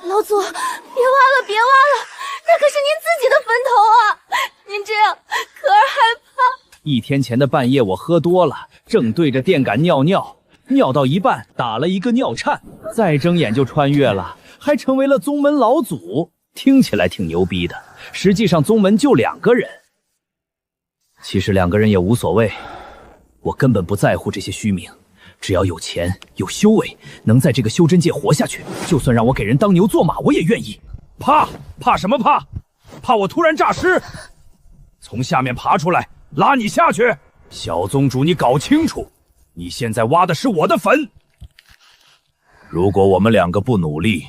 老祖，别挖了，别挖了，那可是您自己的坟头啊！您这样，可儿害怕。1天前的半夜，我喝多了，正对着电杆尿尿，尿到一半打了一个尿颤，再睁眼就穿越了，还成为了宗门老祖。听起来挺牛逼的，实际上宗门就2个人。其实2个人也无所谓，我根本不在乎这些虚名。只要有钱有修为，能在这个修真界活下去，就算让我给人当牛做马，我也愿意。怕什么怕？怕我突然诈尸，从下面爬出来拉你下去？小宗主，你搞清楚，你现在挖的是我的坟。如果我们2个不努力，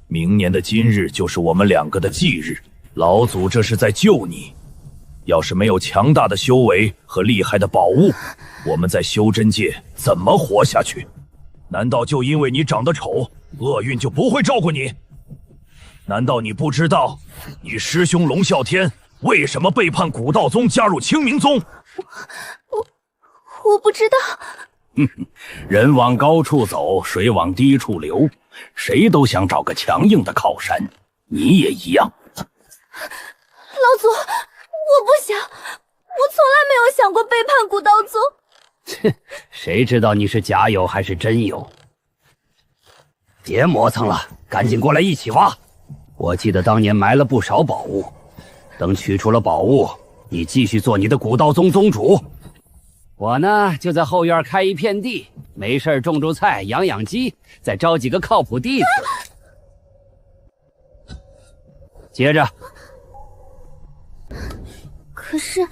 明年的今日就是我们2个的忌日。老祖这是在救你。要是没有强大的修为和厉害的宝物，我们在修真界怎么活下去？难道就因为你长得丑，厄运就不会照顾你？难道你不知道，你师兄龙啸天为什么背叛古道宗，加入清明宗？我不知道。人往高处走，水往低处流，谁都想找个强硬的靠山，你也一样。老祖，我不想，我从来没有想过背叛古道宗。切，谁知道你是假友还是真友？别磨蹭了，赶紧过来一起挖。我记得当年埋了不少宝物，等取出了宝物，你继续做你的古道宗宗主。我呢，就在后院开一片地，没事种种菜，养养鸡，再招几个靠谱弟子。接着。可是，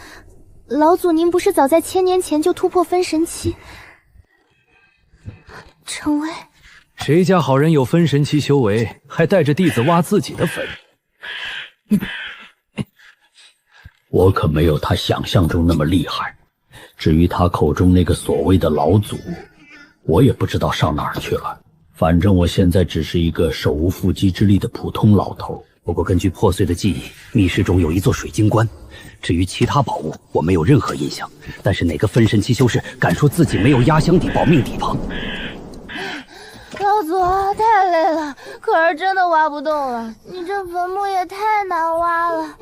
老祖您不是早在1000年前就突破分神期，成为……谁家好人有分神期修为，还带着弟子挖自己的坟？我可没有他想象中那么厉害。至于他口中那个所谓的老祖，我也不知道上哪儿去了。反正我现在只是一个手无缚鸡之力的普通老头。不过根据破碎的记忆，密室中有一座水晶棺。至于其他宝物，我没有任何印象。但是哪个分神期修士敢说自己没有压箱底保命地方？老祖太累了，可儿真的挖不动了。你这坟墓也太难挖了，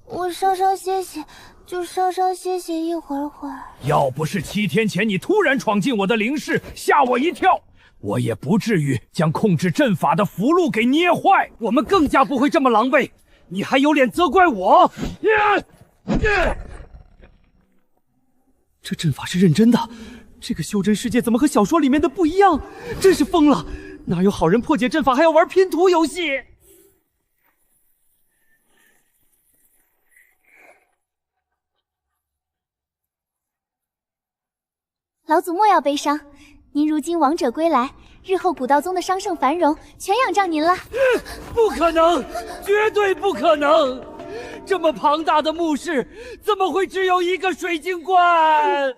我稍稍歇歇，就稍稍歇歇一会儿。要不是7天前你突然闯进我的灵室，吓我一跳，我也不至于将控制阵法的符箓给捏坏。我们更加不会这么狼狈，你还有脸责怪我？这阵法是认真的，这个修真世界怎么和小说里面的不一样？真是疯了！哪有好人破解阵法还要玩拼图游戏？老祖莫要悲伤，您如今王者归来，日后古道宗的昌盛繁荣全仰仗您了。不可能，绝对不可能！这么庞大的墓室，怎么会只有一个水晶棺？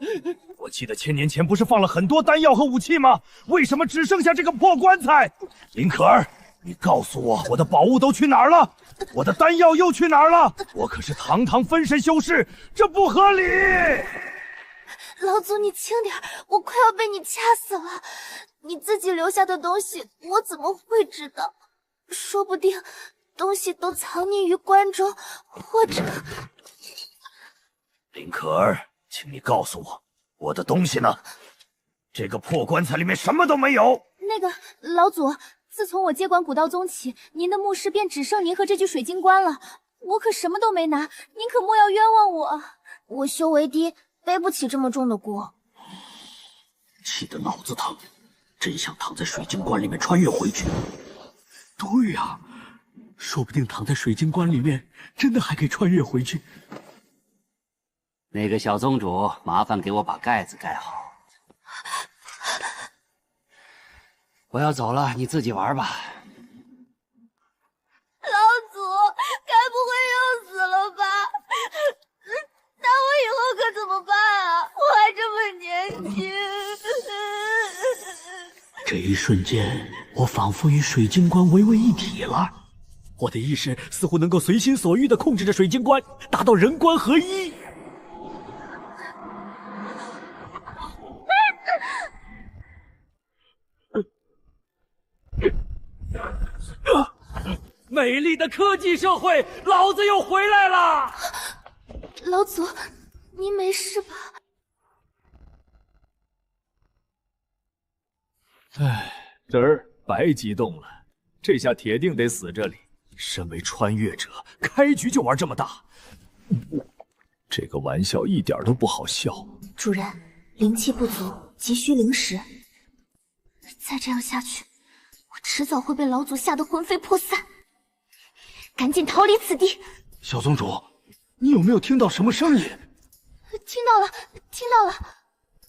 我记得1000年前不是放了很多丹药和武器吗？为什么只剩下这个破棺材？林可儿，你告诉我，我的宝物都去哪儿了？我的丹药又去哪儿了？我可是堂堂分神修士，这不合理！老祖，你轻点，我快要被你掐死了。你自己留下的东西，我怎么会知道？说不定东西都藏匿于棺中，或者……林可儿，请你告诉我，我的东西呢？这个破棺材里面什么都没有。那个老祖，自从我接管古道宗起，您的墓室便只剩您和这具水晶棺了。我可什么都没拿，您可莫要冤枉我。我修为低，背不起这么重的锅。气得脑子疼，真想躺在水晶棺里面穿越回去。对呀，说不定躺在水晶棺里面，真的还可以穿越回去。那个小宗主，麻烦给我把盖子盖好。我要走了，你自己玩吧。老祖，该不会又死了吧？那我以后可怎么办啊？我还这么年轻。这一瞬间，我仿佛与水晶棺为为一体了。我的意识似乎能够随心所欲地控制着水晶棺，达到人棺合一。美丽的科技社会，老子又回来了！老祖，您没事吧？唉，这儿白激动了，这下铁定得死这里。身为穿越者，开局就玩这么大，这个玩笑一点都不好笑。主人，灵气不足，急需灵石。再这样下去，我迟早会被老祖吓得魂飞魄散。赶紧逃离此地！小宗主，你有没有听到什么声音？听到了，听到了。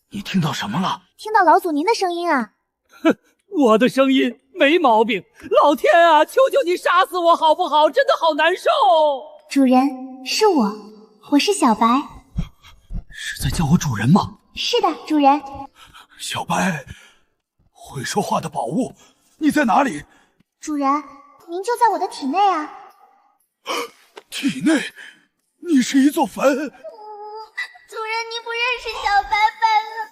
你听到什么了？听到老祖您的声音啊！哼，我的声音没毛病。老天啊，求求你杀死我好不好？真的好难受。主人，是我是小白。是在叫我主人吗？是的，主人。小白，会说话的宝物，你在哪里？主人，您就在我的体内啊。体内？你是一座坟。主人，你不认识小白白了。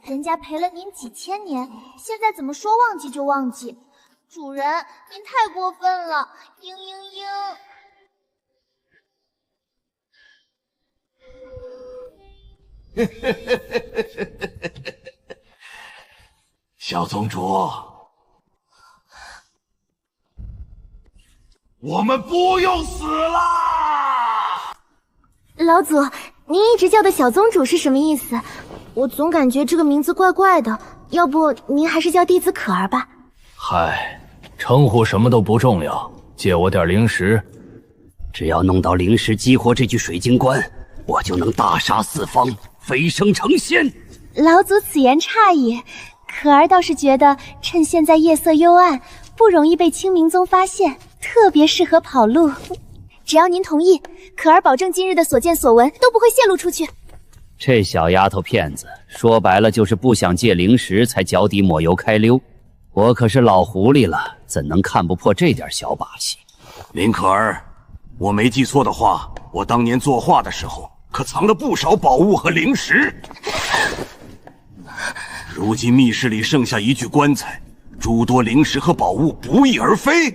人家陪了您几千年，现在怎么说忘记就忘记？主人，您太过分了！嘤嘤嘤。小宗主，我们不用死啦！老祖，您一直叫的小宗主是什么意思？我总感觉这个名字怪怪的，要不您还是叫弟子可儿吧？嗨，称呼什么都不重要，借我点灵石，只要弄到灵石激活这具水晶棺，我就能大杀四方，飞升成仙。老祖此言差矣，可儿倒是觉得趁现在夜色幽暗，不容易被清明宗发现，特别适合跑路。只要您同意，可儿保证今日的所见所闻都不会泄露出去。这小丫头片子，说白了就是不想借灵石才脚底抹油开溜。我可是老狐狸了，怎能看不破这点小把戏？林可儿，我没记错的话，我当年作画的时候可藏了不少宝物和灵石。如今密室里剩下一具棺材，诸多灵石和宝物不翼而飞。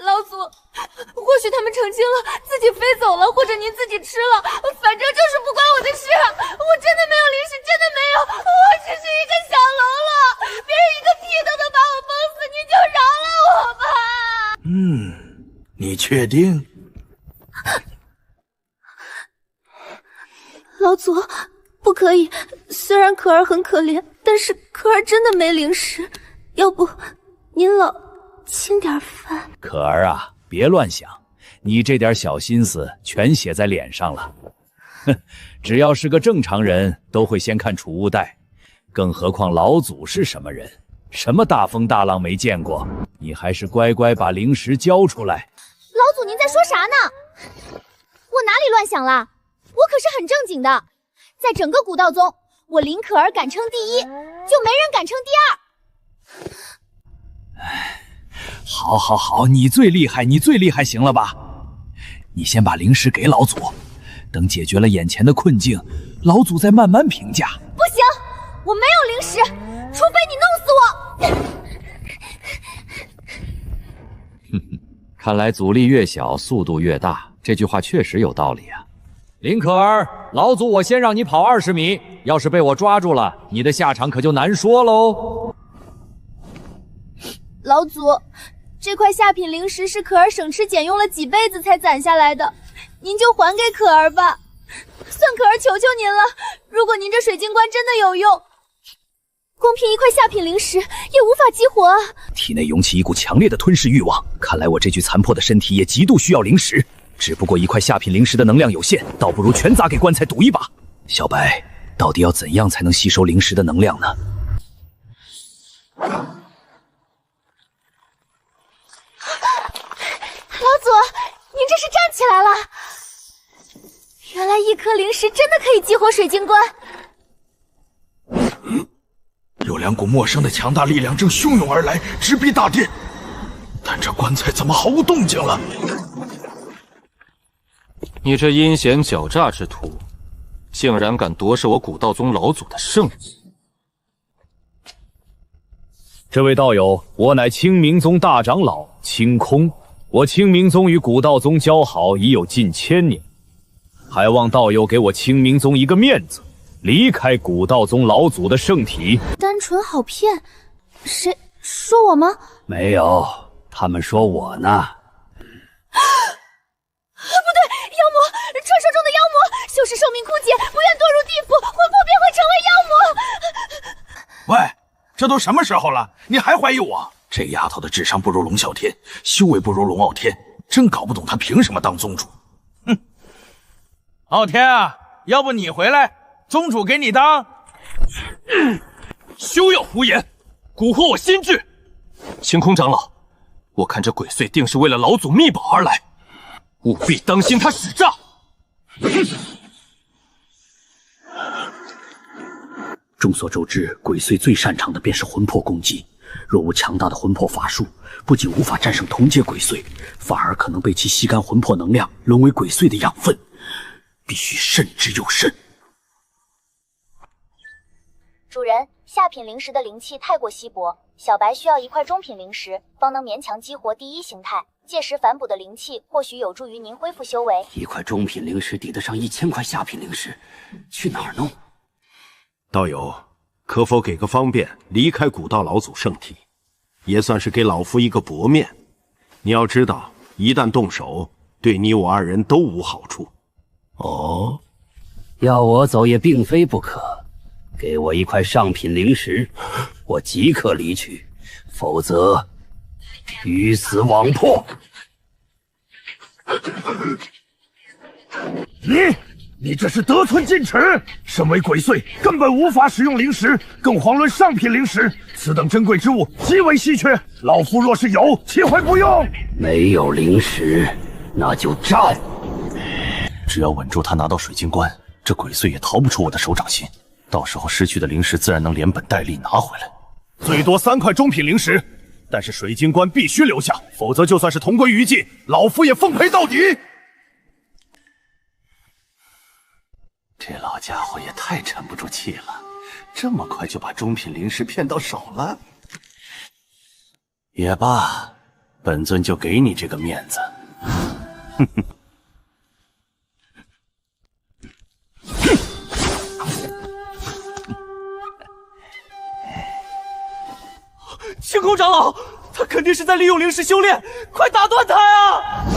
老祖，或许他们成精了，自己飞走了，或者您自己吃了，反正就是不关我的事。我真的没有灵石，真的没有，我只是一个小喽啰，别人一个屁都能把我崩死，您就饶了我吧。你确定？老祖，不可以。虽然可儿很可怜，但是可儿真的没灵石，要不您老清点饭。可儿啊，别乱想，你这点小心思全写在脸上了。哼，只要是个正常人都会先看储物袋，更何况老祖是什么人？什么大风大浪没见过？你还是乖乖把灵石交出来。老祖您在说啥呢？我哪里乱想了？我可是很正经的，在整个古道宗，我林可儿敢称第一，就没人敢称第二。好，好，好，你最厉害，你最厉害，行了吧？你先把灵石给老祖，等解决了眼前的困境，老祖再慢慢评价。不行，我没有灵石，除非你弄死我。看来阻力越小，速度越大，这句话确实有道理啊。林可儿，老祖我先让你跑20米，要是被我抓住了，你的下场可就难说喽。老祖，这块下品灵石是可儿省吃俭用了几辈子才攒下来的，您就还给可儿吧，算可儿求求您了。如果您这水晶棺真的有用，光凭一块下品灵石也无法激活啊！体内涌起一股强烈的吞噬欲望，看来我这具残破的身体也极度需要灵石。只不过一块下品灵石的能量有限，倒不如全砸给棺材赌一把。小白，到底要怎样才能吸收灵石的能量呢？老祖，您这是站起来了！原来一颗灵石真的可以激活水晶棺。有两股陌生的强大力量正汹涌而来，直逼大殿。但这棺材怎么毫无动静了？你这阴险狡诈之徒，竟然敢夺舍我古道宗老祖的圣物！这位道友，我乃清明宗大长老清空。我清明宗与古道宗交好已有近千年，还望道友给我清明宗一个面子，离开古道宗老祖的圣体。单纯好骗，谁说我吗？没有，他们说我呢。不对，妖魔，传说中的妖魔，修士寿命枯竭，不愿堕入地府，魂魄便会成为妖魔。喂，这都什么时候了，你还怀疑我？这丫头的智商不如龙啸天，修为不如龙傲天，真搞不懂她凭什么当宗主。哼！傲天啊，要不你回来，宗主给你当。休要胡言，蛊惑我心智。清空长老，我看这鬼祟定是为了老祖秘宝而来，务必当心他使诈。众所周知，鬼祟最擅长的便是魂魄攻击。若无强大的魂魄法术，不仅无法战胜同阶鬼祟，反而可能被其吸干魂魄能量，沦为鬼祟的养分。必须慎之又慎。主人，下品灵石的灵气太过稀薄，小白需要一块中品灵石，方能勉强激活第一形态。届时反哺的灵气或许有助于您恢复修为。一块中品灵石抵得上1000块下品灵石，去哪儿弄？道友，可否给个方便，离开古道老祖圣体，也算是给老夫一个薄面。你要知道，一旦动手，对你我二人都无好处。哦，要我走也并非不可。给我一块上品灵石，我即刻离去，否则鱼死网破。你这是得寸进尺！身为鬼祟，根本无法使用灵石，更遑论上品灵石。此等珍贵之物极为稀缺，老夫若是有，岂会不用？没有灵石，那就战！只要稳住他拿到水晶棺，这鬼祟也逃不出我的手掌心。到时候失去的灵石自然能连本带利拿回来。最多3块中品灵石，但是水晶棺必须留下，否则就算是同归于尽，老夫也奉陪到底。这老家伙也太沉不住气了，这么快就把中品灵石骗到手了。也罢，本尊就给你这个面子。哼哼。清空长老，他肯定是在利用灵石修炼，快打断他呀！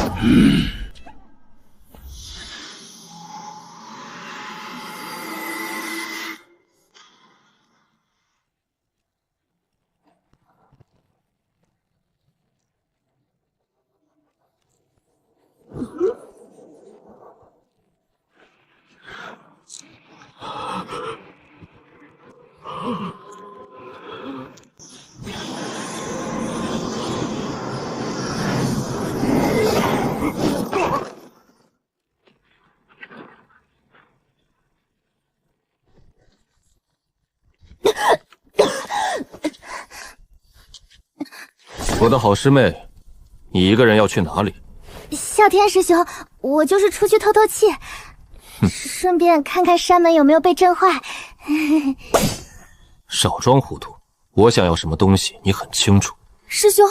我的好师妹，你一个人要去哪里？啸天师兄，我就是出去透透气，顺便看看山门有没有被震坏。少装糊涂！我想要什么东西，你很清楚。师兄，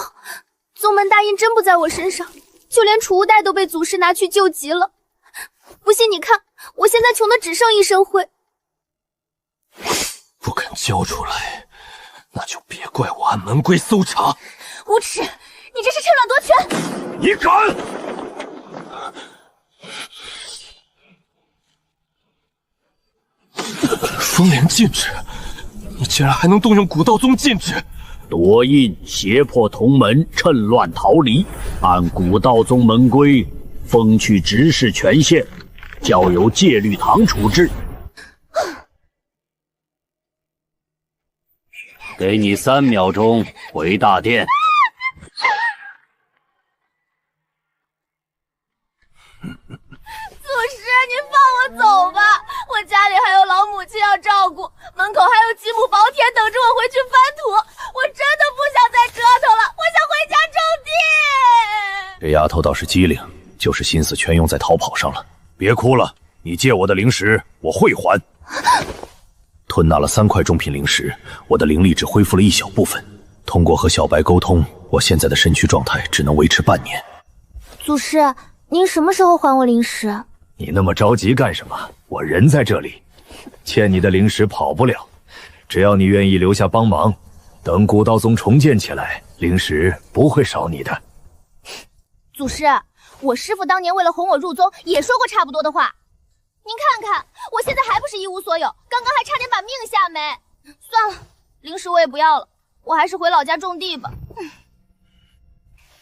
宗门大印真不在我身上，就连储物袋都被祖师拿去救急了。不信你看，我现在穷的只剩一身灰。不肯交出来，那就别怪我按门规搜查。无耻！你这是趁乱夺权！你敢！风莲禁制，你竟然还能动用古道宗禁制！夺印胁迫同门趁乱逃离，按古道宗门规，封去执事权限，交由戒律堂处置。给你3秒钟回大殿。祖师，您放我走吧，我家里还有老母亲要照顾，门口还有几亩薄田等着我回去翻土，我真的不想再折腾了，我想回家种地。这丫头倒是机灵，就是心思全用在逃跑上了。别哭了，你借我的灵石，我会还。吞纳了3块中品灵石，我的灵力只恢复了一小部分，通过和小白沟通，我现在的身躯状态只能维持半年。祖师，您什么时候还我灵石？你那么着急干什么？我人在这里，欠你的灵石跑不了。只要你愿意留下帮忙，等古道宗重建起来，灵石不会少你的。祖师，我师父当年为了哄我入宗，也说过差不多的话。您看看，我现在还不是一无所有，刚刚还差点把命吓没。算了，灵石我也不要了，我还是回老家种地吧。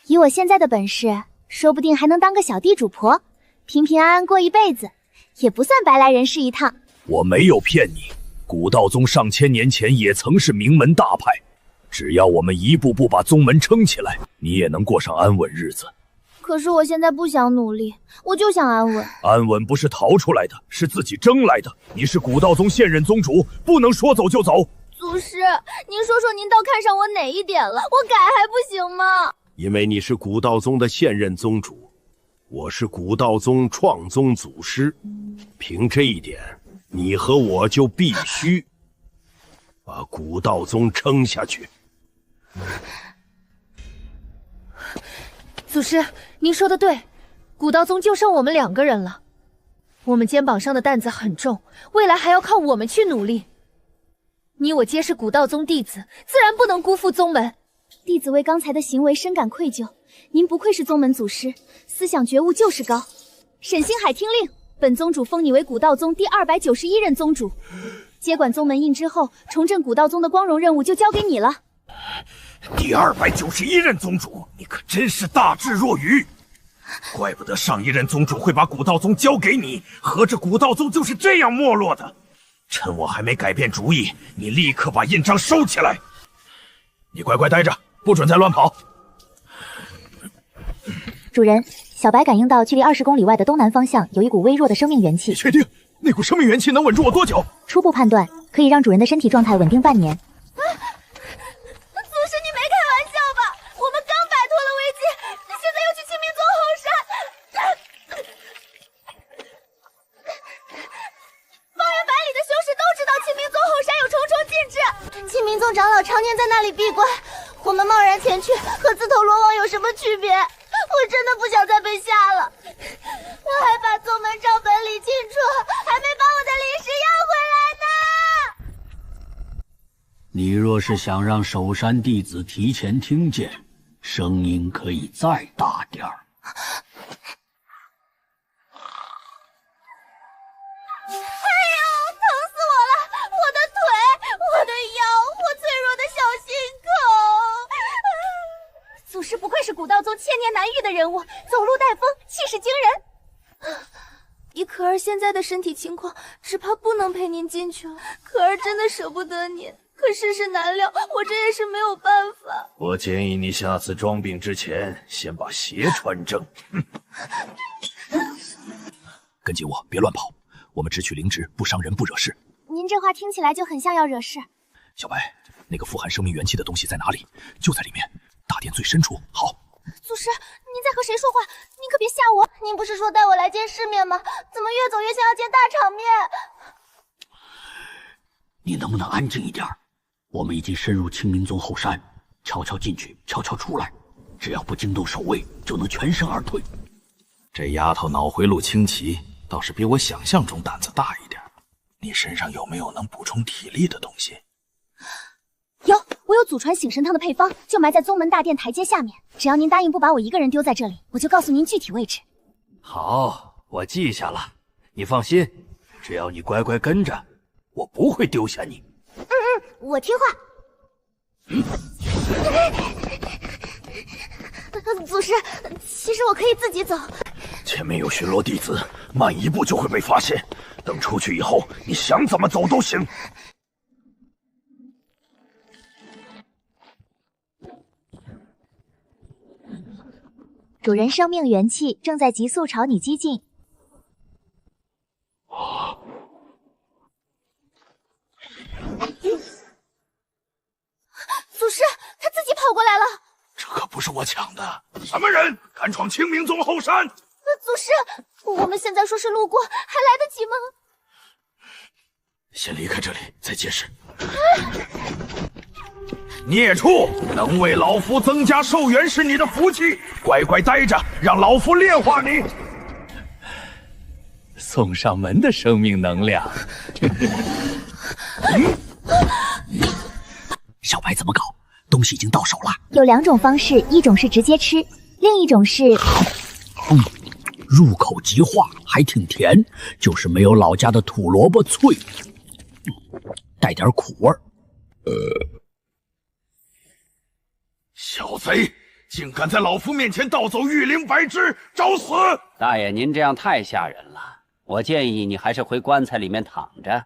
以我现在的本事，说不定还能当个小地主婆，平平安安过一辈子，也不算白来人世一趟。我没有骗你，古道宗上千年前也曾是名门大派，只要我们一步步把宗门撑起来，你也能过上安稳日子。可是我现在不想努力，我就想安稳。安稳不是逃出来的，是自己争来的。你是古道宗现任宗主，不能说走就走。祖师，您说说您倒看上我哪一点了？我改还不行吗？因为你是古道宗的现任宗主，我是古道宗创宗祖师，凭这一点，你和我就必须把古道宗撑下去。祖师，您说的对，古道宗就剩我们2个人了，我们肩膀上的担子很重，未来还要靠我们去努力。你我皆是古道宗弟子，自然不能辜负宗门。弟子为刚才的行为深感愧疚，您不愧是宗门祖师，思想觉悟就是高。沈星海听令，本宗主封你为古道宗第291任宗主，接管宗门印之后，重振古道宗的光荣任务就交给你了。第291任宗主，你可真是大智若愚，怪不得上一任宗主会把古道宗交给你，合着古道宗就是这样没落的。趁我还没改变主意，你立刻把印章收起来。你乖乖待着，不准再乱跑。主人，小白感应到距离20公里外的东南方向有一股微弱的生命元气。你确定那股生命元气能稳住我多久？初步判断，可以让主人的身体状态稳定半年。祖师，你没开玩笑吧？我们刚摆脱了危机，现在又去清明宗后山。方圆百里的修士都知道清明宗后山有重重禁制，清明宗长老常年在那里闭关，我们贸然前去和自投罗网有什么区别？我真的不想再被吓了。我还把宗门账本里清楚，还没把我的灵石要回来呢。你若是想让守山弟子提前听见，声音可以再大点儿。哎呦，疼死我了！我的腿，我的腰，我脆弱的小心口。祖师不愧是古道宗千年难遇的人物，走路带风，气势惊人。以可儿现在的身体情况，只怕不能陪您进去了。可儿真的舍不得您，可世事难料，我这也是没有办法。我建议你下次装病之前，先把鞋穿正。跟紧我，别乱跑。我们只取灵芝，不伤人，不惹事。您这话听起来就很像要惹事。小白，那个富含生命元气的东西在哪里？就在里面，大殿最深处。好。祖师，您在和谁说话？您可别吓我！您不是说带我来见世面吗？怎么越走越像要见大场面？你能不能安静一点？我们已经深入清明宗后山，悄悄进去，悄悄出来，只要不惊动守卫，就能全身而退。这丫头脑回路清奇，倒是比我想象中胆子大一点。你身上有没有能补充体力的东西？有，我有祖传醒神汤的配方，就埋在宗门大殿台阶下面。只要您答应不把我一个人丢在这里，我就告诉您具体位置。好，我记下了。你放心，只要你乖乖跟着，我不会丢下你。我听话。祖师，其实我可以自己走。前面有巡逻弟子，慢一步就会被发现。等出去以后，你想怎么走都行。主人生命元气正在急速朝你激进。祖师，他自己跑过来了。这可不是我抢的。什么人敢闯清明宗后山？祖师，我们现在说是路过，还来得及吗？先离开这里，再解释。孽畜，能为老夫增加寿元是你的福气，乖乖待着，让老夫炼化你。送上门的生命能量。小白怎么搞？东西已经到手了。有2种方式，一种是直接吃，另一种是……入口即化，还挺甜，就是没有老家的土萝卜脆，带点苦味儿。小贼，竟敢在老夫面前盗走玉灵白枝，找死！大爷，您这样太吓人了，我建议你还是回棺材里面躺着。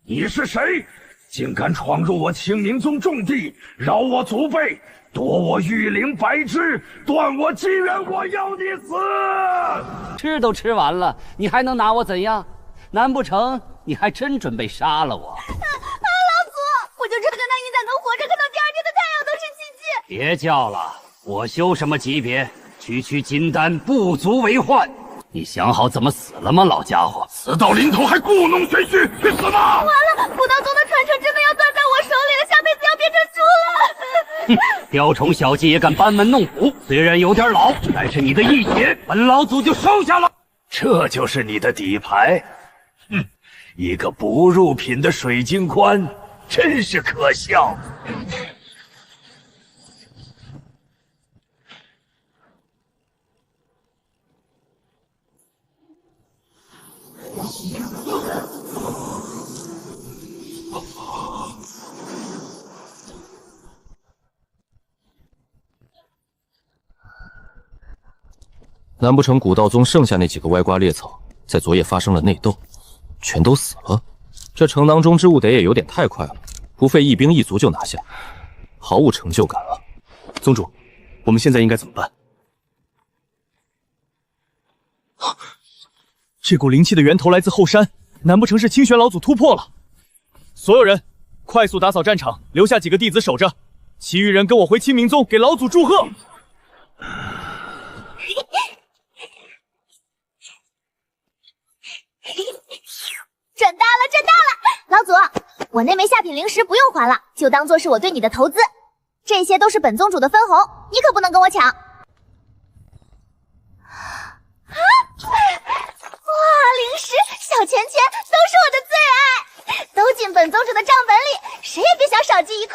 你是谁？竟敢闯入我清明宗重地，扰我祖辈，夺我玉灵白枝，断我机缘！我要你死！吃都吃完了，你还能拿我怎样？难不成你还真准备杀了我？老祖，我就知道那你咋能活着看到第2天的太阳都是奇迹。别叫了，我修什么级别？区金丹不足为患。你想好怎么死了吗，老家伙？死到临头还故弄玄虚，去死吧！完了，古道宗的传承真的要断在我手里了，下辈子要变成猪了。雕虫小技也敢班门弄斧，虽然有点老，但是你的义血，本老祖就收下了。这就是你的底牌？一个不入品的水晶棺，真是可笑。难不成古道宗剩下那几个歪瓜裂枣，在昨夜发生了内斗，全都死了？这城囊中之物得也有点太快了，不费一兵一卒就拿下，毫无成就感了。宗主，我们现在应该怎么办？这股灵气的源头来自后山，难不成是清玄老祖突破了？所有人，快速打扫战场，留下几个弟子守着，其余人跟我回清明宗给老祖祝贺。赚大了，赚大了！老祖，我那枚下品灵石不用还了，就当做是我对你的投资。这些都是本宗主的分红，你可不能跟我抢。哇，灵石、小钱钱都是我的最爱，都进本宗主的账本里，谁也别想少进一块。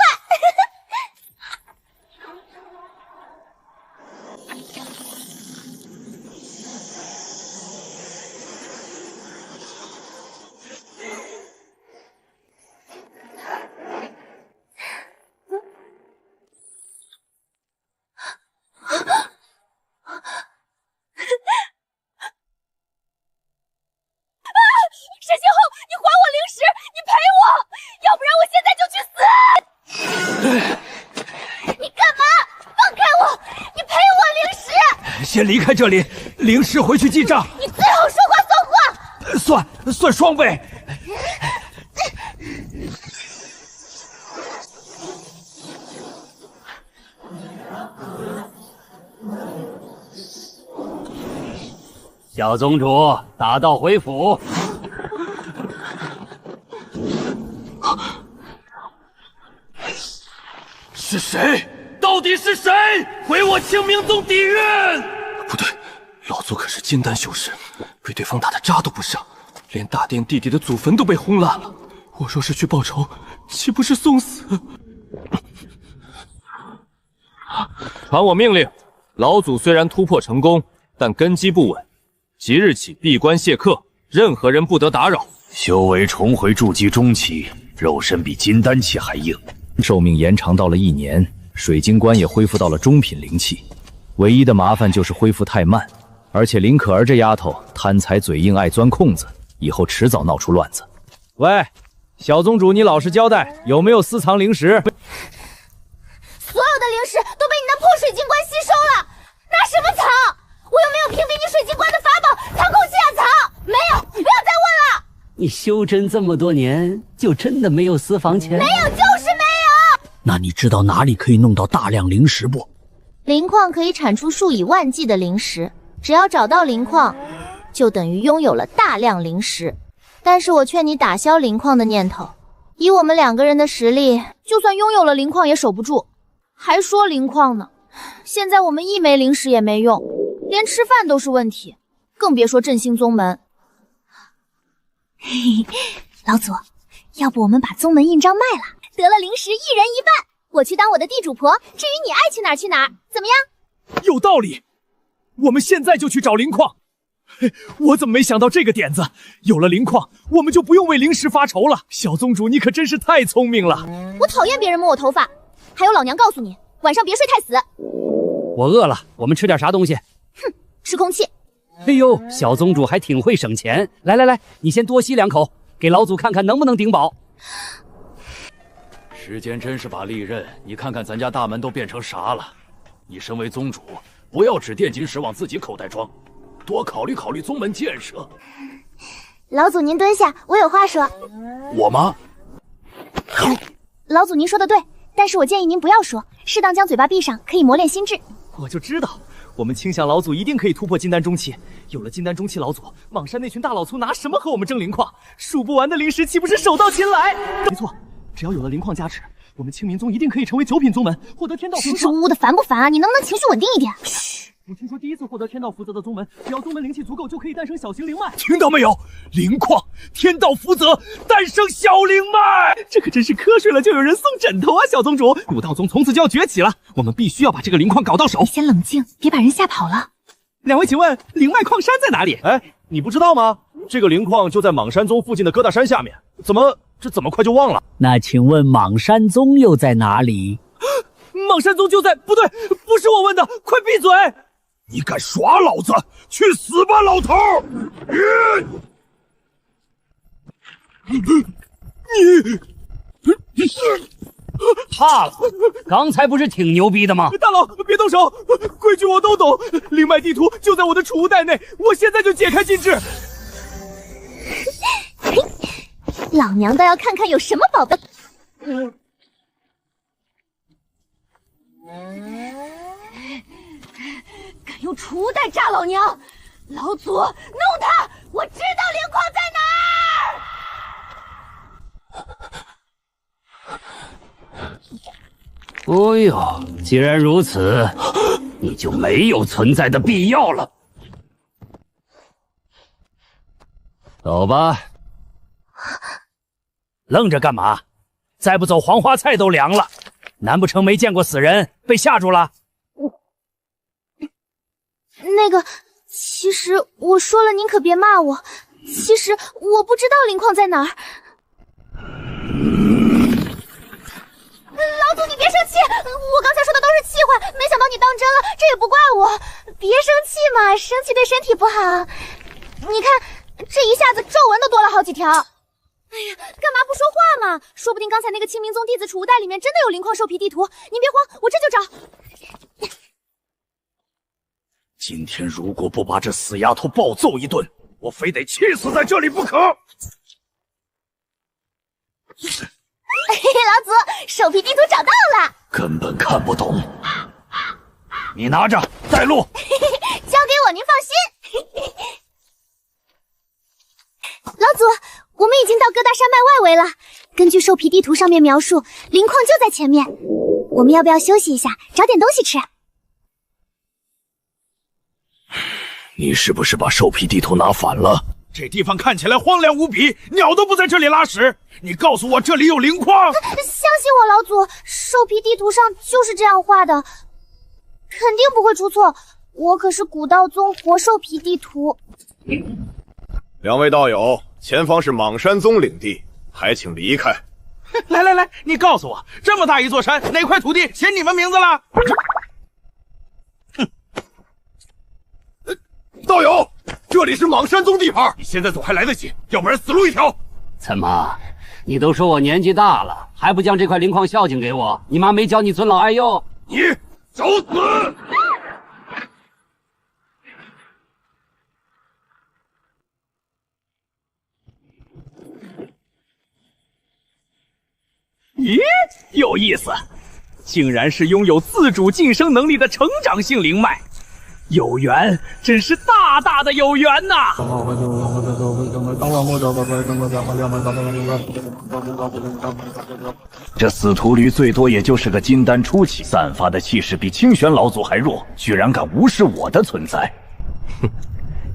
沈星后，你还我灵石，你赔我，要不然我现在就去死！你干嘛？放开我！你赔我灵石！先离开这里，灵石回去记账。你最好说话算话。算双倍。小宗主，打道回府。是谁？到底是谁？回我清明宗底蕴！不对，老祖可是金丹修士，被对方打得渣都不剩，连大殿弟弟的祖坟都被轰烂了。我若是去报仇，岂不是送死？传我命令，老祖虽然突破成功，但根基不稳，即日起闭关谢客，任何人不得打扰。修为重回筑基中期，肉身比金丹期还硬。寿命延长到了1年，水晶棺也恢复到了中品灵气，唯一的麻烦就是恢复太慢，而且林可儿这丫头贪财嘴硬，爱钻空子，以后迟早闹出乱子。喂，小宗主，你老实交代，有没有私藏灵石？所有的灵石都被你那破水晶棺吸收了，拿什么藏？我又没有屏蔽你水晶棺的法宝，藏空气啊藏！没有，不要再问了。你修真这么多年，就真的没有私房钱？没有，就是没有。那你知道哪里可以弄到大量灵石不？灵矿可以产出数以万计的灵石，只要找到灵矿，就等于拥有了大量灵石。但是我劝你打消灵矿的念头。以我们2个人的实力，就算拥有了灵矿也守不住，还说灵矿呢。现在我们一枚灵石也没用，连吃饭都是问题，更别说振兴宗门。嘿嘿，老祖，要不我们把宗门印章卖了，得了灵石一人一半，我去当我的地主婆，至于你爱去哪儿去哪儿，怎么样？有道理，我们现在就去找灵矿。我怎么没想到这个点子？有了灵矿，我们就不用为灵石发愁了。小宗主，你可真是太聪明了。我讨厌别人摸我头发，还有老娘告诉你，晚上别睡太死。我饿了，我们吃点啥东西？哼，吃空气。哎呦，小宗主还挺会省钱。来来来，你先多吸2口，给老祖看看能不能顶饱。时间真是把利刃，你看看咱家大门都变成啥了。你身为宗主，不要只惦记石往自己口袋装，多考虑考虑宗门建设。老祖您蹲下，我有话说。我吗？老祖您说的对，但是我建议您不要说，适当将嘴巴闭上，可以磨练心智。我就知道，我们青响老祖一定可以突破金丹中期。有了金丹中期老祖，莽山那群大老粗拿什么和我们争灵矿？数不完的灵石岂不是手到擒来？没错，只要有了灵矿加持，我们青冥宗一定可以成为9品宗门，获得天道。支支吾吾的烦不烦啊？你能不能情绪稳定一点？嘘。我听说第一次获得天道福泽的宗门，只要宗门灵气足够，就可以诞生小型灵脉。听到没有？灵矿，天道福泽，诞生小灵脉。这可真是瞌睡了就有人送枕头啊！小宗主，古道宗从此就要崛起了，我们必须要把这个灵矿搞到手。你先冷静，别把人吓跑了。2位，请问灵脉矿山在哪里？哎，你不知道吗？这个灵矿就在莽山宗附近的疙瘩山下面。怎么快就忘了？那请问莽山宗又在哪里？莽山宗就在……不对，不是我问的，快闭嘴！你敢耍老子，去死吧，老头！你怕了？刚才不是挺牛逼的吗？大佬，别动手，规矩我都懂。灵脉地图就在我的储物袋内，我现在就解开禁制。老娘倒要看看有什么宝贝。敢用储物袋炸老娘！老祖，弄他！我知道灵矿在哪儿。哎呦，既然如此，你就没有存在的必要了。走吧。愣着干嘛？再不走，黄花菜都凉了。难不成没见过死人，被吓住了？那个，其实我说了，您可别骂我。其实我不知道灵矿在哪儿。老祖，你别生气，我刚才说的都是气话，没想到你当真了，这也不怪我。别生气嘛，生气对身体不好。你看，这一下子皱纹都多了好几条。哎呀，干嘛不说话嘛？说不定刚才那个青冥宗弟子储物袋里面真的有灵矿兽皮地图。您别慌，我这就找。今天如果不把这死丫头暴揍一顿，我非得气死在这里不可。老祖，兽皮地图找到了，根本看不懂。你拿着带路。交给我，您放心。老祖，我们已经到疙瘩山脉外围了。根据兽皮地图上面描述，灵矿就在前面。我们要不要休息一下，找点东西吃？你是不是把兽皮地图拿反了？这地方看起来荒凉无比，鸟都不在这里拉屎。你告诉我这里有灵矿？相信我，老祖，兽皮地图上就是这样画的，肯定不会出错。我可是古道宗活兽皮地图。2位道友，前方是莽山宗领地，还请离开。来，你告诉我，这么大一座山，哪块土地写你们名字了？道友，这里是莽山宗地盘，你现在走还来得及，要不然死路一条。怎么，你都说我年纪大了，还不将这块灵矿孝敬给我？你妈没教你尊老爱幼？你找死！咦，有意思，竟然是拥有自主晋升能力的成长性灵脉。有缘，真是大大的有缘呐！这死徒驴最多也就是个金丹初期，散发的气势比清玄老祖还弱，居然敢无视我的存在。哼，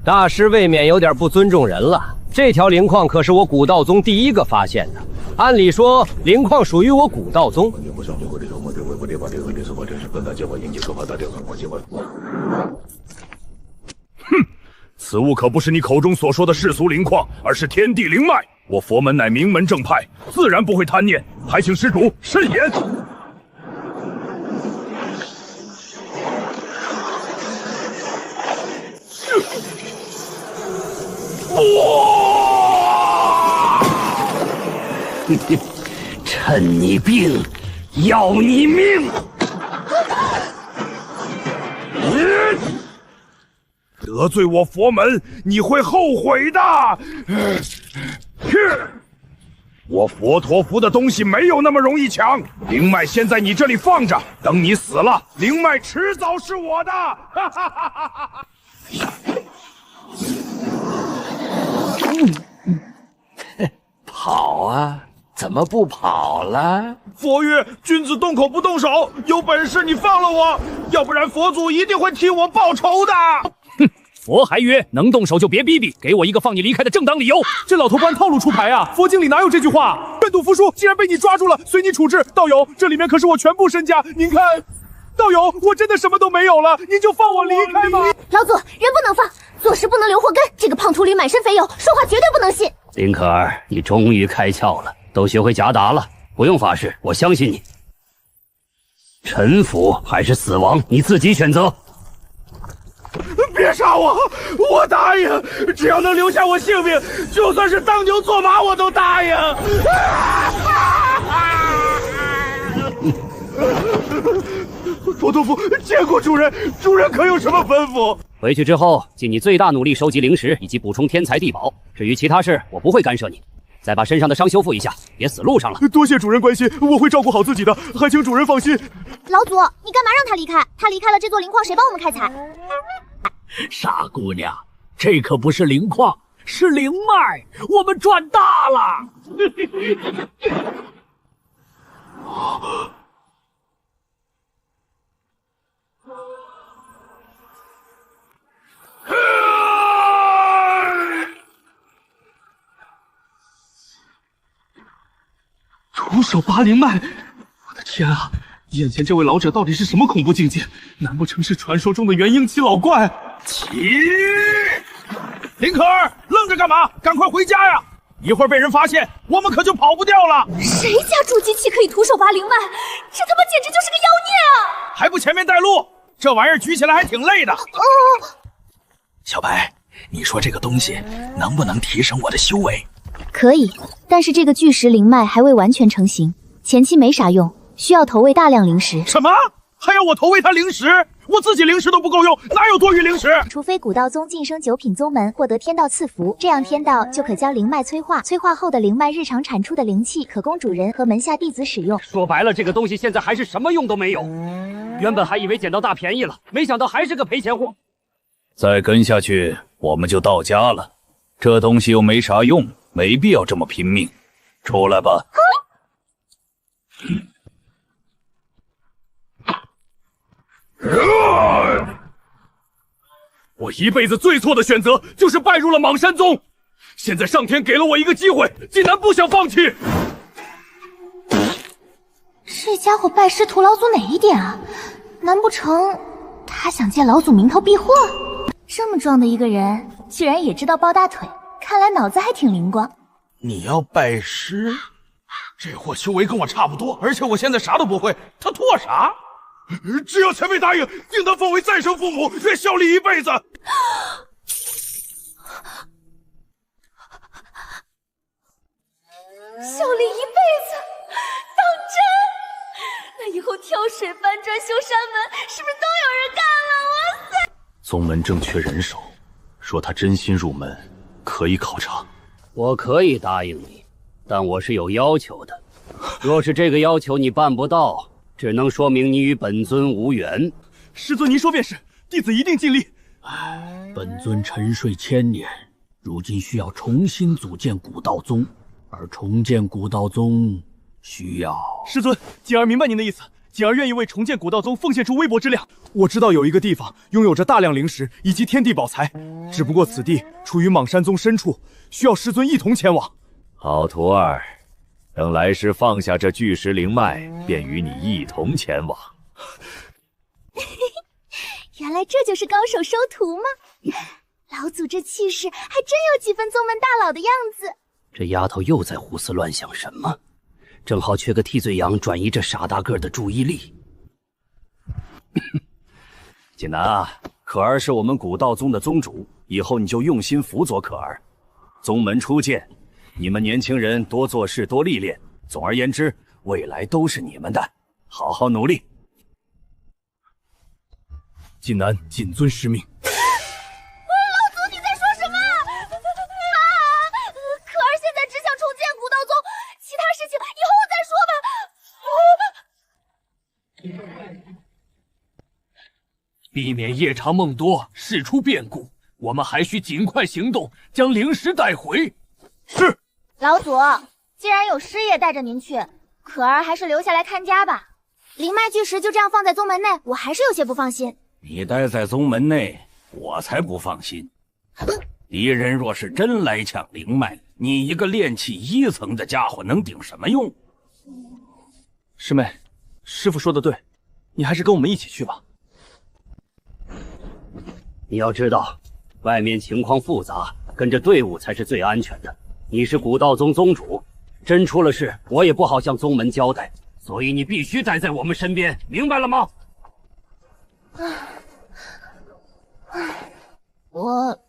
大师未免有点不尊重人了。这条灵矿可是我古道宗第一个发现的，按理说灵矿属于我古道宗。哼，此物可不是你口中所说的世俗灵矿，而是天地灵脉。我佛门乃名门正派，自然不会贪念，还请施主慎言。趁你病，要你命！得罪我佛门，你会后悔的。我佛陀符的东西没有那么容易抢，灵脉先在你这里放着，等你死了，灵脉迟早是我的。跑啊！怎么不跑了？佛曰：君子动口不动手，有本事你放了我，要不然佛祖一定会替我报仇的。哼，佛还曰：能动手就别逼逼，给我一个放你离开的正当理由。这老头不按套路出牌啊！佛经里哪有这句话？愿赌服输，既然被你抓住了，随你处置。道友，这里面可是我全部身家，您看。道友，我真的什么都没有了，您就放我离开吧。老祖，人不能放，做事不能留祸根。这个胖秃驴满身肥油，说话绝对不能信。林可儿，你终于开窍了，都学会假打了，不用发誓，我相信你。臣服还是死亡，你自己选择。别杀我，我答应，只要能留下我性命，就算是当牛做马我都答应。佛陀符，见过主人，主人可有什么吩咐？回去之后，尽你最大努力收集灵石以及补充天材地宝。至于其他事，我不会干涉你。再把身上的伤修复一下，别死路上了。多谢主人关心，我会照顾好自己的，还请主人放心。老祖，你干嘛让他离开？他离开了这座灵矿，谁帮我们开采？傻姑娘，这可不是灵矿，是灵脉，我们赚大了。徒手拔灵脉，我的天啊！眼前这位老者到底是什么恐怖境界？难不成是传说中的元婴期老怪？林可儿，愣着干嘛？赶快回家呀！一会儿被人发现，我们可就跑不掉了。谁家筑基期可以徒手拔灵脉？这他妈简直就是个妖孽啊！还不前面带路？这玩意儿举起来还挺累的。小白，你说这个东西能不能提升我的修为？可以，但是这个巨石灵脉还未完全成型，前期没啥用，需要投喂大量灵石。什么？还要我投喂他灵石？我自己灵石都不够用，哪有多余灵石？除非古道宗晋升9品宗门，获得天道赐福，这样天道就可将灵脉催化，催化后的灵脉日常产出的灵气可供主人和门下弟子使用。说白了，这个东西现在还是什么用都没有。原本还以为捡到大便宜了，没想到还是个赔钱货。再跟下去，我们就到家了。这东西又没啥用，没必要这么拼命。出来吧。我一辈子最错的选择就是拜入了莽山宗，现在上天给了我一个机会，竟然不想放弃。这家伙拜师徒老祖哪一点啊？难不成他想借老祖名头避祸？这么壮的一个人，居然也知道抱大腿，看来脑子还挺灵光。你要拜师？这货修为跟我差不多，而且我现在啥都不会，他托啥？只要前辈答应，定当奉为再生父母，愿效力一辈子。效力一辈子，当真？那以后挑水、搬砖、修山门，是不是都有人干了？哇塞！宗门正缺人手，说他真心入门，可以考察。我可以答应你，但我是有要求的。若是这个要求你办不到，只能说明你与本尊无缘。师尊您说便是，弟子一定尽力。本尊沉睡1000年，如今需要重新组建古道宗，而重建古道宗需要……师尊，锦儿明白您的意思，锦儿愿意为重建古道宗奉献出微薄之量。我知道有一个地方拥有着大量灵石以及天地宝材，只不过此地处于莽山宗深处，需要师尊一同前往。好徒儿，等来时放下这巨石灵脉，便与你一同前往。原来这就是高手收徒吗？老祖这气势还真有几分宗门大佬的样子。这丫头又在胡思乱想什么？正好缺个替罪羊转移这傻大个的注意力。锦南啊，可儿是我们古道宗的宗主，以后你就用心辅佐可儿。宗门初建，你们年轻人多做事多历练，总而言之，未来都是你们的，好好努力。锦南谨遵师命。老祖，你在说什么？可儿现在只想重建古道宗，其他事情以后再说吧。避免夜长梦多，事出变故，我们还需尽快行动，将灵石带回。是。老祖，既然有师爷带着您去，可儿还是留下来看家吧。灵脉巨石就这样放在宗门内，我还是有些不放心。你待在宗门内，我才不放心。敌人若是真来抢灵脉，你一个炼气1层的家伙能顶什么用？师妹，师傅说的对，你还是跟我们一起去吧。你要知道，外面情况复杂，跟着队伍才是最安全的。你是古道宗宗主，真出了事，我也不好向宗门交代，所以你必须待在我们身边，明白了吗？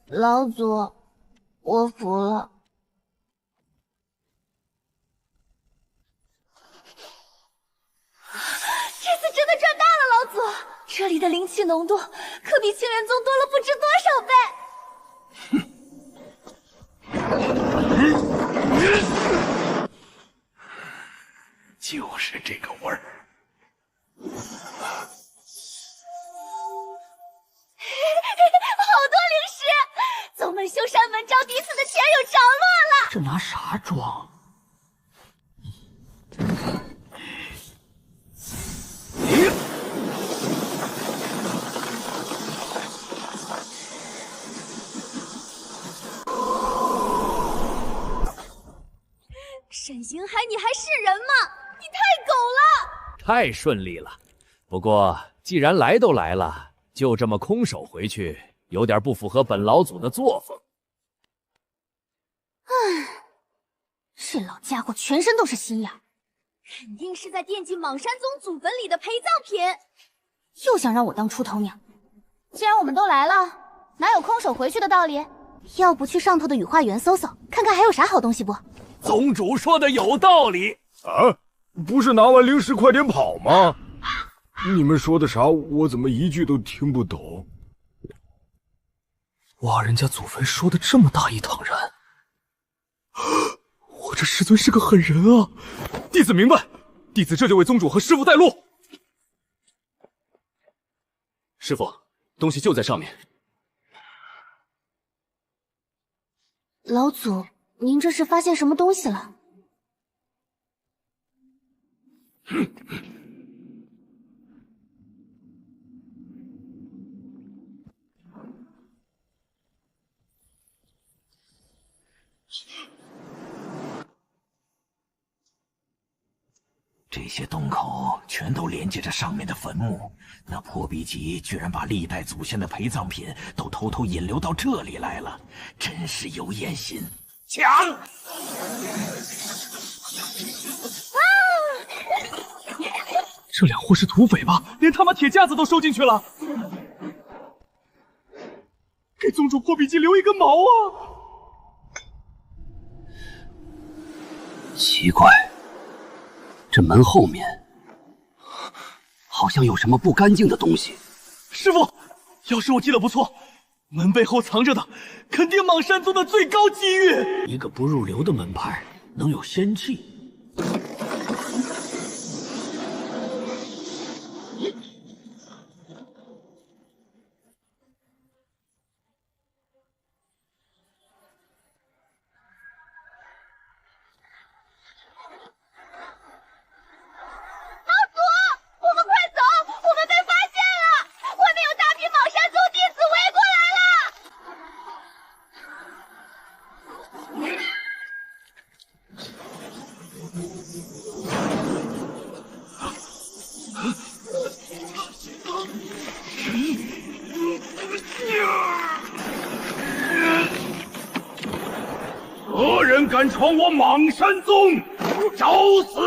老祖，我服了。这次真的赚大了，老祖！这里的灵气浓度可比清源宗多了不知多少倍。就是这个味儿。好多灵石，宗门修山门招嫡子的钱有着落了。这拿啥装？沈星海，你还是人吗？你太狗了！太顺利了。不过既然来都来了，就这么空手回去，有点不符合本老祖的作风。这老家伙全身都是心眼，肯定是在惦记莽山宗祖坟里的陪葬品，又想让我当出头鸟。既然我们都来了，哪有空手回去的道理？要不去上头的羽化园搜搜，看看还有啥好东西不？宗主说的有道理啊！不是拿完灵石快点跑吗？你们说的啥？我怎么一句都听不懂？哇，人家祖坟说的这么大义凛然，我这师尊是个狠人啊！弟子明白，弟子这就为宗主和师傅带路。师傅，东西就在上面。老祖，您这是发现什么东西了？这些洞口全都连接着上面的坟墓，那破壁集居然把历代祖先的陪葬品都偷偷引流到这里来了，真是有眼心！抢！这两货是土匪吧？连他妈铁架子都收进去了，给宗主破壁机留一根毛啊！奇怪，这门后面好像有什么不干净的东西。师傅，要是我记得不错，门背后藏着的肯定莽山宗的最高机遇。一个不入流的门派能有仙气？何人敢闯我莽山宗，找死！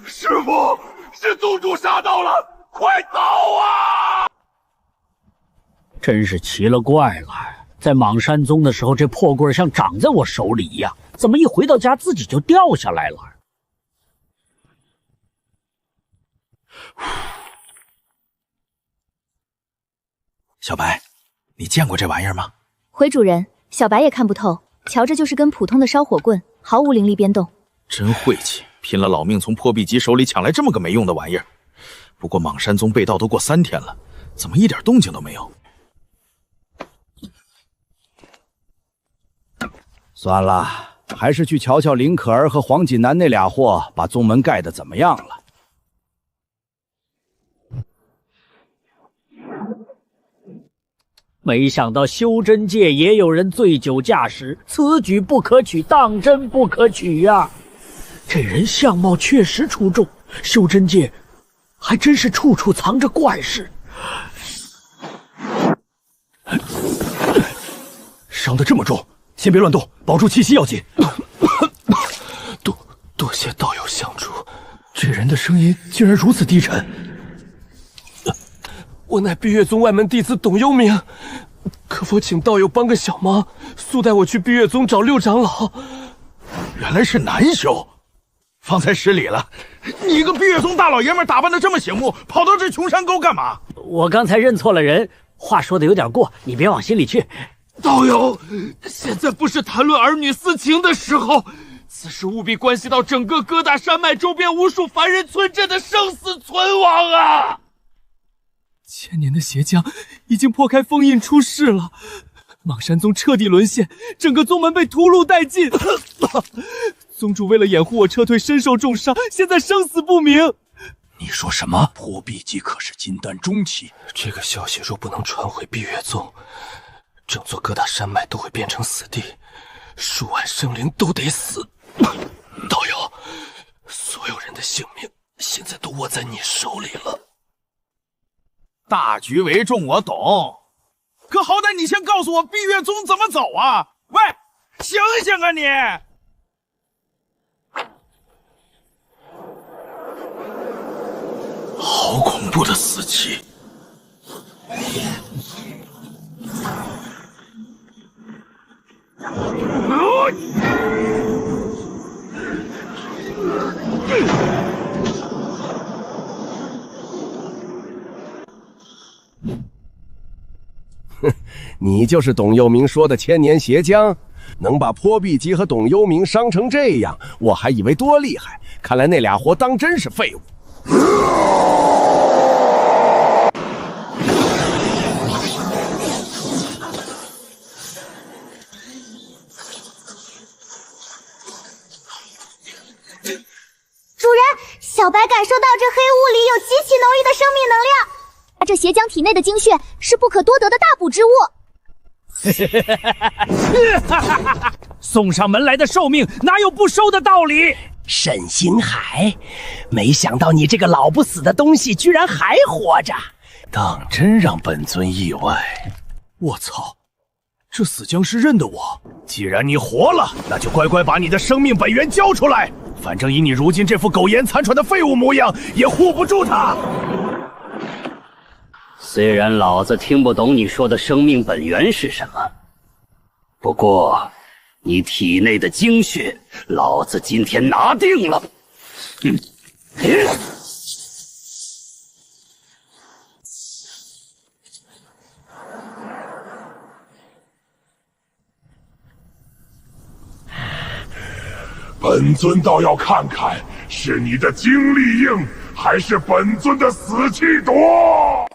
师傅，是宗主杀到了，快走啊！真是奇了怪了，在莽山宗的时候，这破棍像长在我手里一样，怎么一回到家自己就掉下来了？小白，你见过这玩意儿吗？回主人，小白也看不透，瞧着就是根普通的烧火棍，毫无灵力变动。真晦气，拼了老命从破壁级手里抢来这么个没用的玩意儿。不过莽山宗被盗都过3天了，怎么一点动静都没有？算了，还是去瞧瞧林可儿和黄锦南那俩货把宗门盖得怎么样了。没想到修真界也有人醉酒驾驶，此举不可取，当真不可取呀！这人相貌确实出众，修真界还真是处处藏着怪事。伤得这么重，先别乱动，保住气息要紧。多谢道友相助，这人的声音竟然如此低沉。我乃碧月宗外门弟子董幽冥，可否请道友帮个小忙，速带我去碧月宗找六长老？原来是南修，方才失礼了。你一个碧月宗大老爷们，打扮得这么醒目，跑到这穷山沟干嘛？我刚才认错了人，话说的有点过，你别往心里去。道友，现在不是谈论儿女私情的时候，此事务必关系到整个哥大山脉周边无数凡人村镇的生死存亡啊！千年的邪将已经破开封印出世了，莽山宗彻底沦陷，整个宗门被屠戮殆尽。宗主为了掩护我撤退，身受重伤，现在生死不明。你说什么？破壁即可是金丹中期，这个消息若不能传回碧月宗，整座各大山脉都会变成死地，数万生灵都得死。道友，所有人的性命现在都握在你手里了。大局为重，我懂。可好歹你先告诉我碧月宗怎么走啊！喂，醒醒啊你！好恐怖的死期！你就是董幽冥说的千年邪将，能把破壁机和董幽冥伤成这样，我还以为多厉害。看来那俩活当真是废物。主人，小白感受到这黑雾里有极其浓郁的生命能量。这邪将体内的精血是不可多得的大补之物。送上门来的寿命，哪有不收的道理？沈星海，没想到你这个老不死的东西居然还活着，当真让本尊意外。我操，这死僵尸认得我。既然你活了，那就乖乖把你的生命本源交出来。反正以你如今这副苟延残喘的废物模样，也护不住他。虽然老子听不懂你说的生命本源是什么，不过你体内的精血，老子今天拿定了。本尊倒要看看，是你的精力硬，还是本尊的死气多？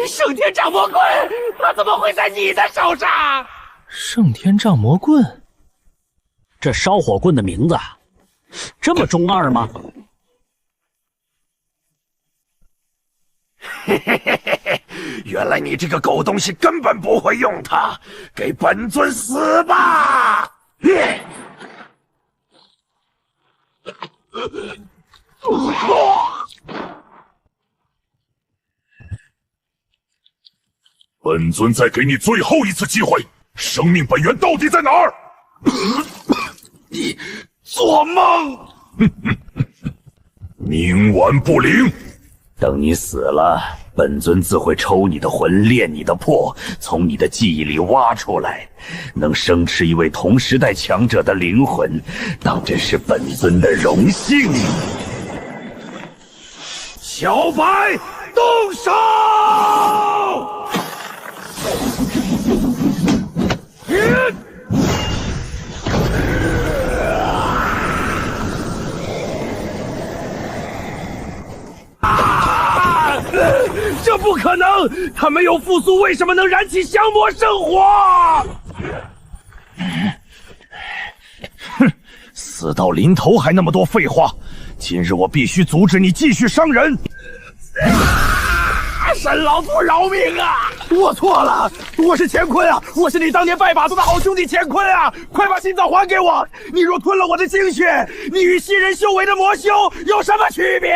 圣天掌魔棍，它怎么会在你的手上？圣天丈魔棍，这烧火棍的名字这么中二吗？原来你这个狗东西根本不会用它，给本尊死吧！本尊再给你最后一次机会，生命本源到底在哪儿？你做梦！冥顽不灵。等你死了，本尊自会抽你的魂，炼你的魄，从你的记忆里挖出来，能生吃一位同时代强者的灵魂，当真是本尊的荣幸。小白，动手！这不可能！他没有复苏，为什么能燃起降魔圣火？哼，死到临头还那么多废话！今日我必须阻止你继续伤人！沈老祖饶命啊！我错了，我是乾坤啊！我是你当年拜把子的好兄弟乾坤啊！快把心脏还给我！你若吞了我的精血，你与新人修为的魔修有什么区别？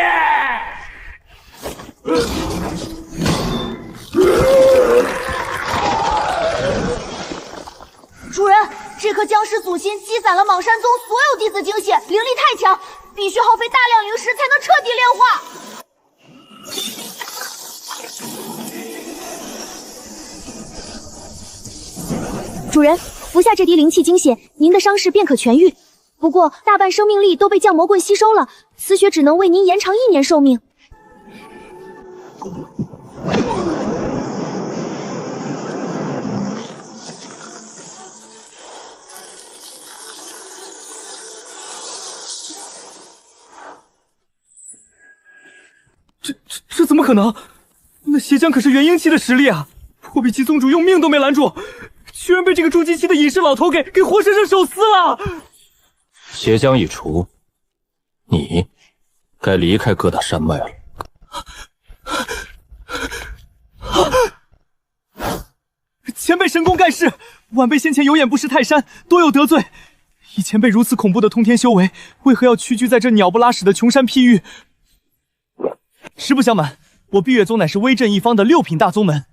主人，这颗僵尸祖心积攒了莽山宗所有弟子精血，灵力太强，必须耗费大量灵石才能彻底炼化。主人，服下这滴灵气精血，您的伤势便可痊愈。不过大半生命力都被降魔棍吸收了，此血只能为您延长1年寿命。这怎么可能？那邪将可是元婴期的实力啊！破壁机宗主用命都没拦住，居然被这个筑基期的隐士老头给活生生手撕了！邪将一除，你该离开各大山脉了。前辈神功盖世，晚辈先前有眼不识泰山，多有得罪。以前辈如此恐怖的通天修为，为何要屈居在这鸟不拉屎的穷山僻域？实不相瞒，我碧月宗乃是威震一方的6品大宗门。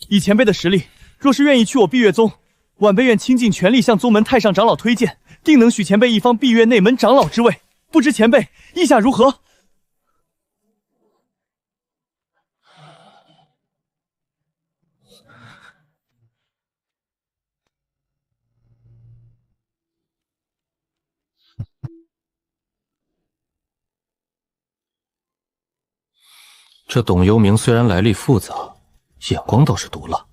以前辈的实力，若是愿意去我碧月宗，晚辈愿倾尽全力向宗门太上长老推荐，定能许前辈一方碧月内门长老之位。不知前辈意下如何？这董幽冥虽然来历复杂，眼光倒是毒辣。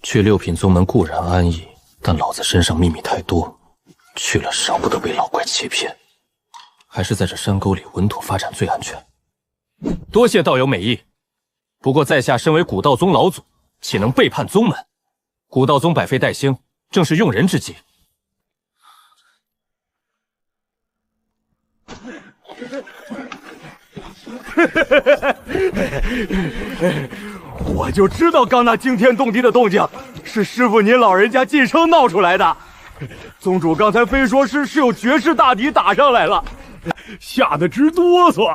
去6品宗门固然安逸，但老子身上秘密太多，去了少不得被老怪欺骗。还是在这山沟里稳妥发展最安全。多谢道友美意，不过在下身为古道宗老祖，岂能背叛宗门？古道宗百废待兴，正是用人之际。我就知道刚那惊天动地的动静是师傅您老人家晋升闹出来的。宗主刚才非说是有绝世大敌打上来了，吓得直哆嗦。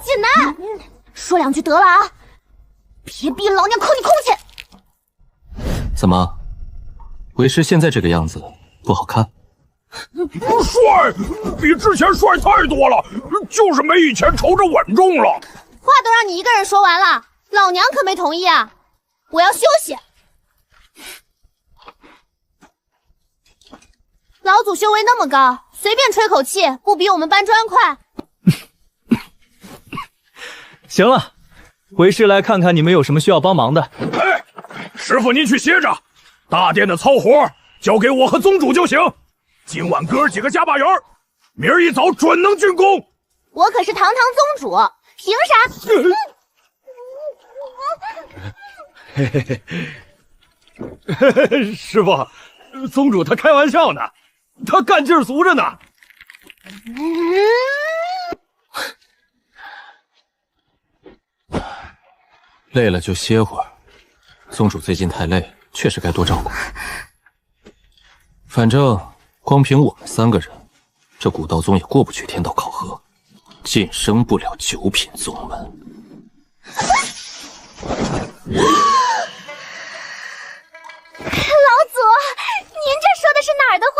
锦南，说2句得了啊，别逼老娘扣你空去。怎么，为师现在这个样子不好看？帅，比之前帅太多了，就是没以前瞅着稳重了。话都让你一个人说完了，老娘可没同意啊！我要休息。老祖修为那么高，随便吹口气不比我们搬砖快。行了，为师来看看你们有什么需要帮忙的。哎，师傅您去歇着，大殿的操活交给我和宗主就行。今晚哥几个加把油，明儿一早准能竣工。我可是堂堂宗主，凭啥？嘿嘿嘿，师傅，宗主他开玩笑呢，他干劲儿足着呢。累了就歇会儿。宗主最近太累，确实该多照顾。反正光凭我们3个人，这古道宗也过不去天道考核，晋升不了9品宗门。老祖，您这说的是哪儿的话？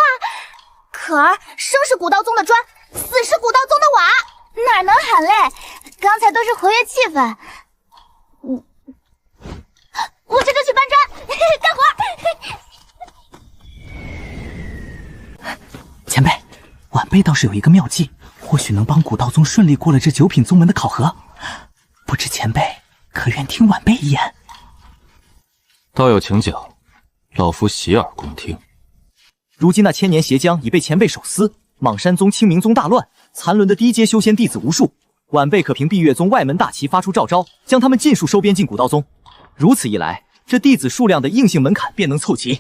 可儿，生是古道宗的砖，死是古道宗的瓦，哪能喊累？刚才都是活跃气氛。我这就去搬砖，干活。前辈，晚辈倒是有一个妙计，或许能帮古道宗顺利过了这9品宗门的考核。不知前辈可愿听晚辈一言？道友请讲，老夫洗耳恭听。如今那千年邪将已被前辈手撕，莽山宗、清明宗大乱，残轮的低阶修仙弟子无数。晚辈可凭碧月宗外门大旗发出诏招，将他们尽数收编进古道宗。如此一来，这弟子数量的硬性门槛便能凑齐。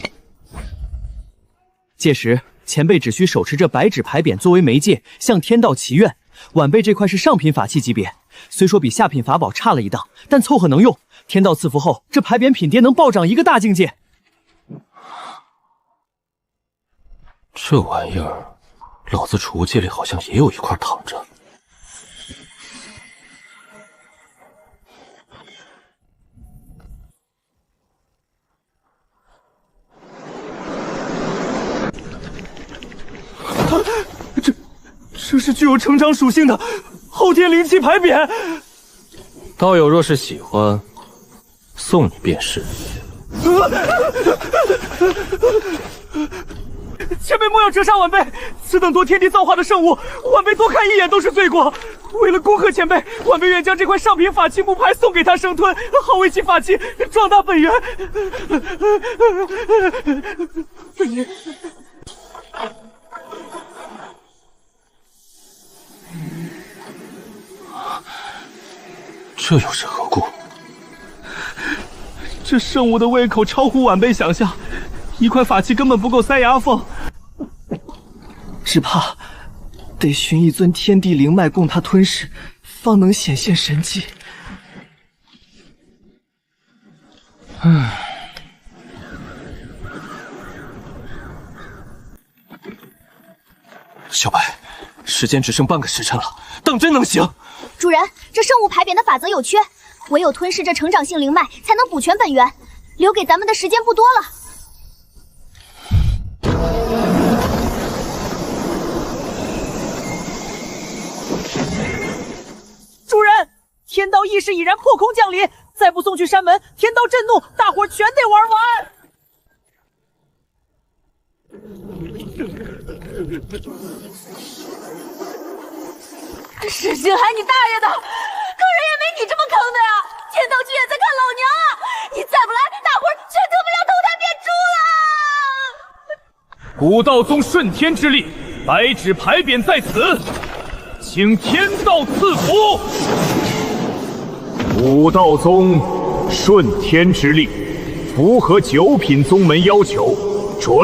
届时，前辈只需手持这白纸牌匾作为媒介，向天道祈愿。晚辈这块是上品法器级别，虽说比下品法宝差了一档，但凑合能用。天道赐福后，这牌匾品阶能暴涨一个大境界。这玩意儿，老子储物戒里好像也有一块躺着。这是具有成长属性的后天灵气牌匾。道友若是喜欢，送你便是。前辈莫要折杀晚辈，此等夺天地造化的圣物，晚辈多看一眼都是罪过。为了恭贺前辈，晚辈愿将这块上品法器木牌送给他生吞，好为其法器壮大本源。这又是何故？这圣物的胃口超乎晚辈想象，一块法器根本不够塞牙缝，只怕得寻一尊天地灵脉供他吞噬，方能显现神迹。小白，时间只剩半个时辰了，当真能行？主人，这圣物牌匾的法则有缺，唯有吞噬这成长性灵脉，才能补全本源。留给咱们的时间不多了。主人，天道意识已然破空降临，再不送去山门，天道震怒，大伙儿全得玩完。是星海你大爷的，坑人也没你这么坑的呀！天道剧也在看老娘啊！你再不来，大伙儿全得不了投胎变猪了！古道宗顺天之力，白纸牌匾在此，请天道赐福。古道宗顺天之力，符合9品宗门要求，准。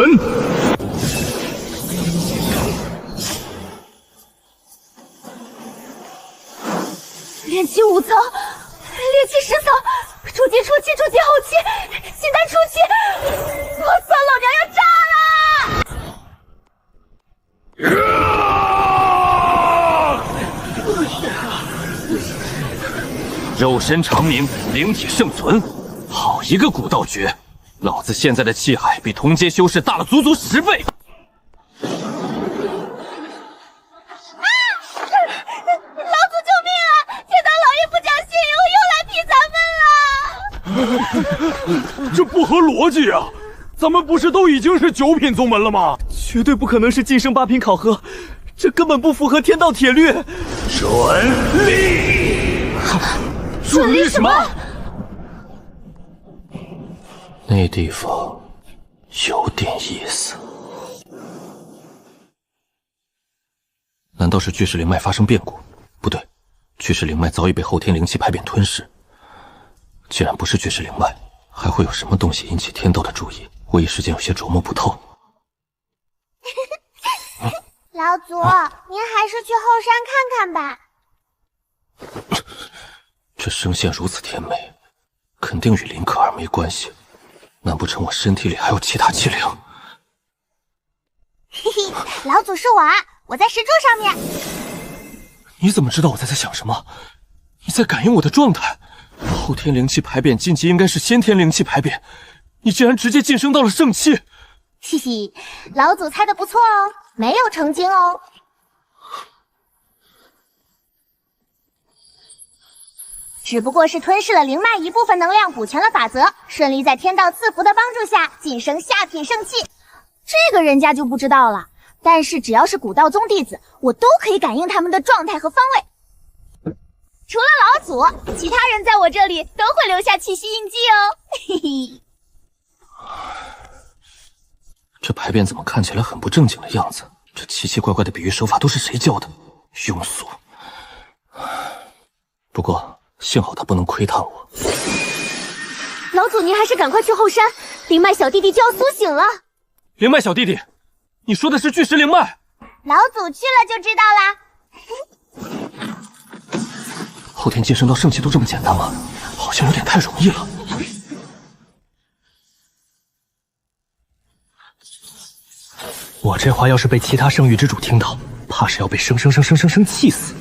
炼气5层，炼气10层，初级、初期、初级后期，金丹初期，我操，老娘要炸了！肉身长明，灵体圣存，好一个古道诀！老子现在的气海比同阶修士大了足足10倍。这不合逻辑啊！咱们不是都已经是9品宗门了吗？绝对不可能是晋升8品考核，这根本不符合天道铁律。准力，准力什么？那地方有点意思。难道是巨石灵脉发生变故？不对，巨石灵脉早已被后天灵气牌匾吞噬。既然不是巨石灵脉，还会有什么东西引起天道的注意？我一时间有些琢磨不透。老祖，您还是去后山看看吧。这声线如此甜美，肯定与林可儿没关系。难不成我身体里还有其他器灵？嘿嘿，老祖是我啊，我在石柱上面。你怎么知道我在想什么？你在感应我的状态。后天灵气排变晋级应该是先天灵气排变，你竟然直接晋升到了圣气。嘻嘻，老祖猜的不错哦，没有成精哦。只不过是吞噬了灵脉一部分能量，补全了法则，顺利在天道赐福的帮助下晋升下品圣气。这个人家就不知道了。但是只要是古道宗弟子，我都可以感应他们的状态和方位。除了老祖，其他人在我这里都会留下气息印记哦。嘿嘿。这牌匾怎么看起来很不正经的样子？这奇奇怪怪的比喻手法都是谁教的？庸俗。不过幸好他不能窥探我。老祖，您还是赶快去后山，灵脉小弟弟就要苏醒了。灵脉小弟弟，你说的是巨石灵脉？老祖去了就知道啦。后天晋升到圣气都这么简单吗？好像有点太容易了。我这话要是被其他圣域之主听到，怕是要被生气死。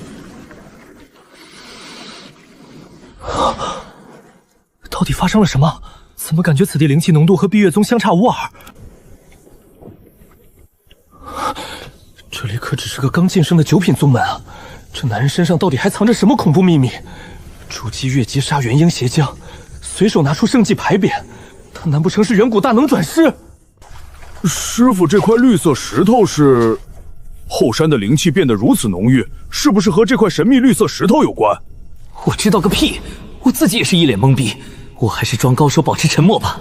到底发生了什么？怎么感觉此地灵气浓度和碧月宗相差无二？这里可只是个刚晋升的9品宗门啊！这男人身上到底还藏着什么恐怖秘密？筑基越级杀元婴邪将，随手拿出圣迹牌匾，他难不成是远古大能转世？师傅，这块绿色石头是？后山的灵气变得如此浓郁，是不是和这块神秘绿色石头有关？我知道个屁！我自己也是一脸懵逼，我还是装高手，保持沉默吧。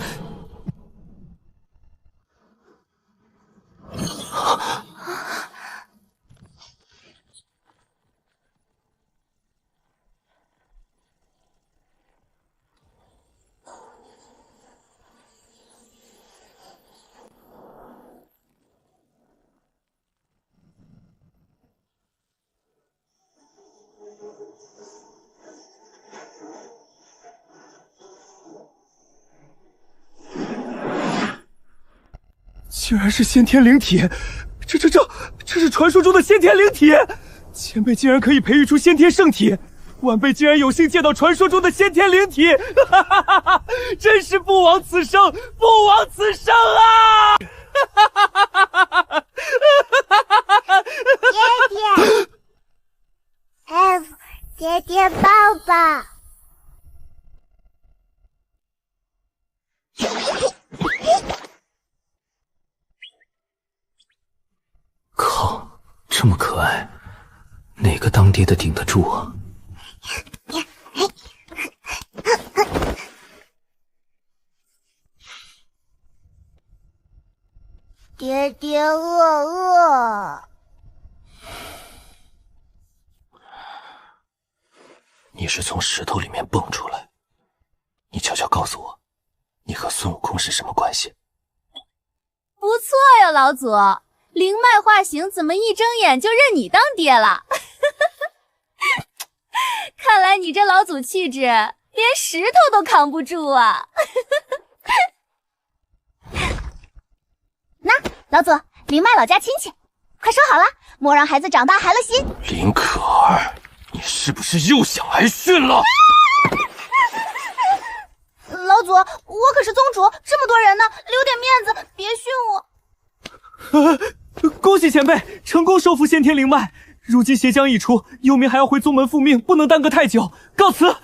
竟然是先天灵体，这是传说中的先天灵体！前辈竟然可以培育出先天圣体，晚辈竟然有幸见到传说中的先天灵体，哈哈哈哈！真是不枉此生，不枉此生啊！哈哈哈哈哈哈！爹爹 ，F， 爹爹抱抱。靠，这么可爱，哪个当爹的顶得住啊？爹爹饿。你是从石头里面蹦出来，你悄悄告诉我，你和孙悟空是什么关系？不错呀，老祖。灵脉化形，怎么一睁眼就认你当爹了？看来你这老祖气质，连石头都扛不住啊！那老祖，灵脉老家亲戚，快收好了，莫让孩子长大寒了心。林可儿，你是不是又想挨训了？老祖，我可是宗主，这么多人呢，留点面子，别训我。恭喜前辈成功收服先天灵脉，如今邪将已除，幽冥还要回宗门复命，不能耽搁太久，告辞。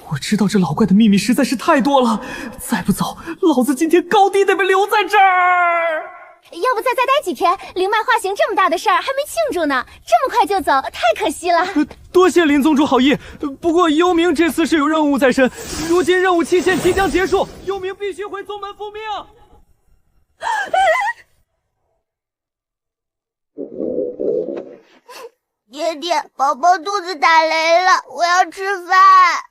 我知道这老怪的秘密实在是太多了，再不走，老子今天高低得被留在这儿。要不再待几天？灵脉化形这么大的事儿还没庆祝呢，这么快就走，太可惜了。多谢林宗主好意，不过幽冥这次是有任务在身，如今任务期限即将结束，幽冥必须回宗门复命。爹爹，宝宝肚子打雷了，我要吃饭。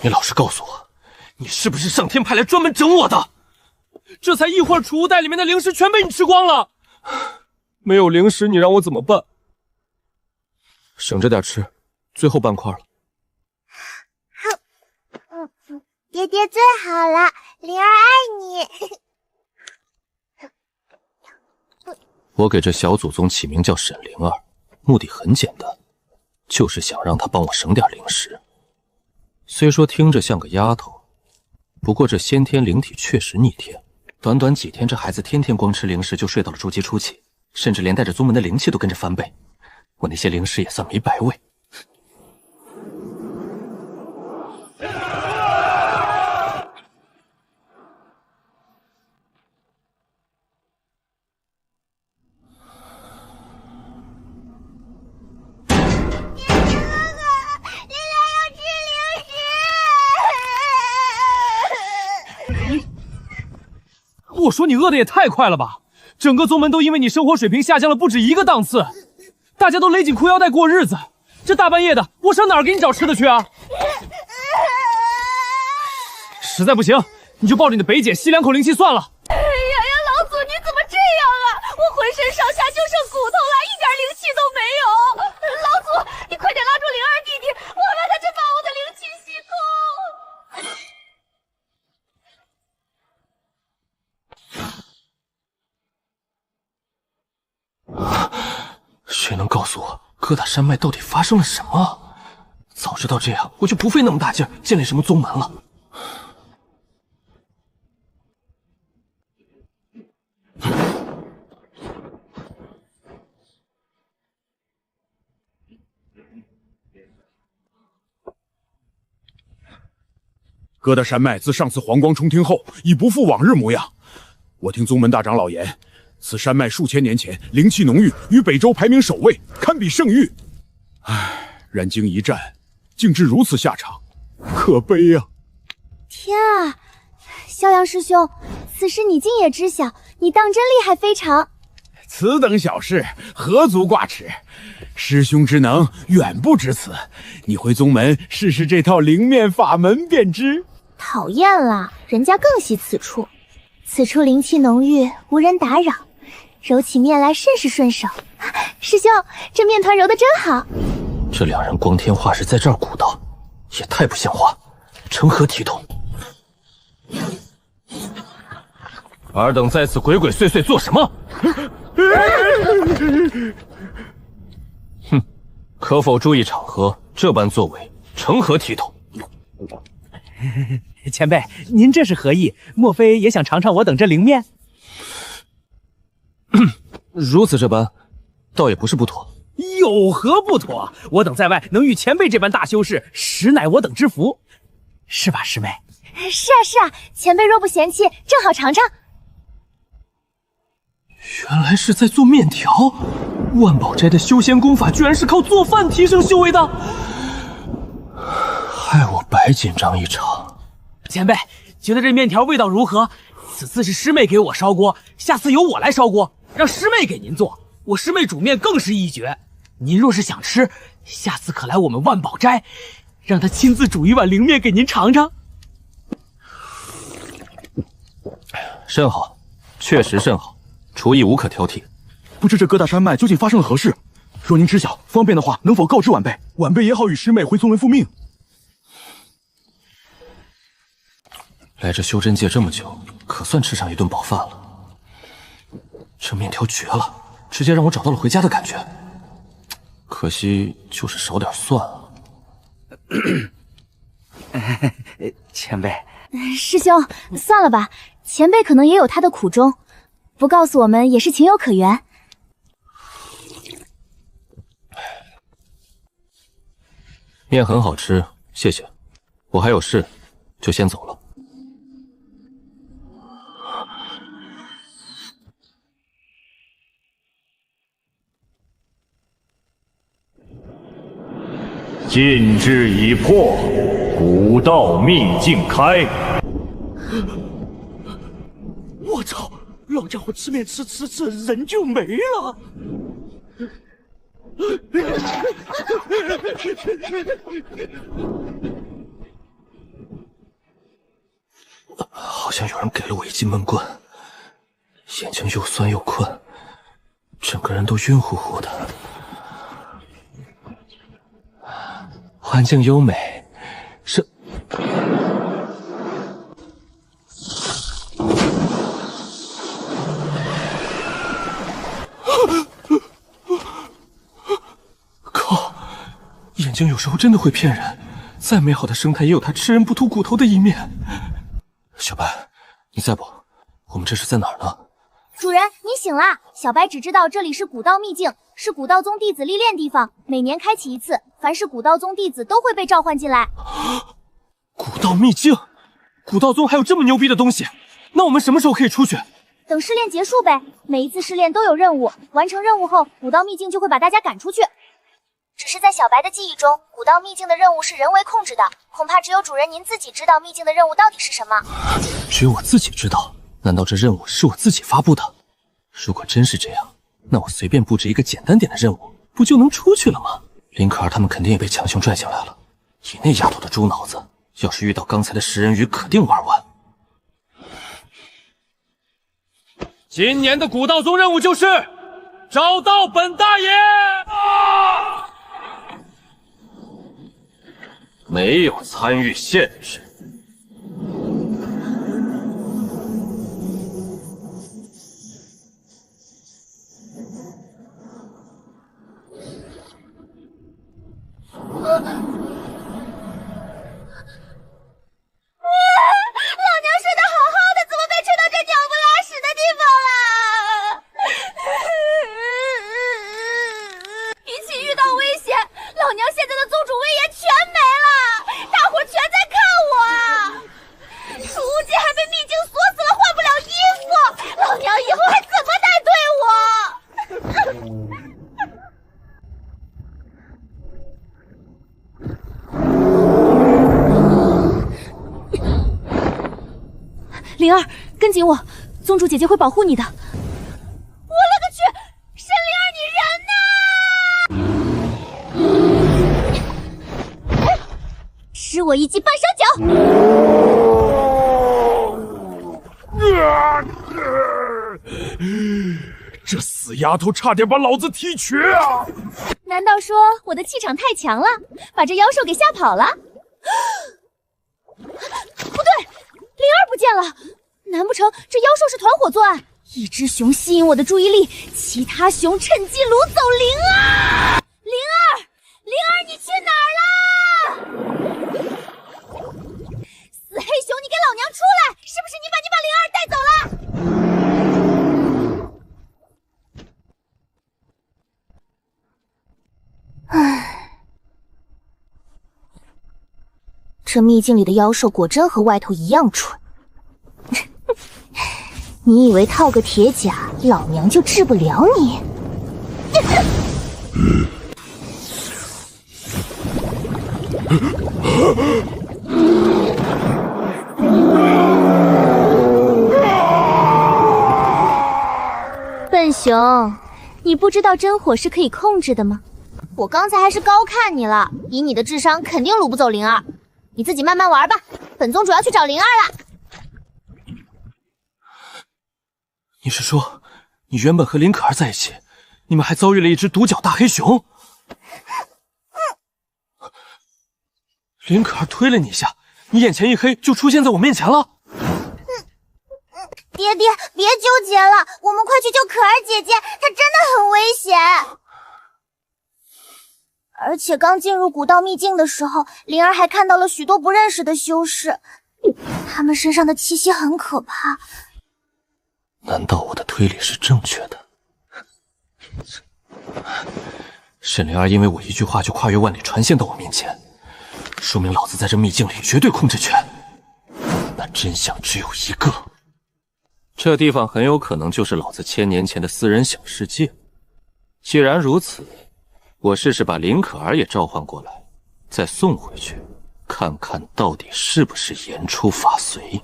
你老实告诉我，你是不是上天派来专门整我的？这才一会儿，储物袋里面的零食全被你吃光了。没有零食，你让我怎么办？省着点吃，最后半块了。爹爹最好了，灵儿爱你。我给这小祖宗起名叫沈灵儿，目的很简单，就是想让她帮我省点零食。虽说听着像个丫头，不过这先天灵体确实逆天，短短几天，这孩子天天光吃零食就睡到了筑基初期，甚至连带着宗门的灵气都跟着翻倍。我那些零食也算没白喂。我说你饿得也太快了吧！整个宗门都因为你生活水平下降了不止一个档次，大家都勒紧裤腰带过日子，这大半夜的，我上哪儿给你找吃的去啊？实在不行，你就抱着你的北姐吸2口灵气算了。哎呀呀，老祖你怎么这样啊？我浑身上下就剩骨头了，一点灵气都没有。老祖，你快点拉住灵儿弟弟，我怕他真把我的灵气吸空。谁能告诉我各大山脉到底发生了什么？早知道这样，我就不费那么大劲儿建立什么宗门了。各大山脉自上次黄光冲天后，已不复往日模样。我听宗门大长老言，此山脉数千年前灵气浓郁，于北周排名首位，堪比圣域。唉，然经一战，竟至如此下场，可悲啊！天啊，萧阳师兄，此事你竟也知晓，你当真厉害非常。此等小事，何足挂齿？师兄之能远不止此，你回宗门试试这套灵面法门便知。讨厌了，人家更喜此处，此处灵气浓郁，无人打扰，揉起面来甚是顺手。师兄，这面团揉得真好。这两人光天化日在这儿鼓捣，也太不像话，成何体统？尔等在此鬼鬼祟祟做什么？哼，可否注意场合？这般作为，成何体统？前辈，您这是何意？莫非也想尝尝我等这灵面？如此这般，倒也不是不妥。有何不妥？我等在外能遇前辈这般大修士，实乃我等之福，是吧，师妹？是啊是啊，前辈若不嫌弃，正好尝尝。原来是在做面条，万宝斋的修仙功法居然是靠做饭提升修为的，害我白紧张一场。前辈，觉得这面条味道如何？此次是师妹给我烧锅，下次由我来烧锅，让师妹给您做。我师妹煮面更是一绝。您若是想吃，下次可来我们万宝斋，让她亲自煮一碗灵面给您尝尝。甚好，确实甚好，厨艺无可挑剔。不知这各大山脉究竟发生了何事？若您知晓，方便的话，能否告知晚辈？晚辈也好与师妹回宗门复命。来这修真界这么久，可算吃上一顿饱饭了。这面条绝了，直接让我找到了回家的感觉。可惜就是少点蒜啊。前辈，师兄，算了吧，前辈可能也有他的苦衷，不告诉我们也是情有可原。面很好吃，谢谢。我还有事，就先走了。禁制已破，古道秘境开。我操！老家伙吃面吃人就没了。好像有人给了我一记闷棍，眼睛又酸又困，整个人都晕乎乎的。环境优美，是睛有时候真的会骗人，再美好的生态也有它吃人不吐骨头的一面。小白，你在不？我们这是在哪儿呢？主人，你醒啦！小白只知道这里是古道秘境，是古道宗弟子历练地方，每年开启一次，凡是古道宗弟子都会被召唤进来。古道秘境，古道宗还有这么牛逼的东西，那我们什么时候可以出去？等试炼结束呗，每一次试炼都有任务，完成任务后，古道秘境就会把大家赶出去。只是在小白的记忆中，古道秘境的任务是人为控制的，恐怕只有主人您自己知道秘境的任务到底是什么。只有我自己知道？难道这任务是我自己发布的？如果真是这样，那我随便布置一个简单点的任务，不就能出去了吗？林可儿他们肯定也被强行拽进来了，以那丫头的猪脑子，要是遇到刚才的食人鱼，肯定玩完。今年的古道宗任务就是找到本大爷。没有参与限制。老娘睡得好好的，怎么被吹到这鸟不拉屎的地方了？一起遇到危险，老娘现在的宗主威严全没了，大伙全在看我。书记还被秘境锁死了，换不了衣服，老娘以后还怎么带队伍？灵儿，跟紧我，宗主姐姐会保护你的。我勒个去，沈灵儿你人呢？使我一记半烧脚！这死丫头差点把老子踢瘸啊！难道说我的气场太强了，把这妖兽给吓跑了？不对，灵儿不见了，难不成这妖兽是团伙作案？一只熊吸引我的注意力，其他熊趁机掳走灵儿。灵儿，灵儿，你去哪儿了？死黑熊，你给老娘出来！是不是你把灵儿带走了？唉，这秘境里的妖兽果真和外头一样蠢。你以为套个铁甲，老娘就治不了你？笨熊，你不知道真火是可以控制的吗？我刚才还是高看你了，以你的智商肯定掳不走灵儿，你自己慢慢玩吧。本宗主要去找灵儿了。你是说，你原本和林可儿在一起，你们还遭遇了一只独角大黑熊？林可儿推了你一下，你眼前一黑就出现在我面前了。爹爹，别纠结了，我们快去救可儿姐姐，她真的很危险。而且刚进入古道秘境的时候，灵儿还看到了许多不认识的修士，他们身上的气息很可怕。难道我的推理是正确的？沈灵儿因为我一句话就跨越万里传线到我面前，说明老子在这秘境里绝对控制权。那真相只有一个，这地方很有可能就是老子1000年前的私人小世界。既然如此，我试试把林可儿也召唤过来，再送回去，看看到底是不是言出法随。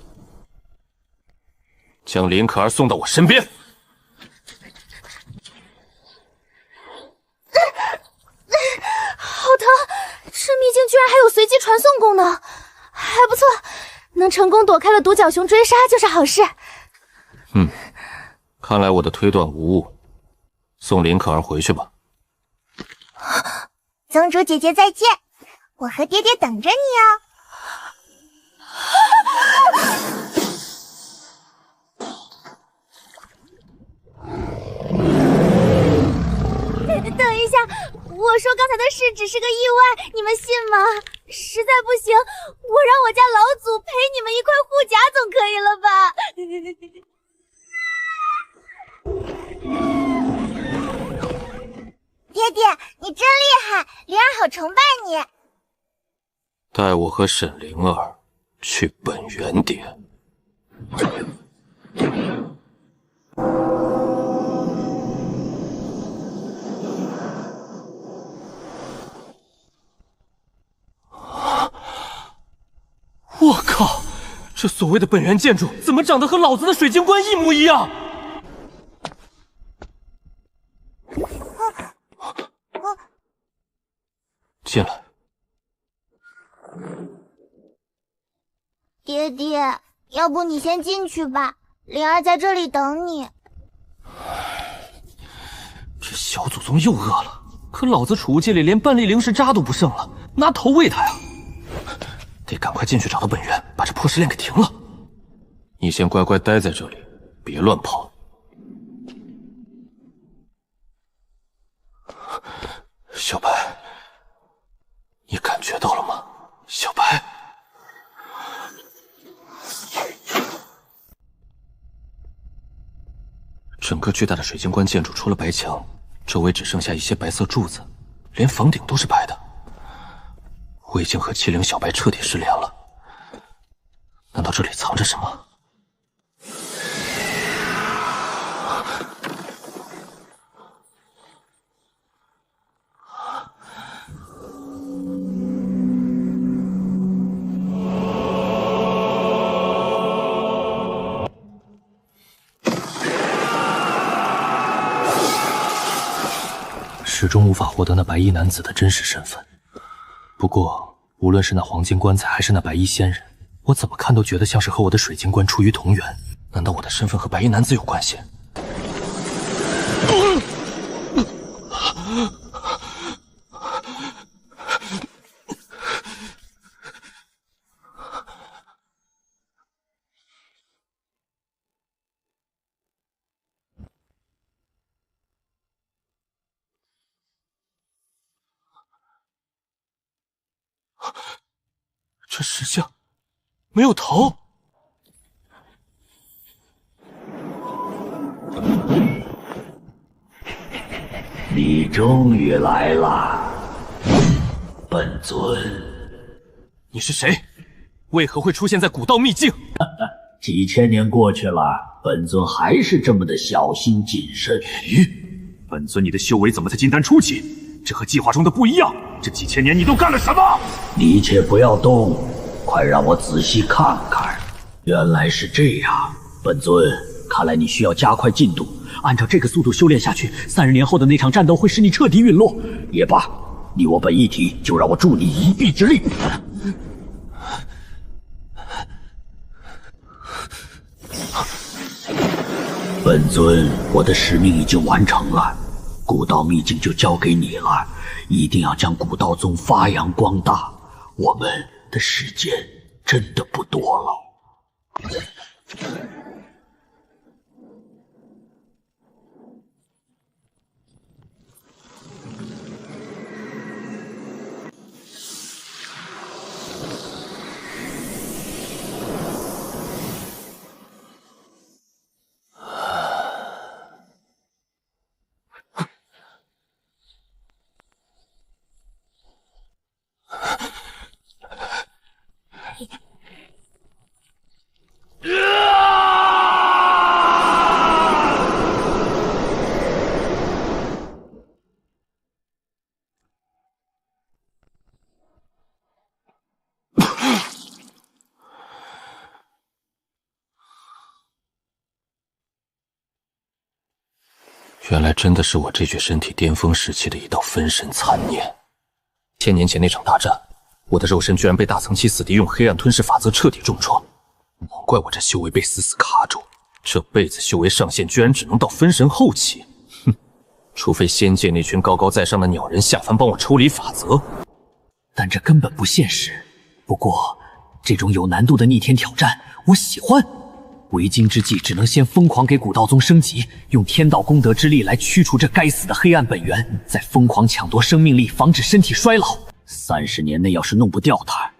将林可儿送到我身边。好疼！这秘境居然还有随机传送功能，还不错，能成功躲开了独角熊追杀就是好事。看来我的推断无误，送林可儿回去吧。宗主姐姐再见，我和爹爹等着你哦。等一下，我说刚才的事只是个意外，你们信吗？实在不行，我让我家老祖陪你们一块护甲总可以了吧？爹爹，你真厉害，灵儿好崇拜你。带我和沈灵儿去本源点。我靠，这所谓的本源建筑怎么长得和老子的水晶棺一模一样？进来。爹爹，要不你先进去吧，灵儿在这里等你。这小祖宗又饿了，可老子储物戒里连半粒灵石渣都不剩了，拿头喂他呀！得赶快进去找到本源，把这破石链给停了。你先乖乖待在这里，别乱跑。小白，你感觉到了吗？小白，整个巨大的水晶棺建筑除了白墙，周围只剩下一些白色柱子，连房顶都是白的。我已经和欺凌小白彻底失联了，难道这里藏着什么？始终无法获得那白衣男子的真实身份。不过，无论是那黄金棺材，还是那白衣仙人，我怎么看都觉得像是和我的水晶棺出于同源。难道我的身份和白衣男子有关系？这石像没有头。你终于来了，本尊。你是谁？为何会出现在古道秘境？几千年过去了，本尊还是这么的小心谨慎。咦，本尊你的修为怎么才金丹初期？这和计划中的不一样。这几千年你都干了什么？你且不要动，快让我仔细看看。原来是这样，本尊，看来你需要加快进度。按照这个速度修炼下去，30年后的那场战斗会使你彻底陨落。也罢，你我本一体，就让我助你一臂之力。本尊，我的使命已经完成了，古道秘境就交给你了，一定要将古道宗发扬光大。我们的时间真的不多了。原来真的是我这具身体巅峰时期的一道分身残念。1000年前那场大战，我的肉身居然被大层期死敌用黑暗吞噬法则彻底重创，难怪我这修为被死死卡住。这辈子修为上限居然只能到分神后期。哼，除非仙界那群高高在上的鸟人下凡帮我抽离法则，但这根本不现实。不过，这种有难度的逆天挑战，我喜欢。为今之计，只能先疯狂给古道宗升级，用天道功德之力来驱除这该死的黑暗本源，再疯狂抢夺生命力，防止身体衰老。30年内要是弄不掉他，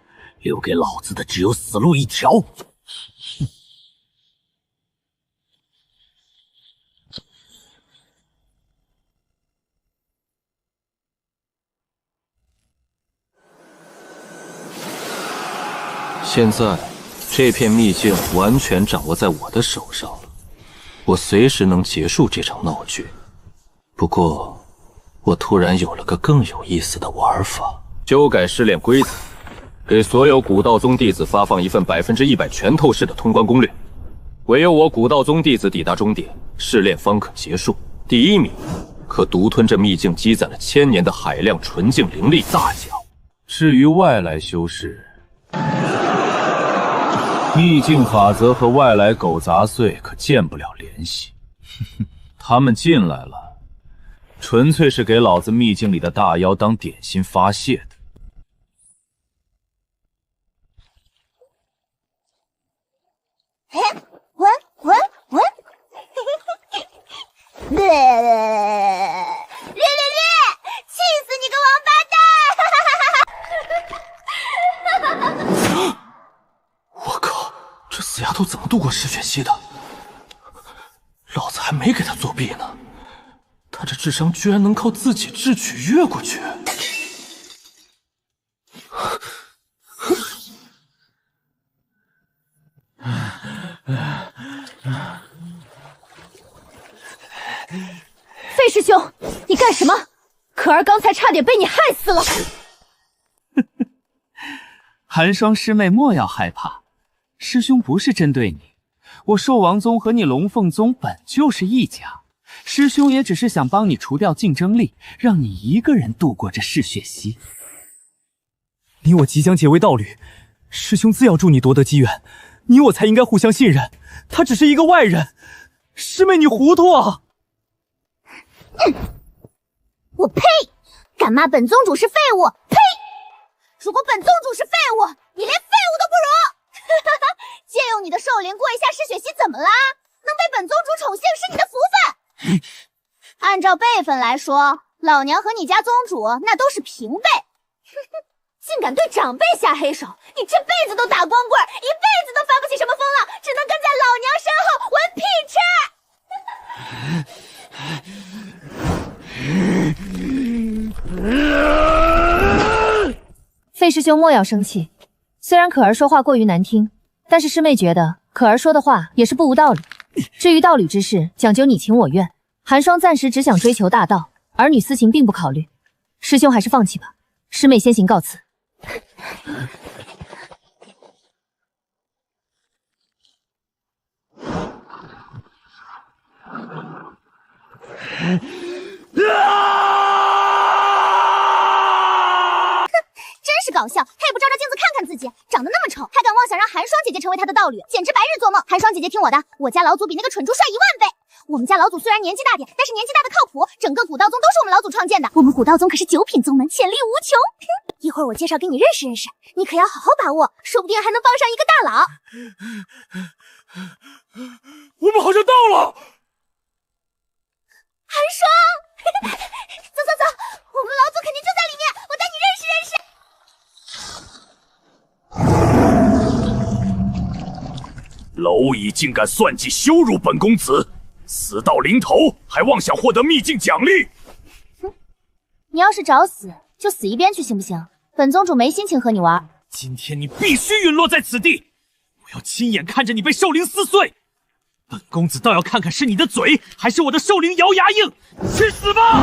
留给老子的只有死路一条。现在，这片秘境完全掌握在我的手上了，我随时能结束这场闹剧。不过，我突然有了个更有意思的玩法：修改试炼规则，给所有古道宗弟子发放一份100%全透视的通关攻略。唯有我古道宗弟子抵达终点，试炼方可结束。第1名可独吞这秘境积攒了1000年的海量纯净灵力大奖。至于外来修士，秘境法则和外来狗杂碎可见不了联系，他们进来了，纯粹是给老子秘境里的大妖当点心发泄的。闻闻闻，略，气死你个王八蛋！我靠，这死丫头怎么度过嗜血期的？老子还没给她作弊呢，她这智商居然能靠自己智取越过去。费师兄，你干什么？可儿刚才差点被你害死了。寒霜师妹莫要害怕，师兄不是针对你，我兽王宗和你龙凤宗本就是一家，师兄也只是想帮你除掉竞争力，让你一个人度过这嗜血溪。你我即将结为道侣，师兄自要助你夺得机缘，你我才应该互相信任。他只是一个外人，师妹你糊涂啊！我呸！敢骂本宗主是废物！呸！如果本宗主是废物，你连废物都不如！借用你的兽灵过一下嗜血溪怎么啦？能被本宗主宠幸是你的福分。按照辈分来说，老娘和你家宗主那都是平辈。竟敢对长辈下黑手，你这辈子都打光棍，一辈子都发不起什么风浪，只能跟在老娘身后闻屁吃。费师兄莫要生气，虽然可儿说话过于难听，但是师妹觉得可儿说的话也是不无道理。至于道侣之事，讲究你情我愿，寒霜暂时只想追求大道，儿女私情并不考虑。师兄还是放弃吧，师妹先行告辞。真是搞笑，配不照照镜子看看自己，长得那么丑，还敢妄想让寒霜姐姐成为他的道侣，简直白日做梦。寒霜姐姐听我的，我家老祖比那个蠢猪帅1万倍。我们家老祖虽然年纪大点，但是年纪大的靠谱，整个古道宗都是我们老祖创建的。我们古道宗可是9品宗门，潜力无穷。一会儿我介绍给你认识认识，你可要好好把握，说不定还能帮上一个大佬。我们好像到了。寒霜，走走走，我们老祖肯定就在里面，我带你认识认识。蝼蚁竟敢算计羞辱本公子，死到临头还妄想获得秘境奖励。你要是找死，就死一边去行不行？本宗主没心情和你玩。今天你必须陨落在此地，我要亲眼看着你被兽灵撕碎。本公子倒要看看是你的嘴，还是我的兽灵咬牙硬。去死吧！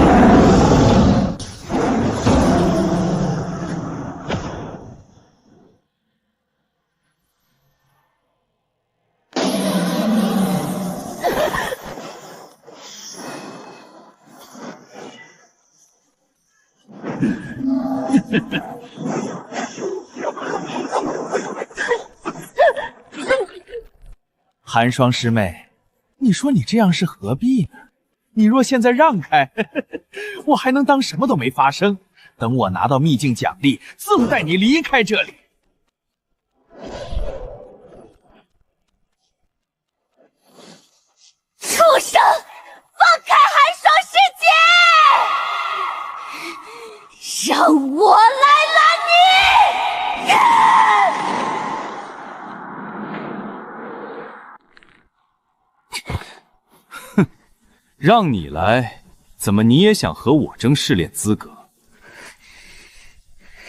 寒霜师妹，你说你这样是何必呢？你若现在让开，我还能当什么都没发生。等我拿到秘境奖励，自带你离开这里。让你来，怎么你也想和我争试炼资格？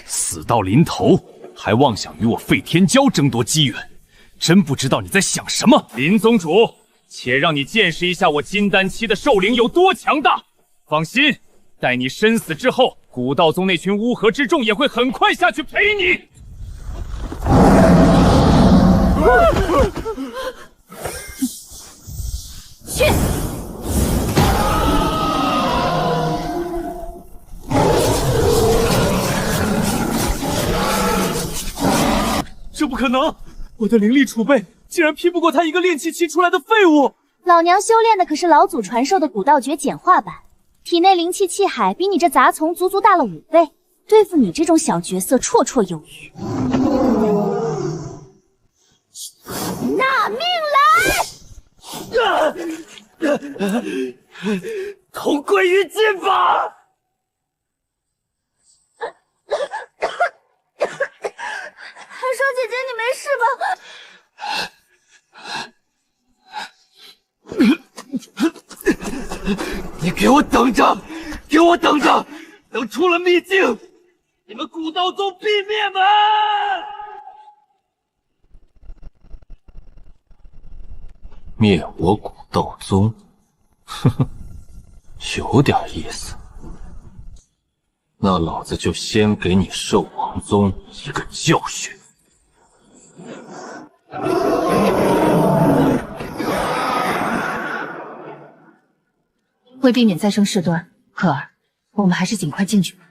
死到临头，还妄想与我废天骄争夺机缘，真不知道你在想什么。林宗主，且让你见识一下我金丹期的兽灵有多强大。放心，待你身死之后，古道宗那群乌合之众也会很快下去陪你。去！这不可能！我的灵力储备竟然拼不过他一个炼气期出来的废物。老娘修炼的可是老祖传授的古道诀简化版，体内灵气气海比你这杂从足足大了5倍，对付你这种小角色绰绰有余。拿命来！同归于尽吧！寒霜姐姐，你没事吧？你给我等着！给我等着！等出了秘境，你们古道宗必灭门！灭我古道宗，呵呵，有点意思。那老子就先给你兽王宗一个教训。为避免再生事端，可儿，我们还是尽快进去吧。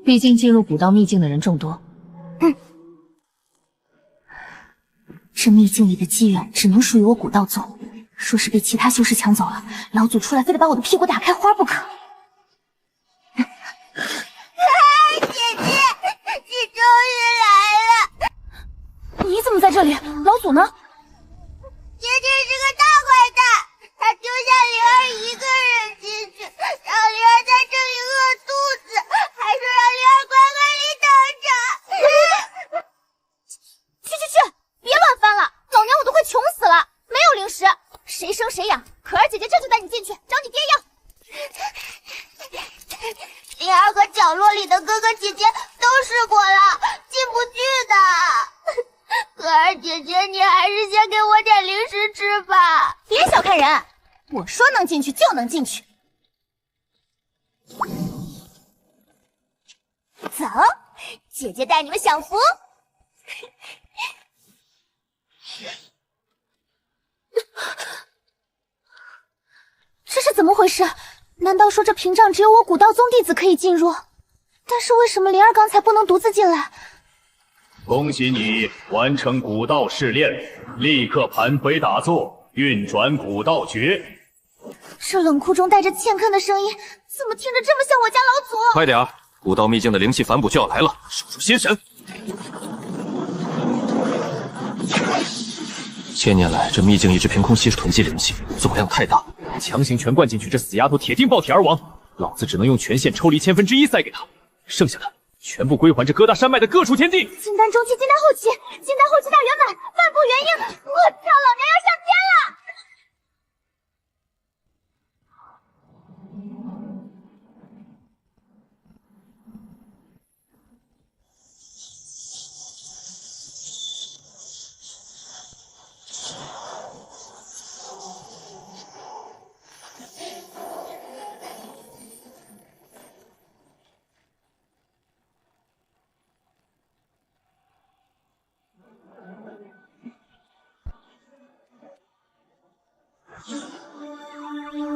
毕竟进入古道秘境的人众多。这秘境里的机缘只能属于我古道宗，若是被其他修士抢走了，老祖出来非得把我的屁股打开花不可。姐姐，你终于来了！你怎么在这里？老祖呢？姐姐是个大坏蛋，他丢下灵儿一个人进去，让灵儿在这里饿肚子，还说让灵儿乖乖里等着。去！别乱翻了，老娘我都快穷死了，没有零食，谁生谁养。可儿姐姐这就带你进去，找你爹要。灵儿和角落里的哥哥姐姐都试过了，进不去的。可儿姐姐，你还是先给我点零食吃吧。别小看人，我说能进去就能进去。走，姐姐带你们享福。这是怎么回事？难道说这屏障只有我古道宗弟子可以进入？但是为什么灵儿刚才不能独自进来？恭喜你完成古道试炼，立刻盘腿打坐，运转古道诀。这冷酷中带着歉恳的声音，怎么听着这么像我家老祖？快点儿，古道秘境的灵气反哺就要来了，守住心神。千年来，这秘境一直凭空吸收囤积灵气，总量太大，强行全灌进去，这死丫头铁定爆体而亡。老子只能用权限抽离1/1000塞给她，剩下的全部归还这各大山脉的各处天地。金丹中期，金丹后期，金丹后期大圆满，万不元婴。我操，老娘要上天了！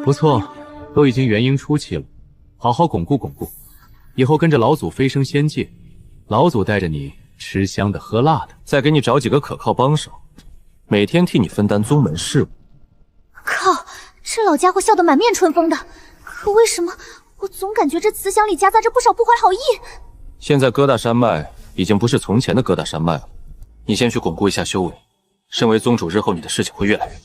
不错，都已经元婴初期了，好好巩固巩固，以后跟着老祖飞升仙界，老祖带着你吃香的喝辣的，再给你找几个可靠帮手，每天替你分担宗门事务。靠，这老家伙笑得满面春风的，可为什么我总感觉这慈祥里夹杂着不少不怀好意？现在各大山脉已经不是从前的各大山脉了，你先去巩固一下修为。身为宗主，日后你的事情会越来越多。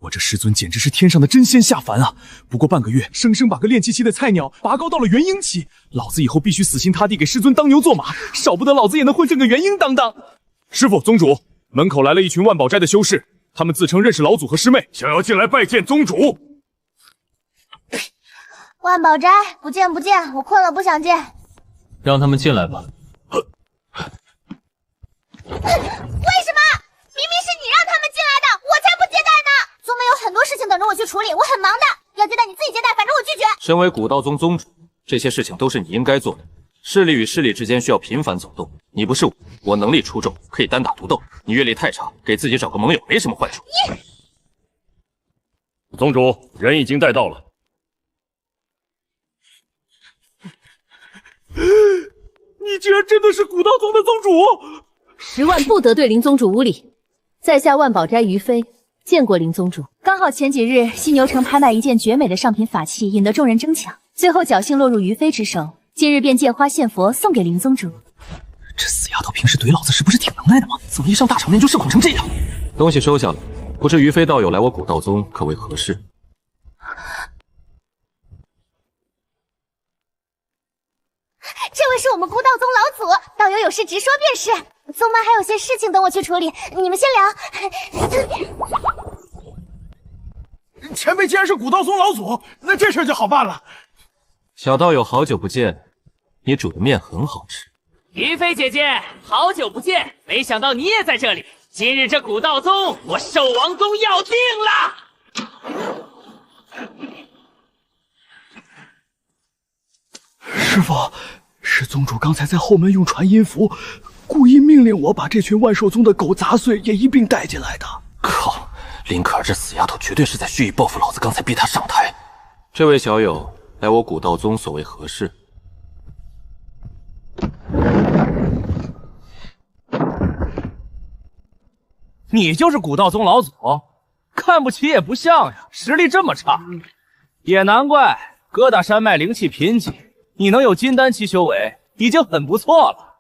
我我这师尊简直是天上的真仙下凡啊！不过半个月，生生把个练气期的菜鸟拔高到了元婴期，老子以后必须死心塌地给师尊当牛做马，少不得老子也能混成个元婴当当。师傅，宗主，门口来了一群万宝斋的修士，他们自称认识老祖和师妹，想要进来拜见宗主。万宝斋，不见不见，我困了，不想见。让他们进来吧。为什么？明明是你让他们进来的，我才不接待呢！宗门有很多事情等着我去处理，我很忙的。要接待你自己接待，反正我拒绝。身为古道宗宗主，这些事情都是你应该做的。势力与势力之间需要频繁走动，你不是我能力出众，可以单打独斗。你阅历太差，给自己找个盟友没什么坏处。宗主，人已经带到了。你居然真的是古道宗的宗主！10万不得对林宗主无礼。在下万宝斋于飞，见过林宗主。刚好前几日犀牛城拍卖一件绝美的上品法器，引得众人争抢，最后侥幸落入于飞之手。今日便借花献佛，送给林宗主。这死丫头平时怼老子是不是挺能耐的嘛？怎么一上大场面就社恐成这样？东西收下了。不知于飞道友来我古道宗可为何事？这位是我们古道宗老祖，道友有事直说便是。宗门还有些事情等我去处理，你们先聊。前辈既然是古道宗老祖，那这事就好办了。小道友好久不见，你煮的面很好吃。于飞姐姐，好久不见，没想到你也在这里。今日这古道宗，我兽王宗要定了。师傅，是宗主刚才在后门用传音符，故意命令我把这群万寿宗的狗杂碎也一并带进来的。靠，林可儿这死丫头绝对是在蓄意报复老子刚才逼她上台。这位小友来我古道宗所为何事？你就是古道宗老祖，看不起也不像呀，实力这么差，也难怪疙瘩山脉灵气贫瘠，你能有金丹期修为已经很不错了。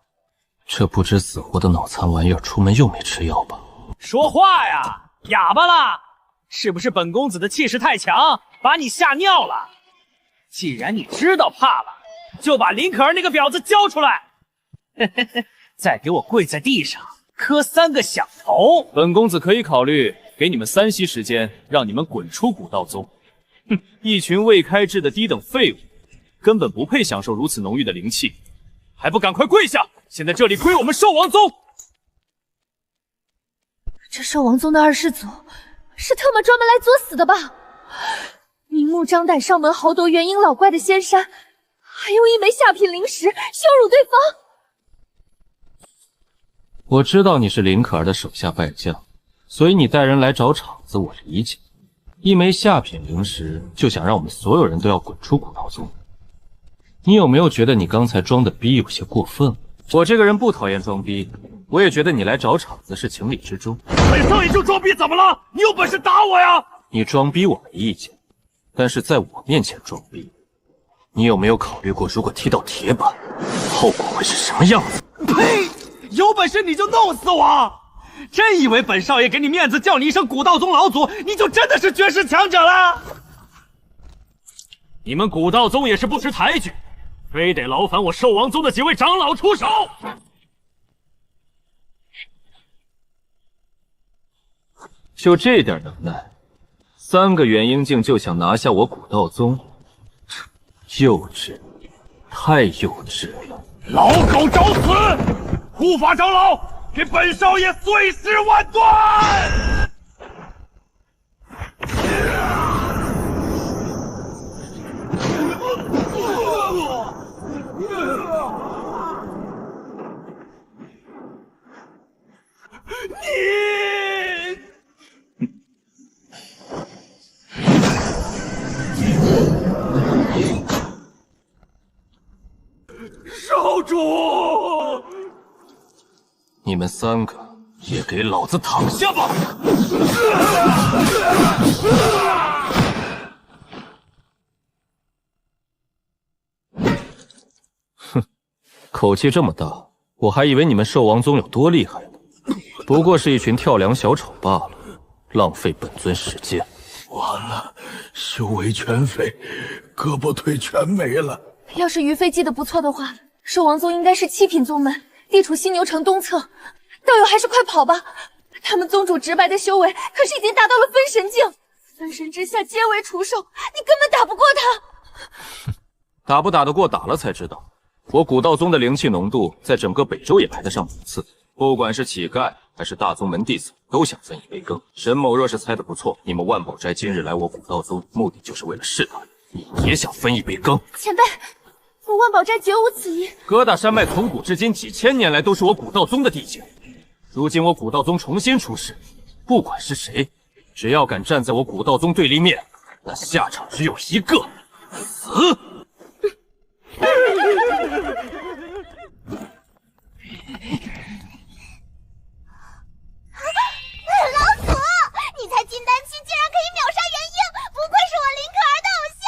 这不知死活的脑残玩意儿，出门又没吃药吧？说话呀，哑巴啦！是不是本公子的气势太强，把你吓尿了？既然你知道怕了，就把林可儿那个婊子交出来！再给我跪在地上磕3个响头！本公子可以考虑给你们3息时间，让你们滚出古道宗。哼，一群未开智的低等废物，根本不配享受如此浓郁的灵气，还不赶快跪下！现在这里归我们兽王宗。这兽王宗的2世祖是特么专门来作死的吧？明目张胆上门豪夺元婴老怪的仙山，还用1枚下品灵石羞辱对方。我知道你是林可儿的手下败将，所以你带人来找场子，我理解。1枚下品灵石就想让我们所有人都要滚出古道宗，你有没有觉得你刚才装的逼有些过分了？我这个人不讨厌装逼，我也觉得你来找场子是情理之中。本少爷就装逼怎么了？你有本事打我呀！你装逼我没意见，但是在我面前装逼，你有没有考虑过如果踢到铁板，后果会是什么样子？呸！有本事你就弄死我！真以为本少爷给你面子叫你一声古道宗老祖，你就真的是绝世强者了？你们古道宗也是不识抬举，非得劳烦我兽王宗的几位长老出手。就这点能耐，3个元婴境就想拿下我古道宗，幼稚，太幼稚了！老狗找死！护法长老，给本少爷碎尸万段！少主，你们3个也给老子躺下吧！哼，口气这么大，我还以为你们兽王宗有多厉害呢，不过是一群跳梁小丑罢了，浪费本尊时间。完了，修为全废，胳膊腿全没了。要是于飞记得不错的话，兽王宗应该是7品宗门，地处犀牛城东侧。道友还是快跑吧，他们宗主直白的修为可是已经达到了分神境，分神之下皆为雏兽，你根本打不过他。打不打得过，打了才知道。我古道宗的灵气浓度在整个北周也排得上名次，不管是乞丐还是大宗门弟子，都想分一杯羹。沈某若是猜得不错，你们万宝斋今日来我古道宗，目的就是为了试探你也想分一杯羹。前辈，我万宝斋绝无此意。疙瘩山脉从古至今几千年来都是我古道宗的地界，如今我古道宗重新出世，不管是谁，只要敢站在我古道宗对立面，那下场只有一个：死。老祖，你才金丹期竟然可以秒杀元婴，不愧是我林可儿的偶像。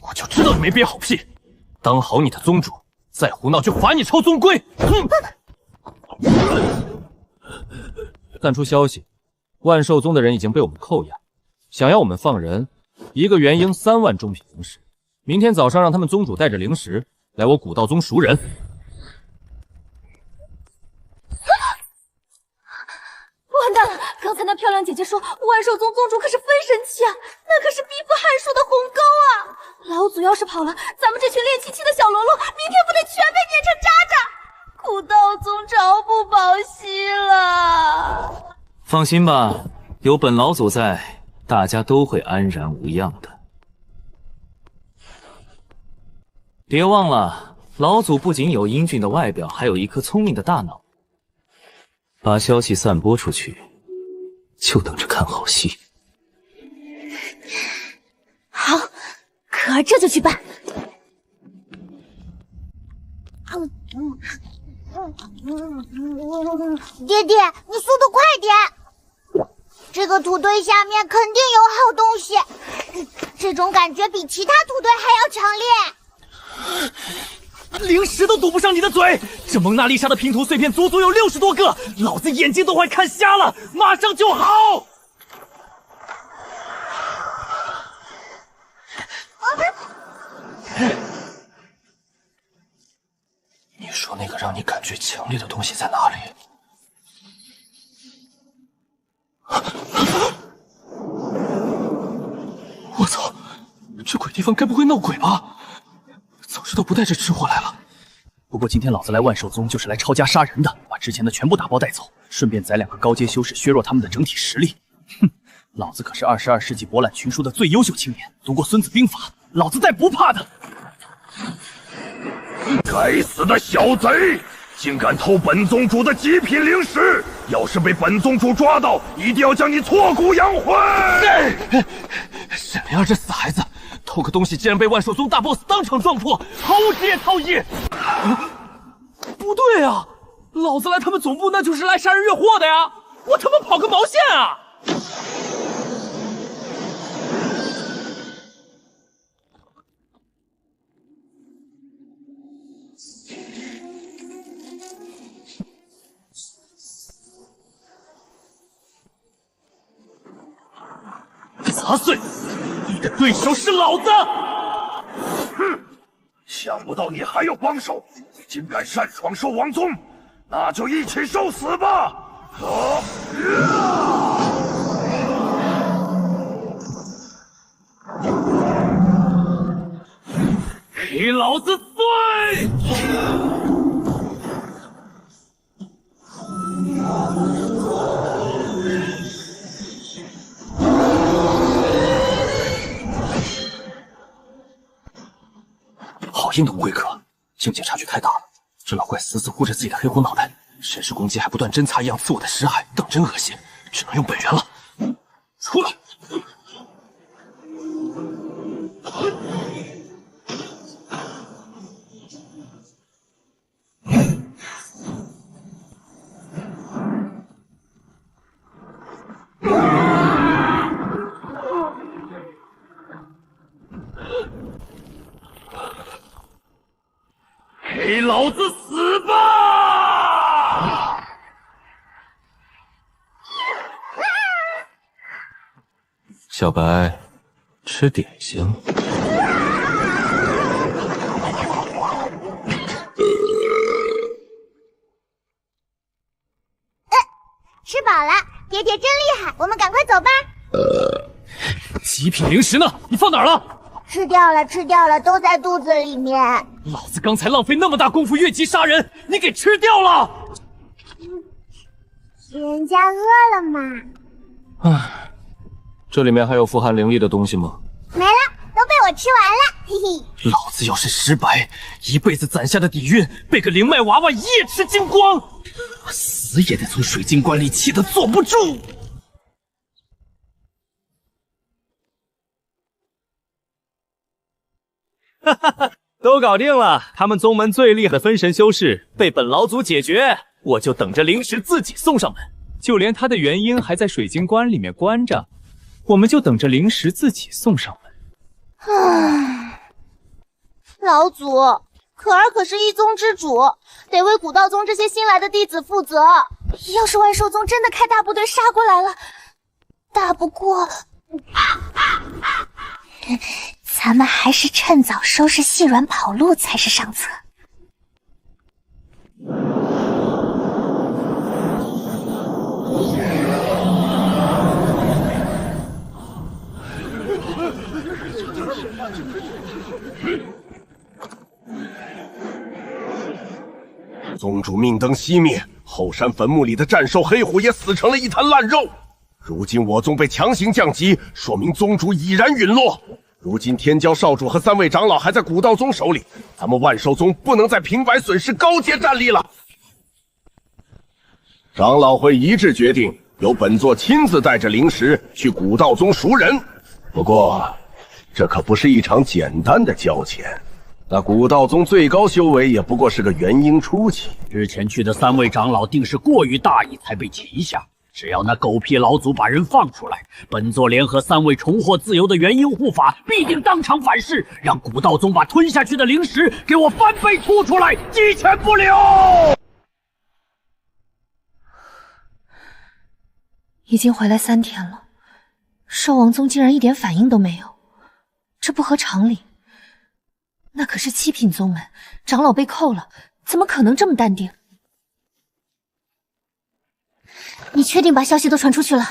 我就知道你没憋好屁，当好你的宗主，再胡闹就罚你抄宗规。散出消息，万寿宗的人已经被我们扣押，想要我们放人，一个元婴3万中品灵石。明天早上让他们宗主带着灵石来我古道宗赎人。完蛋了！刚才那漂亮姐姐说万寿宗宗主可是分神期啊，那可是逼迫汉术的鸿沟啊！老祖要是跑了，咱们这群练气期的小喽啰，明天不得全被碾成渣渣？古道宗朝不保夕了。放心吧，有本老祖在，大家都会安然无恙的。别忘了，老祖不仅有英俊的外表，还有一颗聪明的大脑。把消息散播出去，就等着看好戏。好，可儿这就去办。爹爹，你速度快点！这个土堆下面肯定有好东西，这种感觉比其他土堆还要强烈。灵石都堵不上你的嘴！这蒙娜丽莎的拼图碎片足足有60多个，老子眼睛都快看瞎了！马上就好！你说那个让你感觉强烈的东西在哪里？我操！这鬼地方该不会闹鬼吧？早知道不带这吃货来了。不过今天老子来万寿宗就是来抄家杀人的，把之前的全部打包带走，顺便宰2个高阶修士，削弱他们的整体实力。哼，老子可是22世纪博览群书的最优秀青年，读过《孙子兵法》，老子再不怕的。该死的小贼，竟敢偷本宗主的极品灵石！要是被本宗主抓到，一定要将你挫骨扬灰！沈灵儿这死孩子，偷个东西竟然被万寿宗大 boss 当场撞破，毫无职业操义！不对啊，老子来他们总部那就是来杀人越货的呀！我他妈跑个毛线啊！砸碎！你的对手是老子！哼，想不到你还有帮手，竟敢擅闯兽王宗，那就一起受死吧！给老子碎！好硬的乌龟壳，境界差距太大了。这老怪死死护着自己的黑狐脑袋，神识攻击还不断针插一样刺我的识海，当真恶心。只能用本源了。出来！给老子死吧！小白，吃点心。吃饱了，爹爹真厉害，我们赶快走吧。极品零食呢？你放哪儿了？吃掉了，吃掉了，都在肚子里面。老子刚才浪费那么大功夫越级杀人，你给吃掉了！人家饿了嘛。唉，这里面还有富含灵力的东西吗？没了，都被我吃完了，嘿嘿。老子要是失败，一辈子攒下的底蕴被个灵脉娃娃一夜吃精光，死也得从水晶棺里气得坐不住。哈哈哈，都搞定了。他们宗门最厉害的分神修士被本老祖解决，我就等着灵石自己送上门。就连他的元婴还在水晶棺里面关着，我们就等着灵石自己送上门。唉，老祖，可儿可是一宗之主，得为古道宗这些新来的弟子负责。要是万寿宗真的开大部队杀过来了，打不过，咱们还是趁早收拾细软跑路才是上策。宗主命灯熄灭，后山坟墓里的战兽黑虎也死成了一滩烂肉。如今我宗被强行降级，说明宗主已然陨落。如今天骄少主和3位长老还在古道宗手里，咱们万寿宗不能再平白损失高阶战力了。长老会一致决定，由本座亲自带着灵石去古道宗赎人。不过，这可不是一场简单的交钱。那古道宗最高修为也不过是个元婴初期，之前去的3位长老定是过于大意才被擒下。只要那狗屁老祖把人放出来，本座联合3位重获自由的元婴护法，必定当场反噬，让古道宗把吞下去的灵石给我翻倍吐出来，鸡犬不留！已经回来3天了，兽王宗竟然一点反应都没有，这不合常理。那可是7品宗门，长老被扣了，怎么可能这么淡定？你确定把消息都传出去了？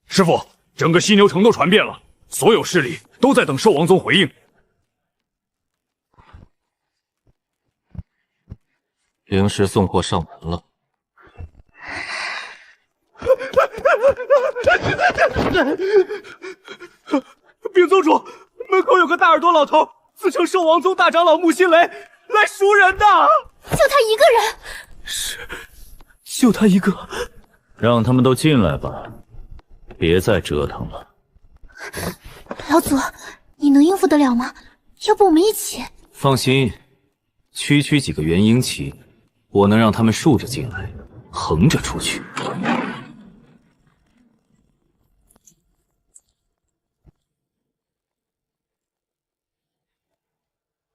师傅，整个犀牛城都传遍了，所有势力都在等兽王宗回应。灵石送货上门了。禀宗主，门口有个大耳朵老头，自称兽王宗大长老穆心雷，来赎人的。就他一个人？是，就他一个。让他们都进来吧，别再折腾了。老祖，你能应付得了吗？要不我们一起？放心，区几个元婴期，我能让他们竖着进来，横着出去。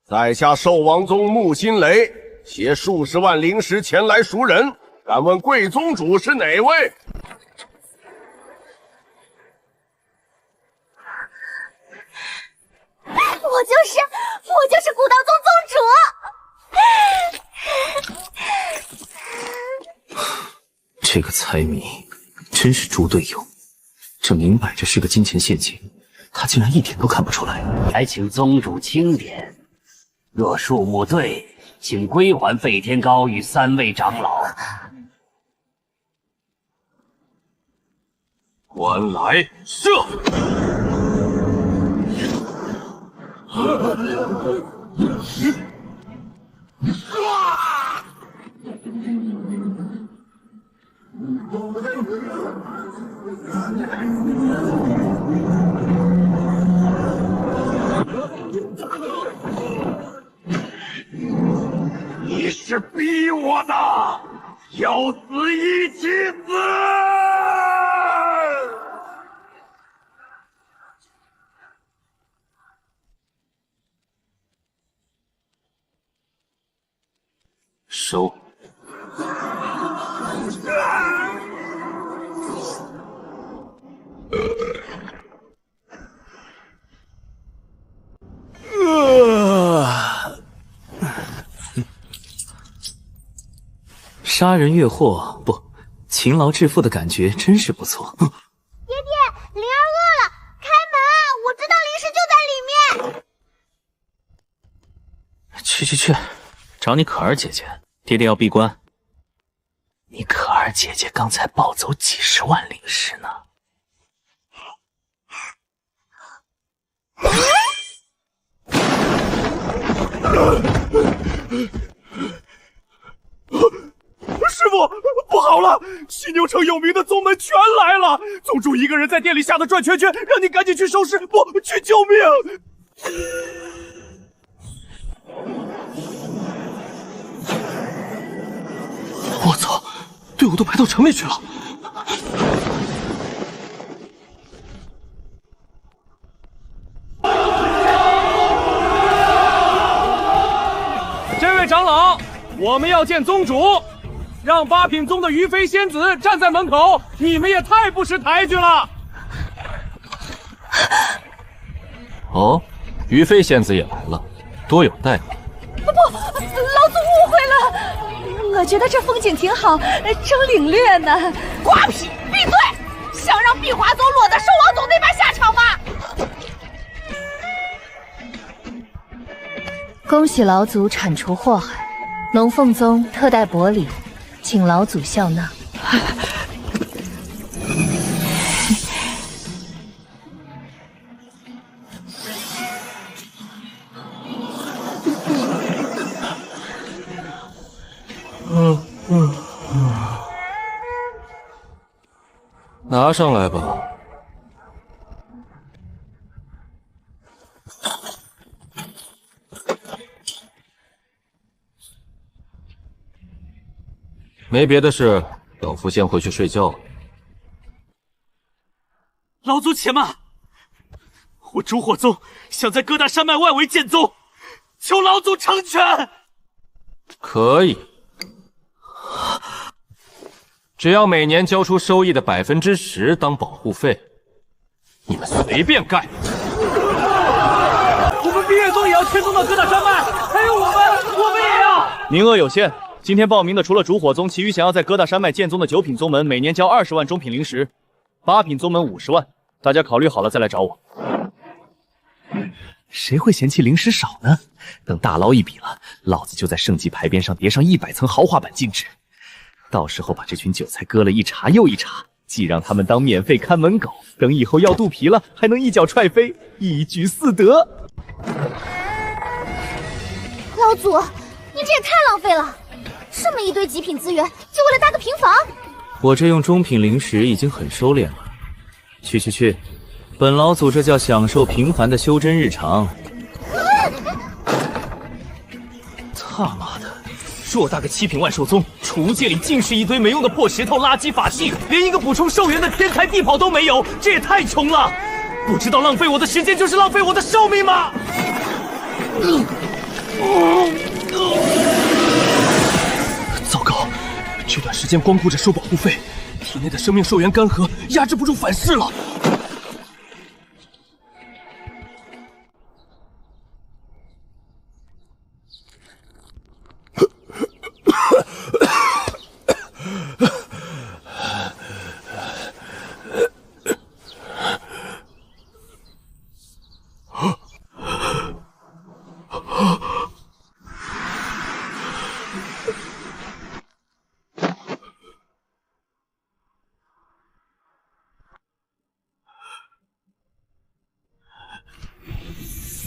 在下兽王宗穆心雷，携数十万灵石前来赎人，敢问贵宗主是哪位？我就是古道宗宗主。这个财迷真是猪队友，这明摆着是个金钱陷阱，他竟然一点都看不出来。还请宗主轻点，若数目对，请归还废天膏与3位长老。关来射！你是逼我的，要死一起死！收。杀人越货不，勤劳致富的感觉真是不错。爹爹，灵儿饿了，开门！我知道零食就在里面。去，找你可儿姐姐，爹爹要闭关。你可儿姐姐刚才抱走几10万零食呢。师傅，不好了！犀牛城有名的宗门全来了，宗主一个人在店里吓得转圈圈，让你赶紧去收拾，不去救命！我操，队伍都排到城里去了。这位长老，我们要见宗主，让八品宗的于飞仙子站在门口，你们也太不识抬举了。哦，于飞仙子也来了，多有待遇。不，老祖误会了，我觉得这风景挺好，正领略呢。瓜皮，闭嘴！想让碧华宗落得兽王总那般下场吗？恭喜老祖铲除祸害，龙凤宗特带薄礼，请老祖笑纳。拿上来吧。没别的事，老夫先回去睡觉了。老祖且慢，我烛火宗想在各大山脉外围建宗，求老祖成全。可以，只要每年交出收益的10%当保护费，你们随便干。我们碧月宗也要迁宗到各大山脉，还有我们也要。名额有限。今天报名的除了烛火宗，其余想要在各大山脉建宗的9品宗门，每年交20万中品灵石，8品宗门50万。大家考虑好了再来找我。谁会嫌弃灵石少呢？等大捞一笔了，老子就在圣级牌匾上叠上100层豪华版金纸，到时候把这群韭菜割了一茬又一茬，既让他们当免费看门狗，等以后要肚皮了，还能一脚踹飞，一举4得。老祖，你这也太浪费了！这么一堆极品资源，就为了搭个平房？我这用中品灵石已经很收敛了。去，本老祖这叫享受平凡的修真日常。他妈的，偌大个7品万兽宗，储物界里尽是一堆没用的破石头、垃圾法器，连一个补充寿元的天台地堡都没有，这也太穷了！不知道浪费我的时间就是浪费我的寿命吗？糟糕，这段时间光顾着收保护费，体内的生命寿元干涸，压制不住反噬了。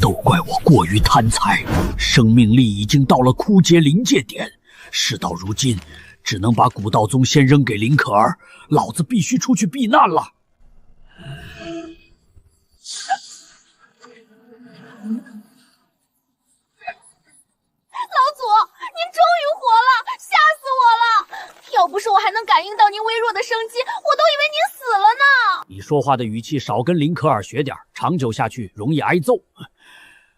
都怪我过于贪财，生命力已经到了枯竭临界点。事到如今，只能把古道宗先扔给林可儿，老子必须出去避难了。老祖，您终于活了，吓死我了！要不是我还能感应到您微弱的生机，我都以为您死了呢。你说话的语气少跟林可儿学点，长久下去容易挨揍。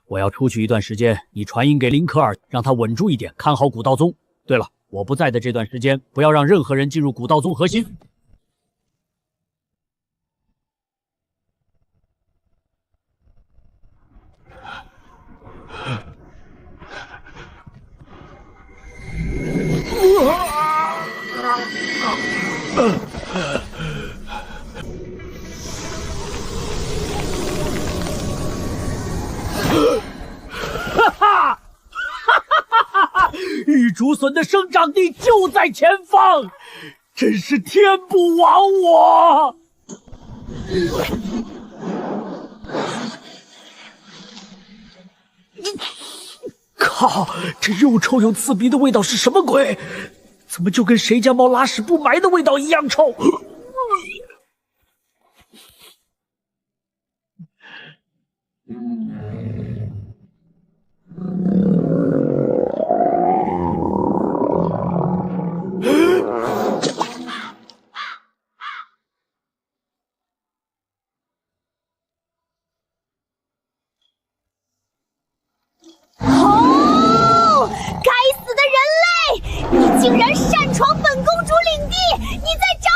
我要出去一段时间，你传音给林可儿，让她稳住一点，看好古道宗。对了，我不在的这段时间，不要让任何人进入古道宗核心。哈哈！玉竹笋的生长地就在前方，真是天不亡我！靠，这又臭又刺鼻的味道是什么鬼？怎么就跟谁家猫拉屎不埋的味道一样臭？哦，该死的人类！你竟然擅闯本公主领地！你在找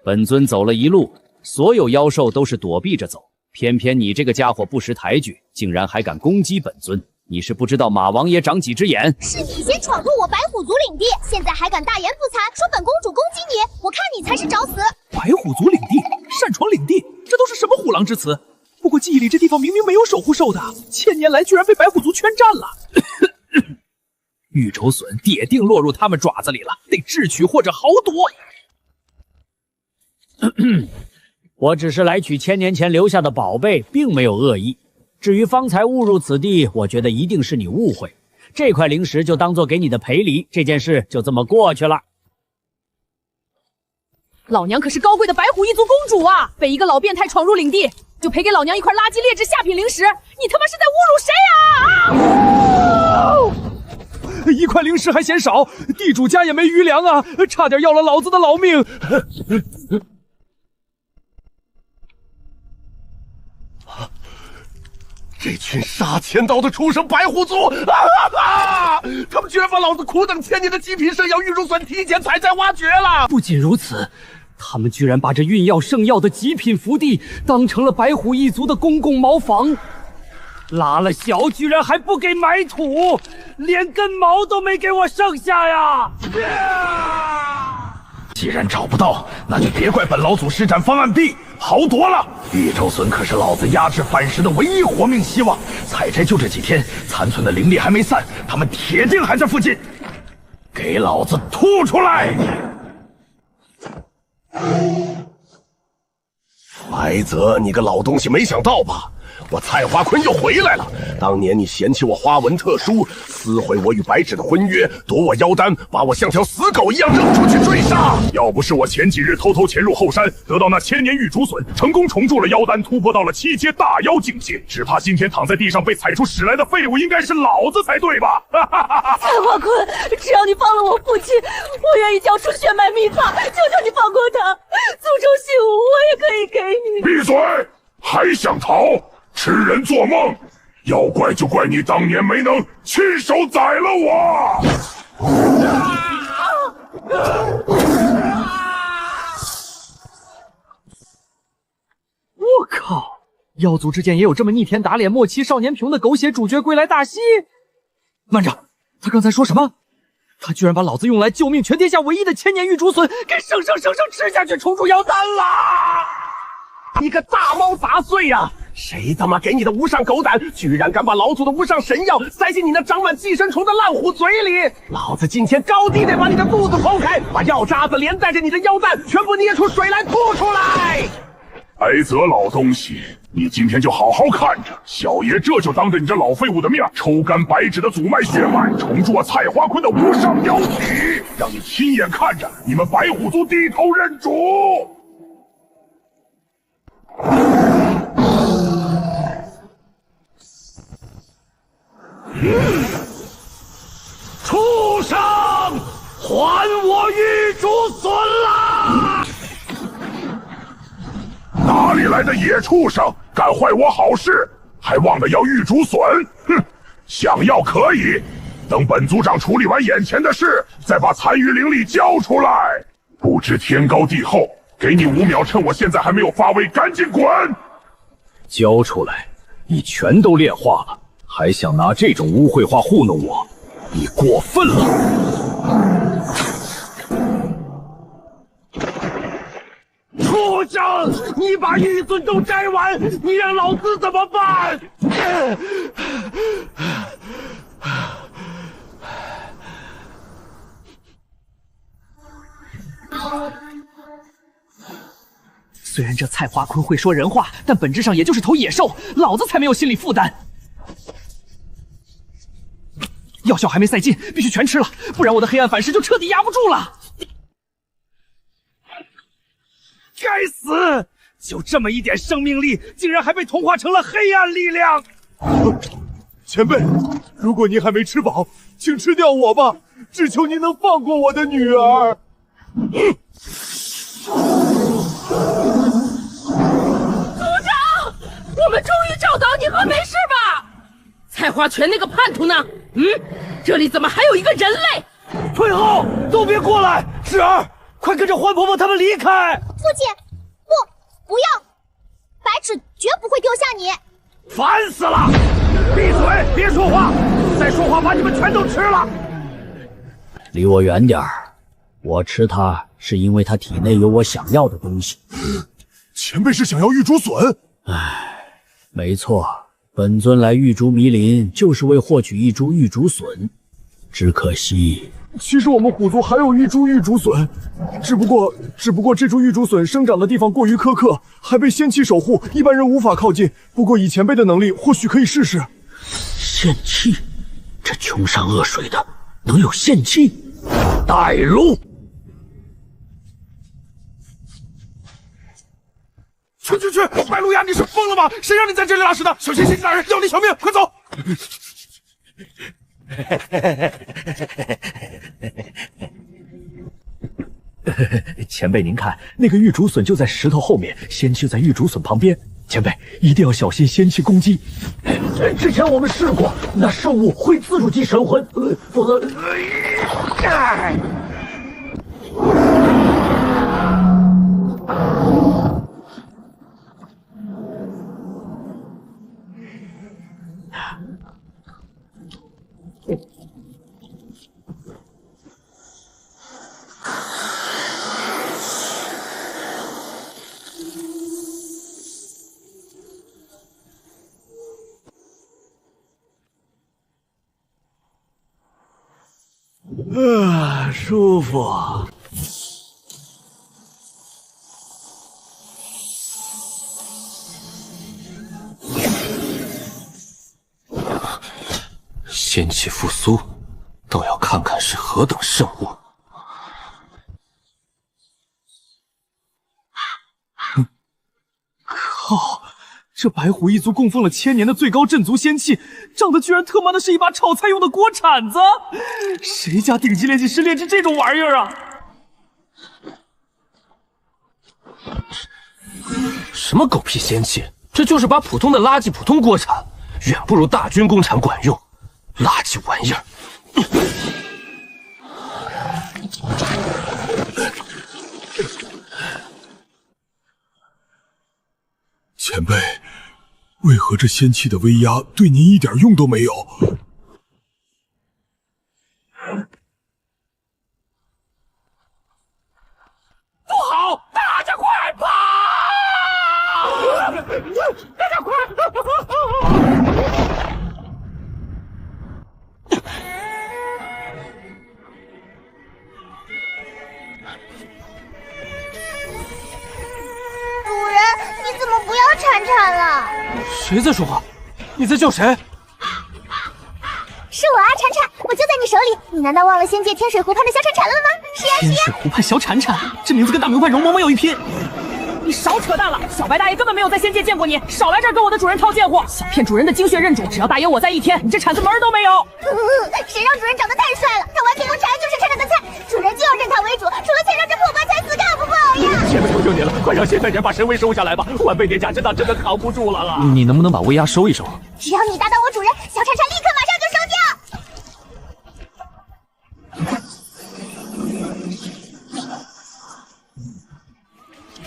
本尊走了一路，所有妖兽都是躲避着走，偏偏你这个家伙不识抬举，竟然还敢攻击本尊！你是不知道马王爷长几只眼？是你先闯入我白虎族领地，现在还敢大言不惭说本公主攻击你，我看你才是找死！白虎族领地，擅闯领地，这都是什么虎狼之词？不过记忆里这地方明明没有守护兽的，1000年来居然被白虎族圈占了。玉竹笋铁定落入他们爪子里了，得智取或者豪夺。我只是来取1000年前留下的宝贝，并没有恶意。至于方才误入此地，我觉得一定是你误会。这块灵石就当做给你的赔礼，这件事就这么过去了。老娘可是高贵的白虎一族公主啊！被一个老变态闯入领地，就赔给老娘一块垃圾劣质下品灵石！你他妈是在侮辱谁啊！一块灵石还嫌少，地主家也没余粮啊，差点要了老子的老命。这群杀千刀的畜生白虎族！他们居然把老子苦等1000年的极品圣药玉竹笋提前采摘挖掘了！不仅如此，他们居然把这运药圣药的极品福地当成了白虎一族的公共茅房，拉了小居然还不给埋土，连根毛都没给我剩下呀！既然找不到，那就别怪本老祖施展方案 B， 豪夺了。玉竹笋可是老子压制反噬的唯一活命希望，采摘就这几天，残存的灵力还没散，他们铁定还在附近。给老子吐出来！白泽，你个老东西，没想到吧？我蔡华坤又回来了。当年你嫌弃我花纹特殊，撕毁我与白芷的婚约，夺我妖丹，把我像条死狗一样扔出去追杀。要不是我前几日偷偷潜入后山，得到那1000年玉竹笋，成功重铸了妖丹，突破到了7阶大妖境界，只怕今天躺在地上被踩出屎来的废物应该是老子才对吧？蔡华坤，只要你放了我父亲，我愿意交出血脉秘法，求求你放过他，诅咒信物我也可以给你。闭嘴！还想逃？痴人做梦！要怪就怪你当年没能亲手宰了我！我靠！妖族之间也有这么逆天打脸、莫欺少年穷的狗血主角归来大戏？慢着，他刚才说什么？他居然把老子用来救命全天下唯一的1000年玉竹笋给生生吃下去，重铸妖丹啦！你个大猫杂碎呀！谁他妈给你的无上狗胆，居然敢把老祖的无上神药塞进你那长满寄生虫的烂虎嘴里！老子今天高低得把你的肚子剖开，把药渣子连带着你的妖丹全部捏出水来吐出来！白泽老东西，你今天就好好看着，小爷这就当着你这老废物的面，抽干白芷的祖脉血脉，重铸我蔡华坤的无上妖体，让你亲眼看着你们白虎族低头认主！畜生，还我玉竹笋啦！哪里来的野畜生，敢坏我好事，还忘了要玉竹笋？哼，想要可以，等本族长处理完眼前的事，再把残余灵力交出来。不知天高地厚，给你5秒，趁我现在还没有发威，赶紧滚！交出来！你全都炼化了，还想拿这种污秽话糊弄我？你过分了！畜生！你把玉尊都摘完，你让老子怎么办？虽然这菜花坤会说人话，但本质上也就是头野兽，老子才没有心理负担。药效还没赛尽，必须全吃了，不然我的黑暗反噬就彻底压不住了。该死！就这么一点生命力，竟然还被同化成了黑暗力量！前辈，如果您还没吃饱，请吃掉我吧，只求您能放过我的女儿。组长，我们终于找到你了，没事吧？菜花泉那个叛徒呢？这里怎么还有一个人类？退后，都别过来！芷儿，快跟着欢婆婆他们离开！父亲，不要！白芷绝不会丢下你！烦死了！闭嘴，别说话！再说话把你们全都吃了！离我远点儿！我吃它是因为它体内有我想要的东西。前辈是想要玉竹笋？唉，没错，本尊来玉竹迷林就是为获取一株玉竹笋，只可惜。其实我们虎族还有一株玉竹笋，只不过这株玉竹笋生长的地方过于苛刻，还被仙气守护，一般人无法靠近。不过以前辈的能力，或许可以试试。仙气？这穷山恶水的能有仙气？带路！去！白鹿牙，你是疯了吗？谁让你在这里拉屎的？小心仙气大人要你小命，快走！前辈您看，那个玉竹笋就在石头后面，仙气在玉竹笋旁边。前辈一定要小心仙气攻击。之前我们试过，那圣物会自主击神魂，否则……舒服。仙气复苏，倒要看看是何等圣物。靠！这白虎一族供奉了1000年的最高镇族仙气，长得居然他妈的是一把炒菜用的锅铲子！谁家顶级炼金师炼制这种玩意儿啊？什么狗屁仙气？这就是把普通的垃圾普通锅铲，远不如大军工铲管用。垃圾玩意儿！前辈，为何这仙气的威压对您一点用都没有？不好！大家快跑！大家快！主人，你怎么不要铲铲了？谁在说话？你在叫谁？是我啊，铲铲，我就在你手里。你难道忘了仙界天水湖畔的小铲铲了吗？是呀，天水湖畔小铲铲，这名字跟大明白容嬷嬷有一拼。你少扯淡了，小白大爷根本没有在仙界见过你，少来这儿跟我的主人套近乎，想骗主人的精血认主，只要大爷我在一天，你这铲子门都没有。谁让主人长得太帅了，他完全用铲就是铲铲的菜，主人就要认他为主，除了钱让这破棺材死干不过呀！前辈求求你了，快让现代人把神威收下来吧，晚辈殿下真的扛不住了啊！你能不能把威压收一收？只要你打倒我主人，小铲铲立刻马上就收掉。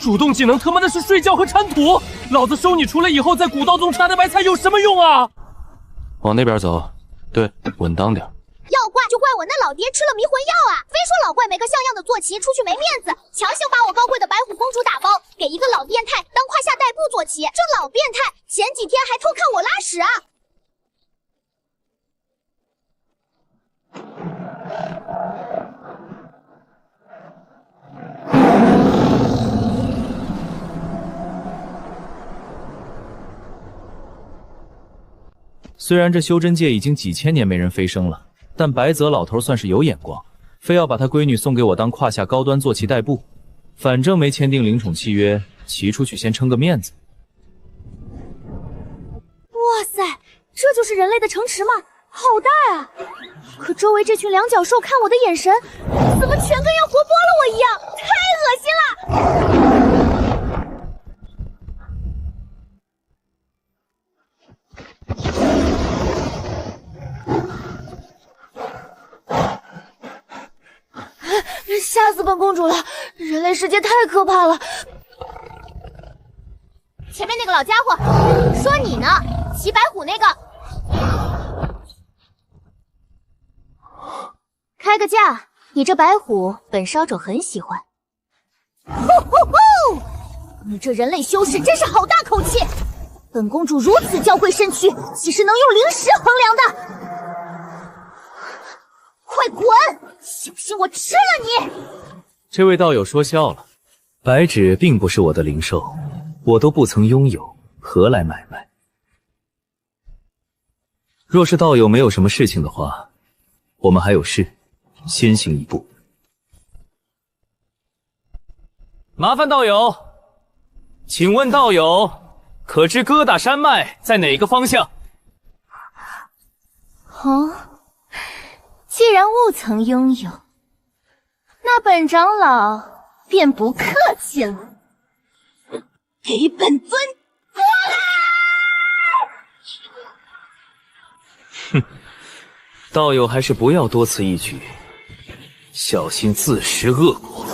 主动技能他妈的是睡觉和铲土，老子收你出来以后，在古道宗插的白菜有什么用啊？往那边走，对，稳当点。要怪就怪我那老爹吃了迷魂药啊！非说老怪没个像样的坐骑，出去没面子，强行把我高贵的白虎公主打包，给一个老变态当胯下代步坐骑。这老变态前几天还偷看我拉屎啊！虽然这修真界已经几千年没人飞升了，但白泽老头算是有眼光，非要把他闺女送给我当胯下高端坐骑代步。反正没签订领宠契约，骑出去先撑个面子。哇塞，这就是人类的城池吗？好大啊！可周围这群两脚兽看我的眼神，怎么全跟要活剥了我一样，太恶心了！吓死本公主了！人类世界太可怕了。前面那个老家伙，说你呢，骑白虎那个。开个价，你这白虎本烧者很喜欢。呼呼呼！你这人类修士真是好大口气！本公主如此娇贵身躯，岂是能用灵石衡量的？快滚！小心我吃了你！这位道友说笑了，白纸并不是我的灵兽，我都不曾拥有，何来买卖？若是道友没有什么事情的话，我们还有事，先行一步。麻烦道友，请问道友可知疙瘩山脉在哪个方向？哦，既然勿曾拥有，那本长老便不客气了。给本尊！哼，道友还是不要多此一举，小心自食恶果。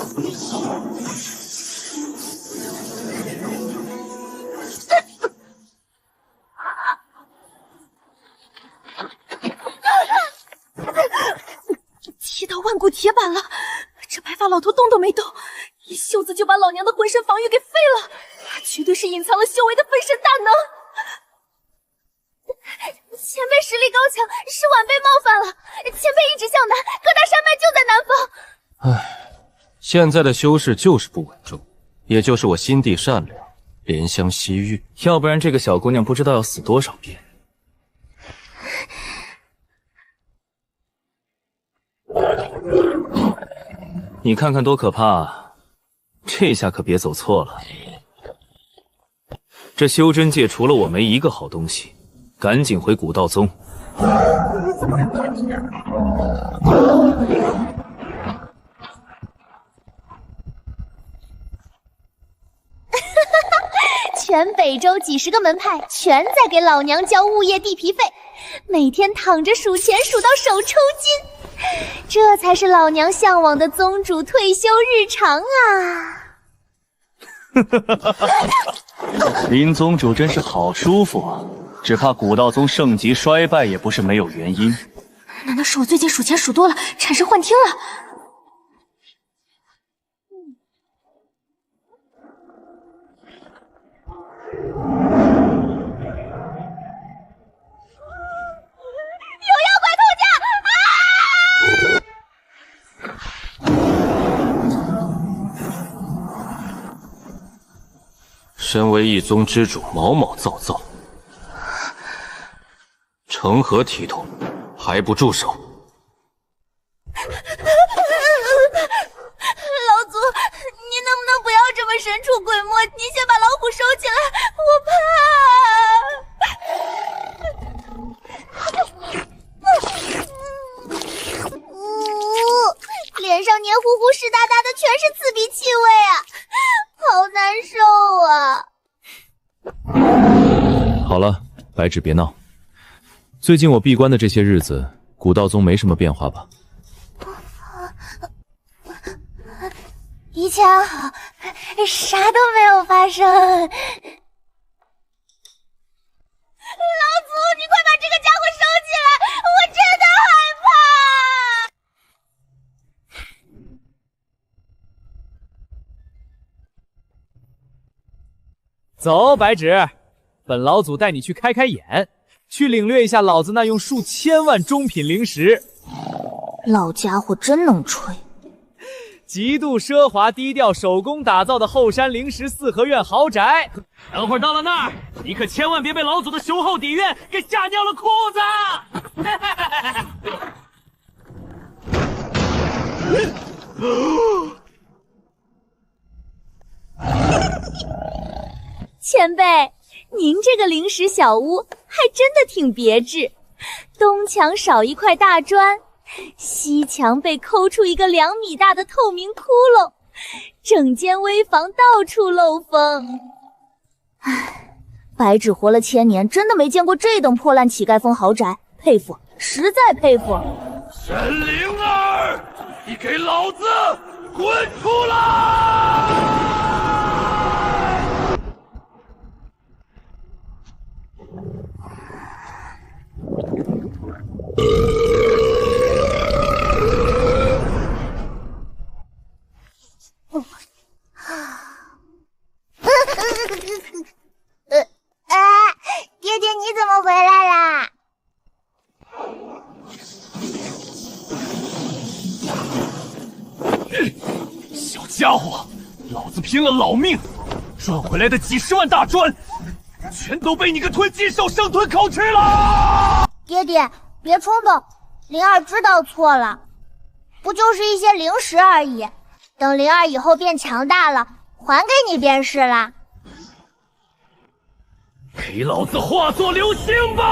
踢到万古铁板了，这白发老头动都没动，一袖子就把老娘的浑身防御给废了，绝对是隐藏了修为的分身大能。前辈实力高强，是晚辈冒犯了。前辈一直向南，疙瘩山脉就在南方。唉，现在的修士就是不稳重，也就是我心地善良，怜香惜玉。要不然这个小姑娘不知道要死多少遍。你看看多可怕，这下可别走错了。这修真界除了我没一个好东西，赶紧回古道宗。全北州几十个门派全在给老娘交物业地皮费，每天躺着数钱数到手抽筋，这才是老娘向往的宗主退休日常啊！林宗主真是好舒服啊，只怕古道宗盛极衰败也不是没有原因。难道是我最近数钱数多了，产生幻听了？有妖怪偷家！身为一宗之主，毛毛躁躁，成何体统？还不住手！老祖，你能不能不要这么神出鬼没？你先把老虎收起来，脸上黏糊糊湿哒哒的，全是刺鼻气味啊，好难受啊！好了，白纸别闹。最近我闭关的这些日子，古道宗没什么变化吧？一切安好，啥都没有发生。老祖，你快把这个家伙收起来，我真的害怕。走，白纸，本老祖带你去开开眼，去领略一下老子那用数千万中品灵石。老家伙真能吹。极度奢华低调手工打造的后山灵石四合院豪宅，等会儿到了那儿，你可千万别被老祖的雄厚底蕴给吓尿了裤子！前辈，您这个灵石小屋还真的挺别致，东墙少一块大砖，西墙被抠出一个2米大的透明窟窿，整间危房到处漏风。唉，白纸活了1000年，真的没见过这等破烂乞丐风豪宅，佩服，实在佩服。沈灵儿，你给老子滚出来！爹爹，你怎么回来啦？小家伙，老子拼了老命赚回来的几10万大砖，全都被你个吞金兽生吞口吃了！爹爹，别冲动，灵儿知道错了，不就是一些零食而已。等灵儿以后变强大了，还给你便是啦。给老子化作流星吧！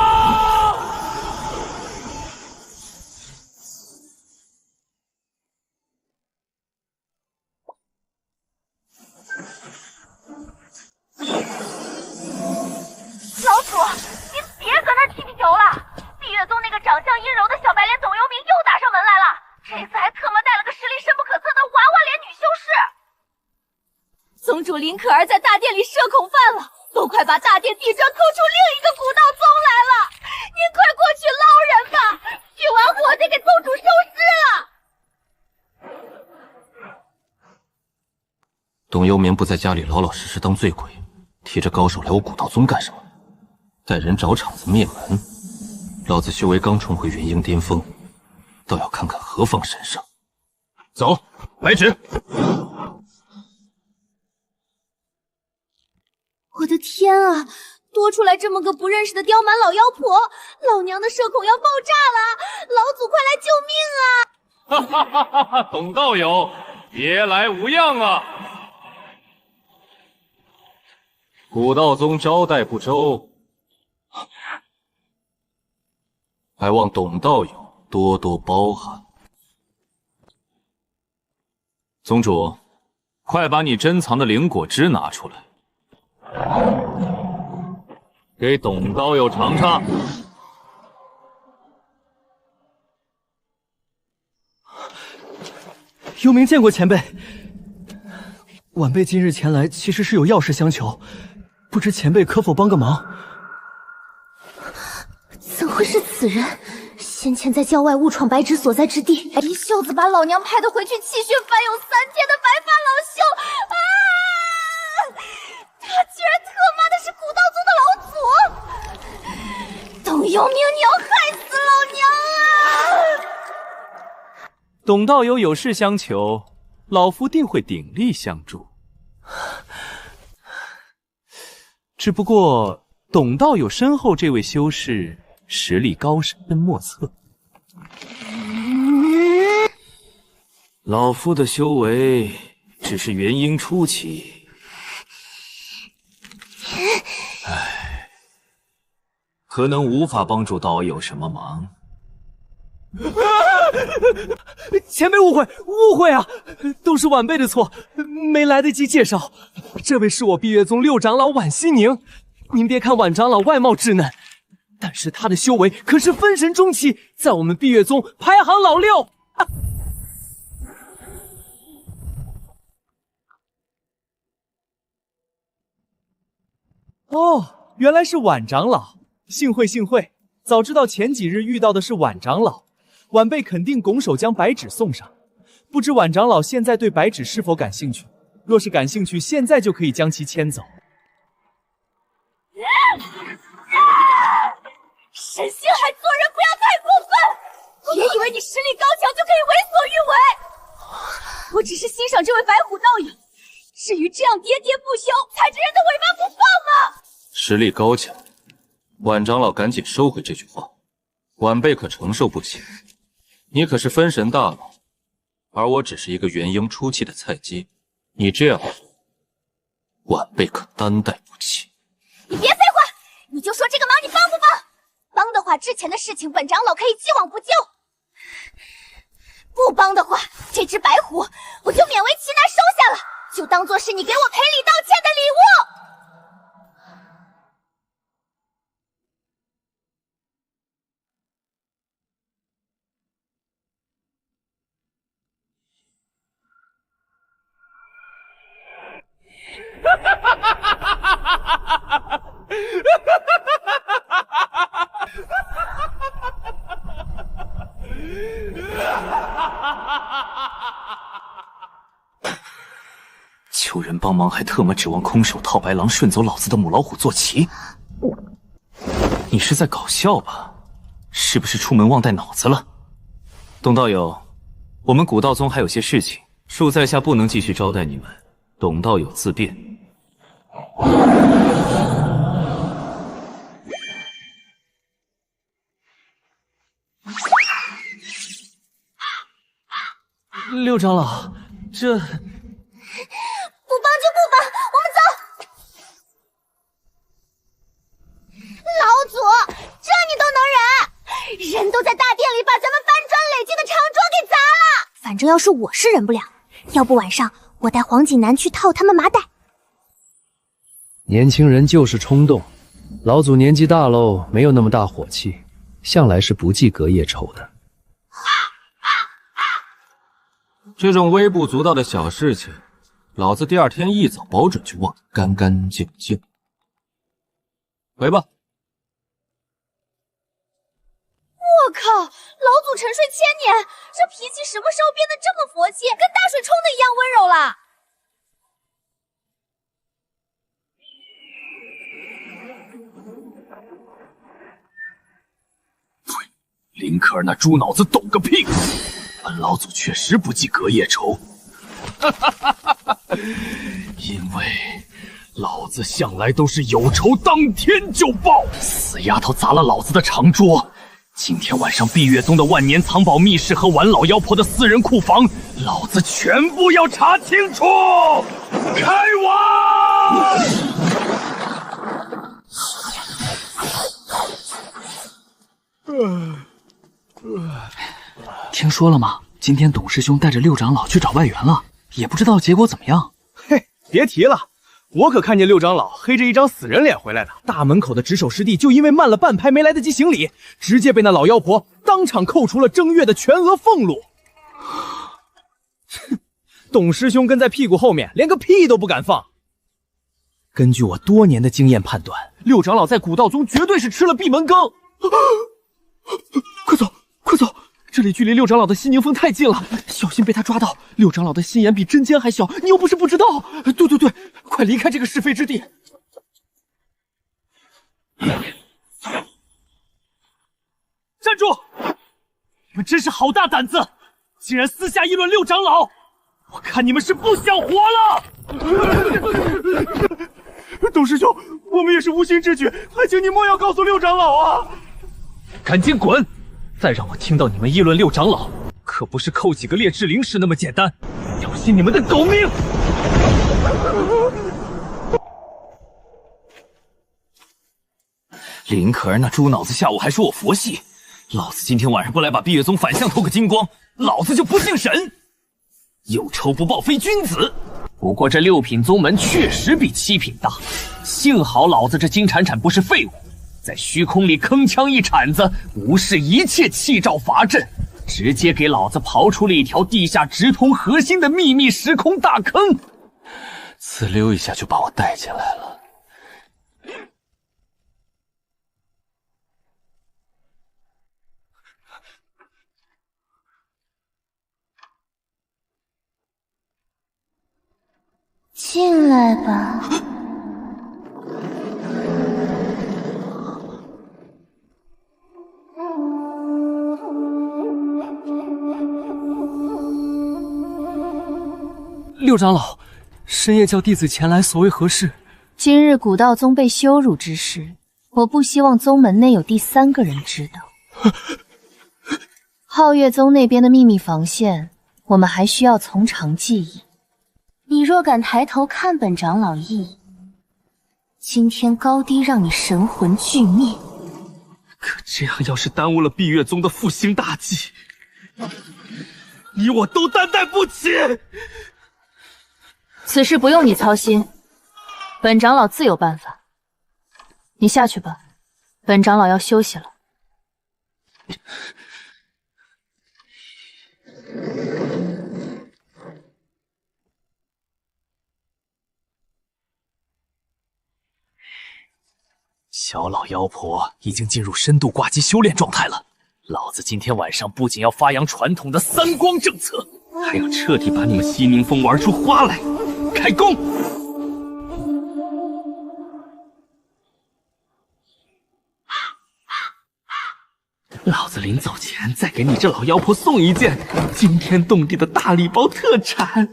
老祖，您别搁那踢皮球了！碧月宗那个长相阴柔的小白脸董幽冥又打上门来了，这次还特么带了个实力深不可测的娃娃脸女修士。宗主林可儿在大殿里设恐犯了，都快把大殿地砖抠出另一个古道宗来了！您快过去捞人吧，许完火得给宗主收尸了。董幽冥不在家里老老实实当醉鬼，提着高手来我古道宗干什么？带人找场子灭门？老子修为刚重回元婴巅峰，倒要看看何方神圣。走，白纸。我的天啊！多出来这么个不认识的刁蛮老妖婆，老娘的社恐要爆炸了！老祖快来救命啊！哈哈哈哈！董道友，别来无恙啊！古道宗招待不周，还望董道友多多包涵。宗主，快把你珍藏的灵果汁拿出来。给董道友尝尝。幽冥见过前辈，晚辈今日前来其实是有要事相求，不知前辈可否帮个忙？怎会是此人？先前在郊外误闯白纸所在之地，一袖子把老娘拍得回去气血翻涌3天的白发老兄啊！他居然特妈的是古道宗的老祖！董幽冥，你要害死老娘啊！董道友有事相求，老夫定会鼎力相助。只不过董道友身后这位修士实力高深莫测，老夫的修为只是元婴初期。唉，可能无法帮助道友什么忙。前辈误会啊！都是晚辈的错，没来得及介绍。这位是我碧月宗6长老婉西宁。您别看婉长老外貌稚嫩，但是他的修为可是分神中期，在我们碧月宗排行老6。哦，原来是晚长老，幸会幸会。早知道前几日遇到的是晚长老，晚辈肯定拱手将白纸送上。不知晚长老现在对白纸是否感兴趣？若是感兴趣，现在就可以将其牵走。沈星海做人不要太过分，别以为你实力高强就可以为所欲为。我只是欣赏这位白虎道友，至于这样喋喋不休、踩着人的尾巴不放吗？实力高强，晚长老赶紧收回这句话，晚辈可承受不起。你可是分神大佬，而我只是一个元婴初期的菜鸡，你这样，晚辈可担待不起。你别废话，你就说这个忙你帮不帮？帮的话，之前的事情本长老可以既往不咎；不帮的话，这只白虎我就勉为其难收下了，就当做是你给我赔礼道歉的礼物。求人帮忙，还特么指望空手套白狼顺走老子的母老虎坐骑？你是在搞笑吧？是不是出门忘带脑子了？董道友，我们古道宗还有些事情，恕在下不能继续招待你们，董道友自便。六长老，这……不帮就不帮，我们走。老祖，这你都能忍？人都在大殿里把咱们搬砖累积的长桌给砸了。反正要是我是忍不了，要不晚上我带黄锦南去套他们麻袋。年轻人就是冲动，老祖年纪大喽，没有那么大火气，向来是不记隔夜仇的。这种微不足道的小事情，老子第二天一早保准就忘得干干净净。回吧。我靠，老祖沉睡千年，这脾气什么时候变得这么佛气，跟大水冲的一样温柔了？林可儿那猪脑子懂个屁！本老祖确实不记隔夜仇，因为老子向来都是有仇当天就报。死丫头砸了老子的长桌，今天晚上碧月宗的万年藏宝密室和晚老妖婆的私人库房，老子全部要查清楚！开挖！听说了吗？今天董师兄带着六长老去找外援了，也不知道结果怎么样。嘿，别提了，我可看见六长老黑着一张死人脸回来的。大门口的值守师弟就因为慢了半拍没来得及行礼，直接被那老妖婆当场扣除了正月的全额俸禄。哼，董师兄跟在屁股后面，连个屁都不敢放。根据我多年的经验判断，六长老在古道宗绝对是吃了闭门羹。快走，快走！这里距离六长老的西宁峰太近了，小心被他抓到。六长老的心眼比针尖还小，你又不是不知道。对，快离开这个是非之地！站住！你们真是好大胆子，竟然私下议论六长老！我看你们是不想活了！董师兄，我们也是无心之举，还请你莫要告诉六长老啊！赶紧滚！再让我听到你们议论六长老，可不是扣几个劣质灵石那么简单，要惜你们的狗命！林可儿那猪脑子下午还说我佛系，老子今天晚上不来把碧月宗反向偷个精光，老子就不姓沈！有仇不报非君子。不过这六品宗门确实比七品大，幸好老子这金铲铲不是废物。在虚空里铿锵一铲子，无视一切气罩罚阵，直接给老子刨出了一条地下直通核心的秘密时空大坑，呲溜一下就把我带进来了。进来吧。六长老，深夜叫弟子前来，所谓何事？今日古道宗被羞辱之事，我不希望宗门内有第三个人知道。皓月宗那边的秘密防线，我们还需要从长计议。你若敢抬头看本长老一眼，今天高低让你神魂俱灭。可这样要是耽误了碧月宗的复兴大计，你我都担待不起。此事不用你操心，本长老自有办法。你下去吧，本长老要休息了。小老妖婆已经进入深度挂机修炼状态了，老子今天晚上不仅要发扬传统的三光政策，还要彻底把你们西宁峰玩出花来！开工！老子临走前再给你这老妖婆送一件惊天动地的大礼包特产。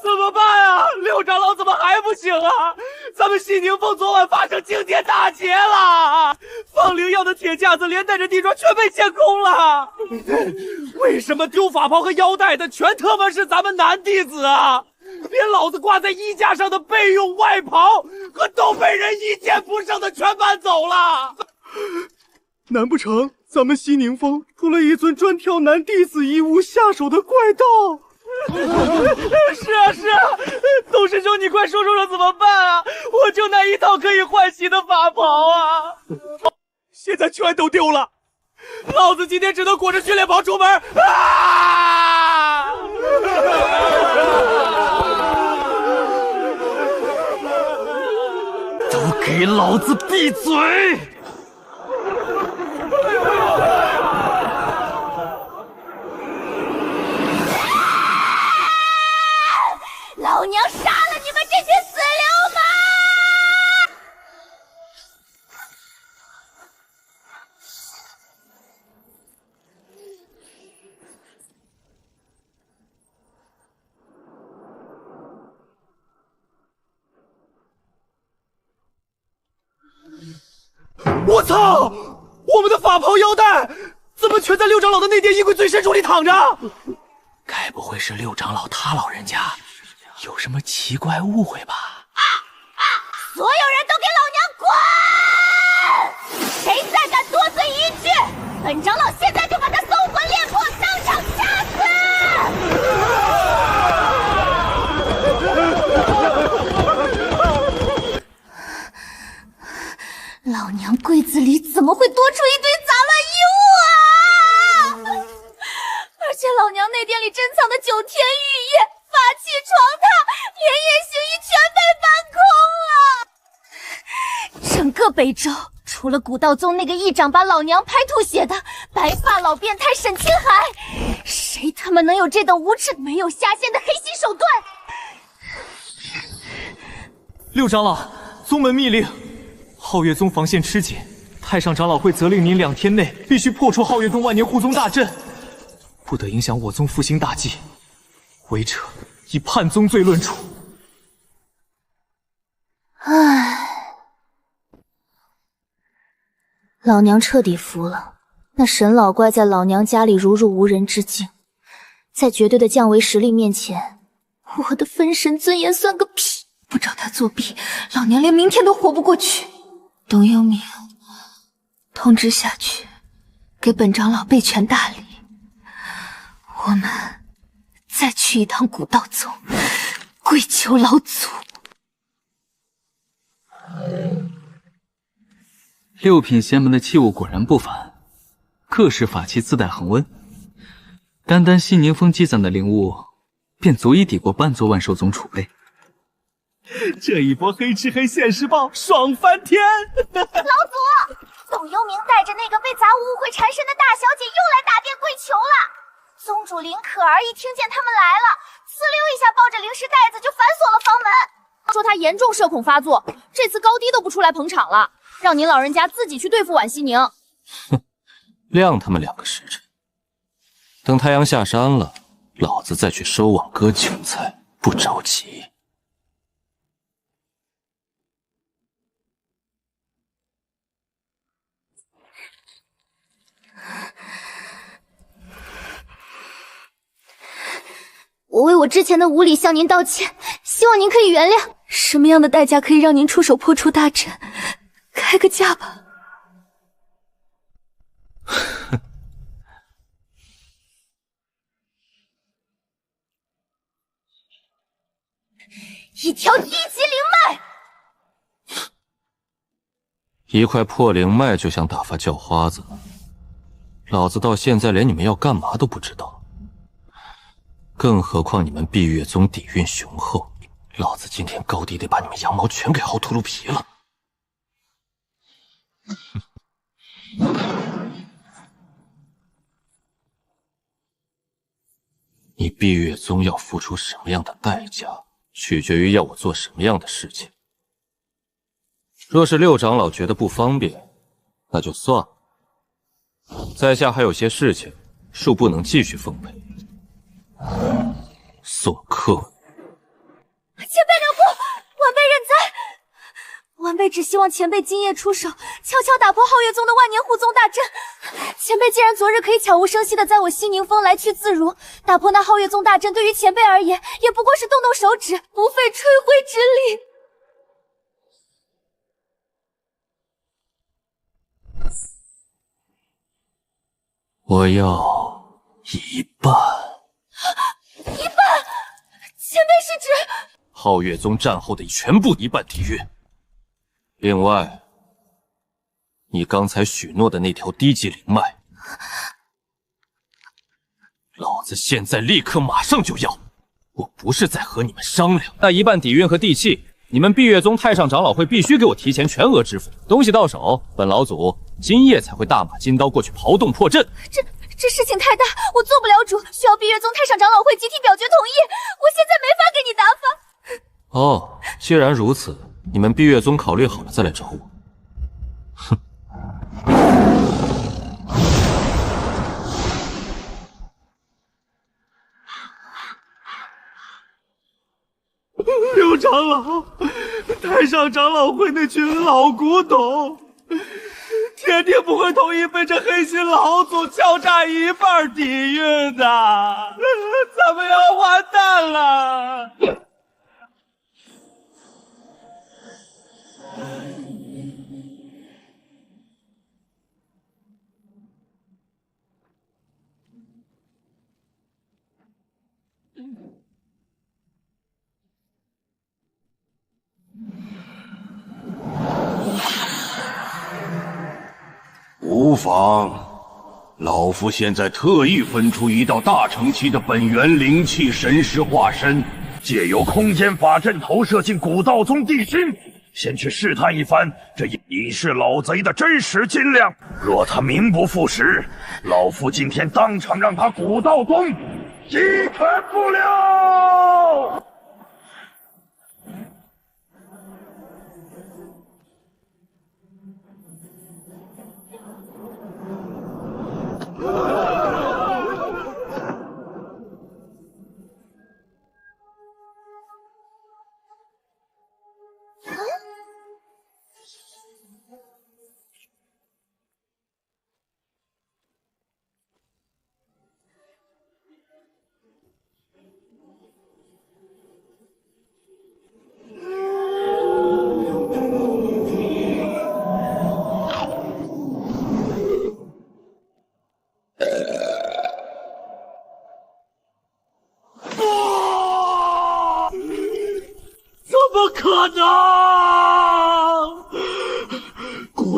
怎么办啊？六长老怎么还不醒啊？咱们西宁峰昨晚发生惊天大劫了，放灵药的铁架子连带着地砖全被清空了。为什么丢法袍和腰带的全他妈是咱们男弟子啊？连老子挂在衣架上的备用外袍和都被人一件不剩的全搬走了。难不成咱们西宁峰出了一尊专挑男弟子衣物下手的怪盗？是啊是啊，董师兄，你快说说了怎么办啊？我就那一套可以换洗的法袍啊，现在全都丢了，老子今天只能裹着训练袍出门啊！都给老子闭嘴！老娘杀了你们这群死流氓！我操！我们的法袍腰带怎么全在六长老的内殿衣柜最深处里躺着？该不会是六长老他老人家有什么奇怪误会吧？所有人都给老娘滚！谁再敢多嘴一句，本长老现在就把他搜魂炼魄，当场掐死！老娘柜子里怎么会多出一堆杂乱衣物啊？而且老娘内殿里珍藏的9天玉液、法器、床榻、连夜行衣全被搬空了。整个北周，除了古道宗那个议长把老娘拍吐血的白发老变态沈清海，谁他妈能有这等无耻、没有下限的黑心手段？六长老，宗门密令，皓月宗防线吃紧，太上长老会责令您2天内必须破除皓月宗万年护宗大阵，不得影响我宗复兴大计，违者以叛宗罪论处。唉，老娘彻底服了。那沈老怪在老娘家里如入无人之境，在绝对的降维实力面前，我的分神尊严算个屁！不找他作弊，老娘连明天都活不过去。董幽冥，通知下去，给本长老备全大礼。我们再去一趟古道宗，跪求老祖。6品仙门的器物果然不凡，各式法器自带恒温，单单西宁峰积攒的灵物，便足以抵过半座万寿宗储备。这一波黑吃黑现世报爽翻天！老祖，董幽冥带着那个被杂物误会缠身的大小姐又来大殿跪求了。宗主林可儿一听见他们来了，呲溜一下抱着灵石袋子就反锁了房门。说他严重社恐发作，这次高低都不出来捧场了，让您老人家自己去对付婉西宁。哼，晾他们2个时辰，等太阳下山了，老子再去收网割韭菜，不着急。我为我之前的无礼向您道歉，希望您可以原谅。什么样的代价可以让您出手破除大阵？开个价吧。一条1级灵脉，一块破灵脉就想打发叫花子，老子到现在连你们要干嘛都不知道。更何况你们碧月宗底蕴雄厚，老子今天高低得把你们羊毛全给薅秃噜皮了。你碧月宗要付出什么样的代价，取决于要我做什么样的事情。若是6长老觉得不方便，那就算了。在下还有些事情，恕不能继续奉陪。送客。前辈留步，晚辈认栽。晚辈只希望前辈今夜出手，悄悄打破皓月宗的万年护宗大阵。前辈既然昨日可以悄无声息的在我西宁峰来去自如，打破那皓月宗大阵，对于前辈而言，也不过是动动手指，不费吹灰之力。我要一半。一半？前辈是指皓月宗战后的全部一半底蕴。另外，你刚才许诺的那条低级灵脉，老子现在立刻马上就要！我不是在和你们商量。那一半底蕴和地契，你们碧月宗太上长老会必须给我提前全额支付。东西到手，本老祖今夜才会大马金刀过去刨洞破阵。这事情太大，我做不了主，需要碧月宗太上长老会集体表决同意。我现在没法给你答发。哦，既然如此，你们碧月宗考虑好了再来找我。哼。6长老，太上长老会那群老古董，天定不会同意被这黑心老祖敲诈一半底蕴的，咱们要完蛋了！无妨，老夫现在特意分出一道大成期的本源灵气神识化身，借由空间法阵投射进古道宗地心，先去试探一番这隐世老贼的真实斤两。若他名不副实，老夫今天当场让他古道宗鸡犬不留！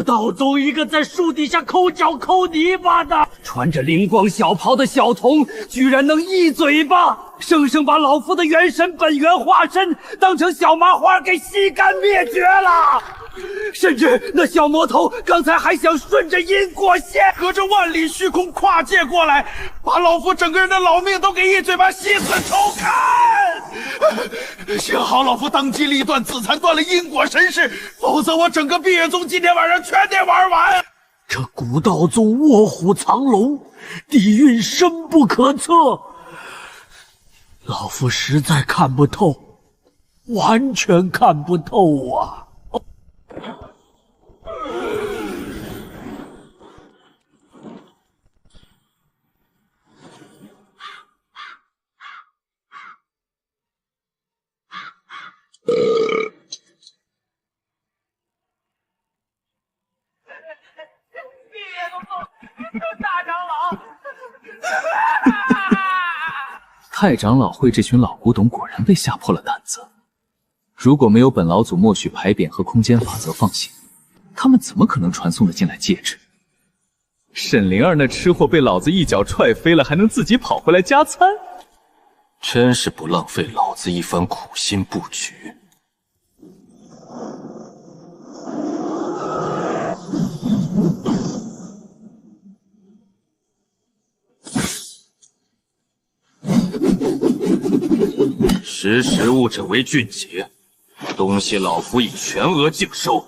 道宗一个在树底下抠脚抠泥巴的，穿着灵光小袍的小童，居然能一嘴巴生生把老夫的元神本源化身当成小麻花给吸干灭绝了。甚至那小魔头刚才还想顺着因果线，隔着万里虚空跨界过来，把老夫整个人的老命都给一嘴巴吸死抽干。幸好老夫当机立断，自残断了因果神识，否则我整个碧月宗今天晚上全得玩完。这古道宗卧虎藏龙，底蕴深不可测，老夫实在看不透，完全看不透啊！大长老，太长老会这群老古董果然被吓破了胆子。如果没有本老祖默许牌匾和空间法则放行，他们怎么可能传送得进来戒指？沈灵儿那吃货被老子一脚踹飞了，还能自己跑回来加餐？真是不浪费老子一番苦心布局。识时务者为俊杰，东西老夫已全额尽收。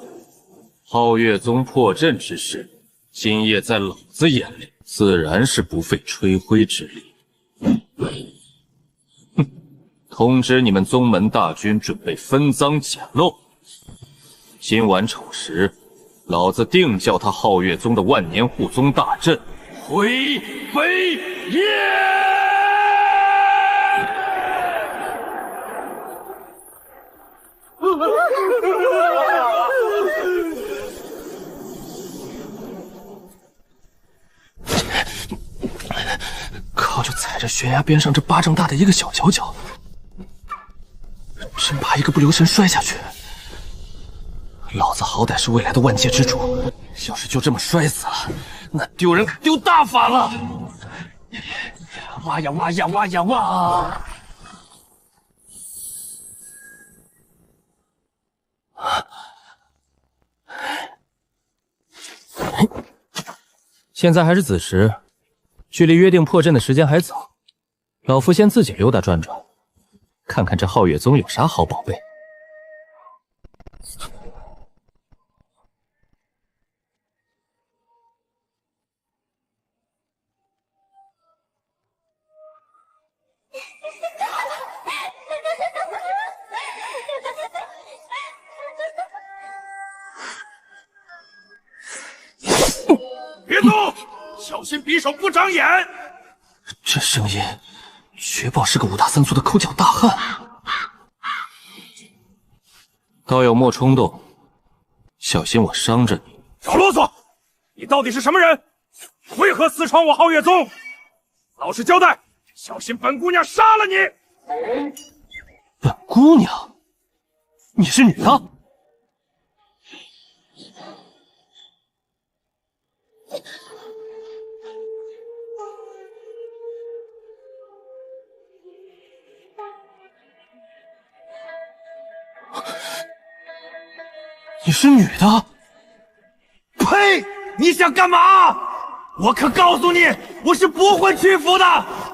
皓月宗破阵之事，今夜在老子眼里自然是不费吹灰之力。哼，通知你们宗门大军准备分赃捡漏。今晚丑时，老子定叫他皓月宗的万年护宗大阵灰飞烟。靠，就踩着悬崖边上这巴掌大的一个小角角，真怕一个不留神摔下去。老子好歹是未来的万界之主，要是就这么摔死了，那丢人可丢大发了！挖呀挖呀挖呀挖！现在还是子时，距离约定破阵的时间还早，老夫先自己溜达转转，看看这皓月宗有啥好宝贝。别动，小心匕首不长眼。这声音，绝报是个5大3粗的抠脚大汉。道友莫冲动，小心我伤着你。少啰嗦！你到底是什么人？为何私闯我皓月宗？老实交代，小心本姑娘杀了你！本姑娘，你是女的？你是女的？呸！你想干嘛？我可告诉你，我是不会屈服的。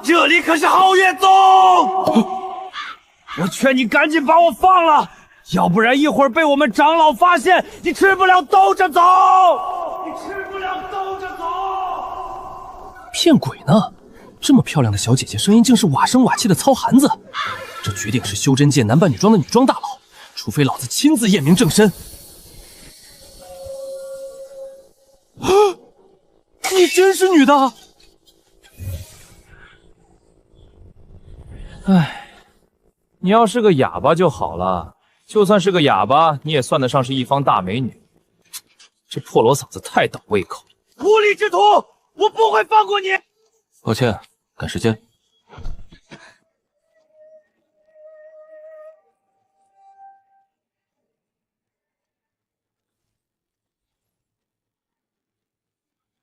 这里可是皓月宗！我劝你赶紧把我放了，要不然一会儿被我们长老发现，你吃不了兜着走。你吃不了兜着走。骗鬼呢！这么漂亮的小姐姐，声音竟是瓦声瓦气的糙韩子。这决定是修真界男扮女装的女装大佬，除非老子亲自验明正身。你真是女的？唉，你要是个哑巴就好了，就算是个哑巴，你也算得上是一方大美女。这破锣嗓子太倒胃口。无礼之徒，我不会放过你。抱歉，赶时间。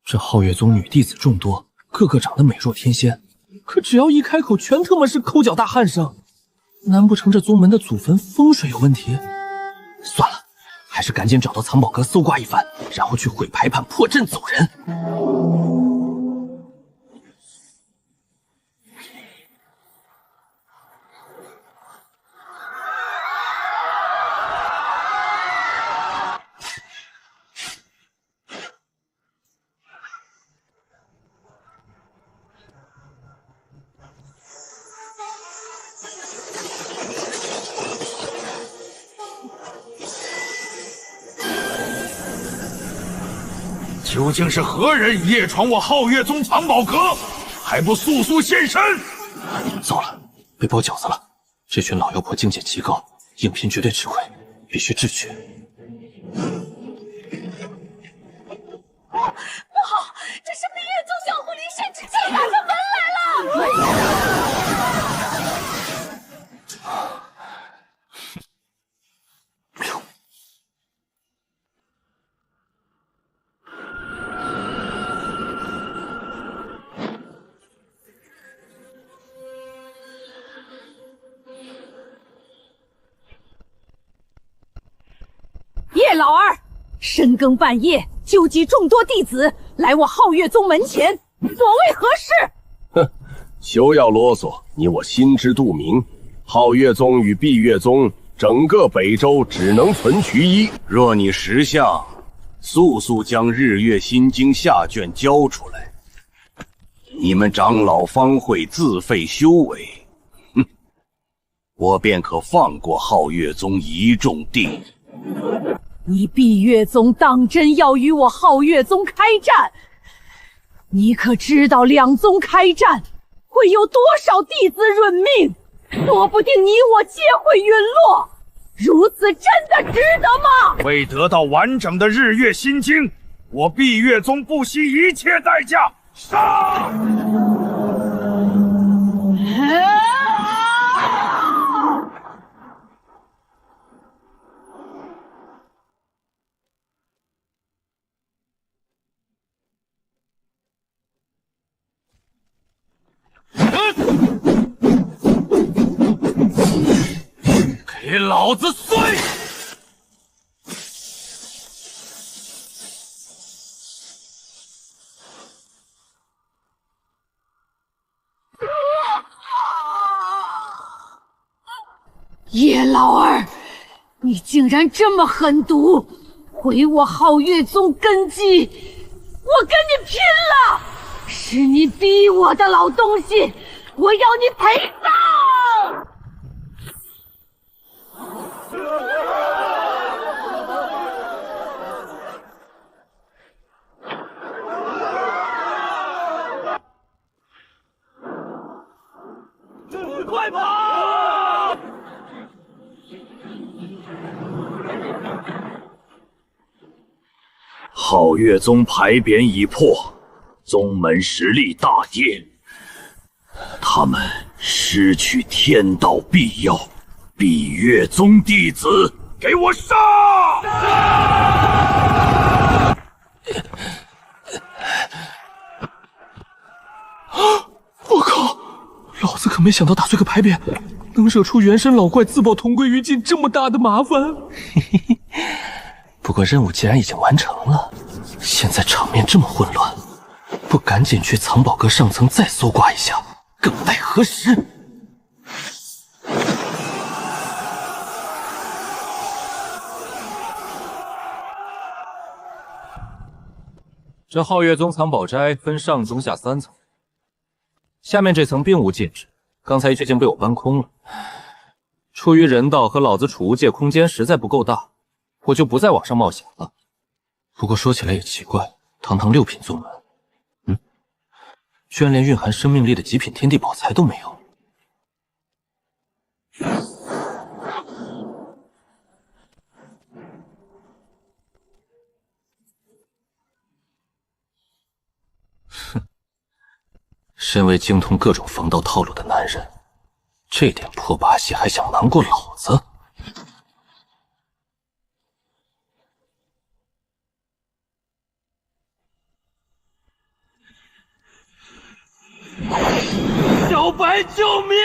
这皓月宗女弟子众多，个个长得美若天仙，可只要一开口，全他妈是抠脚大汉声。难不成这宗门的祖坟风水有问题？算了，还是赶紧找到藏宝阁搜刮一番，然后去毁牌盘破阵走人。究竟是何人夜闯我皓月宗藏宝阁，还不速速现身！糟了，被包饺子了！这群老妖婆境界极高，应聘绝对吃亏，必须智取。不好，这是碧月宗小狐狸擅自进打上门来了！叶老儿，深更半夜纠集众多弟子来我皓月宗门前，所为何事？哼，休要啰嗦，你我心知肚明。皓月宗与碧月宗，整个北周只能存其一。若你识相，速速将日月心经下卷交出来。你们长老方会自废修为，哼，我便可放过皓月宗一众弟子。你碧月宗当真要与我皓月宗开战？你可知道两宗开战会有多少弟子殒命？说不定你我皆会陨落，如此真的值得吗？为得到完整的日月心经，我碧月宗不惜一切代价杀！给老子碎！叶老儿，你竟然这么狠毒，毁我皓月宗根基！我跟你拼了！是你逼我的老东西，我要你赔葬！快跑！皓月宗牌匾已破，宗门实力大跌，他们失去天道庇佑，碧月宗弟子给我杀！我靠！老子可没想到打碎个牌匾，能惹出元神老怪自爆同归于尽这么大的麻烦。不过任务既然已经完成了，现在场面这么混乱，不赶紧去藏宝阁上层再搜刮一下，更待何时？这皓月宗藏宝斋分上中下3层，下面这层并无戒指，刚才却竟被我搬空了。出于人道和老子储物界空间实在不够大，我就不再往上冒险了。不过说起来也奇怪，堂堂6品宗门，居然连蕴含生命力的极品天地宝材都没有。哼，身为精通各种防盗套路的男人，这点破把戏还想瞒过老子？告白救命！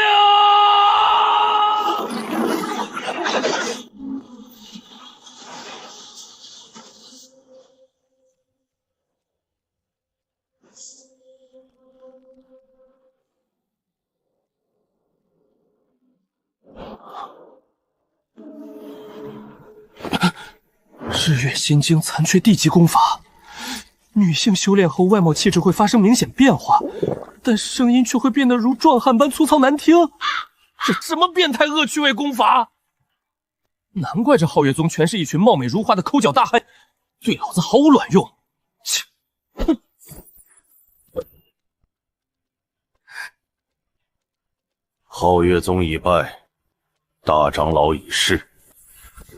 日月心经残缺地级功法，女性修炼后外貌气质会发生明显变化，但声音却会变得如壮汉般粗糙难听。这什么变态恶趣味功法？难怪这皓月宗全是一群貌美如花的抠脚大汉，对老子毫无卵用。切！哼！皓月宗已败，大长老已逝。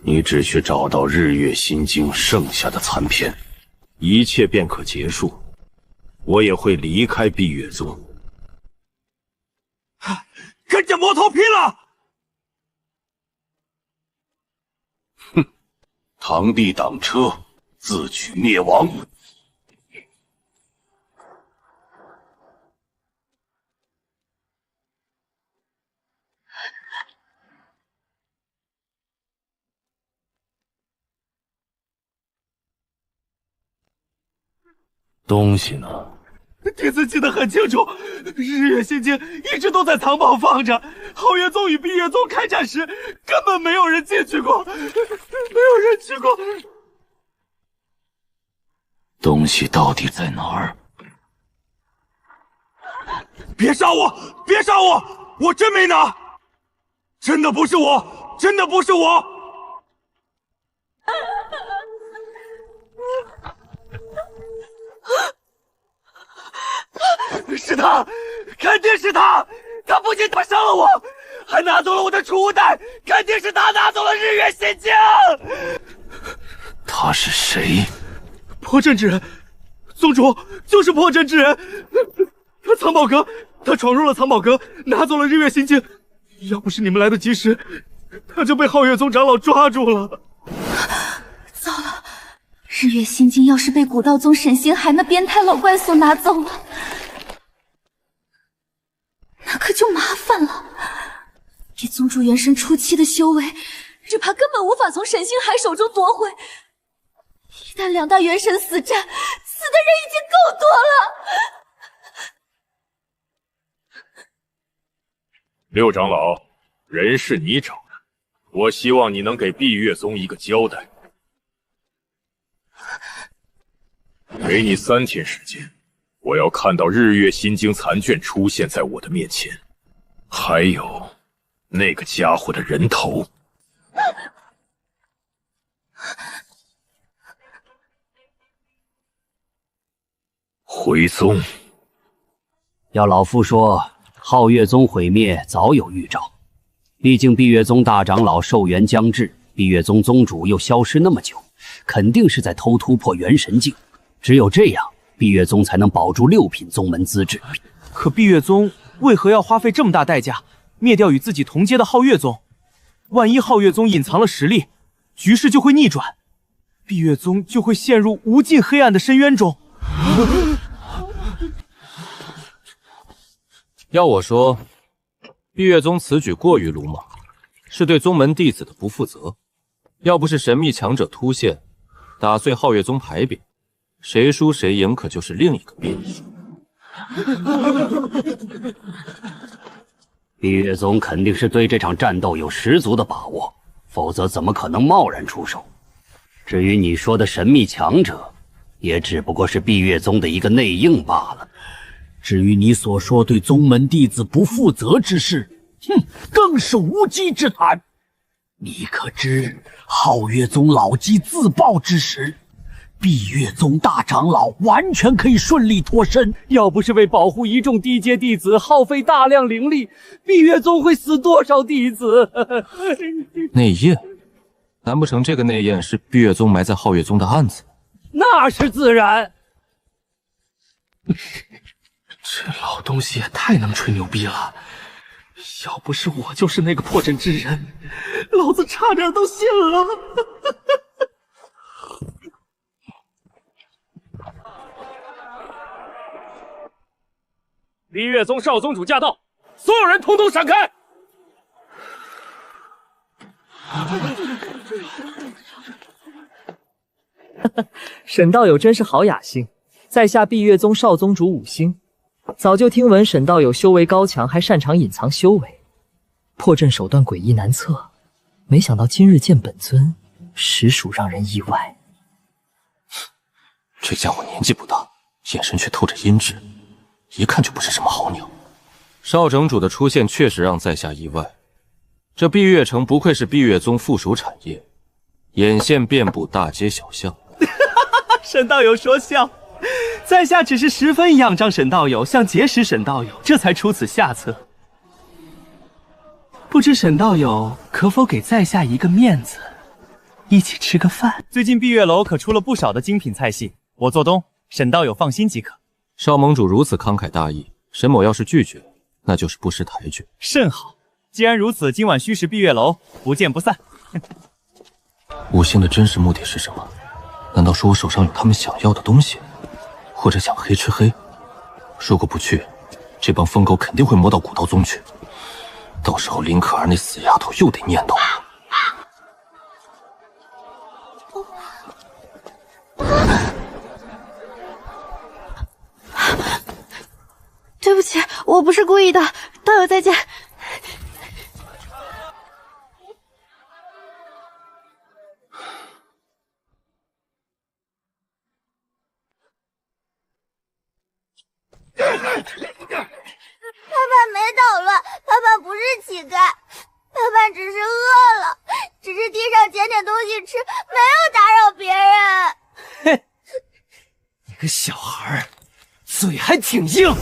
你只需找到日月心经剩下的残篇，一切便可结束。我也会离开碧月宗。跟着魔头拼了！哼，螳臂挡车，自取灭亡。东西呢？弟子记得很清楚，日月心经一直都在藏宝放着。皓月宗与碧月宗开战时，根本没有人进去过，没有人去过。东西到底在哪儿？别杀我！别杀我！我真没拿，真的不是我，真的不是我。是他，肯定是他！他不仅打伤了我，还拿走了我的储物袋，肯定是他拿走了日月心经。他是谁？破阵之人，宗主就是破阵之人。藏宝阁，他闯入了藏宝阁，拿走了日月心经。要不是你们来得及时，他就被皓月宗长老抓住了。糟了，日月心经要是被古道宗沈星海那变态老怪所拿走了，那可就麻烦了。以宗主元神初期的修为，只怕根本无法从沈星海手中夺回。一旦两大元神死战，死的人已经够多了。六长老，人是你找的，我希望你能给碧月宗一个交代。给你3天时间，我要看到日月心经残卷出现在我的面前，还有那个家伙的人头。回宗。要老夫说，皓月宗毁灭早有预兆，毕竟碧月宗大长老寿元将至，碧月宗宗主又消失那么久，肯定是在偷突破元神境。只有这样，碧月宗才能保住6品宗门资质。可碧月宗为何要花费这么大代价灭掉与自己同阶的皓月宗？万一皓月宗隐藏了实力，局势就会逆转，碧月宗就会陷入无尽黑暗的深渊中。要我说，碧月宗此举过于鲁莽，是对宗门弟子的不负责。要不是神秘强者突现，打碎皓月宗牌匾，谁输谁赢可就是另一个变数。碧月宗肯定是对这场战斗有十足的把握，否则怎么可能贸然出手？至于你说的神秘强者，也只不过是碧月宗的一个内应罢了。至于你所说对宗门弟子不负责之事，更是无稽之谈。你可知皓月宗老鸡自爆之时，碧月宗大长老完全可以顺利脱身。要不是为保护一众低阶弟子耗费大量灵力，碧月宗会死多少弟子？内应？难不成这个内应是碧月宗埋在皓月宗的案子？那是自然。这老东西也太能吹牛逼了！要不是我就是那个破阵之人，老子差点都信了。碧月宗少宗主驾到，所有人统统闪开！沈道友真是好雅兴，在下碧月宗少宗主5星，早就听闻沈道友修为高强，还擅长隐藏修为，破阵手段诡异难测，没想到今日见本尊，实属让人意外。这家伙年纪不大，眼神却透着阴鸷，一看就不是什么好鸟。少城主的出现确实让在下意外，这碧月城不愧是碧月宗附属产业，眼线遍布大街小巷。沈道友说笑，在下只是十分仰仗沈道友，想结识沈道友，这才出此下策。不知沈道友可否给在下一个面子，一起吃个饭？最近碧月楼可出了不少的精品菜系，我做东，沈道友放心即可。少盟主如此慷慨大义，沈某要是拒绝，那就是不识抬举。甚好，既然如此，今晚虚实碧月楼，不见不散。5星的真实目的是什么？难道说我手上有他们想要的东西，或者想黑吃黑？如果不去，这帮疯狗肯定会摸到古道宗去，到时候林可儿那死丫头又得念叨对不起，我不是故意的，道友再见。盼盼没捣乱，盼盼不是乞丐，盼盼只是饿了，只是地上捡点东西吃，没有打扰别人。哼，你个小孩儿，嘴还挺硬。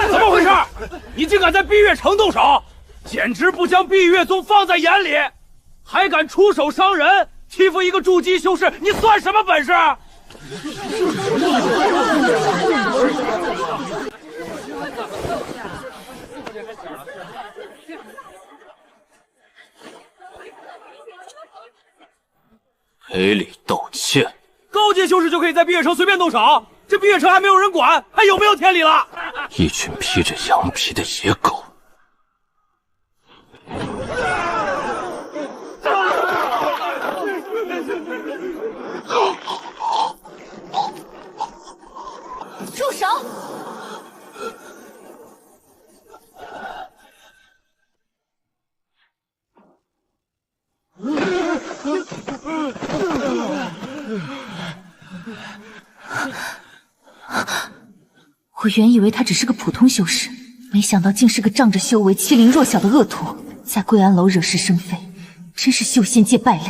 怎么回事？你竟敢在碧月城动手，简直不将碧月宗放在眼里，还敢出手伤人，欺负一个筑基修士，你算什么本事？赔礼道歉。高阶修士就可以在碧月城随便动手？这碧月城还没有人管，还有没有天理了？一群披着羊皮的野狗！住手！我原以为他只是个普通修士，没想到竟是个仗着修为欺凌弱小的恶徒，在贵安楼惹是生非，真是修仙界败类。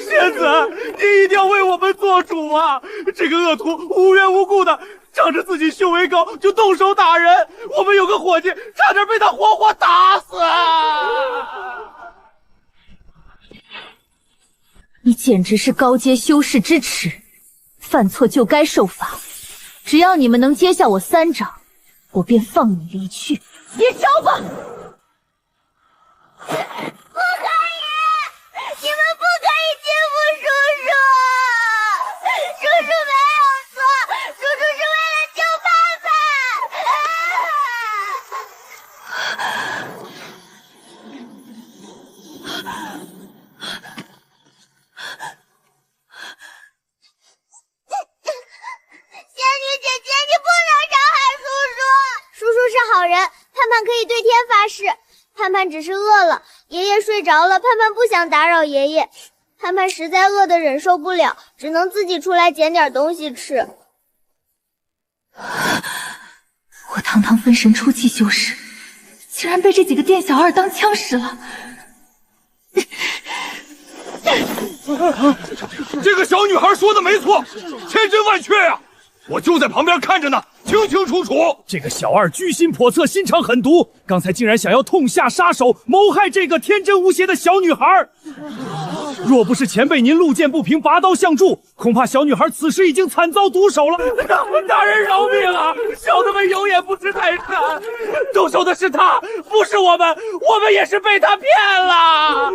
仙子，你一定要为我们做主啊！这个恶徒无缘无故的仗着自己修为高就动手打人，我们有个伙计差点被他活活打死啊！你简直是高阶修士之耻，犯错就该受罚。只要你们能接下我3掌，我便放你离去。接招吧！不可以！你们不可以欺负叔叔！叔叔没有错，叔叔是为了救盼盼。仙女姐姐，你不能伤害叔叔！叔叔是好人，盼盼可以对天发誓。盼盼只是饿了，爷爷睡着了，盼盼不想打扰爷爷。盼盼实在饿得忍受不了，只能自己出来捡点东西吃。我堂堂分神初期修士，竟然被这几个店小二当枪使了。这个小女孩说的没错，千真万确呀！我就在旁边看着呢，清清楚楚。这个小二居心叵测，心肠狠毒，刚才竟然想要痛下杀手，谋害这个天真无邪的小女孩。若不是前辈您路见不平，拔刀相助，恐怕小女孩此时已经惨遭毒手了。大人饶命啊！小的们有眼不识泰山，动手的是他，不是我们，我们也是被他骗了。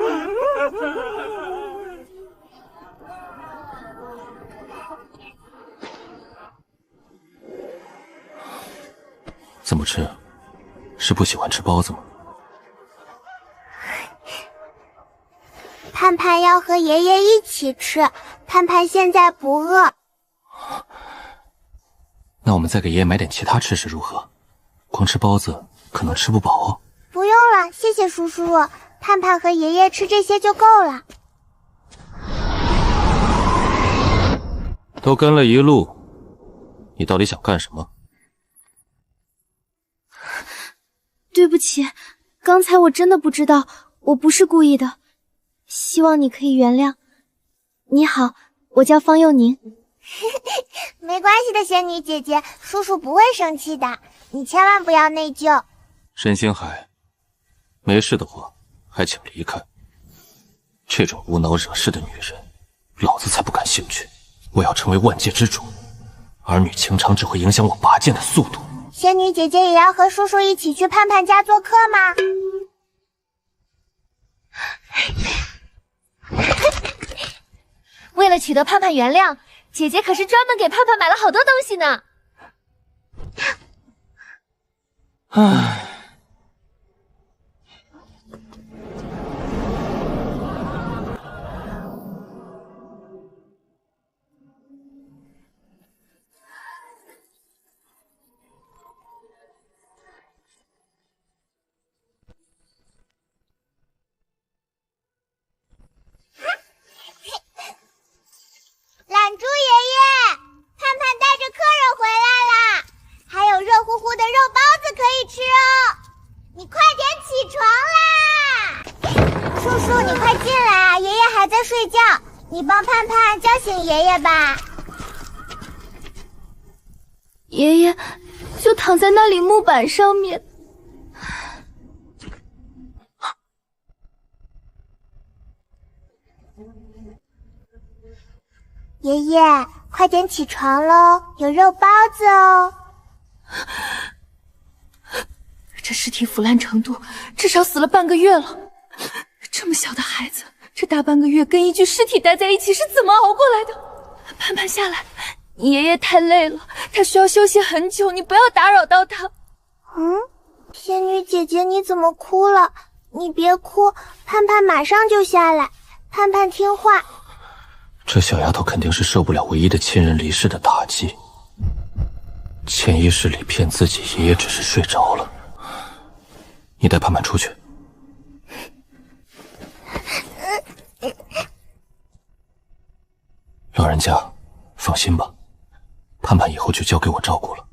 怎么吃？是不喜欢吃包子吗？盼盼要和爷爷一起吃，盼盼现在不饿。那我们再给爷爷买点其他吃食如何？光吃包子可能吃不饱哦。不用了，谢谢叔叔，盼盼和爷爷吃这些就够了。都跟了一路，你到底想干什么？对不起，刚才我真的不知道，我不是故意的，希望你可以原谅。你好，我叫方佑宁。没关系的，仙女姐姐，叔叔不会生气的，你千万不要内疚。沈星海，没事的话还请离开。这种无脑惹事的女人，老子才不感兴趣。我要成为万界之主，儿女情长只会影响我拔剑的速度。仙女姐姐也要和叔叔一起去盼盼家做客吗？为了取得盼盼原谅，姐姐可是专门给盼盼买了好多东西呢。唉。懒猪爷爷，盼盼带着客人回来啦，还有热乎乎的肉包子可以吃哦！你快点起床啦！叔叔，你快进来啊，爷爷还在睡觉，你帮盼盼叫醒爷爷吧。爷爷就躺在那里木板上面。爷爷，快点起床喽，有肉包子哦。这尸体腐烂程度至少死了半个月了，这么小的孩子，这大半个月跟一具尸体待在一起是怎么熬过来的？盼盼下来，爷爷太累了，他需要休息很久，你不要打扰到他。仙女姐姐你怎么哭了？你别哭，盼盼马上就下来，盼盼听话。这小丫头肯定是受不了唯一的亲人离世的打击，潜意识里骗自己爷爷只是睡着了。你带盼盼出去。老人家，放心吧，盼盼以后就交给我照顾了。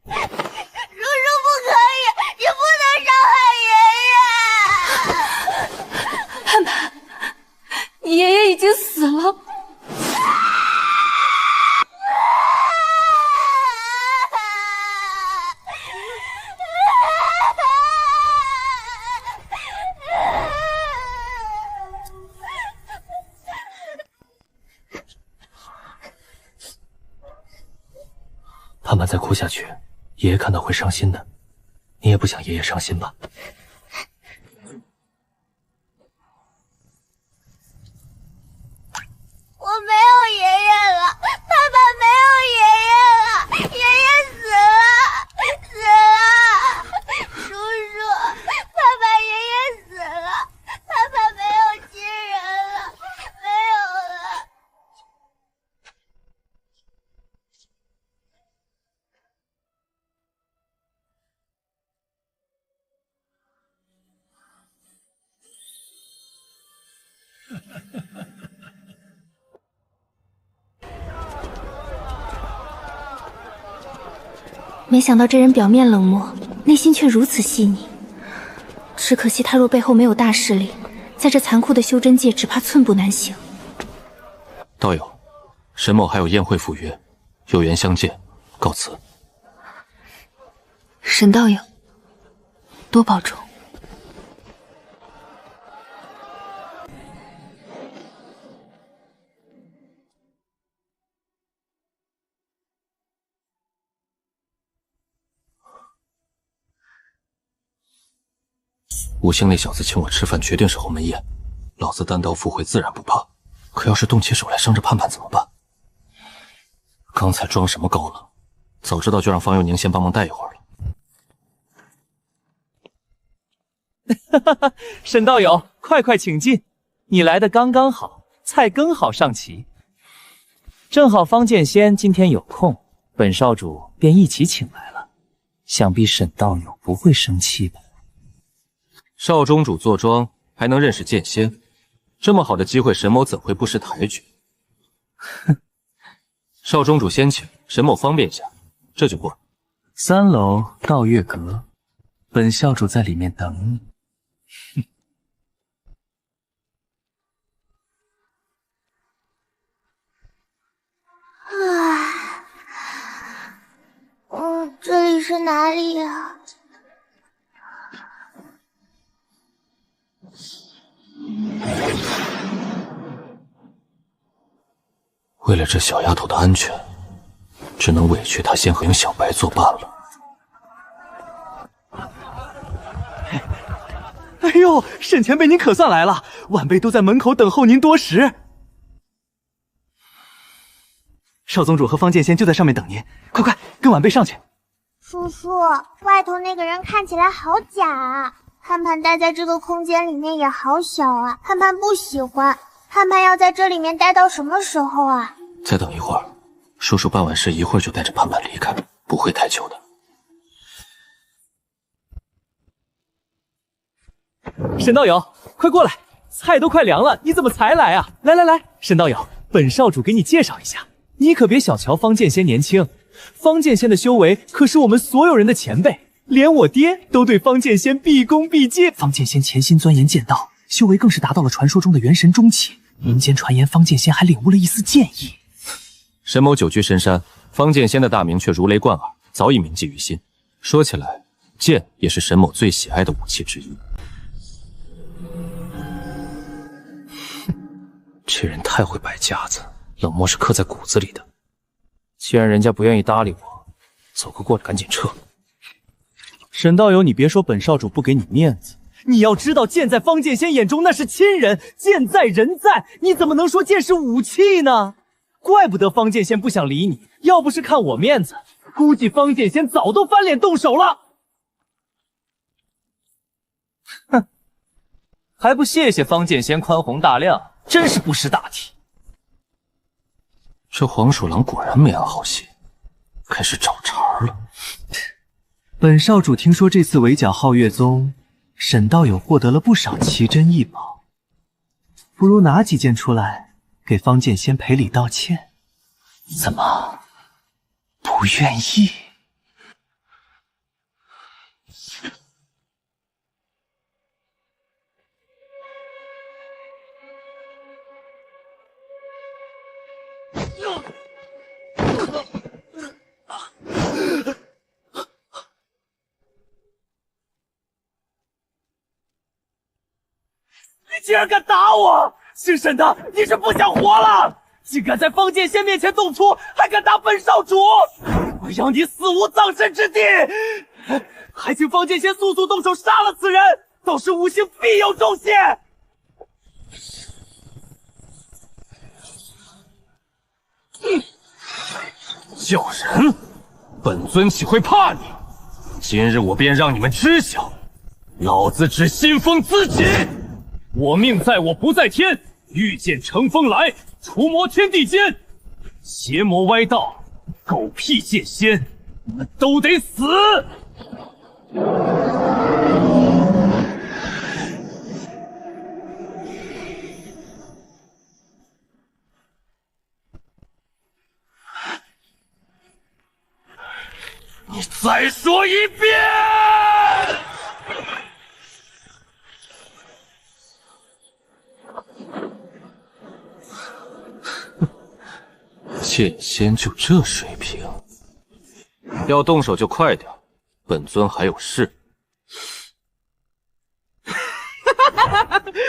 叔叔不可以，你不能伤害爷爷。盼盼，你爷爷已经死了。盼盼再哭下去，爷爷看到会伤心的。你也不想爷爷伤心吧？我没有爷爷了，盼盼没有爷爷了，爷爷死了，死了！叔叔，盼盼爷爷死了，盼盼没有亲人了，没有了。没想到这人表面冷漠，内心却如此细腻。只可惜他若背后没有大势力，在这残酷的修真界，只怕寸步难行。道友，沈某还有宴会赴约，有缘相见，告辞。沈道友，多保重。吴兴那小子请我吃饭，决定是鸿门宴，老子单刀赴会自然不怕。可要是动起手来伤着盼盼怎么办？刚才装什么高冷？早知道就让方佑宁先帮忙带一会儿了。沈道友，快请进，你来的刚刚好，菜更好上齐。正好方剑仙今天有空，本少主便一起请来了，想必沈道友不会生气吧？少宗主坐庄还能认识剑仙，这么好的机会，沈某怎会不识抬举？哼！少宗主先请，沈某方便一下，这就过。3楼道月阁，本少主在里面等你。这里是哪里呀？为了这小丫头的安全，只能委屈她先和小白作伴了。哎呦，沈前辈您可算来了，晚辈都在门口等候您多时。少宗主和方剑仙就在上面等您，快跟晚辈上去。叔叔，外头那个人看起来好假啊！盼盼待在这个空间里面也好小啊，盼盼不喜欢。盼盼要在这里面待到什么时候啊？再等一会儿，叔叔办完事一会儿就带着盼盼离开，不会太久的。沈道友，快过来，菜都快凉了，你怎么才来啊？来，沈道友，本少主给你介绍一下，你可别小瞧方剑仙年轻，方剑仙的修为可是我们所有人的前辈，连我爹都对方剑仙毕恭毕敬。方剑仙潜心钻研剑道，修为更是达到了传说中的元神中期。民间传言方剑仙还领悟了一丝剑意。沈某久居深山，方剑仙的大名却如雷贯耳，早已铭记于心。说起来，剑也是沈某最喜爱的武器之一。这人太会摆架子，冷漠是刻在骨子里的。既然人家不愿意搭理我，走个过赶紧撤。沈道友，你别说本少主不给你面子，你要知道剑在方剑仙眼中那是亲人，剑在人在，你怎么能说剑是武器呢？怪不得方剑仙不想理你，要不是看我面子，估计方剑仙早都翻脸动手了。哼，还不谢谢方剑仙宽宏大量，真是不识大体。这黄鼠狼果然没安好心，开始找茬了。本少主听说这次围剿皓月宗，沈道友获得了不少奇珍异宝，不如拿几件出来给方剑仙赔礼道歉。怎么不愿意？你竟然敢打我！姓沈的，你是不想活了？竟敢在方剑仙面前动粗，还敢打本少主！我要你死无葬身之地！还请方剑仙速速动手杀了此人，到时五星必有重谢！叫人，本尊岂会怕你？今日我便让你们知晓，老子只信奉自己。我命在我不在天，御剑乘风来，除魔天地间。邪魔歪道，狗屁剑仙，你们都得死！你再说一遍！剑仙就这水平，要动手就快点，本尊还有事。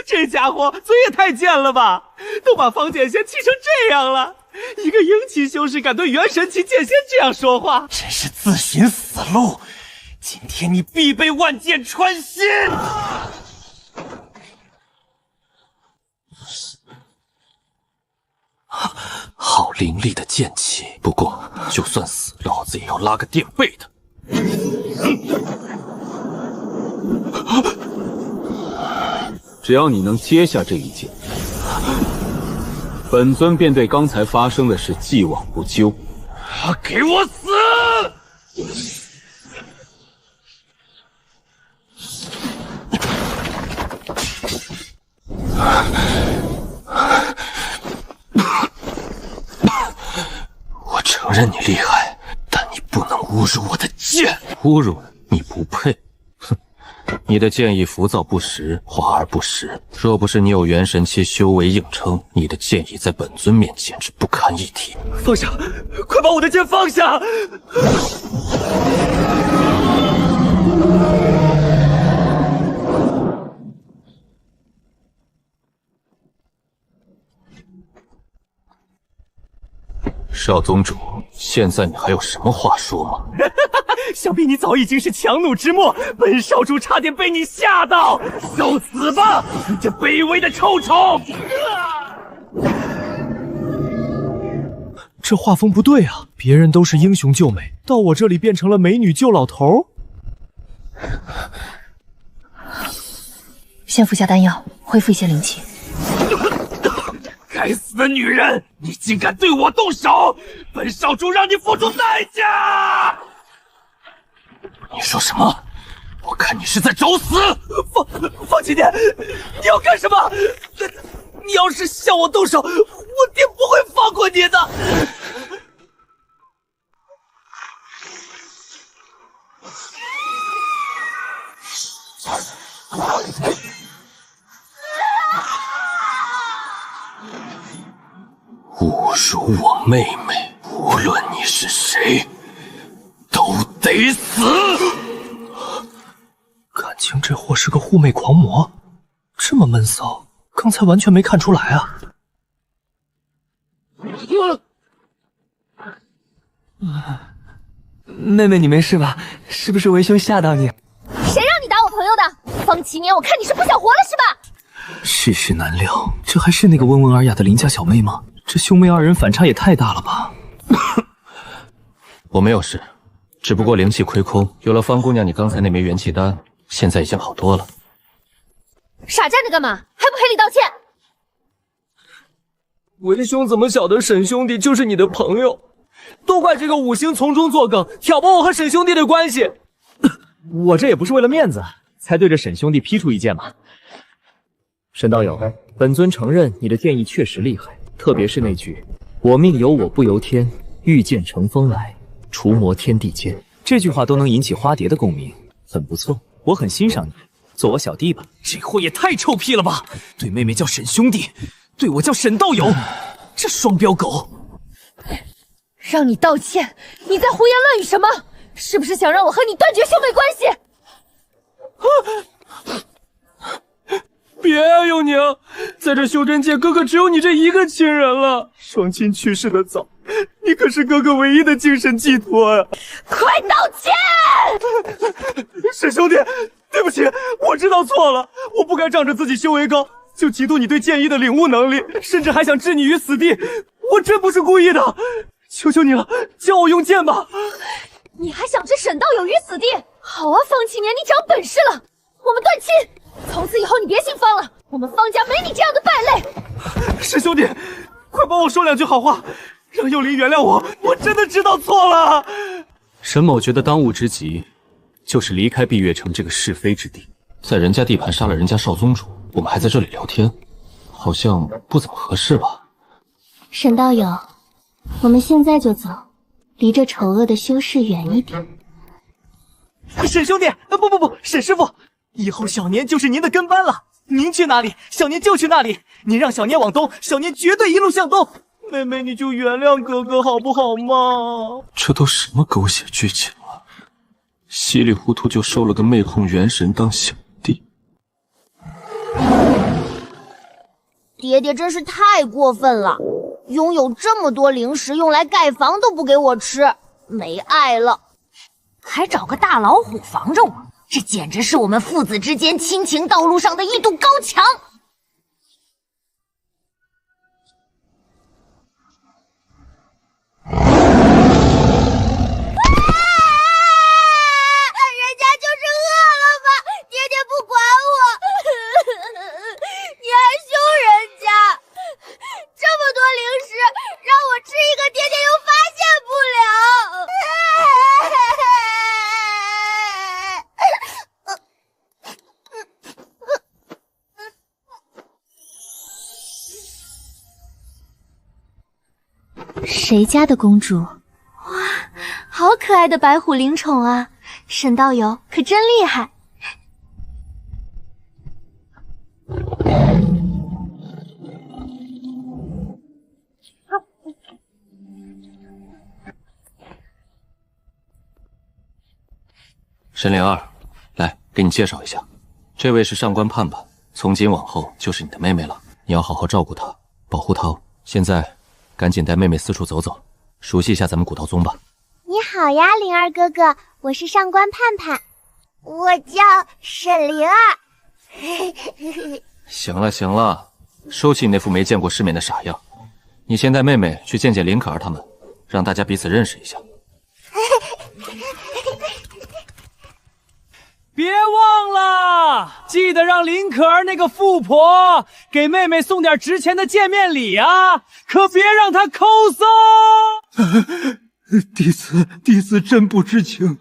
这家伙嘴也太贱了吧！都把方剑仙气成这样了，一个鹰期修士敢对元神期剑仙这样说话，真是自寻死路！今天你必被万剑穿心！好凌厉的剑气，不过就算死，老子也要拉个垫背的。只要你能接下这一剑，本尊便对刚才发生的事既往不咎。给我死！我承认你厉害，但你不能侮辱我的剑。侮辱你不配。哼，你的剑意浮躁不实，华而不实。若不是你有元神期修为硬撑，你的剑意在本尊面前是不堪一提。放下！快把我的剑放下！少宗主，现在你还有什么话说吗？想必你早已经是强弩之末，本少主差点被你吓到！受死吧，你这卑微的臭虫！这画风不对啊，别人都是英雄救美，到我这里变成了美女救老头。先服下丹药，恢复一些灵气。该死的女人，你竟敢对我动手！本少主让你付出代价！你说什么？我看你是在找死！放弃点！你要干什么？你要是向我动手，我爹不会放过你的！侮辱我妹妹，无论你是谁，都得死！感情这货是个护妹狂魔，这么闷骚，刚才完全没看出来啊！妹妹，你没事吧？是不是为兄吓到你？谁让你打我朋友的？方启年，我看你是不想活了是吧？世事难料，这还是那个温文尔雅的邻家小妹吗？这兄妹二人反差也太大了吧！我没有事，只不过灵气亏空，有了方姑娘你刚才那枚元气丹，现在已经好多了。傻站着干嘛？还不赔礼道歉？为兄怎么晓得沈兄弟就是你的朋友？都怪这个五星从中作梗，挑拨我和沈兄弟的关系。我这也不是为了面子，才对着沈兄弟劈出一剑嘛。沈道友，本尊承认你的剑意确实厉害，特别是那句“我命由我不由天，御剑乘风来，除魔天地间”，这句话都能引起花蝶的共鸣，很不错，我很欣赏你，做我小弟吧。这货也太臭屁了吧！对妹妹叫沈兄弟，对我叫沈道友，这双标狗！让你道歉，你在胡言乱语什么？是不是想让我和你断绝兄妹关系？别啊，幼宁，在这修真界，哥哥只有你这一个亲人了。双亲去世的早，你可是哥哥唯一的精神寄托啊！快道歉！沈兄弟，对不起，我知道错了，我不该仗着自己修为高，就嫉妒你对剑意的领悟能力，甚至还想置你于死地。我真不是故意的，求求你了，教我用剑吧！你还想置沈道友于死地？好啊，方启年，你长本事了，我们断亲。从此以后你别姓方了，我们方家没你这样的败类。沈兄弟，快帮我说两句好话，让幼灵原谅我，我真的知道错了。沈某觉得当务之急就是离开碧月城这个是非之地，在人家地盘杀了人家少宗主，我们还在这里聊天，好像不怎么合适吧？沈道友，我们现在就走，离这丑恶的修士远一点。沈兄弟，不，沈师傅。以后小年就是您的跟班了，您去哪里，小年就去哪里。您让小年往东，小年绝对一路向东。妹妹你就原谅哥哥好不好嘛？这都什么狗血剧情了？稀里糊涂就收了个魅控元神当小弟，爹爹真是太过分了，拥有这么多零食用来盖房都不给我吃，没爱了，还找个大老虎防着我，这简直是我们父子之间亲情道路上的一堵高墙。谁家的公主？哇，好可爱的白虎灵宠啊！沈道友可真厉害。沈灵儿，来给你介绍一下，这位是上官盼盼，从今往后就是你的妹妹了，你要好好照顾她，保护她哦。现在赶紧带妹妹四处走走，熟悉一下咱们古道宗吧。你好呀，灵儿哥哥，我是上官盼盼，我叫沈灵儿。行了行了，收起你那副没见过世面的傻样，你先带妹妹去见见林可儿他们，让大家彼此认识一下。别忘了，记得让林可儿那个富婆给妹妹送点值钱的见面礼啊，可别让她抠搜。弟子真不知情，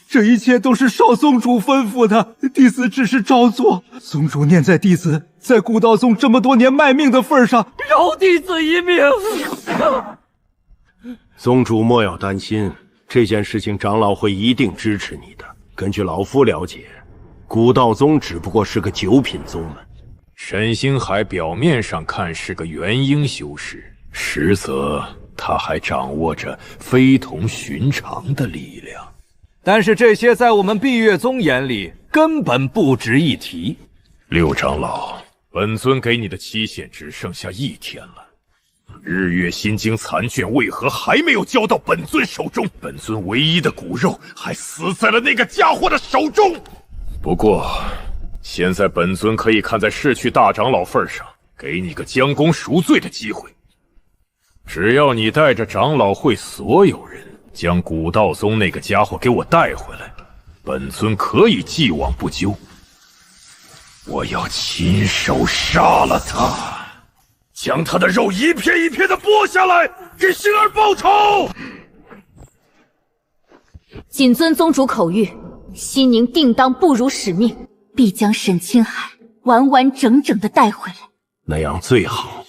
这一切都是少宗主吩咐的，弟子只是照做。宗主念在弟子在古道宗这么多年卖命的份上，饶弟子一命。宗主莫要担心，这件事情长老会一定支持你的。根据老夫了解，古道宗只不过是个九品宗门。沈星海表面上看是个元婴修士，实则他还掌握着非同寻常的力量。但是这些在我们碧月宗眼里根本不值一提。六长老，本尊给你的期限只剩下1天了。日月心经残卷为何还没有交到本尊手中？本尊唯一的骨肉还死在了那个家伙的手中。不过，现在本尊可以看在逝去大长老份上，给你个将功赎罪的机会。只要你带着长老会所有人将古道宗那个家伙给我带回来，本尊可以既往不咎。我要亲手杀了他。将他的肉一片一片的剥下来，给星儿报仇！谨遵宗主口谕，西宁定当不辱使命，必将沈清海完完整整的带回来。那样最好。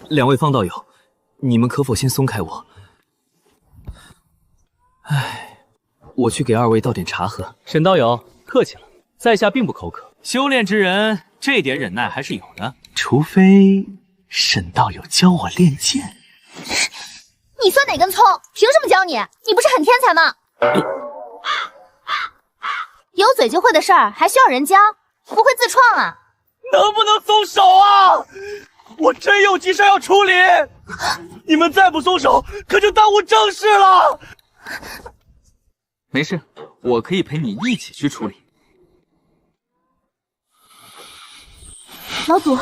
两位方道友，你们可否先松开我？唉，我去给二位倒点茶喝。沈道友，客气了，在下并不口渴。修炼之人，这点忍耐还是有的。除非沈道友教我练剑。你算哪根葱？凭什么教你？你不是很天才吗？有嘴就会的事儿还需要人教？不会自创啊？能不能松手啊？我真有急事要处理，你们再不松手，可就耽误正事了。没事，我可以陪你一起去处理。老祖，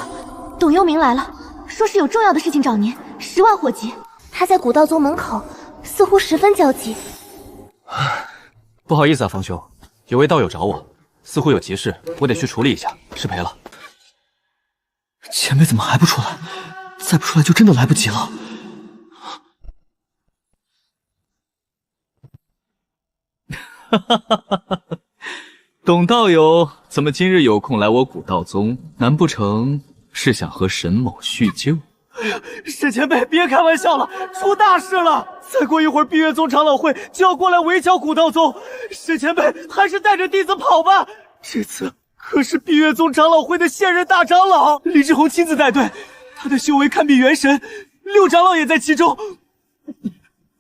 董幽冥来了，说是有重要的事情找您，10万火急。他在古道宗门口，似乎十分焦急。不好意思啊，方兄，有位道友找我，似乎有急事，我得去处理一下，失陪了。前辈怎么还不出来？再不出来就真的来不及了。董道友怎么今日有空来我古道宗？难不成是想和沈某叙旧？沈前辈，别开玩笑了，出大事了！再过一会儿，碧月宗长老会就要过来围剿古道宗，沈前辈还是带着弟子跑吧，这次可是碧月宗长老会的现任大长老李志宏亲自带队，他的修为堪比元神，六长老也在其中。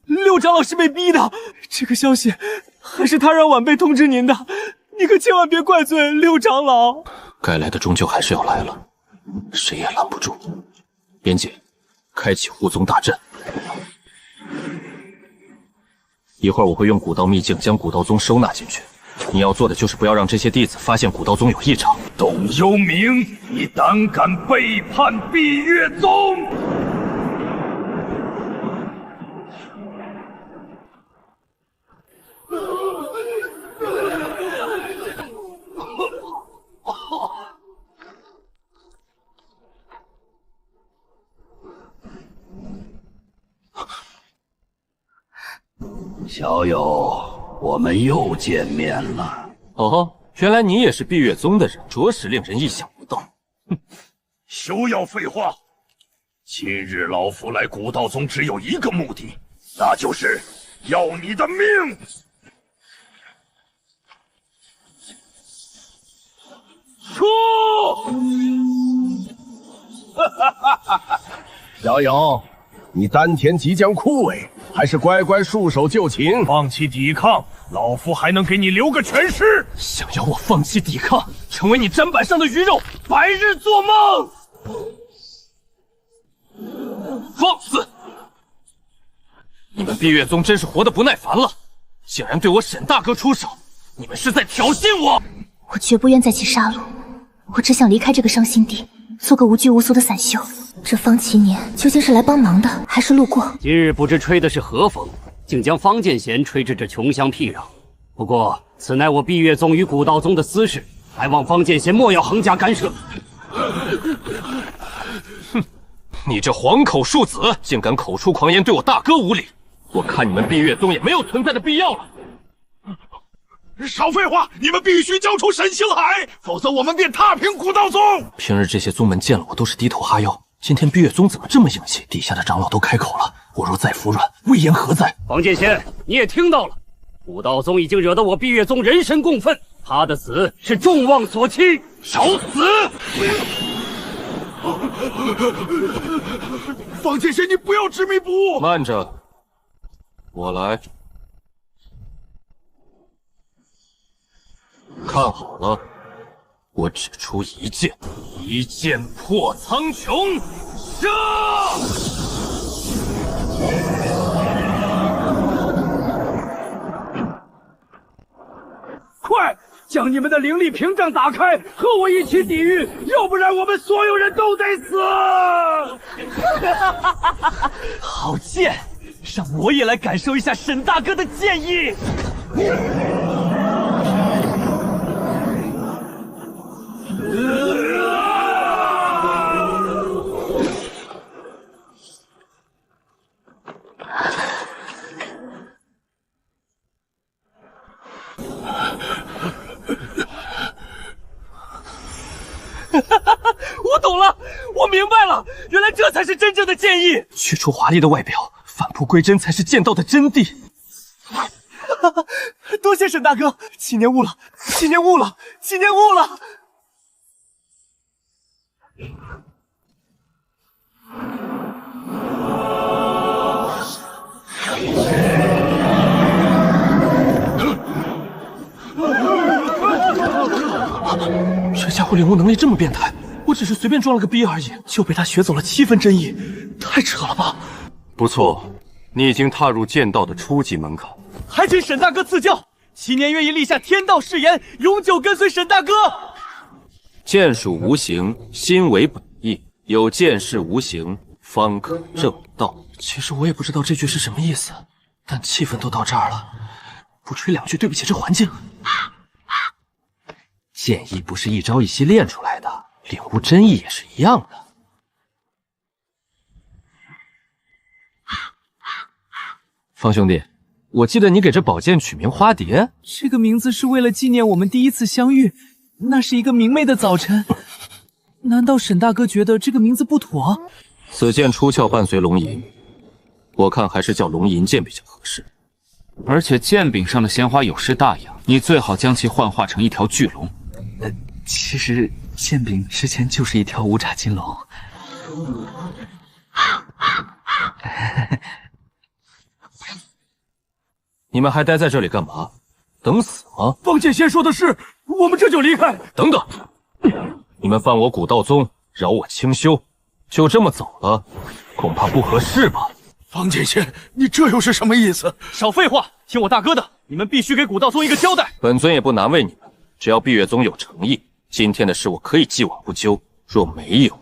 六长老是被逼的，这个消息还是他让晚辈通知您的，你可千万别怪罪六长老。该来的终究还是要来了，谁也拦不住。边姐，开启护宗大阵。一会儿我会用古道秘境将古道宗收纳进去，你要做的就是不要让这些弟子发现古道宗有异常。董幽冥，你胆敢背叛碧月宗！小友，我们又见面了。哦，原来你也是碧月宗的人，着实令人意想不到。哼，休要废话！今日老夫来古道宗只有一个目的，那就是要你的命！出！小友，你丹田即将枯萎，还是乖乖束手就擒？放弃抵抗，老夫还能给你留个全尸。想要我放弃抵抗，成为你砧板上的鱼肉，白日做梦！放肆！你们碧月宗真是活得不耐烦了，竟然对我沈大哥出手，你们是在挑衅我！我绝不愿再起杀戮，我只想离开这个伤心地，做个无拘无束的散修。这方祈年究竟是来帮忙的，还是路过？今日不知吹的是何风，竟将方剑贤吹至这穷乡僻壤。不过此乃我碧月宗与古道宗的私事，还望方剑贤莫要横加干涉。哼，你这黄口庶子，竟敢口出狂言，对我大哥无礼！我看你们碧月宗也没有存在的必要了。少废话！你们必须交出沈星海，否则我们便踏平古道宗。平日这些宗门见了我都是低头哈腰，今天碧月宗怎么这么硬气？底下的长老都开口了，我若再服软，威严何在？方剑仙，你也听到了，古道宗已经惹得我碧月宗人神共愤，他的死是众望所期。找死！方剑仙，你不要执迷不悟。慢着，我来。看好了，我只出一剑，一剑破苍穹，射！快，将你们的灵力屏障打开，和我一起抵御，要不然我们所有人都得死！好剑，让我也来感受一下沈大哥的剑意。我懂了，我明白了，原来这才是真正的剑意。去除华丽的外表，返璞归真才是剑道的真谛。多谢沈大哥，7年悟了，7年悟了，7年悟了。这家伙领悟能力这么变态，我只是随便装了个逼而已，就被他学走了7分真意，太扯了吧！不错，你已经踏入剑道的初级门槛。还请沈大哥赐教，7年愿意立下天道誓言，永久跟随沈大哥。剑术无形，心为本意，有剑势无形，方可正道。其实我也不知道这句是什么意思，但气氛都到这儿了，不吹2句对不起这环境。剑意不是一朝一夕练出来的，领悟真意也是一样的。方兄弟，我记得你给这宝剑取名花蝶，这个名字是为了纪念我们第一次相遇，那是一个明媚的早晨。难道沈大哥觉得这个名字不妥？此剑出鞘伴随龙吟，我看还是叫龙吟剑比较合适。而且剑柄上的鲜花有失大雅，你最好将其幻化成一条巨龙，其实馅饼之前就是一条无爪金龙。你们还待在这里干嘛？等死吗？方剑仙说的是，我们这就离开。等等，你们犯我古道宗，扰我清修，就这么走了，恐怕不合适吧？方剑仙，你这又是什么意思？少废话，听我大哥的，你们必须给古道宗一个交代。本尊也不难为你们，只要碧月宗有诚意，今天的事我可以既往不咎；若没有，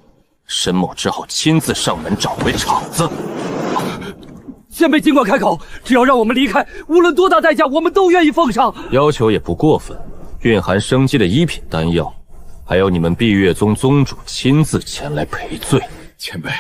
申某只好亲自上门找回场子。前辈尽管开口，只要让我们离开，无论多大代价，我们都愿意奉上。要求也不过分，蕴含生机的一品丹药，还要你们碧月宗宗主亲自前来赔罪。前辈，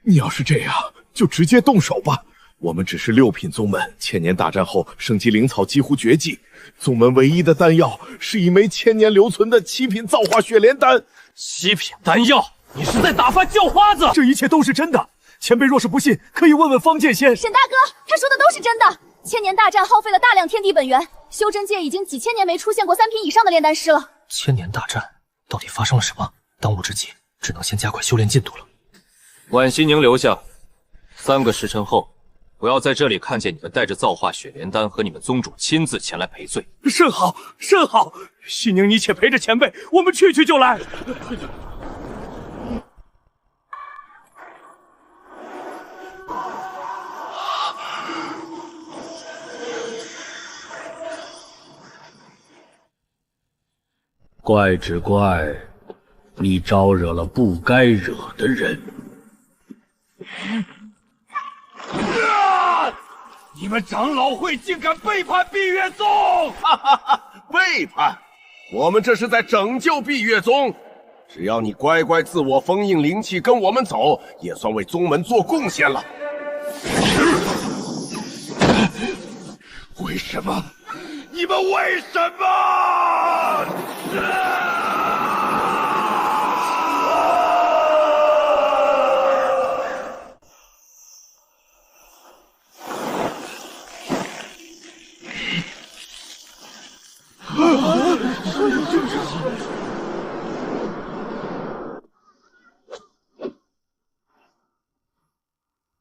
你要是这样，就直接动手吧。我们只是6品宗门，千年大战后升级灵草几乎绝迹，宗门唯一的丹药是一枚千年留存的7品造化血莲丹。7品丹药，你是在打发叫花子？这一切都是真的。前辈若是不信，可以问问方剑仙。沈大哥，他说的都是真的。千年大战耗费了大量天地本源，修真界已经几千年没出现过3品以上的炼丹师了。千年大战到底发生了什么？当务之急，只能先加快修炼进度了。婉西宁留下，3个时辰后，我要在这里看见你们带着造化血莲丹和你们宗主亲自前来赔罪。甚好，甚好。西宁，你且陪着前辈，我们去就来。怪只怪你招惹了不该惹的人。你们长老会竟敢背叛碧月宗！哈哈哈，背叛？我们这是在拯救碧月宗。只要你乖乖自我封印灵气跟我们走，也算为宗门做贡献了。为什么？你们为什么？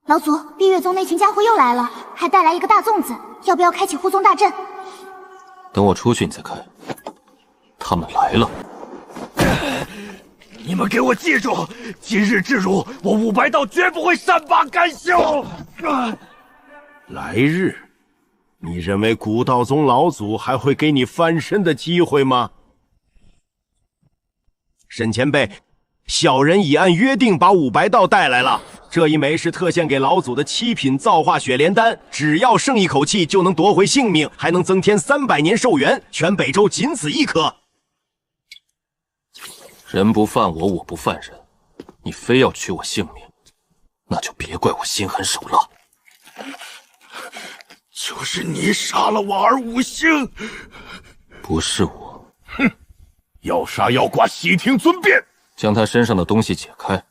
老祖，碧月宗那群家伙又来了，还带来一个大粽子，要不要开启护宗大阵？等我出去你再开。他们来了。你们给我记住，今日之辱，我武白道绝不会善罢甘休。来日，你认为古道宗老祖还会给你翻身的机会吗？沈前辈，小人已按约定把武白道带来了。这一枚是特献给老祖的7品造化血莲丹，只要剩一口气就能夺回性命，还能增添300年寿元，全北周仅此一颗。人不犯我，我不犯人，你非要取我性命，那就别怪我心狠手辣。就是你杀了我儿五星，不是我。哼，要杀要剐，悉听尊便。将他身上的东西解开。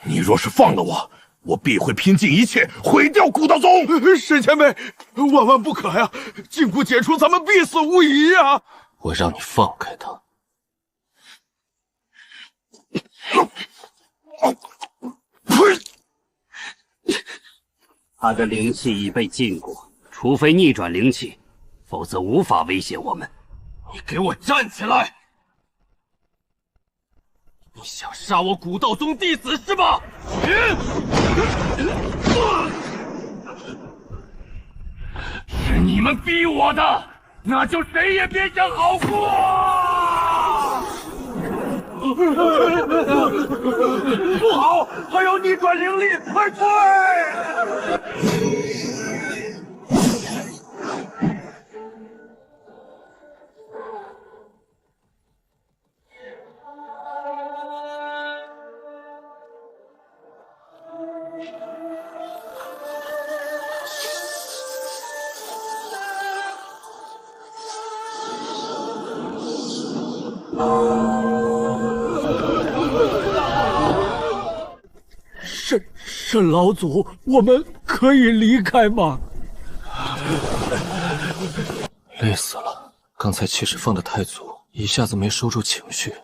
你若是放了我，我必会拼尽一切毁掉古道宗。沈前辈，万万不可呀！禁锢解除，咱们必死无疑呀！我让你放开他。他的灵气已被禁锢，除非逆转灵气，否则无法威胁我们。你给我站起来！你想杀我古道宗弟子是吗？是你们逼我的，那就谁也别想好过！不好，还有逆转灵力，快退！沈老祖，我们可以离开吗？累死了，刚才气势放得太足，一一下子没收住情绪，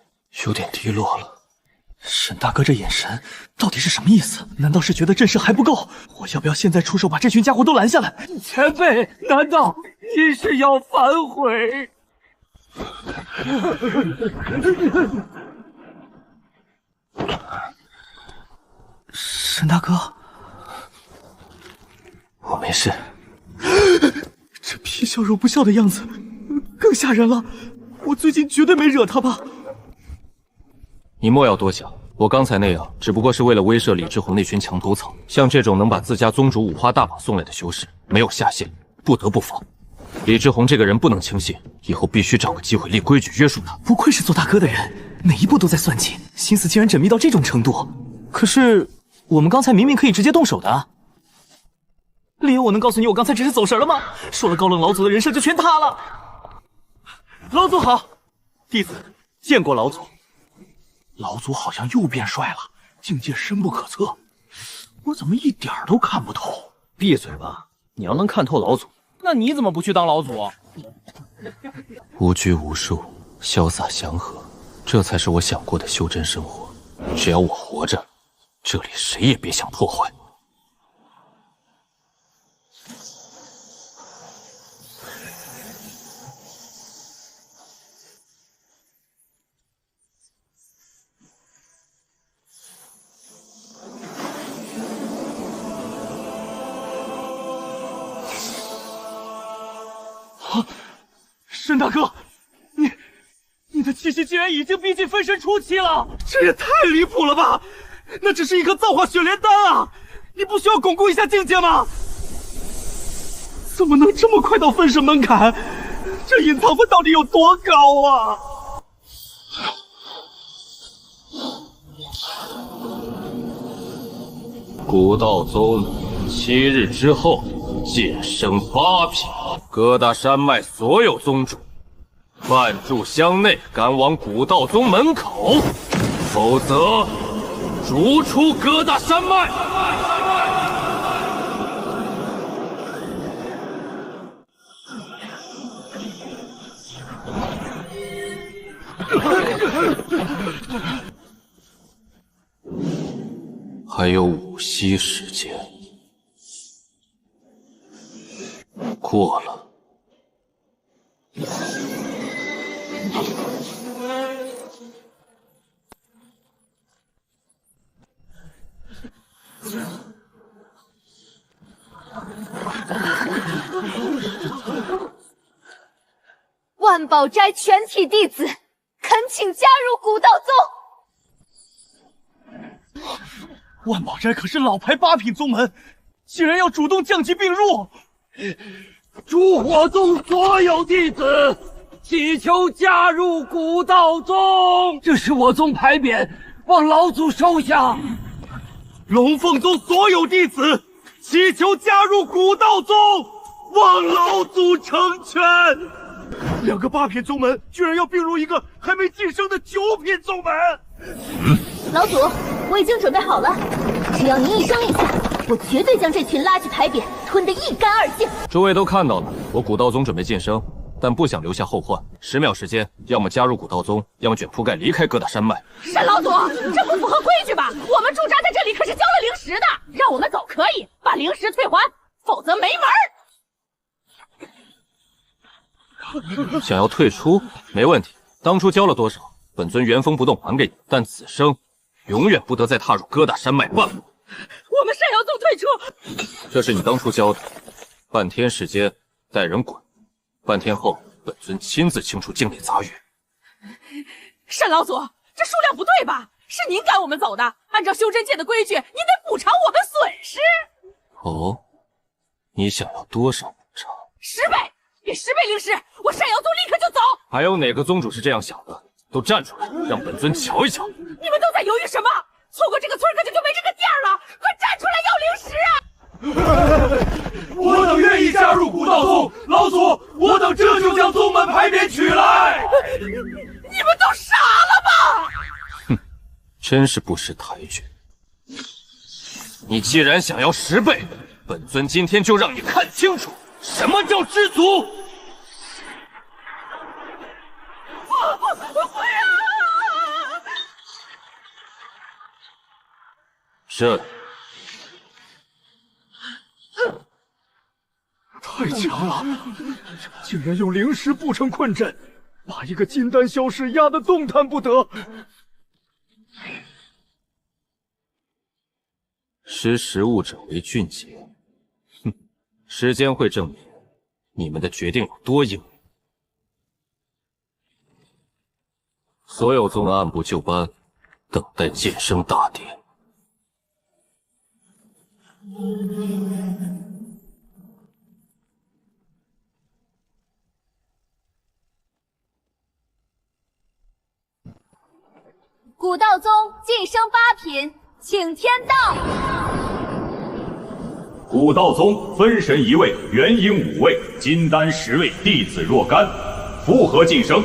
有点低落了。沈大哥这眼神到底是什么意思？难道是觉得阵势还不够？我要不要现在出手把这群家伙都拦下来？前辈，难道你是要反悔？沈大哥，我没事。这皮笑肉不笑的样子更吓人了。我最近绝对没惹他吧？你莫要多想，我刚才那样只不过是为了威慑李志宏那群墙头草。像这种能把自家宗主五花大绑送来的修士，没有下限，不得不防。李志宏这个人不能轻信，以后必须找个机会立规矩约束他。不愧是做大哥的人，每一步都在算计，心思竟然缜密到这种程度。可是我们刚才明明可以直接动手的。理由我能告诉你，我刚才只是走神了吗？说了高冷老祖的人设就全塌了。老祖好，弟子见过老祖。老祖好像又变帅了，境界深不可测，我怎么一点都看不透？闭嘴吧！你要能看透老祖，那你怎么不去当老祖？无拘无束，潇洒祥和，这才是我想过的修真生活。只要我活着，这里谁也别想破坏。沈大哥，你的气息竟然已经逼近分身初期了，这也太离谱了吧！那只是一颗造化血莲丹啊，你不需要巩固一下境界吗？怎么能这么快到分身门槛？这隐藏分到底有多高啊？古道宗7日之后晋升8品，各大山脉所有宗主半炷香内赶往古道宗门口，否则逐出各大山脉。还有午息时间，过了。万宝斋全体弟子恳请加入古道宗。万宝斋可是老牌8品宗门，竟然要主动降级并入！烛火宗所有弟子祈求加入古道宗，这是我宗牌匾，望老祖收下。龙凤宗所有弟子祈求加入古道宗，望老祖成全。2个8品宗门居然要并入一个还没晋升的9品宗门！老祖，我已经准备好了，只要您一声令下，我绝对将这群垃圾牌匾吞得一干二净。诸位都看到了，我古道宗准备晋升，但不想留下后患。10秒时间，要么加入古道宗，要么卷铺盖离开各大山脉。沈老祖，这不符合规矩吧？我们驻扎在这里可是交了灵石的，让我们走可以，把灵石退还，否则没门。想要退出没问题，当初交了多少，本尊原封不动还给你，但此生永远不得再踏入各大山脉半步。我们山妖宗退出。这是你当初交的，半天时间带人滚，半天后本尊亲自清除境内杂鱼。沈老祖，这数量不对吧？是您赶我们走的，按照修真界的规矩，您得补偿我们损失。哦，你想要多少补偿？10倍，给10倍灵石，我山妖宗立刻就走。还有哪个宗主是这样想的？都站出来，让本尊瞧一瞧。你们都在犹豫什么？错过这个村可就没这个店了，快站出来要灵石啊！我等愿意加入古道宗，老祖，我等这就将宗门牌匾取来。你们都傻了吧？哼，真是不识抬举。你既然想要10倍，本尊今天就让你看清楚什么叫知足。是。太强了，竟然用灵石布成困阵，把一个金丹修士压得动弹不得。识时务者为俊杰。哼，时间会证明你们的决定有多英明。所有宗按部就班，等待晋升大典。古道宗晋升8品，请天道。古道宗分神1位，元婴5位，金丹10位，弟子若干，符合晋升。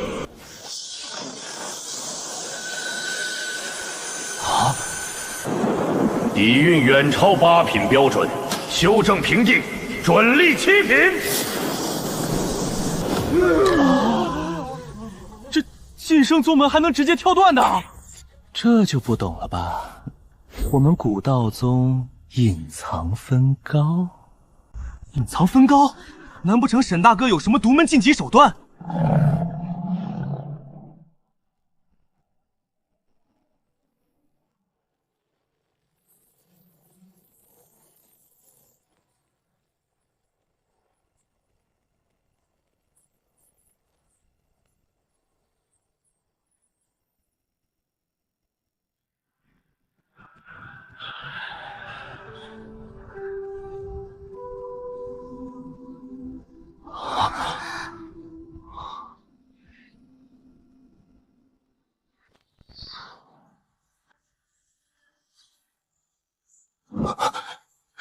啊！底蕴远超8品标准，修正评定，准立7品。这晋升宗门还能直接跳段的？这就不懂了吧？我们古道宗隐藏分高，隐藏分高？难不成沈大哥有什么独门晋级手段？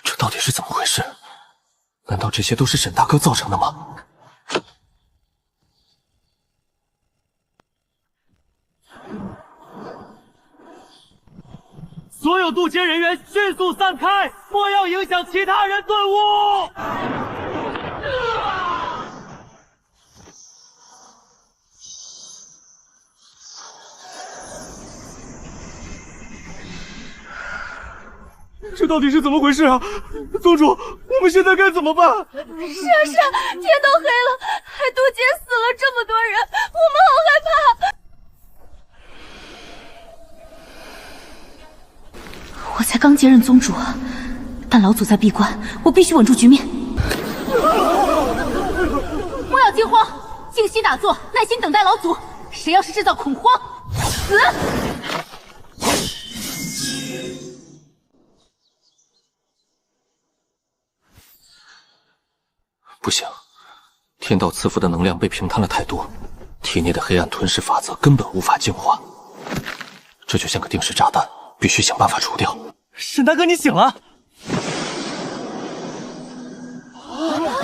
这到底是怎么回事？难道这些都是沈大哥造成的吗？所有渡劫人员迅速散开，莫要影响其他人顿悟。这到底是怎么回事啊？宗主，我们现在该怎么办？是啊，天都黑了，还渡劫死了这么多人，我们好害怕。我才刚接任宗主，但老祖在闭关，我必须稳住局面。不要惊慌，静息打坐，耐心等待老祖。谁要是制造恐慌，死！不行，天道赐福的能量被平摊了太多，体内的黑暗吞噬法则根本无法净化。这就像个定时炸弹，必须想办法除掉。沈大哥，你醒了！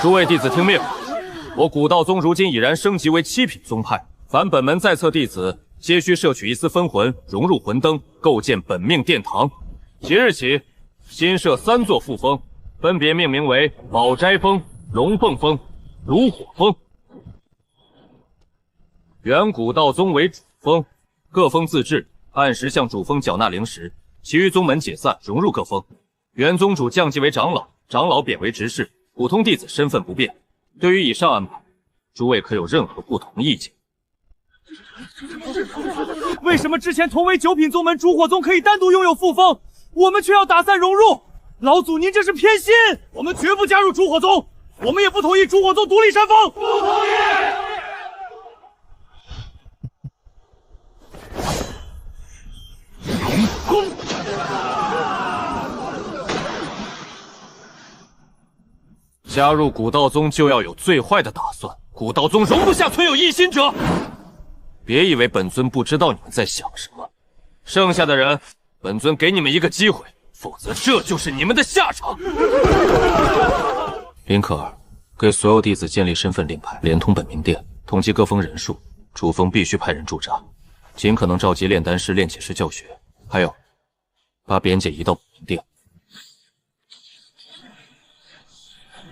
诸位弟子听命，我古道宗如今已然升级为7品宗派，凡本门在册弟子皆需摄取一丝分魂，融入魂灯，构建本命殿堂。即日起，新设3座副峰，分别命名为宝斋峰、龙凤峰、炉火峰。原古道宗为主峰，各峰自治，按时向主峰缴纳灵石，其余宗门解散，融入各峰。原宗主降级为长老，长老贬为执事，普通弟子身份不变。对于以上安排，诸位可有任何不同意见？为什么之前同为9品宗门烛火宗可以单独拥有副峰，我们却要打散融入？老祖您这是偏心！我们绝不加入烛火宗，我们也不同意烛火宗独立山峰。不同意！加入古道宗就要有最坏的打算，古道宗容不下存有异心者。别以为本尊不知道你们在想什么，剩下的人，本尊给你们一个机会，否则这就是你们的下场。林可儿，给所有弟子建立身份令牌，连同本命殿，统计各峰人数，主峰必须派人驻扎，尽可能召集炼丹师、炼解师教学。还有，把扁姐移到本命殿。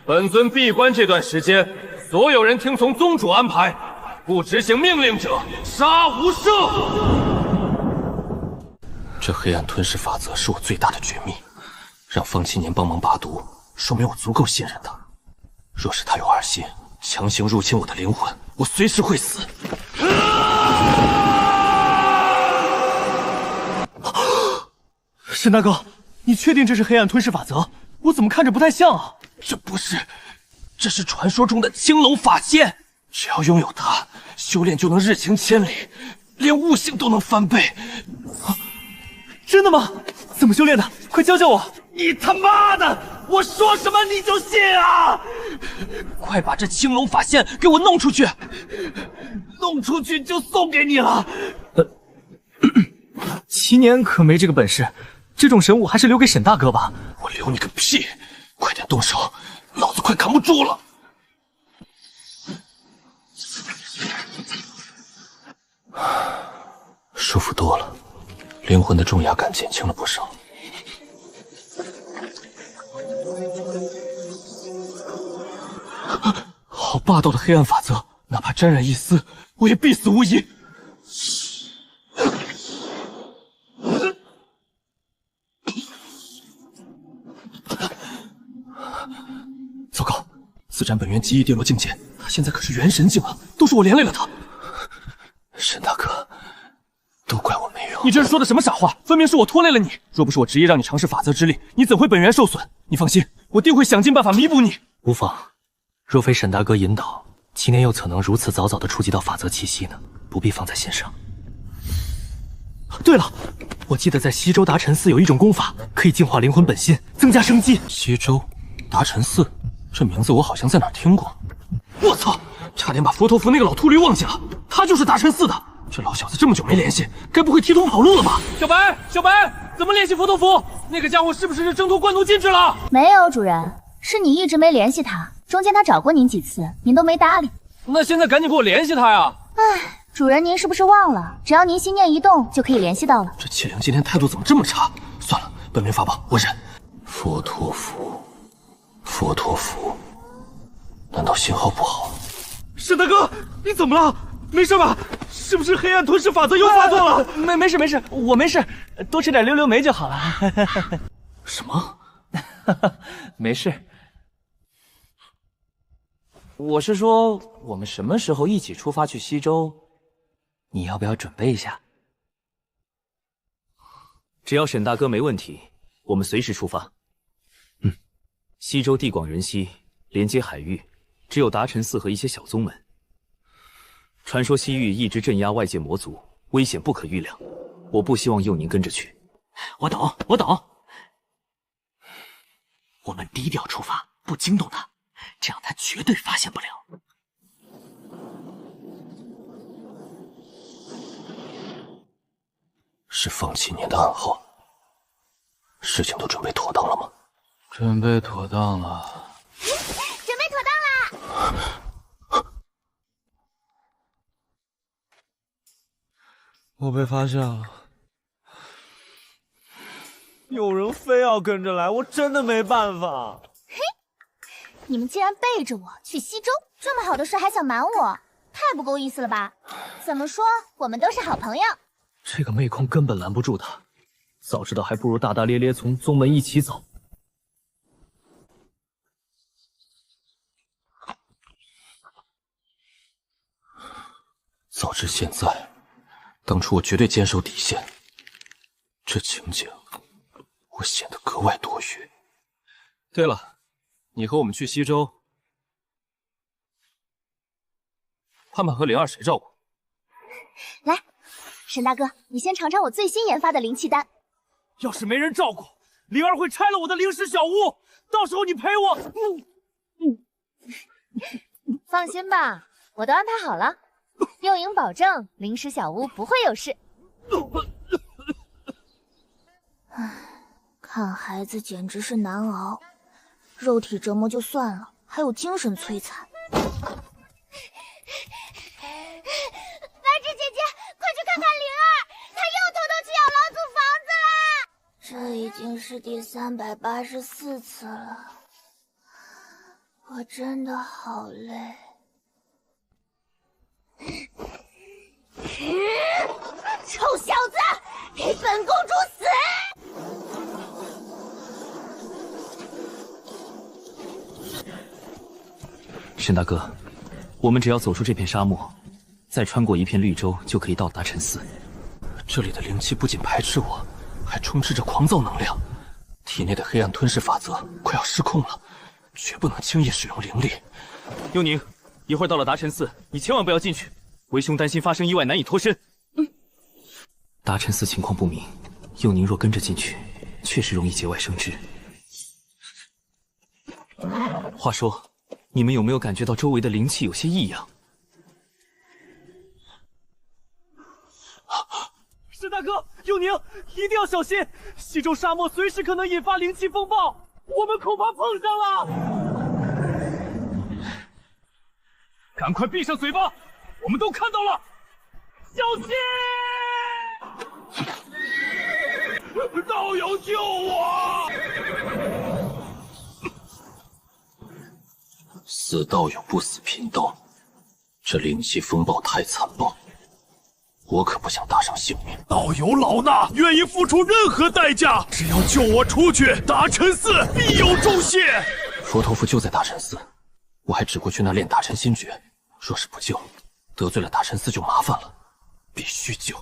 本尊闭关这段时间，所有人听从宗主安排，不执行命令者，杀无赦。这黑暗吞噬法则是我最大的绝密，让方七年帮忙拔毒，说明我足够信任他。若是他有二心，强行入侵我的灵魂，我随时会死。沈大哥，你确定这是黑暗吞噬法则？我怎么看着不太像啊？这不是，这是传说中的青楼法仙。只要拥有它，修炼就能日行千里，连悟性都能翻倍。真的吗？怎么修炼的？快教教我！你他妈的，我说什么你就信啊！快把这青龙法仙给我弄出去！弄出去就送给你了。7年可没这个本事，这种神物还是留给沈大哥吧。我留你个屁！快点动手，老子快扛不住了。舒服多了，灵魂的重压感减轻了不少。好霸道的黑暗法则，哪怕沾染一丝，我也必死无疑。糟糕，自斩本源极易跌落境界，他现在可是元神境了，都是我连累了他。沈大哥，都怪我没用。你这是说的什么傻话？分明是我拖累了你。若不是我执意让你尝试法则之力，你怎会本源受损？你放心，我定会想尽办法弥补你。无妨，若非沈大哥引导，7年又怎能如此早早的触及到法则气息呢？不必放在心上。对了，我记得在西周达尘寺有一种功法，可以净化灵魂本心，增加生机。西周达尘寺，这名字我好像在哪儿听过。我操！差点把佛陀符那个老秃驴忘记了，他就是达尘寺的。这老小子这么久没联系，该不会提桶跑路了吧？小白，小白，怎么联系佛陀符？那个家伙是不是征途灌毒禁止了？没有，主人，是你一直没联系他，中间他找过您几次，您都没搭理。那现在赶紧给我联系他呀！唉，主人您是不是忘了，只要您心念一动就可以联系到了。这启灵今天态度怎么这么差？算了，本命法宝我忍。佛陀符，佛陀符，难道信号不好？沈大哥，你怎么了？没事吧？是不是黑暗吞噬法则又发作了？没事，我没事，多吃点溜溜梅就好了。什么？没事。我是说，我们什么时候一起出发去西周？你要不要准备一下？只要沈大哥没问题，我们随时出发。西周地广人稀，连接海域，只有达尘寺和一些小宗门。传说西域一直镇压外界魔族，危险不可预料。我不希望幼宁跟着去。我懂。我们低调出发，不惊动他，这样他绝对发现不了。是方7年的暗号。事情都准备妥当了吗？准备妥当了。准备妥当啦！我被发现了，有人非要跟着来，我真的没办法。嘿，你们竟然背着我去西周，这么好的事还想瞒我，太不够意思了吧？怎么说，我们都是好朋友。这个妹控根本拦不住他，早知道还不如大大咧咧从宗门一起走。早知现在，当初我绝对坚守底线。这情景，我显得格外多余。对了，你和我们去西周，盼盼和灵儿谁照顾？来，沈大哥，你先尝尝我最新研发的灵气丹。要是没人照顾，灵儿会拆了我的灵石小屋，到时候你赔我。放心吧，我都安排好了。幼莹保证灵石小屋不会有事。唉，看孩子简直是难熬，肉体折磨就算了，还有精神摧残。白芷姐姐，快去看看灵儿，她又偷偷去咬老祖房子啦！这已经是第384次了，我真的好累。臭小子，给本公主死！沈大哥，我们只要走出这片沙漠，再穿过一片绿洲，就可以到达沉寺。这里的灵气不仅排斥我，还充斥着狂躁能量，体内的黑暗吞噬法则快要失控了，绝不能轻易使用灵力。幽宁，一会儿到了达沉寺，你千万不要进去，为兄担心发生意外难以脱身。达沉寺情况不明，幽宁若跟着进去，确实容易节外生枝。话说，你们有没有感觉到周围的灵气有些异样？沈大哥，幽宁，一定要小心！西周沙漠随时可能引发灵气风暴，我们恐怕碰上了。赶快闭上嘴巴！我们都看到了，小心！道友救我！死道友不死贫道，这灵气风暴太残暴，我可不想搭上性命。道友老衲愿意付出任何代价，只要救我出去，达沉寺必有重谢。佛头符就在达沉寺，我还只过去那练达沉心诀，若是不救，得罪了达沉寺就麻烦了，必须救。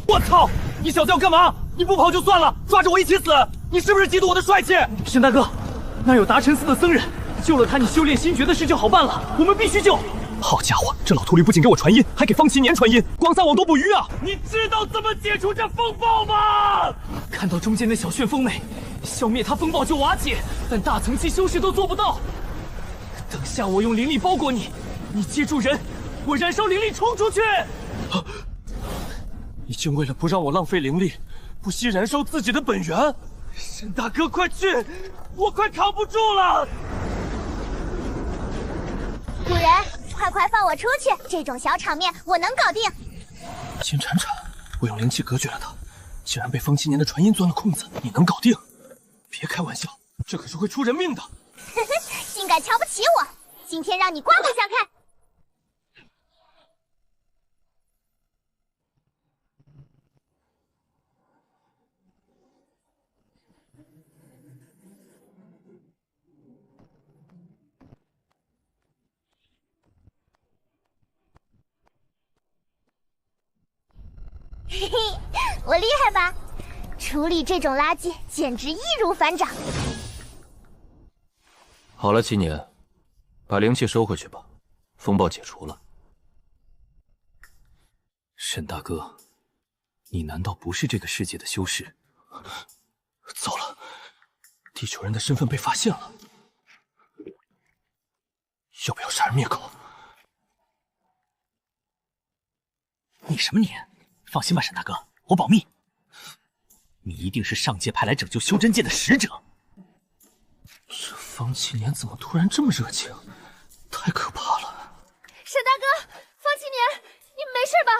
我操！你小子要干嘛？你不跑就算了，抓着我一起死！你是不是嫉妒我的帅气？沈大哥，那有达沉寺的僧人，救了他，你修炼心诀的事就好办了。我们必须救！好家伙，这老秃驴不仅给我传音，还给方祈年传音，光撒网多捕鱼啊！你知道怎么解除这风暴吗？看到中间的小旋风没？消灭它，风暴就瓦解，但大层级修士都做不到。等下我用灵力包裹你，你接住人，我燃烧灵力冲出去。你竟为了不让我浪费灵力，不惜燃烧自己的本源？沈大哥，快去！我快扛不住了！古人，快放我出去！这种小场面我能搞定。金铲铲，我用灵气隔绝了他，竟然被方祈年的传音钻了空子，你能搞定？别开玩笑，这可是会出人命的。竟敢瞧不起我，今天让你刮目相看！嘿嘿，我厉害吧？处理这种垃圾简直易如反掌。好了，祈年，把灵气收回去吧，风暴解除了。沈大哥，你难道不是这个世界的修士？糟了，地球人的身份被发现了，要不要杀人灭口？你什么你？放心吧，沈大哥，我保密。你一定是上界派来拯救修真界的使者。这方祈年怎么突然这么热情？太可怕了！沈大哥，方祈年，你没事吧？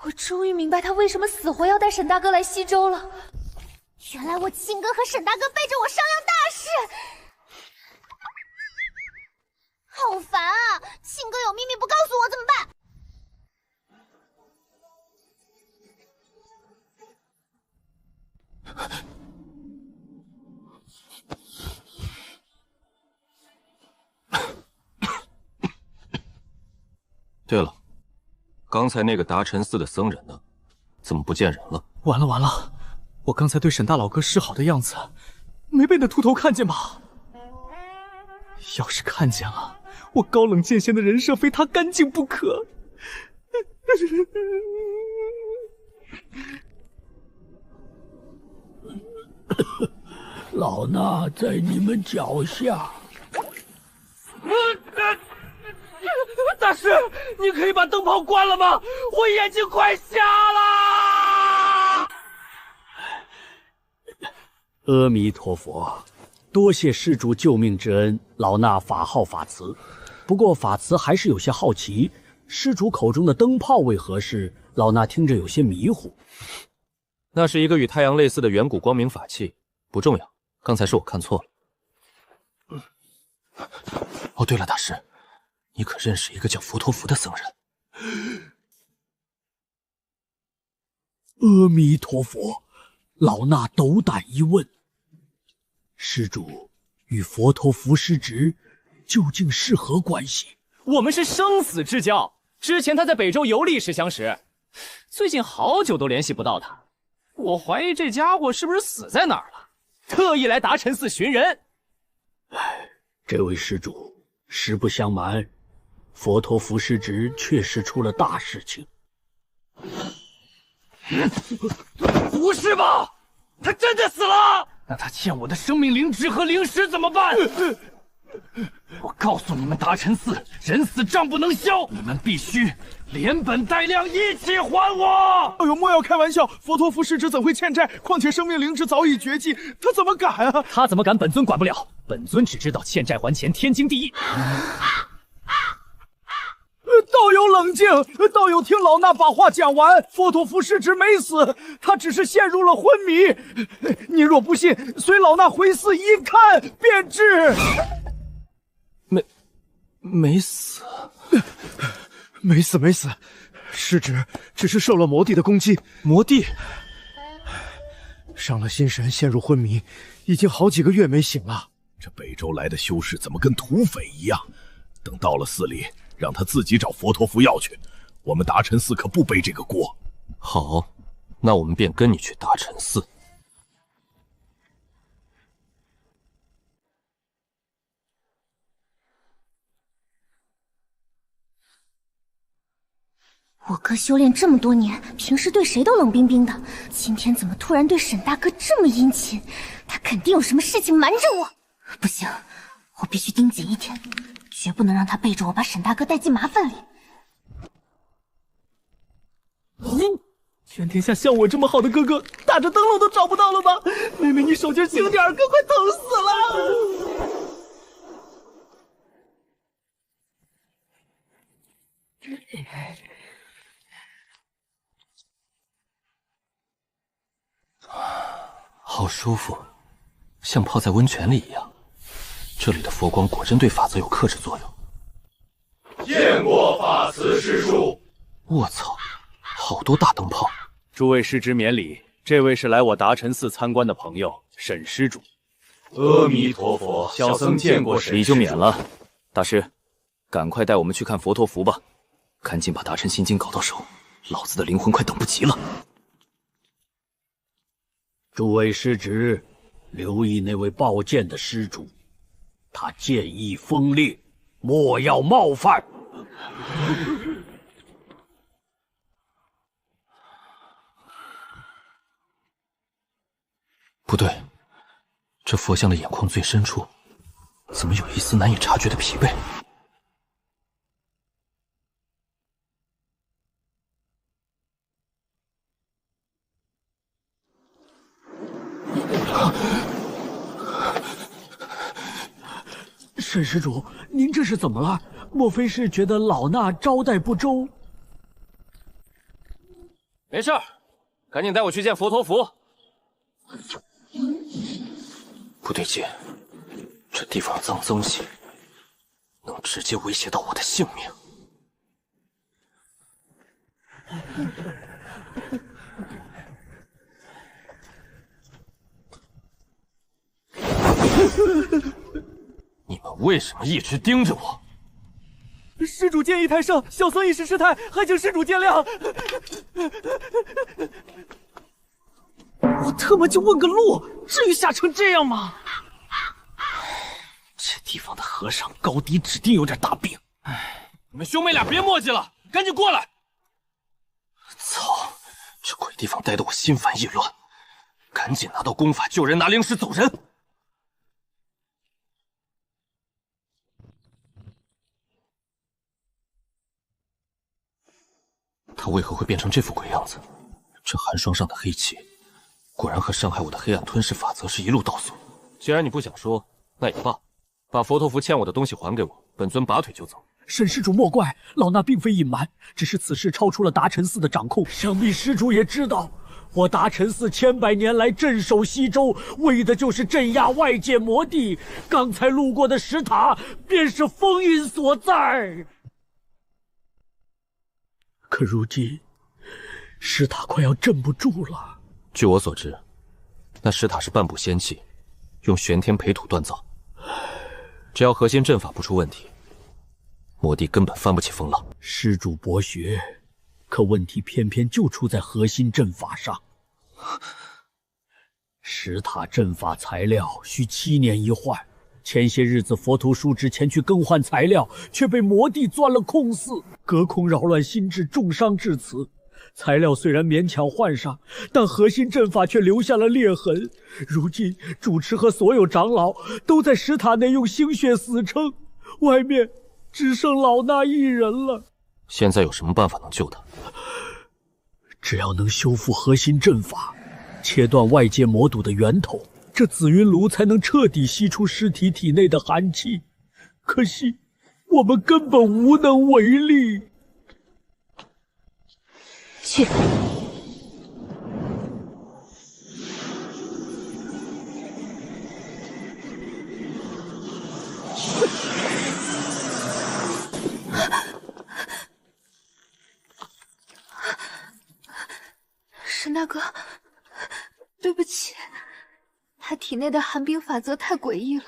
我终于明白他为什么死活要带沈大哥来西周了。原来我庆哥和沈大哥背着我商量大事，好烦啊！庆哥有秘密不告诉我怎么办？对了，刚才那个达沉寺的僧人呢？怎么不见人了？完了完了！我刚才对沈大老哥示好的样子，没被那秃头看见吧？要是看见了，我高冷剑仙的人设非他干净不可。老衲在你们脚下。大师，你可以把灯泡关了吗？我眼睛快瞎了！阿弥陀佛，多谢施主救命之恩，老衲法号法慈。不过法慈还是有些好奇，施主口中的灯泡为何事？老衲听着有些迷糊。那是一个与太阳类似的远古光明法器，不重要。刚才是我看错了。哦，对了，大师，你可认识一个叫佛陀福的僧人？阿弥陀佛，老衲斗胆一问，施主与佛陀福师侄究竟是何关系？我们是生死之交，之前他在北周游历时相识，最近好久都联系不到他。我怀疑这家伙是不是死在哪儿了，特意来达尘寺寻人。这位施主，实不相瞒，佛陀福师侄确实出了大事情。不是吧？他真的死了？那他欠我的生命灵芝和灵石怎么办？我告诉你们，达尘寺人死账不能消，你们必须连本带量一起还我！哎呦，莫要开玩笑，佛陀福师侄怎会欠债？况且生命灵芝早已绝迹，他怎么敢啊？他怎么敢？本尊管不了，本尊只知道欠债还钱，天经地义。道友冷静，道友听老衲把话讲完。佛陀福师侄没死，他只是陷入了昏迷。你若不信，随老衲回寺一看便知。没死，没死，师侄只是受了魔帝的攻击。魔帝伤了心神，陷入昏迷，已经好几个月没醒了。这北周来的修士怎么跟土匪一样？等到了寺里，让他自己找佛陀服药去。我们达尘寺可不背这个锅。好，那我们便跟你去达尘寺。我哥修炼这么多年，平时对谁都冷冰冰的，今天怎么突然对沈大哥这么殷勤？他肯定有什么事情瞒着我。不行，我必须盯紧一点，绝不能让他背着我把沈大哥带进麻烦里。全天下像我这么好的哥哥，打着灯笼都找不到了吗？妹妹，你手劲轻点，哥快疼死了！好舒服，像泡在温泉里一样。这里的佛光果真对法则有克制作用。见过法慈师叔。我操，好多大灯泡！诸位师侄免礼，这位是来我达尘寺参观的朋友沈施主。阿弥陀佛，小僧见过沈施主。礼就免了。大师，赶快带我们去看佛陀符吧，赶紧把达尘心经搞到手，老子的灵魂快等不及了。诸位师侄，留意那位抱剑的施主，他剑意锋利，莫要冒犯。不对，这佛像的眼眶最深处，怎么有一丝难以察觉的疲惫？沈施主，您这是怎么了？莫非是觉得老衲招待不周？没事儿，赶紧带我去见佛陀符。不对劲，这地方脏东西能直接威胁到我的性命。你们为什么一直盯着我？施主剑意太盛，小僧一时失态，还请施主见谅。我特么就问个路，至于吓成这样吗？这地方的和尚高低指定有点大病。你们兄妹俩别磨叽了，赶紧过来！操，这鬼地方待得我心烦意乱，赶紧拿到功法救人，拿灵石走人。他为何会变成这副鬼样子？这寒霜上的黑气，果然和伤害我的黑暗吞噬法则是一路倒索。既然你不想说，那也罢，把佛陀符欠我的东西还给我，本尊拔腿就走。沈施主莫怪，老衲并非隐瞒，只是此事超出了达辰寺的掌控。想必施主也知道，我达辰寺千百年来镇守西周，为的就是镇压外界魔帝。刚才路过的石塔，便是封印所在。可如今，石塔快要镇不住了。据我所知，那石塔是半步仙器，用玄天培土锻造。只要核心阵法不出问题，魔帝根本翻不起风浪。施主博学，可问题偏偏就出在核心阵法上。石塔阵法材料需7年一换，前些日子佛徒叔侄前去更换材料，却被魔帝钻了空子，隔空扰乱心智，重伤至此。材料虽然勉强换上，但核心阵法却留下了裂痕。如今主持和所有长老都在石塔内用鲜血死撑，外面只剩老衲一人了。现在有什么办法能救他？只要能修复核心阵法，切断外界魔毒的源头，这紫云炉才能彻底吸出尸体体内的寒气。可惜我们根本无能为力。去。沈大哥，对不起，他体内的寒冰法则太诡异了，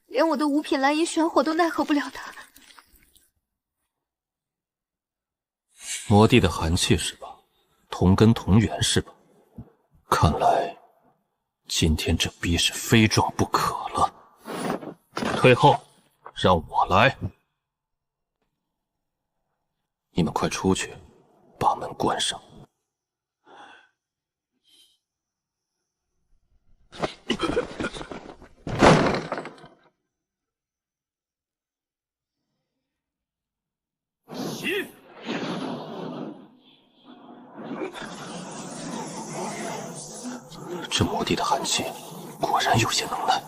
连我的五品蓝银玄火都奈何不了他。魔帝的寒气是吧？同根同源是吧？看来今天这逼是非撞不可了。退后，让我来。你们快出去，把门关上。起！这魔帝的寒气果然有些能耐。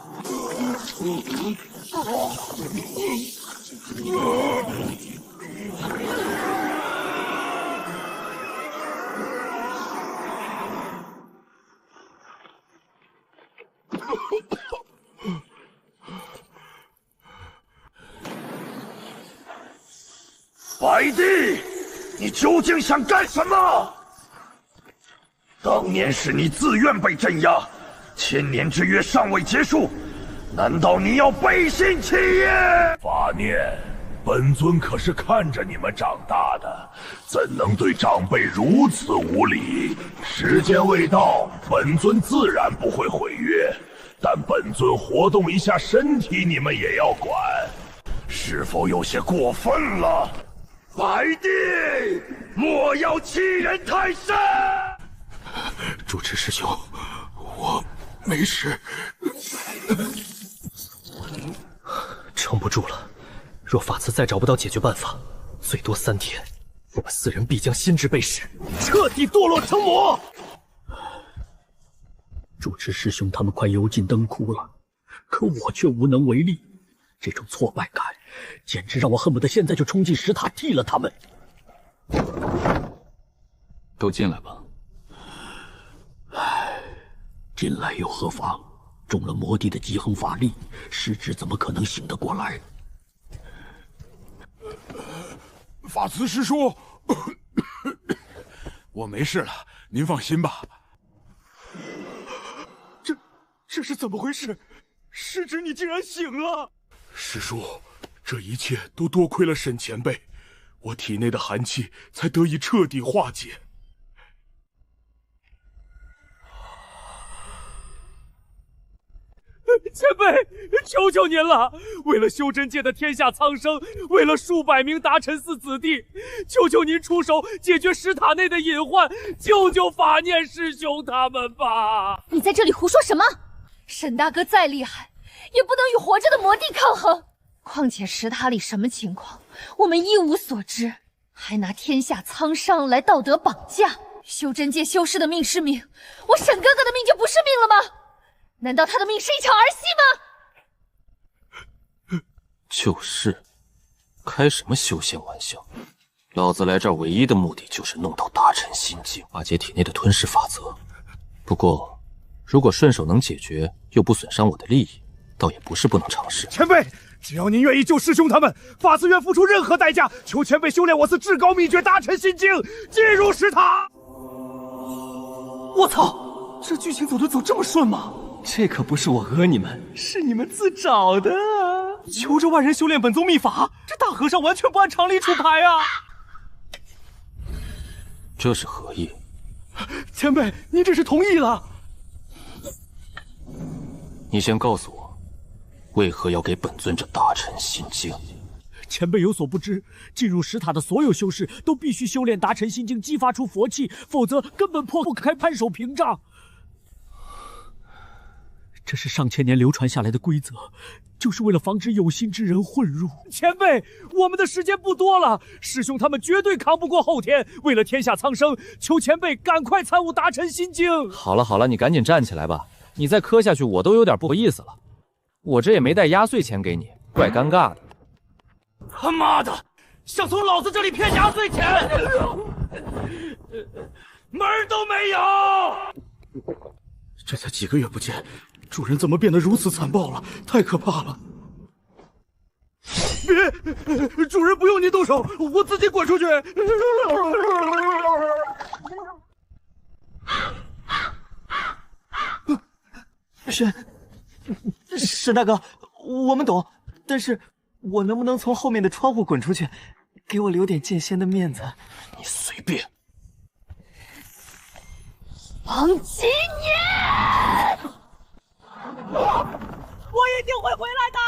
白帝，你究竟想干什么？当年是你自愿被镇压，1000年之约尚未结束，难道你要背信弃义？法念，本尊可是看着你们长大的，怎能对长辈如此无礼？时间未到，本尊自然不会毁约，但本尊活动一下身体，你们也要管，是否有些过分了？白帝，莫要欺人太甚！主持师兄，我没事。撑不住了，若法慈再找不到解决办法，最多3天，我们4人必将心智被噬，彻底堕落成魔。主持师兄他们快油尽灯枯了，可我却无能为力。这种挫败感，简直让我恨不得现在就冲进石塔替了他们。都进来吧。唉，进来又何妨？中了魔帝的极横法力，师侄怎么可能醒得过来？法慈师叔，我没事了，您放心吧。这是怎么回事？师侄，你竟然醒了！师叔，这一切都多亏了沈前辈，我体内的寒气才得以彻底化解。前辈，求求您了！为了修真界的天下苍生，为了数百名达辰寺子弟，求求您出手解决石塔内的隐患，救救法念师兄他们吧！你在这里胡说什么？沈大哥再厉害，也不能与活着的魔帝抗衡。况且石塔里什么情况，我们一无所知，还拿天下苍生来道德绑架。修真界修士的命是命，我沈哥哥的命就不是命了吗？难道他的命是一场儿戏吗？就是，开什么修仙玩笑？老子来这儿唯一的目的就是弄到大成心境，化解体内的吞噬法则。不过，如果顺手能解决，又不损伤我的利益，倒也不是不能尝试。前辈，只要您愿意救师兄他们，法子愿付出任何代价，求前辈修炼我司至高秘诀大成心经，进入石塔。我操，这剧情走这么顺吗？这可不是我讹你们，是你们自找的啊！求着万人修炼本宗秘法，这大和尚完全不按常理出牌啊！这是何意？前辈，您这是同意了？你先告诉我，为何要给本尊这大成心经？前辈有所不知，进入石塔的所有修士都必须修炼达成心经，激发出佛气，否则根本破不开潘守屏障。这是上千年流传下来的规则，就是为了防止有心之人混入。前辈，我们的时间不多了，师兄他们绝对扛不过后天。为了天下苍生，求前辈赶快参悟达成心经。好了好了，你赶紧站起来吧，你再磕下去我都有点不好意思了。我这也没带压岁钱给你，怪尴尬的。他妈的，想从老子这里骗压岁钱，门儿都没有！这才几个月不见，主人怎么变得如此残暴了？太可怕了！别，主人不用你动手，我自己滚出去。沈大哥，我们懂，但是我能不能从后面的窗户滚出去，给我留点剑仙的面子？你随便。王七年，我一定会回来的。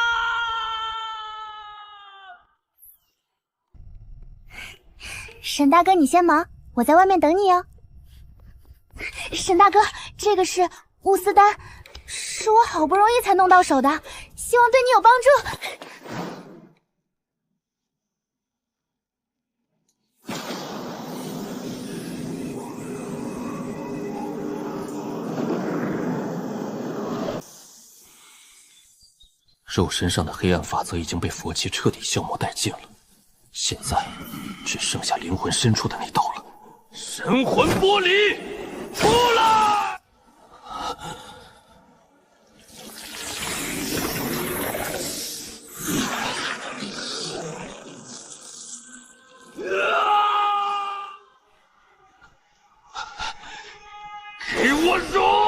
沈大哥，你先忙，我在外面等你哦。沈大哥，这个是乌丝丹，是我好不容易才弄到手的，希望对你有帮助。肉身上的黑暗法则已经被佛气彻底消磨殆尽了，现在只剩下灵魂深处的那道了。神魂玻璃，出来！给我融！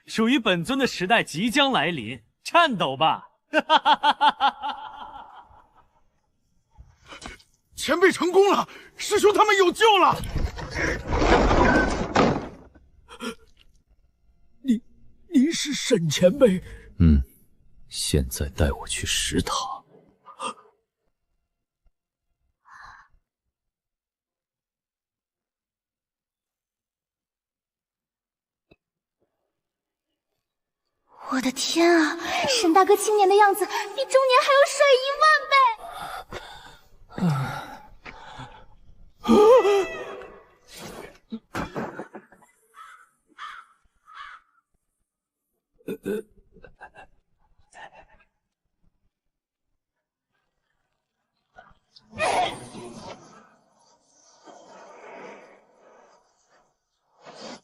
属于本尊的时代即将来临，颤抖吧！前辈成功了，师兄他们有救了！您是沈前辈？现在带我去石塔。我的天啊，沈大哥青年的样子比中年还要帅1万倍！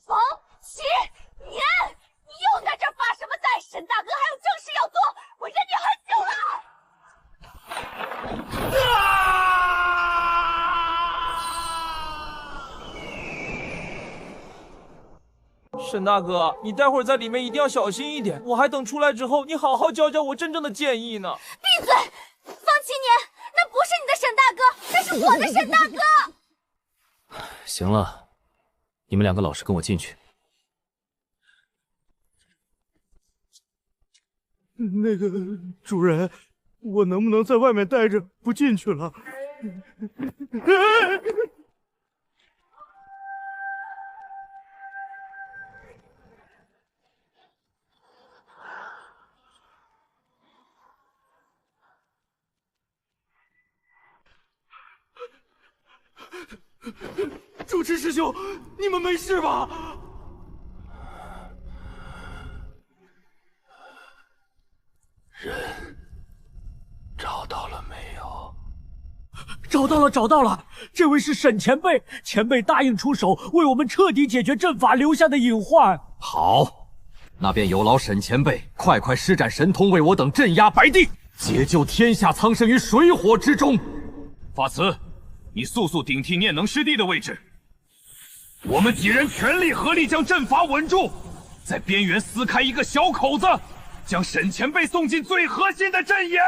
王启年，你又在这儿发什么呆？沈大哥还有正事要做，我忍你很久了。沈大哥，你待会儿在里面一定要小心一点，我还等出来之后你好好教教我真正的剑意呢。闭嘴！方七年，那不是你的沈大哥，那是我的沈大哥。行了，你们两个老实跟我进去。那个主人，我能不能在外面待着，不进去了？主持师兄，你们没事吧？人找到了没有？找到了！这位是沈前辈，前辈答应出手为我们彻底解决阵法留下的隐患。好，那便有劳沈前辈快施展神通，为我等镇压白帝，解救天下苍生于水火之中。法慈，你速顶替念能师弟的位置。我们几人全力合力将阵法稳住，在边缘撕开一个小口子，将沈前辈送进最核心的阵眼。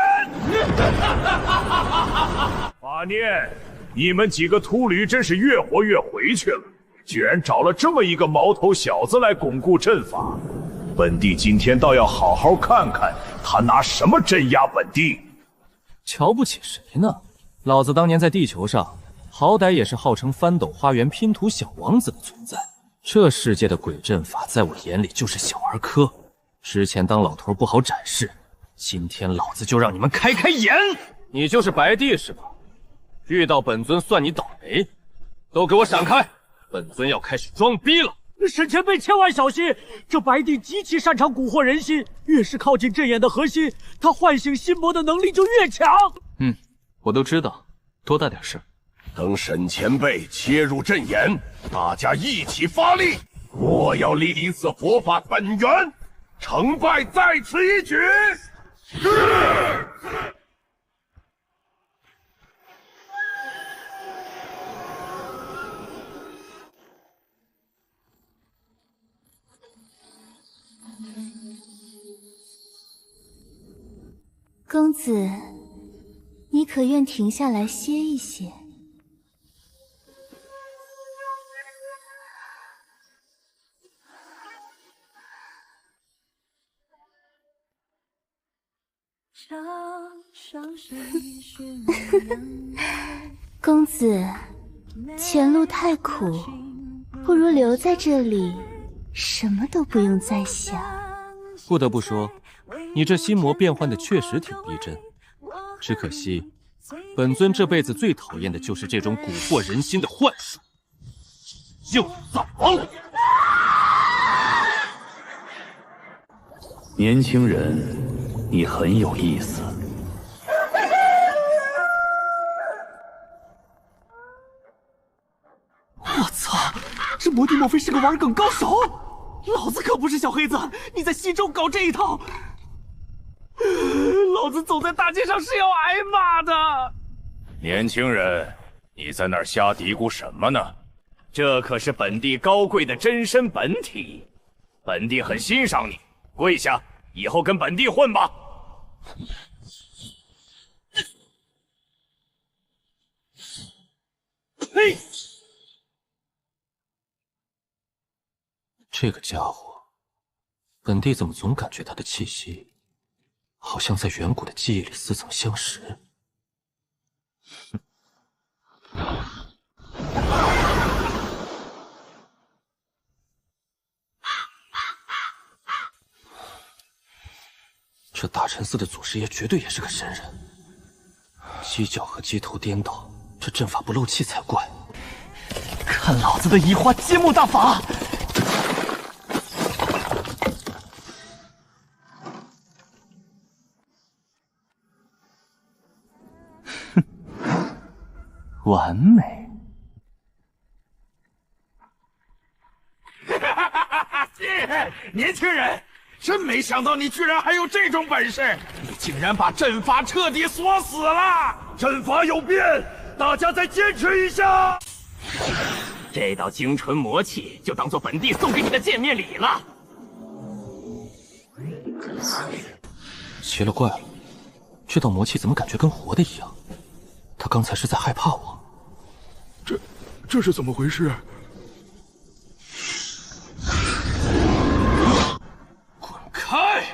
法念，你们几个秃驴真是越活越回去了，居然找了这么一个毛头小子来巩固阵法。本帝今天倒要好好看看他拿什么镇压本帝。瞧不起谁呢？老子当年在地球上，好歹也是号称翻斗花园拼图小王子的存在。这世界的鬼阵法，在我眼里就是小儿科。之前当老头不好展示，今天老子就让你们开眼。你就是白帝是吧？遇到本尊算你倒霉，都给我闪开！本尊要开始装逼了。沈前辈千万小心，这白帝极其擅长蛊惑人心，越是靠近阵眼的核心，他唤醒心魔的能力就越强。我都知道，多大点事。等沈前辈切入阵眼，大家一起发力，莫要莅临此佛法本源，成败在此一举。公子，你可愿停下来歇一歇？公子，前路太苦，不如留在这里，什么都不用再想。不得不说，你这心魔变换的确实挺逼真，只可惜，本尊这辈子最讨厌的就是这种蛊惑人心的幻术。就早亡！年轻人，你很有意思。我操！这魔帝莫非是个玩梗高手？老子可不是小黑子，你在西周搞这一套，老子走在大街上是要挨骂的。年轻人，你在那儿瞎嘀咕什么呢？这可是本帝高贵的真身本体，本帝很欣赏你，跪下，以后跟本帝混吧。呸！这个家伙，本帝怎么总感觉他的气息，好像在远古的记忆里似曾相识。这大禅寺的祖师爷绝对也是个神人，犄角和鸡头颠倒，这阵法不漏气才怪。看老子的移花接木大法！完美！年轻人，真没想到你居然还有这种本事！你竟然把阵法彻底锁死了！阵法有变，大家再坚持一下。这道精纯魔器就当做本帝送给你的见面礼了。奇了怪了，这道魔气怎么感觉跟活的一样？他刚才是在害怕我？这是怎么回事？滚开！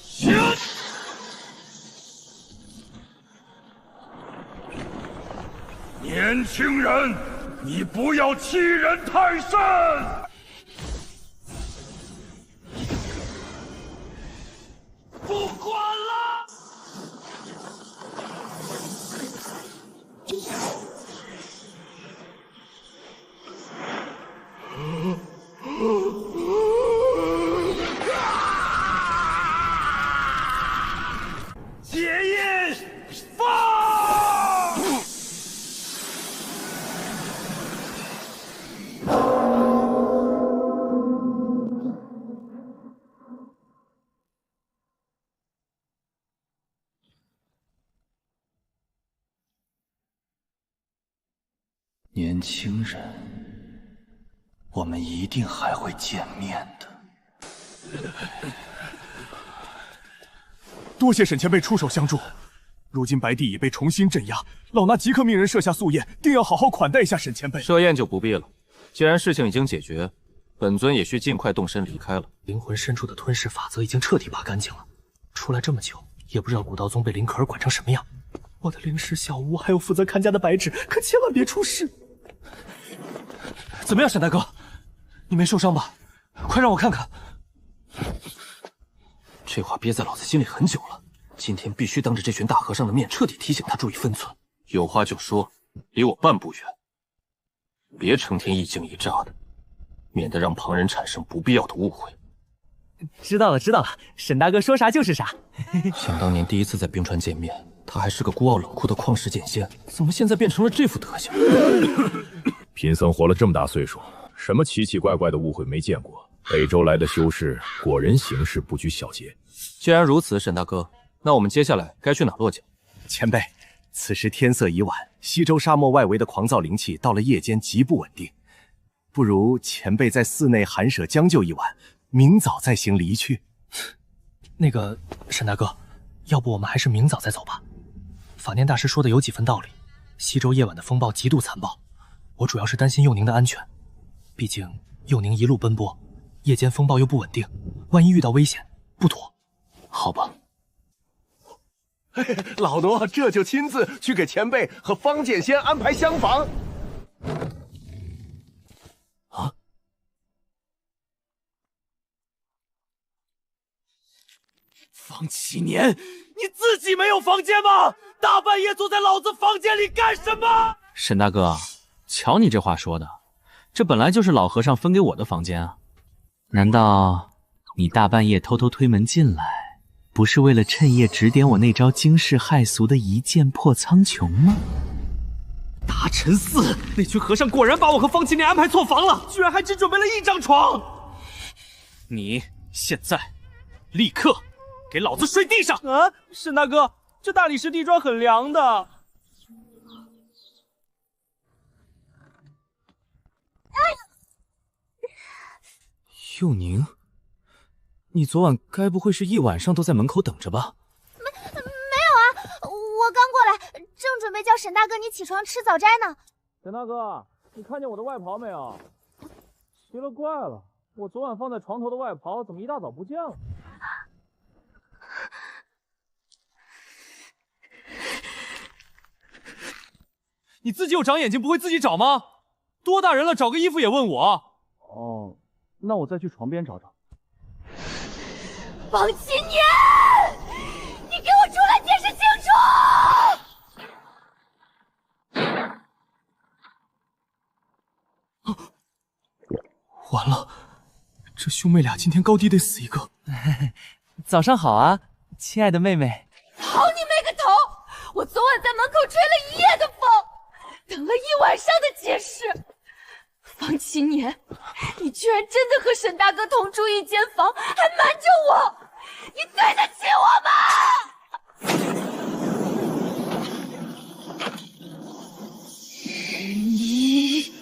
行。年轻人，你不要欺人太甚！不管了。结印放！年轻人，我们一定还会见面的。多谢沈前辈出手相助，如今白帝已被重新镇压，老衲即刻命人设下素宴，定要好好款待一下沈前辈。设宴就不必了，既然事情已经解决，本尊也需尽快动身离开了。灵魂深处的吞噬法则已经彻底拔干净了，出来这么久，也不知道古道宗被林可儿管成什么样。我的灵石小屋还有负责看家的白纸，可千万别出事。怎么样，沈大哥？你没受伤吧？快让我看看。这话憋在老子心里很久了，今天必须当着这群大和尚的面彻底提醒他注意分寸。有话就说，离我半步远，别成天一惊一乍的，免得让旁人产生不必要的误会。知道了，知道了，沈大哥说啥就是啥。想当年第一次在冰川见面，他还是个孤傲冷酷的旷世剑仙，怎么现在变成了这副德行？贫僧活了这么大岁数，什么奇奇怪怪的误会没见过。北周来的修士果然行事不拘小节。既然如此，沈大哥，那我们接下来该去哪落脚？前辈，此时天色已晚，西周沙漠外围的狂躁灵气到了夜间极不稳定，不如前辈在寺内寒舍将就一晚，明早再行离去。那个沈大哥，要不我们还是明早再走吧。法念大师说的有几分道理，西周夜晚的风暴极度残暴，我主要是担心幼宁的安全，毕竟幼宁一路奔波，夜间风暴又不稳定，万一遇到危险，不妥。好吧。老奴这就亲自去给前辈和方剑仙安排厢房。啊！方启年，你自己没有房间吗？大半夜坐在老子房间里干什么？沈大哥，瞧你这话说的，这本来就是老和尚分给我的房间啊，难道你大半夜偷偷推门进来，不是为了趁夜指点我那招惊世骇俗的一剑破苍穹吗？大陈寺那群和尚果然把我和方启年安排错房了，居然还只准备了一张床。你现在立刻给老子睡地上！啊，沈大哥，这大理石地砖很凉的。幼宁，你昨晚该不会是一晚上都在门口等着吧？没有啊，我刚过来，正准备叫沈大哥你起床吃早斋呢。沈大哥，你看见我的外袍没有？奇了怪了，我昨晚放在床头的外袍怎么一大早不见了？你自己有长眼睛不会自己找吗？多大人了，找个衣服也问我？哦，那我再去床边找找。方启年，你给我出来解释清楚！完了，这兄妹俩今天高低得死一个。早上好啊，亲爱的妹妹。好你妹个头！我昨晚在门口吹了一夜的风，等了一晚上的解释。方启年，你居然真的和沈大哥同住一间房，还瞒着我，你对得起我吗？你，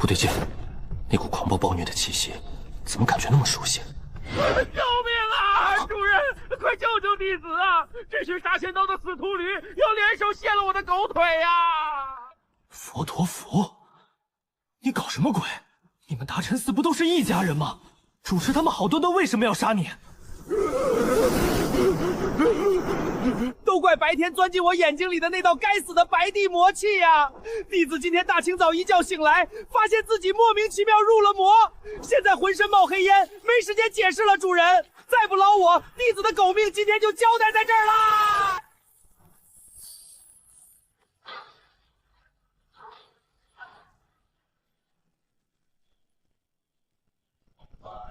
不对劲，那股狂暴暴虐的气息，怎么感觉那么熟悉？救命啊！主人，快救救弟子啊！这群杀仙刀的死秃驴要联手卸了我的狗腿呀！佛陀佛，你搞什么鬼？你们达尘寺不都是一家人吗？主持他们好端端为什么要杀你？都怪白天钻进我眼睛里的那道该死的白地魔气呀！弟子今天大清早一觉醒来，发现自己莫名其妙入了魔，现在浑身冒黑烟，没时间解释了，主人，再不饶我，弟子的狗命今天就交代在这儿啦！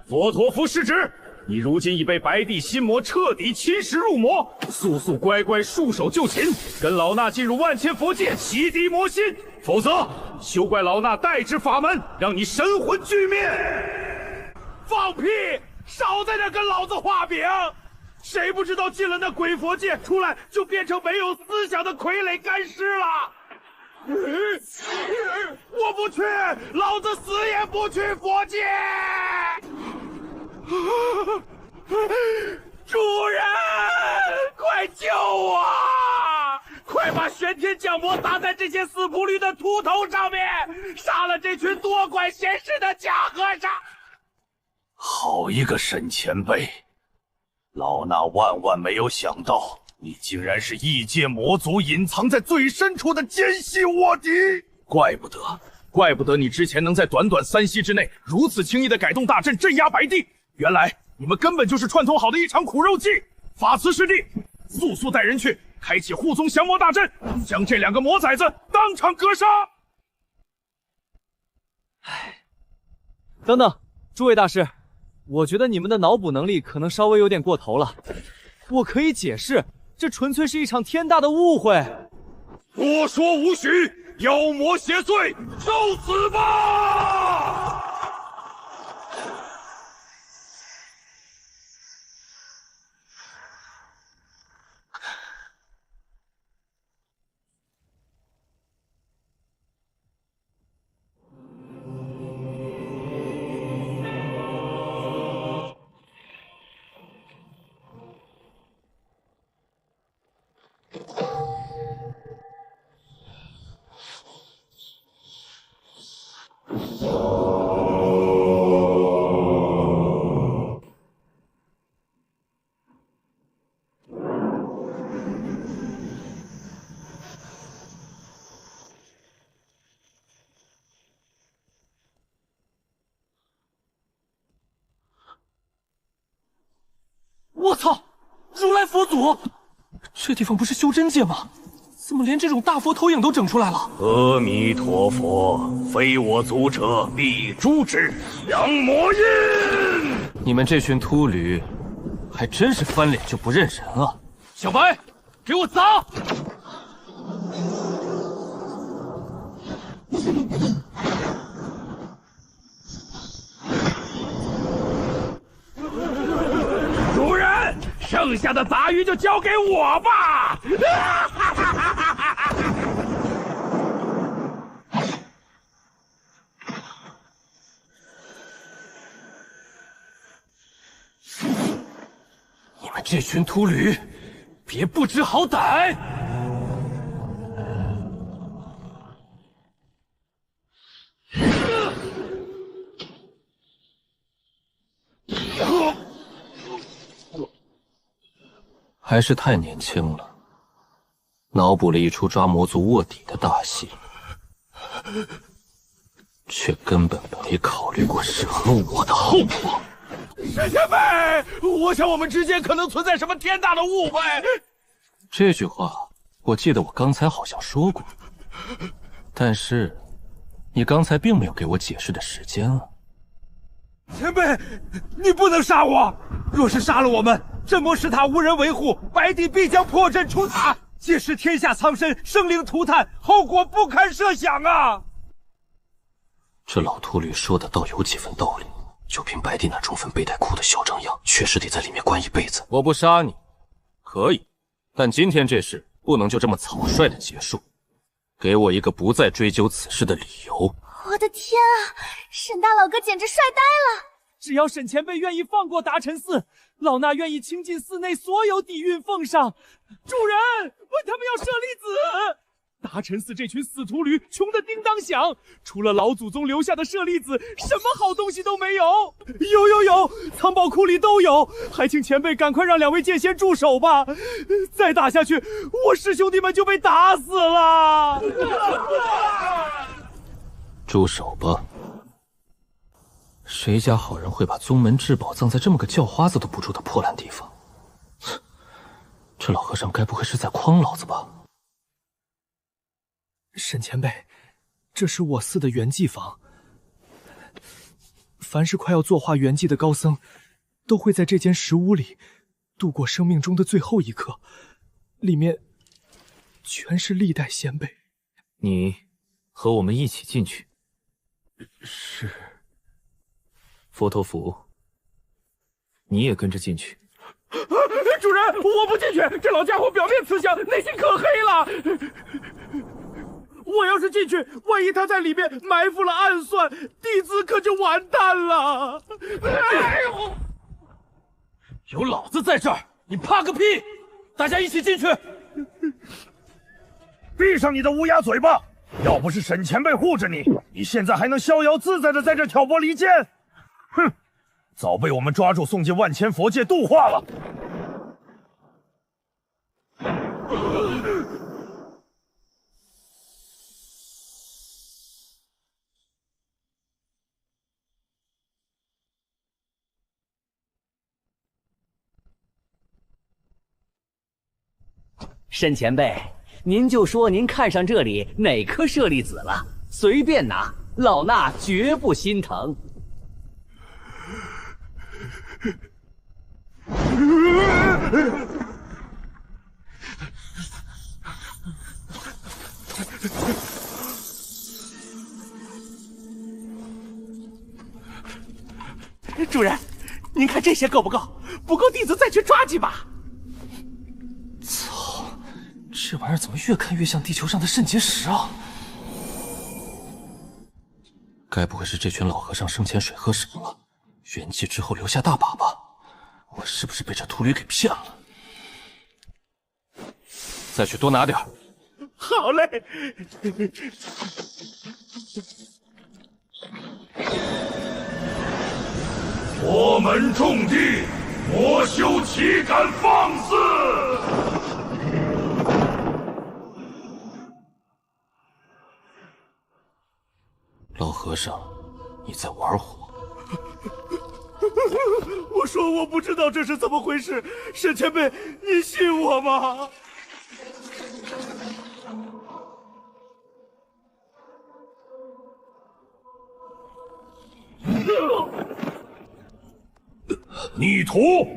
佛陀佛失职，你如今已被白帝心魔彻底侵蚀入魔，速乖乖束手就擒，跟老衲进入万千佛界洗涤魔心，否则休怪老衲代之法门，让你神魂俱灭！放屁！少在这跟老子画饼！谁不知道进了那鬼佛界，出来就变成没有思想的傀儡干尸了？我不去，老子死也不去佛界！主人，快救我！快把玄天降魔砸在这些死仆驴的秃头上面，杀了这群多管闲事的假和尚！好一个沈前辈，老衲万万没有想到，你竟然是异界魔族隐藏在最深处的奸细卧底！怪不得你之前能在短短3息之内如此轻易地改动大阵镇压白帝，原来你们根本就是串通好的一场苦肉计！法慈师弟，速带人去开启护宗降魔大阵，将这2个魔崽子当场格杀！等等，诸位大师，我觉得你们的脑补能力可能稍微有点过头了。我可以解释，这纯粹是一场天大的误会。多说无许，妖魔邪祟，受死吧！我操！如来佛祖，这地方不是修真界吗？怎么连这种大佛投影都整出来了？阿弥陀佛，非我族者必诛之。降魔印！你们这群秃驴，还真是翻脸就不认人啊！小白，给我砸！主人，剩下的杂鱼就交给我吧！你们这群秃驴，别不知好歹！还是太年轻了，脑补了一出抓魔族卧底的大戏，却根本没考虑过惹怒我的后果。沈前辈，我想我们之间可能存在什么天大的误会。这句话我记得我刚才好像说过，但是你刚才并没有给我解释的时间啊。前辈，你不能杀我！若是杀了我们，镇魔石塔无人维护，白帝必将破阵出塔，届时天下苍生，生灵涂炭，后果不堪设想啊！这老秃驴说的倒有几分道理，就凭白帝那充分背带裤的嚣张样，确实得在里面关一辈子。我不杀你，可以，但今天这事不能就这么草率的结束，给我一个不再追究此事的理由。我我的天啊，沈大老哥简直帅呆了！只要沈前辈愿意放过达尘寺，老衲愿意倾尽寺内所有底蕴奉上。主人，问他们要舍利子。达尘寺这群死秃驴穷得叮当响，除了老祖宗留下的舍利子，什么好东西都没有。有，藏宝库里都有，还请前辈赶快让2位剑仙住手吧！再打下去，我师兄弟们就被打死了。住手吧！谁家好人会把宗门至宝葬在这么个叫花子都不住的破烂地方？这老和尚该不会是在诓老子吧？沈前辈，这是我寺的圆寂房。凡是快要作化圆寂的高僧，都会在这间石屋里度过生命中的最后一刻，里面全是历代先辈。你和我们一起进去。是。佛陀福，你也跟着进去。主人，我不进去，这老家伙表面慈祥，内心可黑了。我要是进去，万一他在里面埋伏了暗算，弟子可就完蛋了。哎呦！有老子在这儿，你怕个屁！大家一起进去。闭上你的乌鸦嘴巴！要不是沈前辈护着你，你现在还能逍遥自在的在这挑拨离间？哼，早被我们抓住送进万千佛界度化了。沈前辈，您就说您看上这里哪颗舍利子了，随便拿，老衲绝不心疼。主人，您看这些够不够？不够，弟子再去抓几把。操！这玩意儿怎么越看越像地球上的肾结石啊？该不会是这群老和尚生前水喝少了，元气之后留下大把吧？我是不是被这秃驴给骗了？再去多拿点。好嘞。佛门重地，魔修岂敢放肆！老和尚，你在玩火？我说我不知道这是怎么回事，沈前辈，你信我吗？逆徒，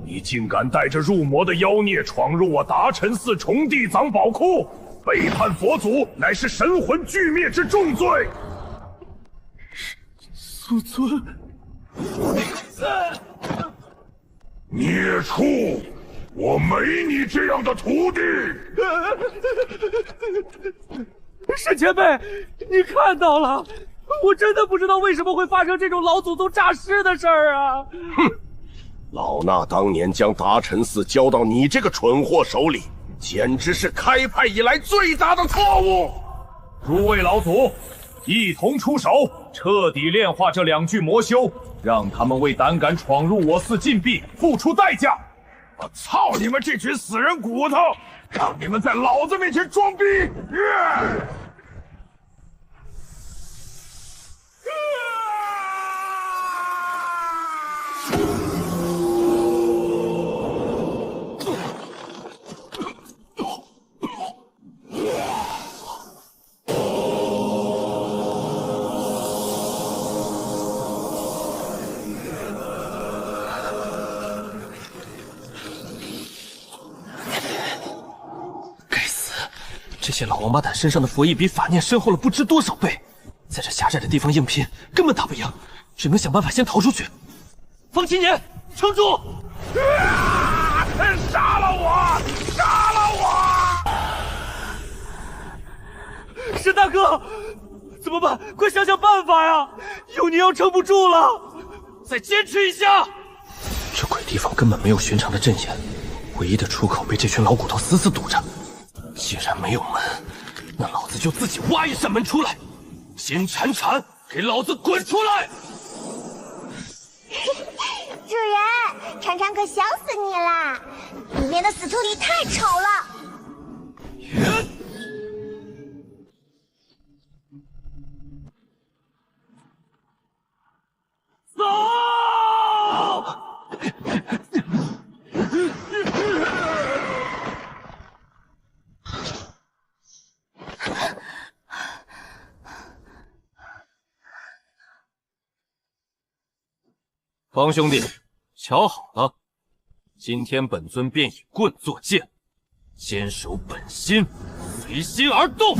你竟敢带着入魔的妖孽闯入我达尘寺重地藏宝库，背叛佛祖，乃是神魂俱灭之重罪。素尊，孽畜，我没你这样的徒弟。沈前辈，你看到了，我真的不知道为什么会发生这种老祖宗诈尸的事儿啊！哼，老衲当年将达尘寺交到你这个蠢货手里，简直是开派以来最大的错误。诸位老祖，一同出手，彻底炼化这2具魔修，让他们为胆敢闯入我寺禁闭付出代价！我操你们这群死人骨头，让你们在老子面前装逼！这些老王八蛋身上的佛意比法念深厚了不知多少倍，在这狭窄的地方硬拼根本打不赢，只能想办法先逃出去。方青年，撑住！杀了我！杀了我！沈大哥，怎怎么办？快想想办法呀！幼宁要撑不住了，再坚持一下。这鬼地方根本没有寻常的阵眼，唯一的出口被这群老骨头死死堵着。既然没有门，那老子就自己挖一扇门出来。金铲铲，给老子滚出来！主人，铲铲可想死你啦！里面的死徒弟太丑了。走！方兄弟，瞧好了，今天本尊便以棍作剑，坚守本心，随心而动。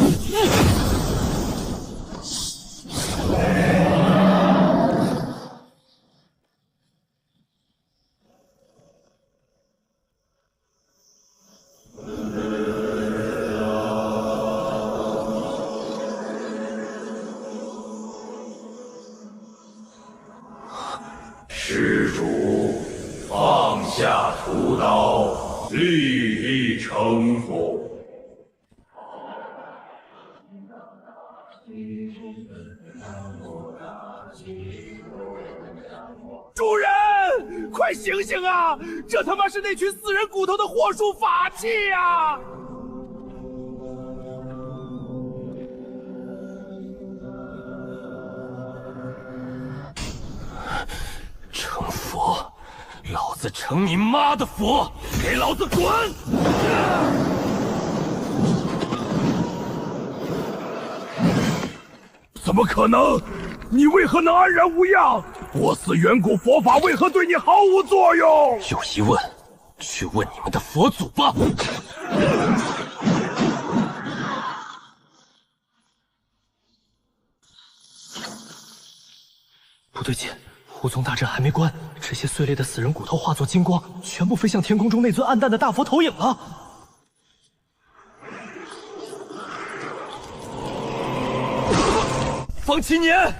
施主，放下屠刀，立地成佛。主人，快醒醒啊！这他妈是那群死人骨头的火术法器呀！成佛，老子成你妈的佛！给老子滚！怎么可能？你为何能安然无恙？我司远古佛法为何对你毫无作用？有疑问，去问你们的佛祖吧。不对劲，护宗大阵还没关，这些碎裂的死人骨头化作金光，全部飞向天空中那尊暗淡的大佛投影了。方七年，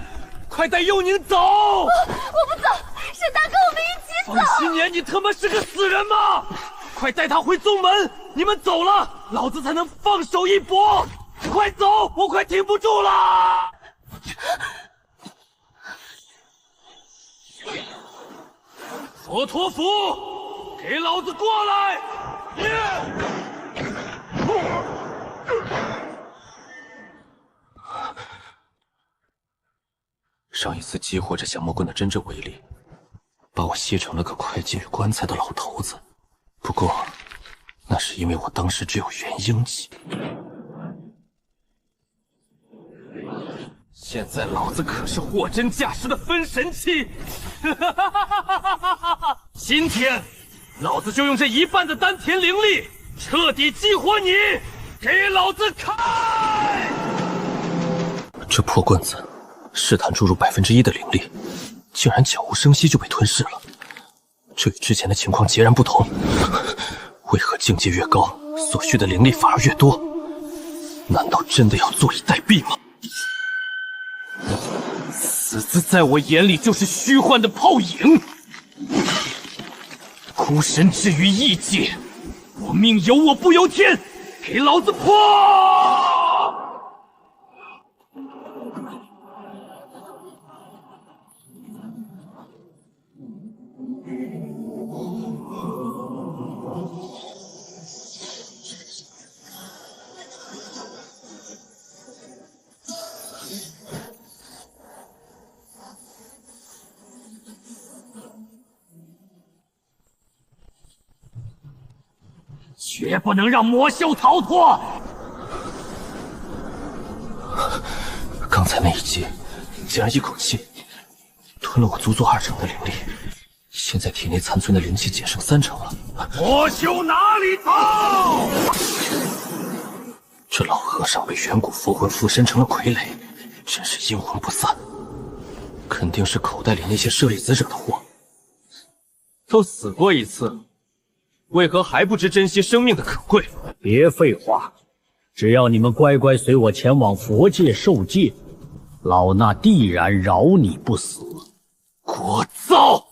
快带幼宁走！我不走，沈大哥，我们一起走。方七年，你他妈是个死人吗？快带他回宗门！你们走了，老子才能放手一搏。快走，我快挺不住了！佛陀符，给老子过来！上一次激活这降魔棍的真正威力，把我吸成了个快进棺材的老头子。不过，那是因为我当时只有元婴级。现在老子可是货真价实的分神期！今天，老子就用这一半的丹田灵力，彻底激活你！给老子开！这破棍子，试探注入1%的灵力，竟然悄无声息就被吞噬了。这与之前的情况截然不同。为何境界越高，所需的灵力反而越多？难道真的要坐以待毙吗？死字在我眼里就是虚幻的泡影。孤身置于异界，我命由我不由天，给老子破！绝不能让魔修逃脱！刚才那一击，竟然一口气吞了我足足2成的灵力，现在体内残存的灵气仅剩3成了。魔修哪里逃？这老和尚被远古佛魂附身成了傀儡，真是阴魂不散，肯定是口袋里那些舍利子惹的祸。都死过一次，为何还不知珍惜生命的可贵？别废话，只要你们乖乖随我前往佛界受戒，老衲必然饶你不死。聒噪！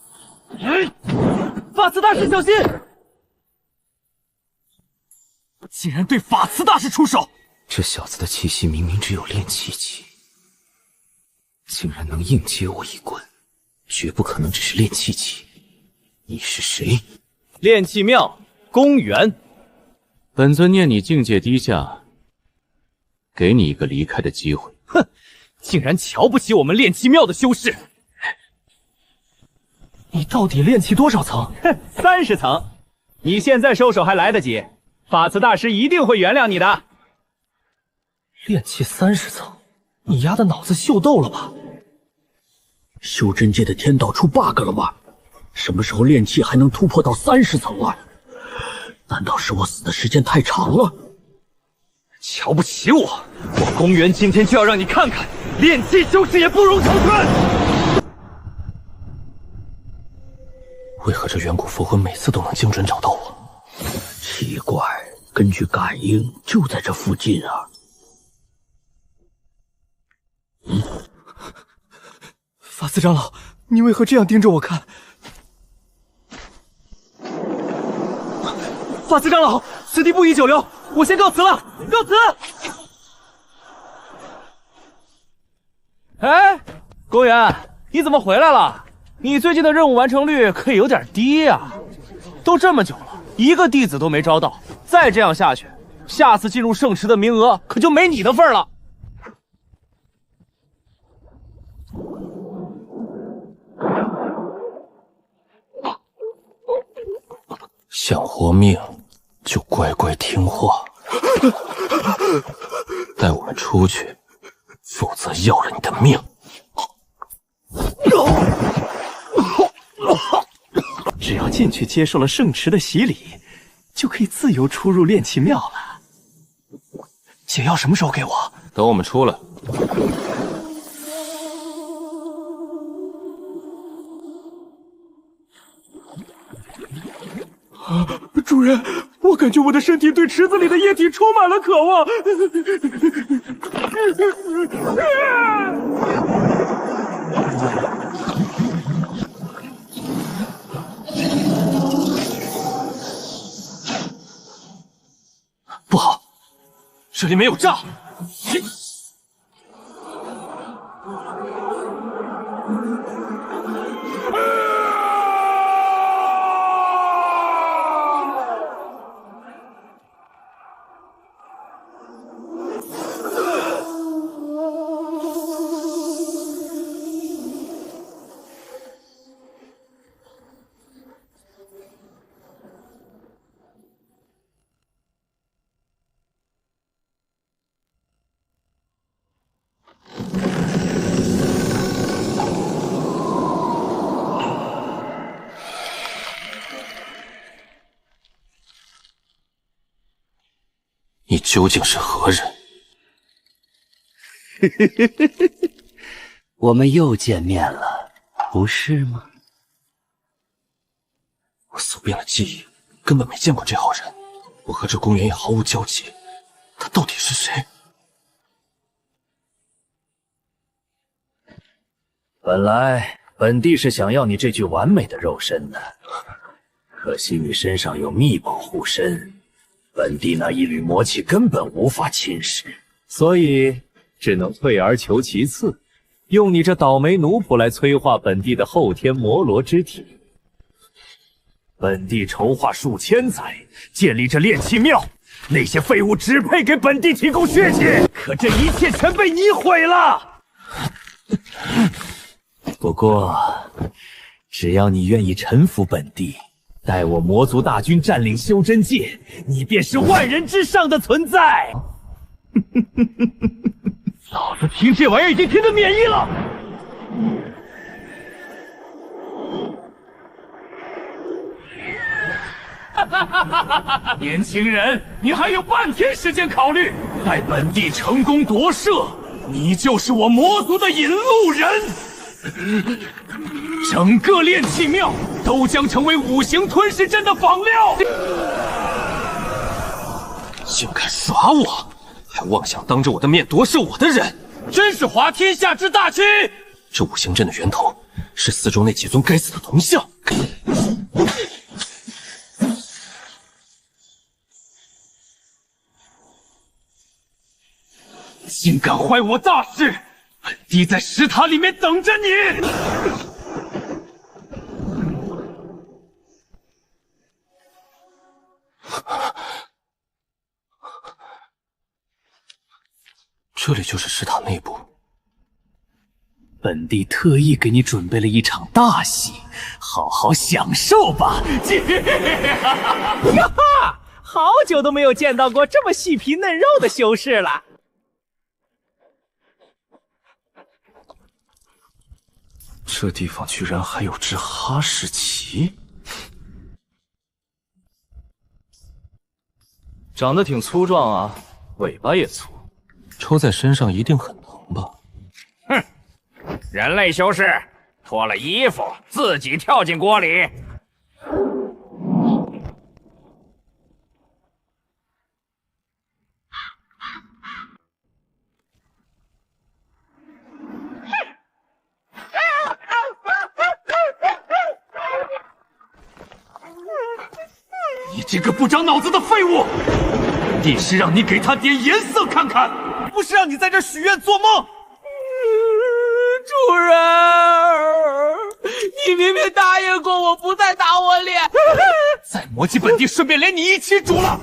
法慈大师小心！竟然对法慈大师出手！这小子的气息明明只有炼气级，竟然能硬接我一棍，绝不可能只是炼气级。你是谁？炼气庙，公园。本尊念你境界低下，给你一个离开的机会。哼，竟然瞧不起我们炼气庙的修士！你到底炼气多少层？哼，30层。你现在收手还来得及，法慈大师一定会原谅你的。炼气30层，你丫的脑子秀逗了吧？修真界的天道出 bug 了吗？什么时候炼气还能突破到30层了？难道是我死的时间太长了？瞧不起我！我公园今天就要让你看看，炼气修士也不容小觑！为何这远古佛魂每次都能精准找到我？奇怪，根据感应，就在这附近啊。法慈长老，你为何这样盯着我看？法慈长老，此地不宜久留，我先告辞了，告辞。哎，公园，你怎么回来了？你最近的任务完成率可有点低呀，都这么久了，一个弟子都没招到，再这样下去，下次进入圣池的名额可就没你的份了。想活命，就乖乖听话，带我们出去，否则要了你的命。只要进去接受了圣池的洗礼，就可以自由出入炼气庙了。解药什么时候给我？等我们出来。主人，我感觉我的身体对池子里的液体充满了渴望。不好，这里没有账。你究竟是何人？我们又见面了，不是吗？我搜遍了记忆，根本没见过这号人。我和这公园也毫无交集，他到底是谁？本来本帝是想要你这具完美的肉身的，可惜你身上有秘宝护身。本帝那一缕魔气根本无法侵蚀，所以只能退而求其次，用你这倒霉奴仆来催化本帝的后天魔罗之体。本帝筹划数千载，建立这炼气庙，那些废物只配给本帝提供血气，可这一切全被你毁了。不过，只要你愿意臣服本帝，带我魔族大军占领修真界，你便是万人之上的存在。老子听这玩意儿已经听得免疫了。年轻人，你还有半天时间考虑，待本帝成功夺舍，你就是我魔族的引路人。整个炼气庙都将成为五行吞噬阵的仿料。竟敢耍我，还妄想当着我的面夺舍我的人，真是滑天下之大稽！这五行阵的源头是四周那几尊该死的铜像。竟敢坏我大事！本帝在石塔里面等着你！这里就是石塔内部。本帝特意给你准备了一场大戏，好好享受吧！呀哈！好久都没有见到过这么细皮嫩肉的修士了。这地方居然还有只哈士奇，长得挺粗壮啊，尾巴也粗，抽在身上一定很疼吧？哼，人类修士脱了衣服，自己跳进锅里。你这个不长脑子的废物！帝是让你给他点颜色看看，不是让你在这许愿做梦。主人，你明明答应过我不再打我脸，再磨叽本帝顺便连你一起煮了。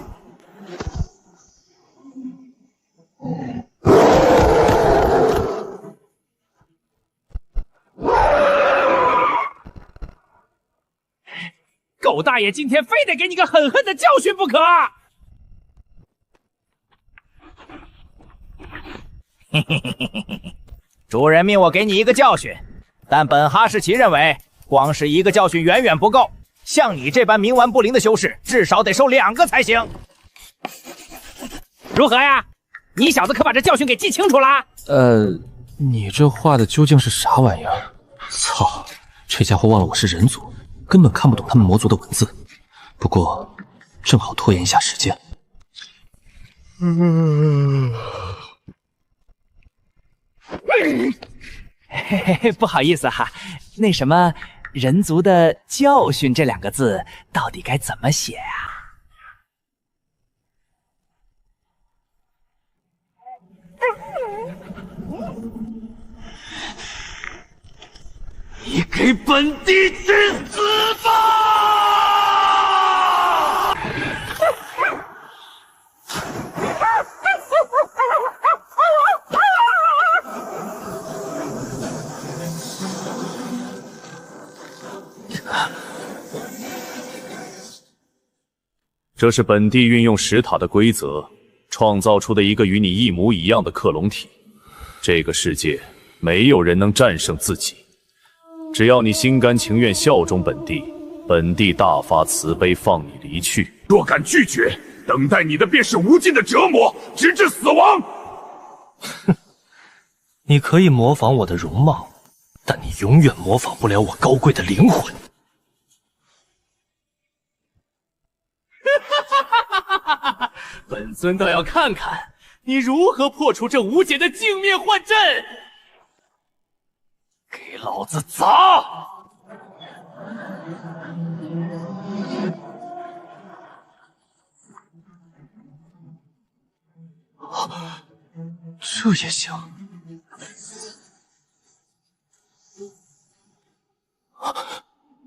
狗大爷今天非得给你个狠狠的教训不可！嘿嘿嘿嘿嘿，主人命我给你一个教训，但本哈士奇认为，光是一个教训远远不够，像你这般冥顽不灵的修士，至少得受2个才行。如何呀？你小子可把这教训给记清楚啦？你这画的究竟是啥玩意儿？操，这家伙忘了我是人族。根本看不懂他们魔族的文字，不过正好拖延一下时间。嘿嘿嘿，不好意思哈，那什么，人族的教训这2个字到底该怎么写啊？你给本帝去死吧！这是本帝运用石塔的规则创造出的一个与你一模一样的克隆体。这个世界没有人能战胜自己。只要你心甘情愿效忠本帝，本帝大发慈悲放你离去。若敢拒绝，等待你的便是无尽的折磨，直至死亡。哼，你可以模仿我的容貌，但你永远模仿不了我高贵的灵魂。本尊倒要看看你如何破除这无解的镜面幻阵！给老子砸！这也行。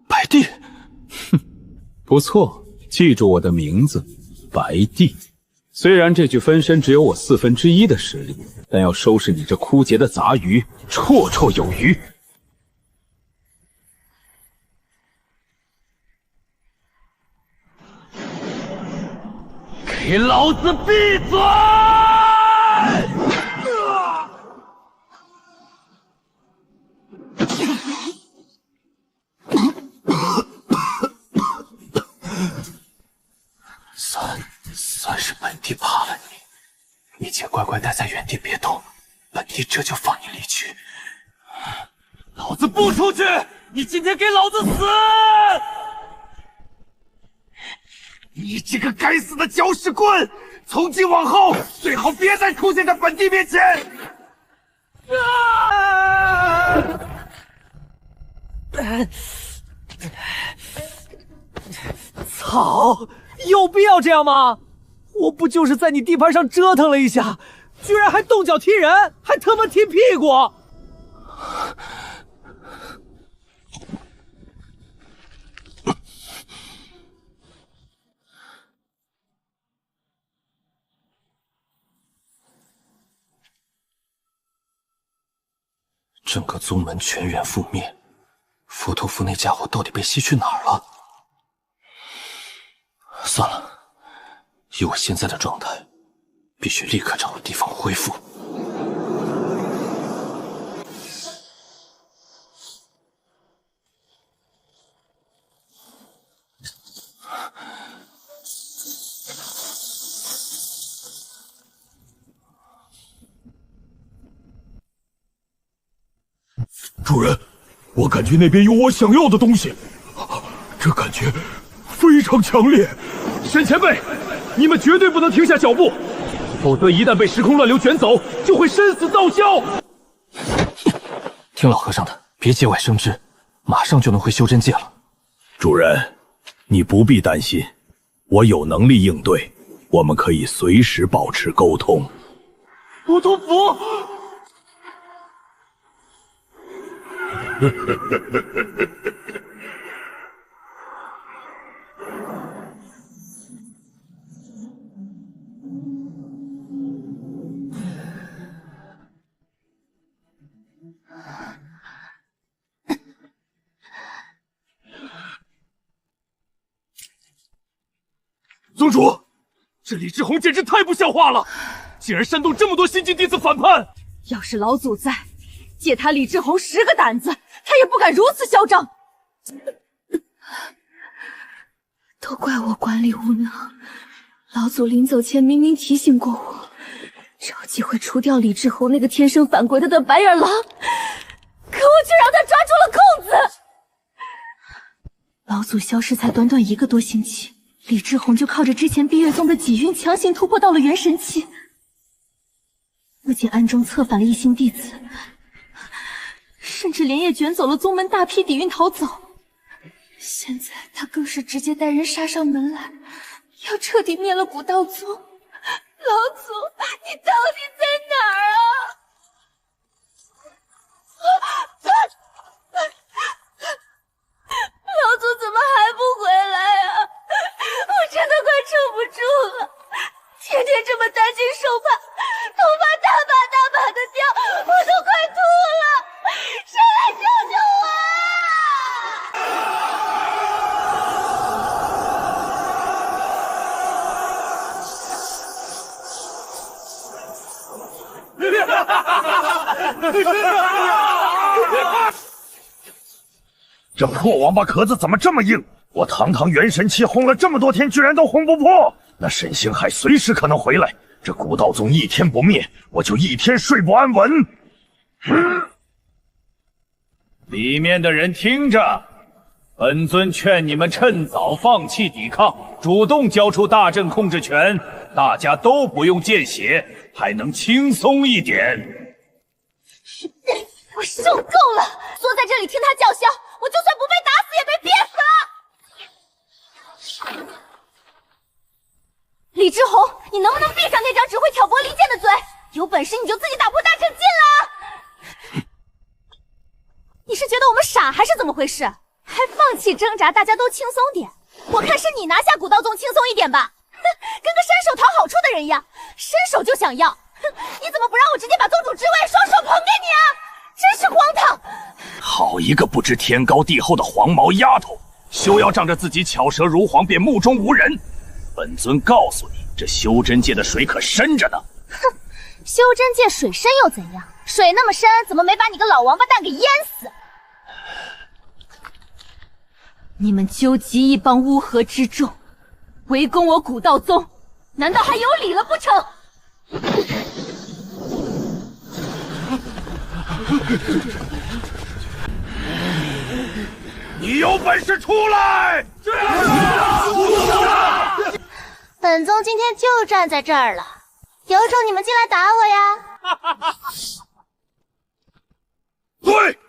白帝，哼，不错，记住我的名字，白帝。虽然这具分身只有我1/4的实力，但要收拾你这枯竭的杂鱼，绰绰有余。给老子闭嘴！算是本帝怕了你，你且乖乖待在原地别动，本帝这就放你离去。老子不出去，你今天给老子死！你这个该死的搅屎棍，从今往后最好别再出现在本帝面前！要这样吗？我不就是在你地盘上折腾了一下，居然还动脚踢人，还他妈踢屁股！整个宗门全员覆灭，佛陀夫那家伙到底被吸去哪儿了？算了，以我现在的状态，必须立刻找个地方恢复。主人，我感觉那边有我想要的东西，这感觉非常强烈。沈前辈，你们绝对不能停下脚步，否则一旦被时空乱流卷走，就会身死道消。听老和尚的，别节外生枝，马上就能回修真界了。主人，你不必担心，我有能力应对，我们可以随时保持沟通。佛陀佛。宗主，这李志宏简直太不像话了，竟然煽动这么多新晋弟子反叛。要是老祖在，借他李志宏10个胆子，他也不敢如此嚣张。都怪我管理无能，老祖临走前明明提醒过我，找机会除掉李志宏那个天生反鬼的白眼狼，可我却让他抓住了空子。老祖消失才短短1个多星期，李志宏就靠着之前碧月宗的几运强行突破到了元神期，不仅暗中策反了一星弟子，甚至连夜卷走了宗门大批底蕴逃走。现在他更是直接带人杀上门来，要彻底灭了古道宗。老祖，你到底在哪儿啊？老祖怎么还不回来啊？我真的快撑不住了，天天这么担惊受怕，头发大把大把的掉，我都快吐了！谁来救救我啊！这破王八壳子怎么这么硬？我堂堂元神期轰了这么多天，居然都轰不破。那沈星海随时可能回来，这古道宗一天不灭，我就一天睡不安稳。里面的人听着，本尊劝你们趁早放弃抵抗，主动交出大阵控制权，大家都不用见血，还能轻松一点。我受够了，坐在这里听他叫嚣，我就算不被打死也被憋死了。李志宏，你能不能闭上那张只会挑拨离间的嘴？有本事你就自己打破大阵进来！你是觉得我们傻还是怎么回事？还放弃挣扎，大家都轻松点。我看是你拿下古道宗轻松一点吧。哼，跟个伸手讨好处的人一样，伸手就想要。哼，你怎么不让我直接把宗主之位双手捧给你啊？真是荒唐！好一个不知天高地厚的黄毛丫头，休要仗着自己巧舌如簧便目中无人。本尊告诉你，这修真界的水可深着呢。哼，修真界水深又怎样？水那么深，怎么没把你个老王八蛋给淹死？你们纠集一帮乌合之众，围攻我古道宗，难道还有理了不成？你有本事出来！本宗今天就站在这儿了，有种你们进来打我呀！对，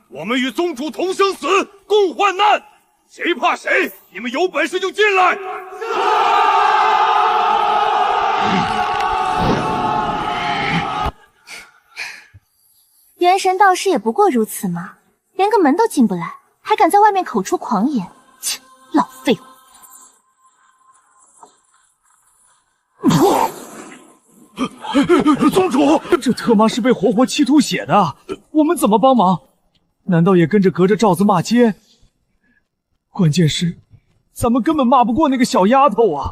我们与宗主同生死，共患难，谁怕谁？你们有本事就进来！元神道士也不过如此嘛，连个门都进不来，还敢在外面口出狂言，切，老废物！宗主，这特妈是被活活气吐血的，我们怎么帮忙？难道也跟着隔着罩子骂街？关键是，咱们根本骂不过那个小丫头啊！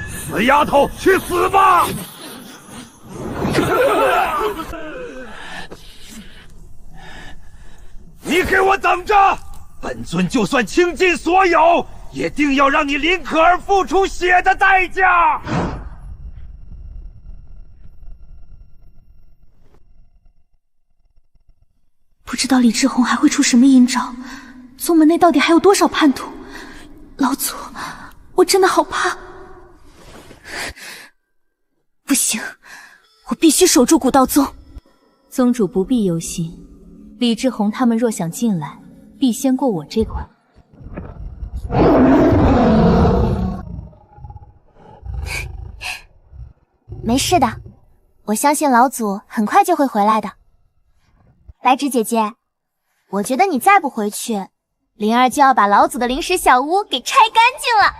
死丫头，去死吧！你给我等着！本尊就算倾尽所有，也定要让你林可儿付出血的代价！不知道李志宏还会出什么阴招，宗门内到底还有多少叛徒？老祖，我真的好怕！不行，我必须守住古道宗。宗主不必忧心，李志宏他们若想进来，必先过我这关。没事的，我相信老祖很快就会回来的。白芷姐姐，我觉得你再不回去，灵儿就要把老祖的临时小屋给拆干净了。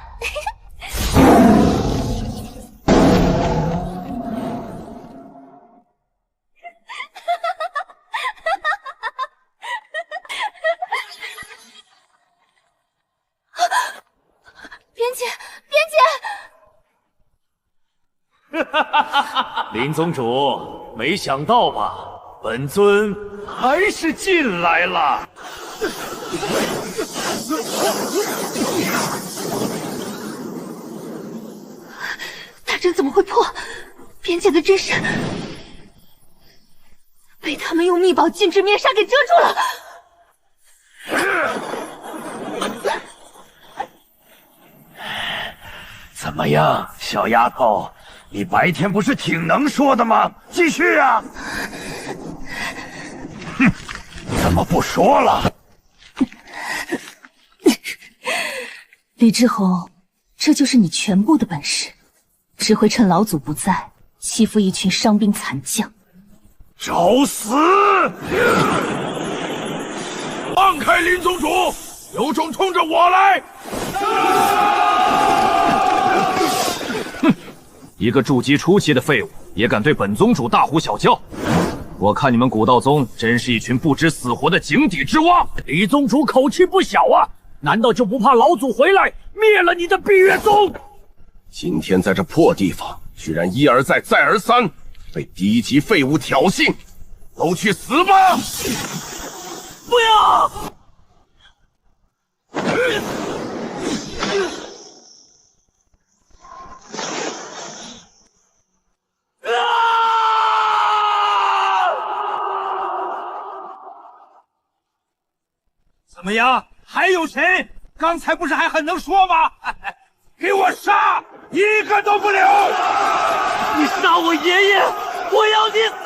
边姐，边姐！林宗主，没想到吧？本尊还是进来了。大阵怎么会破？边姐的真身被他们用秘宝禁制面纱给遮住了。怎么样，小丫头？你白天不是挺能说的吗？继续啊！哼，怎么不说了？李志宏，这就是你全部的本事，只会趁老祖不在欺负一群伤兵残将。找死！放开林宗主，有种冲着我来！一个筑基初期的废物，也敢对本宗主大呼小叫！我看你们古道宗真是一群不知死活的井底之蛙！李宗主口气不小啊，难道就不怕老祖回来灭了你的碧月宗？今天在这破地方，居然一而再、再而三被低级废物挑衅，都去死吧！不要！怎么样？还有谁？刚才不是还很能说吗？给我杀，一个都不留！你杀我爷爷，我要你死！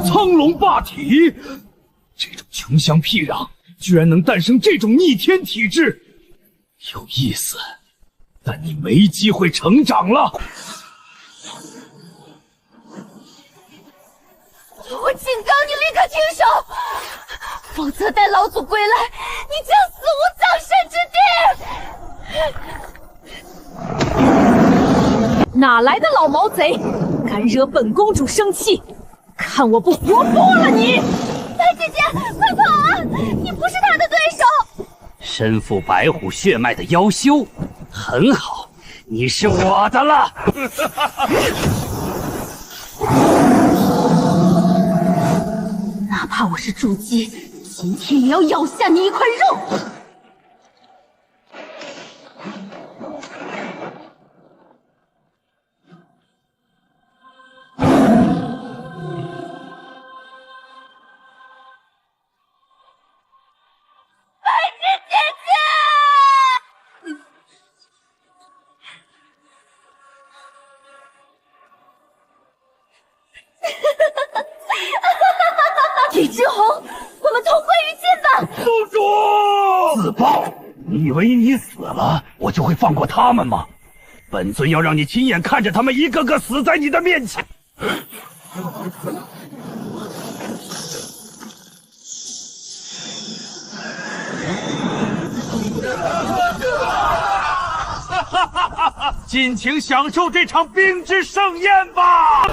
苍龙霸体，这种穷乡僻壤，居然能诞生这种逆天体质，有意思。但你没机会成长了。我警告你，立刻停手，否则待老祖归来，你将死无葬身之地！哪来的老毛贼，敢惹本公主生气？看我不活剥了你！白姐姐，快跑啊！你不是他的对手。身负白虎血脉的妖修，很好，你是我的了。哪怕我是筑基，今天也要咬下你一块肉！自爆！你以为你死了，我就会放过他们吗？本尊要让你亲眼看着他们一个个死在你的面前！尽情享受这场冰之盛宴吧！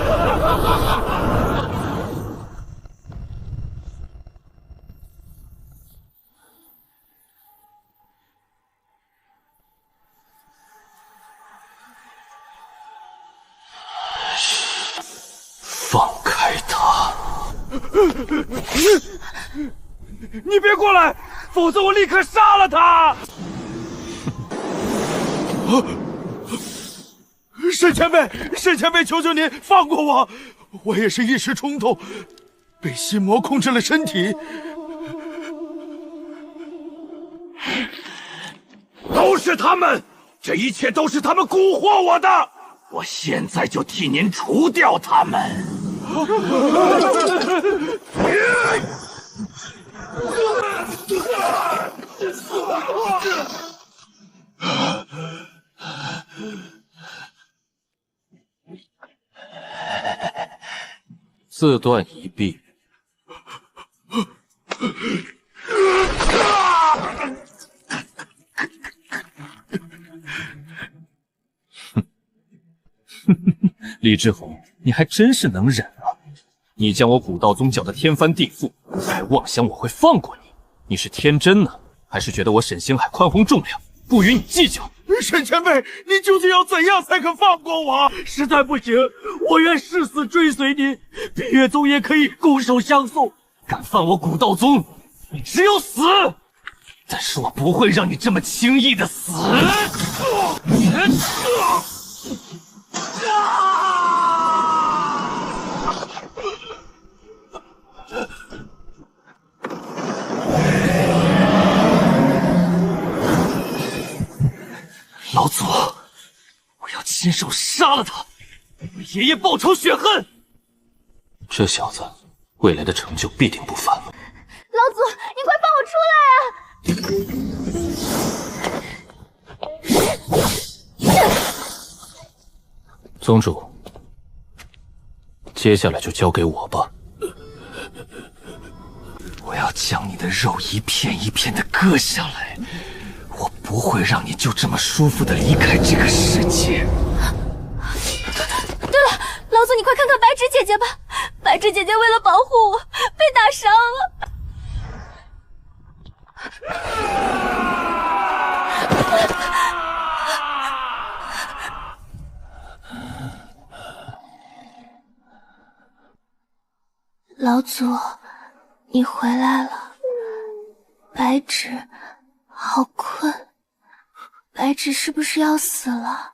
放开他！你别过来，否则我立刻杀了他！沈前辈，沈前辈，求求您放过我！我也是一时冲动，被心魔控制了身体。都是他们，这一切都是他们蛊惑我的！我现在就替您除掉他们！自断一臂。李志宏，你还真是能忍啊！你将我古道宗搅得天翻地覆，还妄想我会放过你？你是天真呢，还是觉得我沈星海宽宏重量，不与你计较？沈前辈，你究竟要怎样才肯放过我？实在不行，我愿誓死追随您，碧月宗也可以拱手相送。敢犯我古道宗，你只有死！但是我不会让你这么轻易的死！老祖，我要亲手杀了他，为爷爷报仇雪恨。这小子未来的成就必定不凡。老祖，你快放我出来啊！宗主，接下来就交给我吧。我要将你的肉一片一片的割下来，我不会让你就这么舒服的离开这个世界。对了，老祖，你快看看白芷姐姐吧，白芷姐姐为了保护我，被打伤了。老祖，你回来了。白芷好困，白芷是不是要死了？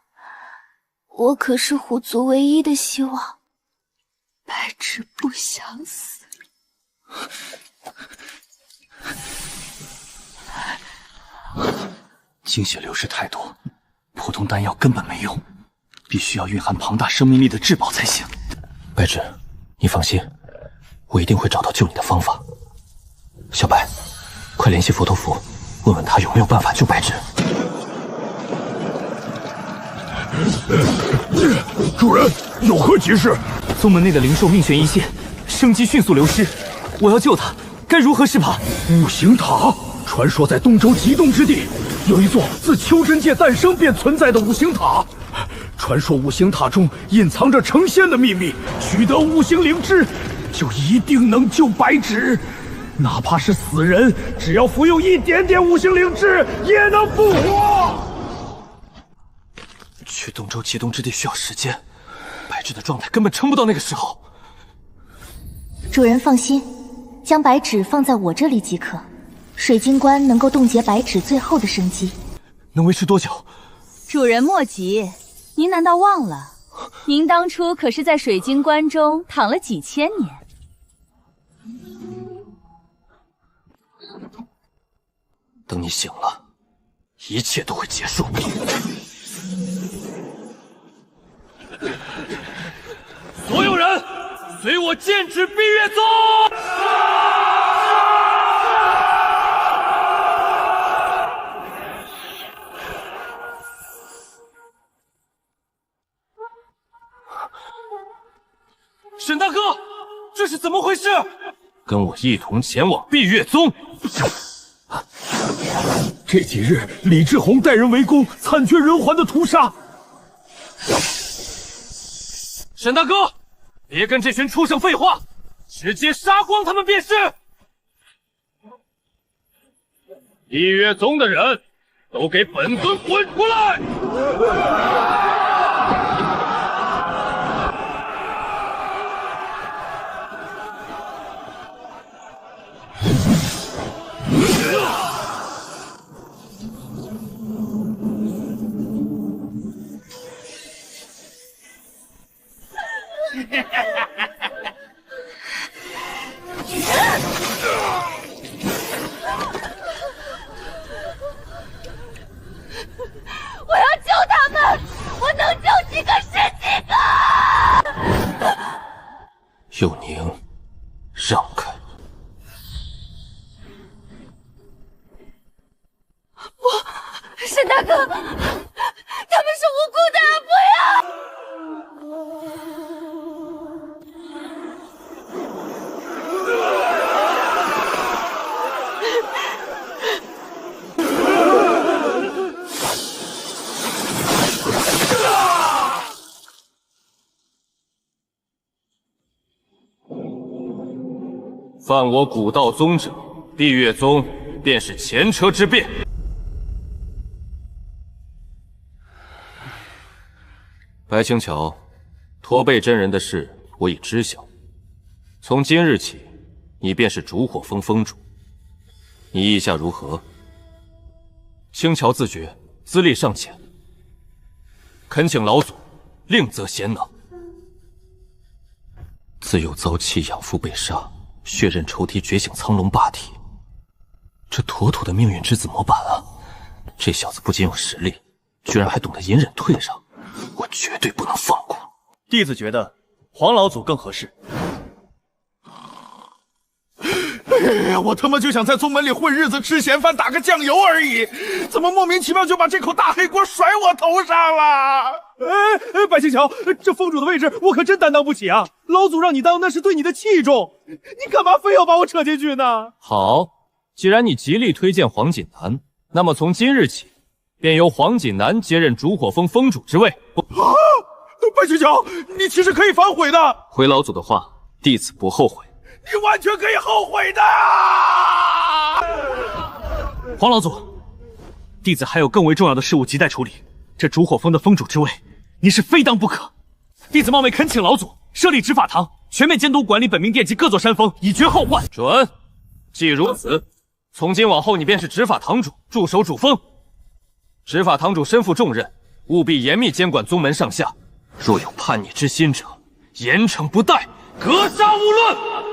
我可是虎族唯一的希望，白芷不想死。精血流失太多，普通丹药根本没用，必须要蕴含庞大生命力的至宝才行。白芷，你放心，我一定会找到救你的方法。小白，快联系佛陀符，问问他有没有办法救白芷。主人，有何急事？宗门内的灵兽命悬一线，生机迅速流失，我要救他，该如何是好？五行塔，传说在东周极东之地，有一座自秋真界诞生便存在的五行塔。传说五行塔中隐藏着成仙的秘密，取得五行灵芝，就一定能救白芷。哪怕是死人，只要服用一点点五行灵芝，也能复活。去东周极东之地需要时间，白芷的状态根本撑不到那个时候。主人放心，将白芷放在我这里即可。水晶棺能够冻结白芷最后的生机。能维持多久？主人莫急，您难道忘了，您当初可是在水晶棺中躺了几千年？等你醒了，一切都会结束。所有人，随我剑指碧月宗！么回事？跟我一同前往碧月宗。这几日，李志宏带人围攻，惨绝人寰的屠杀。沈大哥，别跟这群畜生废话，直接杀光他们便是。碧月宗的人，都给本尊滚出来！我要救他们，我能救几个是几个。佑宁，让开！沈大哥，他们是无辜的，不要！犯我古道宗者，碧月宗便是前车之鉴。白青桥，驼背真人的事我已知晓。从今日起，你便是烛火峰峰主。你意下如何？青桥自觉资历尚浅，恳请老祖另择贤能。自幼遭弃养父被杀，血刃仇敌觉醒苍龙霸体，这妥妥的命运之子模板啊！这小子不仅有实力，居然还懂得隐忍退让，我绝对不能放过。弟子觉得黄老祖更合适。哎呀，我他妈就想在宗门里混日子，吃闲饭，打个酱油而已，怎么莫名其妙就把这口大黑锅甩我头上了？白青桥，这峰主的位置我可真担当不起啊！老祖让你当，那是对你的器重，你干嘛非要把我扯进去呢？好，既然你极力推荐黄锦南，那么从今日起，便由黄锦南接任烛火峰峰主之位。啊！白青桥，你其实可以反悔的。回老祖的话，弟子不后悔。你完全可以后悔的。黄老祖，弟子还有更为重要的事务急待处理，这烛火峰的峰主之位，你是非当不可。弟子冒昧恳请老祖设立执法堂，全面监督管理本命殿及各座山峰，以绝后患。准。既如此，从今往后你便是执法堂主，驻守主峰。执法堂主身负重任，务必严密监管宗门上下，若有叛逆之心者，严惩不贷，格杀勿论。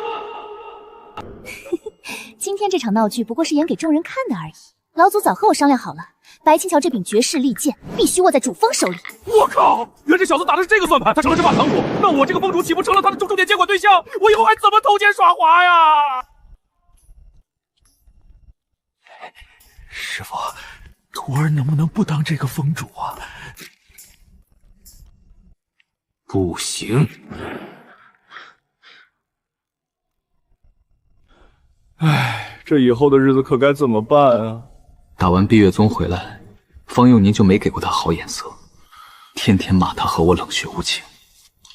今天这场闹剧不过是演给众人看的而已。老祖早和我商量好了，白青桥这柄绝世利剑必须握在主峰手里。我靠！原来这小子打的是这个算盘，他成了执法堂主，那我这个峰主岂不成了他的重点监管对象？我以后还怎么偷奸耍滑呀？师傅，徒儿能不能不当这个峰主啊？不行。唉，这以后的日子可该怎么办啊？打完碧月宗回来，方佑宁就没给过他好眼色，天天骂他和我冷血无情。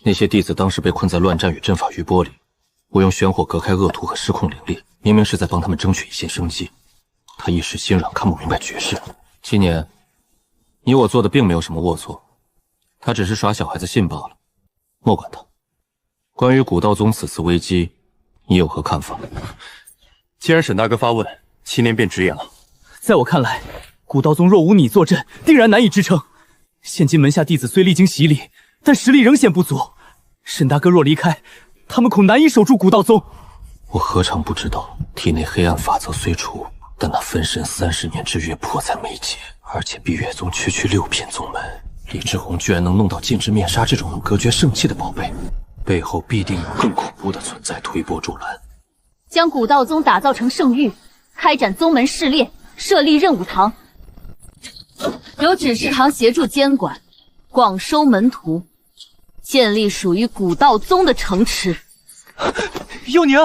那些弟子当时被困在乱战与阵法余波里，我用玄火隔开恶徒和失控灵力，明明是在帮他们争取一线生机。他一时心软，看不明白局势。7年，你我做的并没有什么龌龊，他只是耍小孩子性罢了，莫管他。关于古道宗此次危机，你有何看法？既然沈大哥发问，7年便直言了。在我看来，古道宗若无你坐镇，定然难以支撑。现今门下弟子虽历经洗礼，但实力仍显不足。沈大哥若离开，他们恐难以守住古道宗。我何尝不知道，体内黑暗法则虽除，但那分身30年之约迫在眉睫。而且碧月宗区6片宗门，李志宏居然能弄到禁制面纱这种能隔绝圣气的宝贝，背后必定有更恐怖的存在推波助澜。将古道宗打造成圣域，开展宗门试炼，设立任务堂，由指示堂协助监管，广收门徒，建立属于古道宗的城池。幼宁，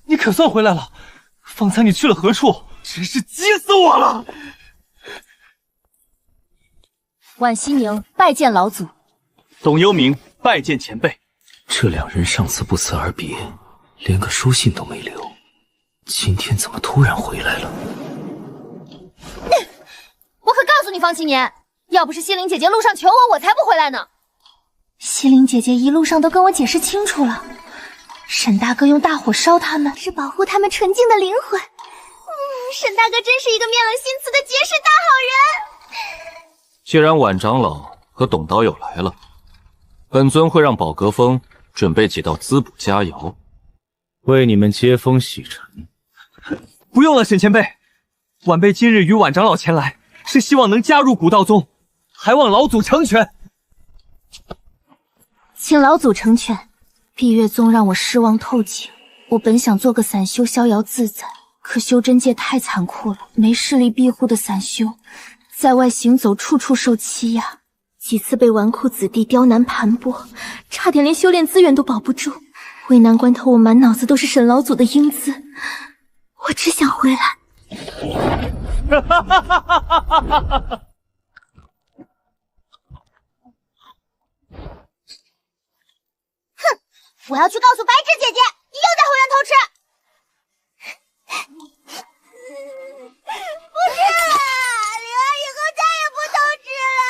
你可算回来了！方才你去了何处？真是急死我了！婉西宁拜见老祖。董幽冥拜见前辈。这两人上次不辞而别，连个书信都没留，今天怎么突然回来了？我可告诉你，方七年，要不是西灵姐姐路上求我，我才不回来呢。西灵姐姐一路上都跟我解释清楚了，沈大哥用大火烧他们，是保护他们纯净的灵魂。沈大哥真是一个面冷心慈的绝世大好人。既然婉长老和董导友来了，本尊会让宝阁峰准备几道滋补佳肴，为你们接风洗尘。不用了，沈前辈，晚辈今日与婉长老前来，是希望能加入古道宗，还望老祖成全。请老祖成全。碧月宗让我失望透顶，我本想做个散修逍遥自在，可修真界太残酷了，没势力庇护的散修，在外行走处处受欺压，几次被纨绔子弟刁难盘剥，差点连修炼资源都保不住。为难关头，我满脑子都是沈老祖的英姿，我只想回来。哼！我要去告诉白芷姐姐，你又在后院偷吃。不吃了，灵儿以后再也不偷吃了。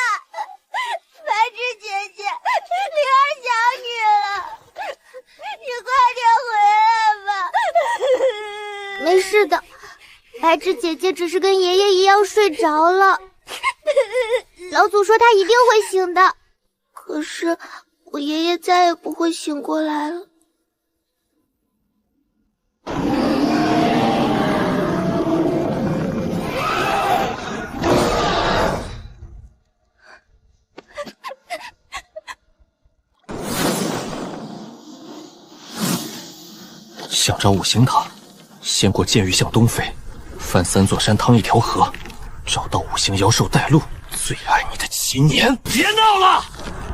白芷姐姐，灵儿想你了，你快点回来吧。没事的，白芷姐姐只是跟爷爷一样睡着了。老祖说她一定会醒的，可是我爷爷再也不会醒过来了。想找五行塔，先过剑域向东飞，翻3座山趟1条河，找到五行妖兽带路。最爱你的7年！别闹了！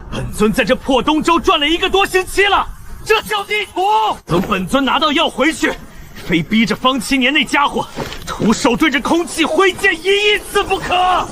本尊在这破东州转了1个多星期了，这叫地图。等本尊拿到药回去，非逼着方7年那家伙徒手对着空气挥剑1亿次不可。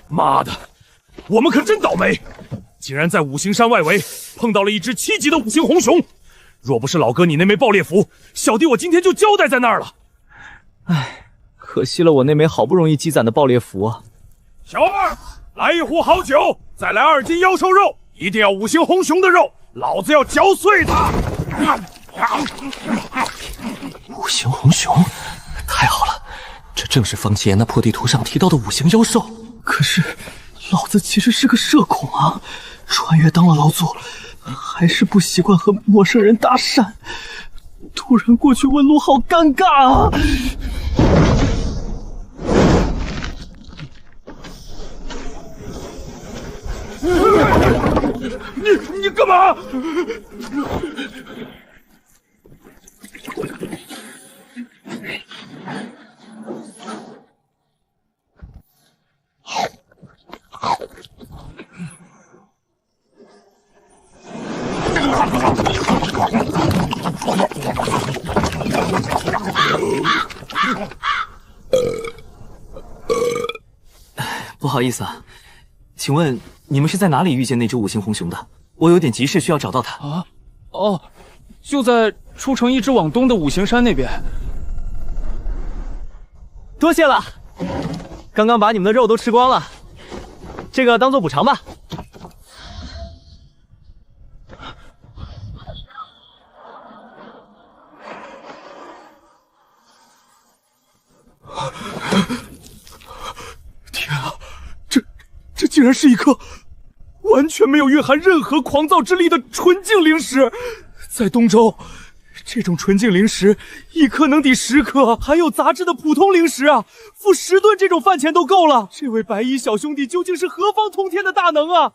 妈的，我们可真倒霉，竟然在五行山外围碰到了一只7级的五行红熊。若不是老哥你那枚爆裂符，小弟我今天就交代在那儿了。唉，可惜了我那枚好不容易积攒的爆裂符啊！小二，来1壶好酒，再来2斤妖兽肉，一定要五行红熊的肉，老子要嚼碎它！五行红熊，太好了，这正是方七爷那破地图上提到的五行妖兽。可是，老子其实是个社恐啊，穿越当了老祖，还是不习惯和陌生人搭讪，突然过去问路，好尴尬啊！你干嘛？不好意思啊，请问你们是在哪里遇见那只五行红熊的？我有点急事需要找到它。啊？哦，就在出城一直往东的五行山那边。多谢了，刚刚把你们的肉都吃光了，这个当做补偿吧。这竟然是一颗完全没有蕴含任何狂躁之力的纯净灵石。在东周，这种纯净灵石一颗能抵10颗含有杂质的普通灵石啊，付10顿这种饭钱都够了。这位白衣小兄弟究竟是何方通天的大能啊？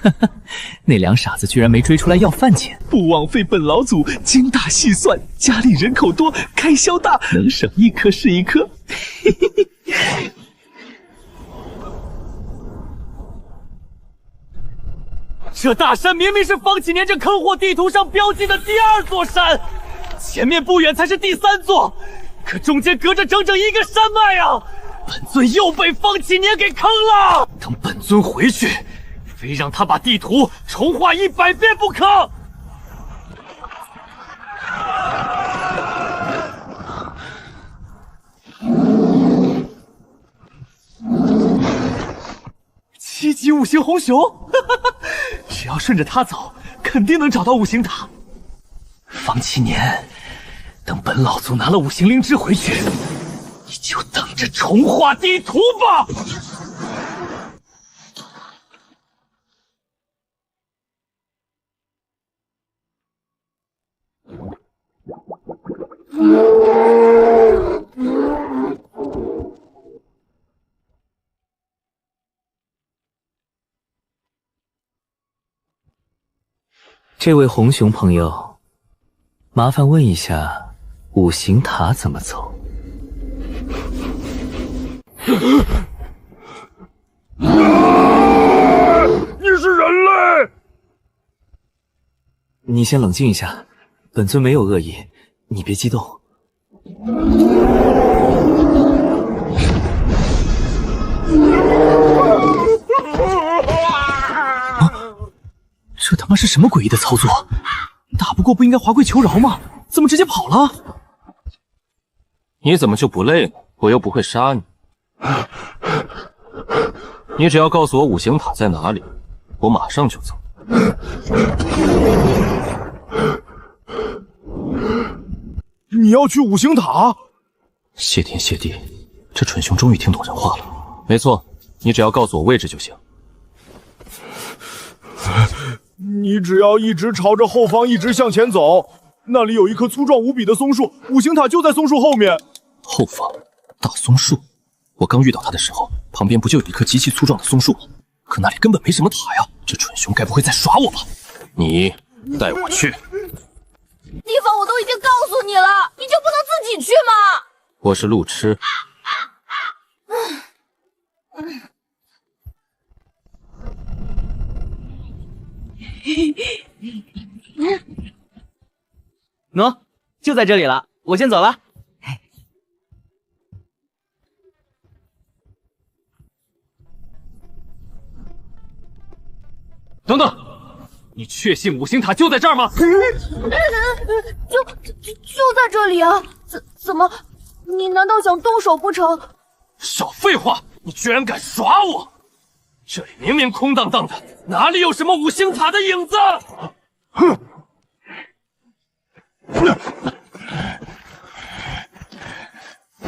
哈哈，那两傻子居然没追出来要饭钱，不枉费本老祖精打细算，家里人口多，开销大，能省1颗是1颗。嘿嘿嘿。这大山明明是方启年这坑货地图上标记的第2座山，前面不远才是第3座，可中间隔着整整一个山脉啊！本尊又被方启年给坑了。等本尊回去，非让他把地图重画100遍不可！7级5行红熊，只要顺着他走，肯定能找到5行塔。方启年，等本老祖拿了5行灵芝回去，你就等着重画地图吧。这位红熊朋友，麻烦问一下5行塔怎么走？你是人类！你先冷静一下，本尊没有恶意，你别激动。这他妈是什么诡异的操作？打不过不应该滑跪求饶吗？怎么直接跑了？你怎么就不累呢？我又不会杀你。你只要告诉我5行塔在哪里，我马上就走。你要去5行塔？谢天谢地，这蠢熊终于听懂人话了。没错，你只要告诉我位置就行。你只要一直朝着后方一直向前走，那里有一棵粗壮无比的松树，5行塔就在松树后面。后方大松树，我刚遇到它的时候，旁边不就有一棵极其粗壮的松树吗？可那里根本没什么塔呀！这蠢熊该不会在耍我吧？你带我去。地方我都已经告诉你了，你就不能自己去吗？我是路痴。喏，就在这里了，我先走了。等等，你确信5行塔就在这儿吗？就在这里啊！怎么？你难道想动手不成？少废话！你居然敢耍我！这里明明空荡荡的，哪里有什么5行塔的影子？哼！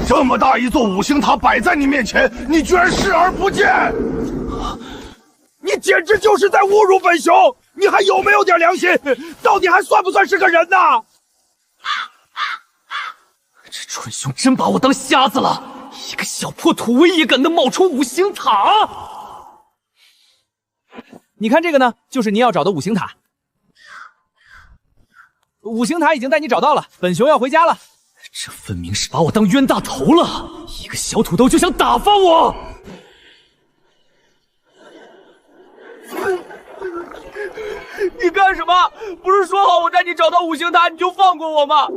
这么大一座5行塔摆在你面前，你居然视而不见！你简直就是在侮辱本熊！你还有没有点良心？到底还算不算是个人呐？这蠢熊真把我当瞎子了！一个小破土威也敢能冒充5行塔？你看这个呢，就是你要找的5行塔。5行塔已经带你找到了，本熊要回家了。这分明是把我当冤大头了！一个小土豆就想打发我！你干什么？不是说好我带你找到5行塔你就放过我吗？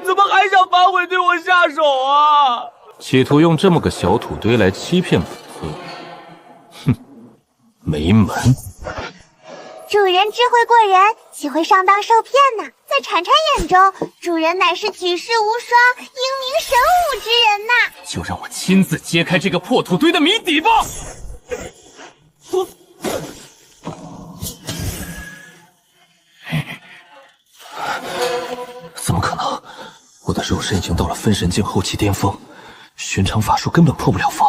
怎么还想反悔对我下手啊？企图用这么个小土堆来欺骗本尊，哼，没门！主人智慧过人，岂会上当受骗呢？在铲铲眼中，主人乃是举世无双、英明神武之人呐！就让我亲自揭开这个破土堆的谜底吧！怎么可能？我的肉身已经到了分神境后期巅峰，寻常法术根本破不了风，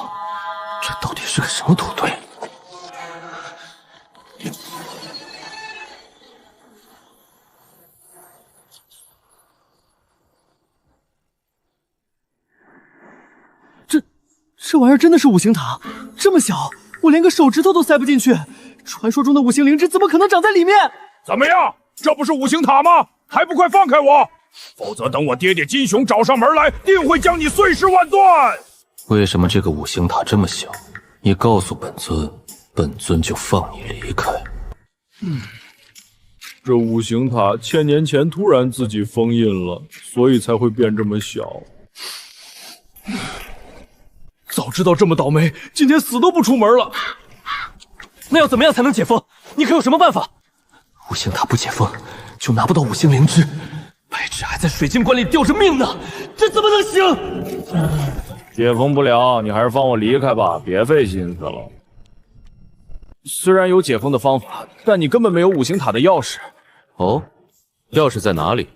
这到底是个什么土堆？这玩意儿真的是五行塔？这么小，我连个手指头都塞不进去。传说中的五行灵芝怎么可能长在里面？怎么样？这不是五行塔吗？还不快放开我！否则等我爹爹金熊找上门来，定会将你碎尸万段。为什么这个五行塔这么小？你告诉本尊，本尊就放你离开。这五行塔1000年前突然自己封印了，所以才会变这么小。早知道这么倒霉，今天死都不出门了。那要怎么样才能解封？你可有什么办法？五行塔不解封，就拿不到五行灵芝。白芷还在水晶棺里吊着命呢，这怎么能行？解封不了，你还是放我离开吧，别费心思了。虽然有解封的方法，但你根本没有五行塔的钥匙。哦，钥匙在哪里？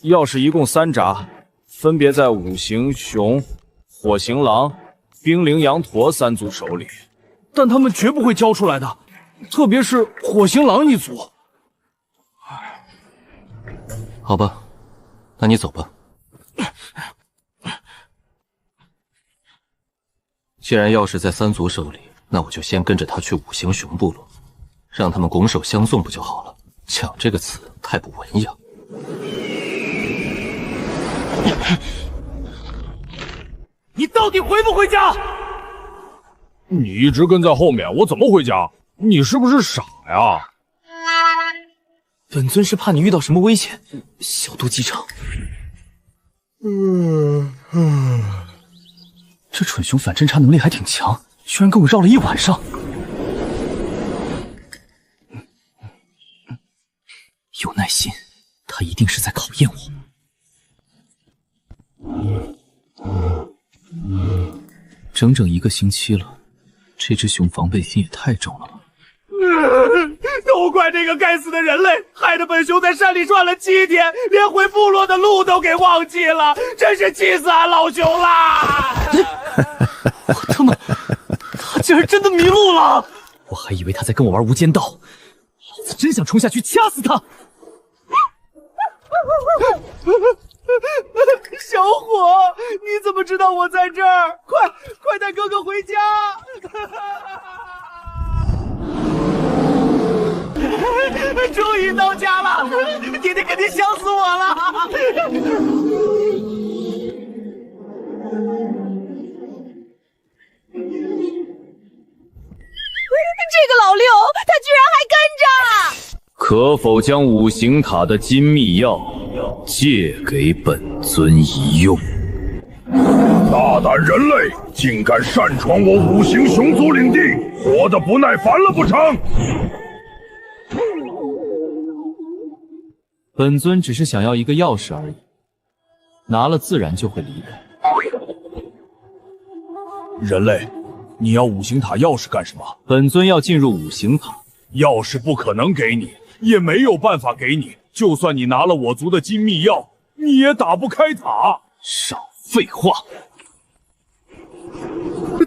钥匙一共3闸，分别在五行熊、火行狼、冰灵羊驼3族手里，但他们绝不会交出来的，特别是火行狼一族。好吧，那你走吧。既然钥匙在3族手里，那我就先跟着他去五行熊部落，让他们拱手相送不就好了？抢这个词太不文雅。你到底回不回家？你一直跟在后面，我怎么回家？你是不是傻呀？本尊是怕你遇到什么危险，小肚鸡肠。这蠢熊反侦查能力还挺强，居然跟我绕了一晚上。有耐心，他一定是在考验我。整整1个星期了，这只熊防备心也太重了吧。都怪这个该死的人类，害得本熊在山里转了7天，连回部落的路都给忘记了，真是气死俺老熊啦！我他妈，他竟然真的迷路了！我还以为他在跟我玩无间道，老子真想冲下去掐死他！小火，你怎么知道我在这儿？快带哥哥回家！终于到家了，爹爹肯定想死我了。这个老六，他居然还跟着！可否将五行塔的金秘药借给本尊一用？大胆人类，竟敢擅闯我五行熊族领地，活得不耐烦了不成？本尊只是想要一个钥匙而已，拿了自然就会离开。人类，你要五行塔钥匙干什么？本尊要进入五行塔，钥匙不可能给你，也没有办法给你。就算你拿了我族的金秘药，你也打不开塔。少废话！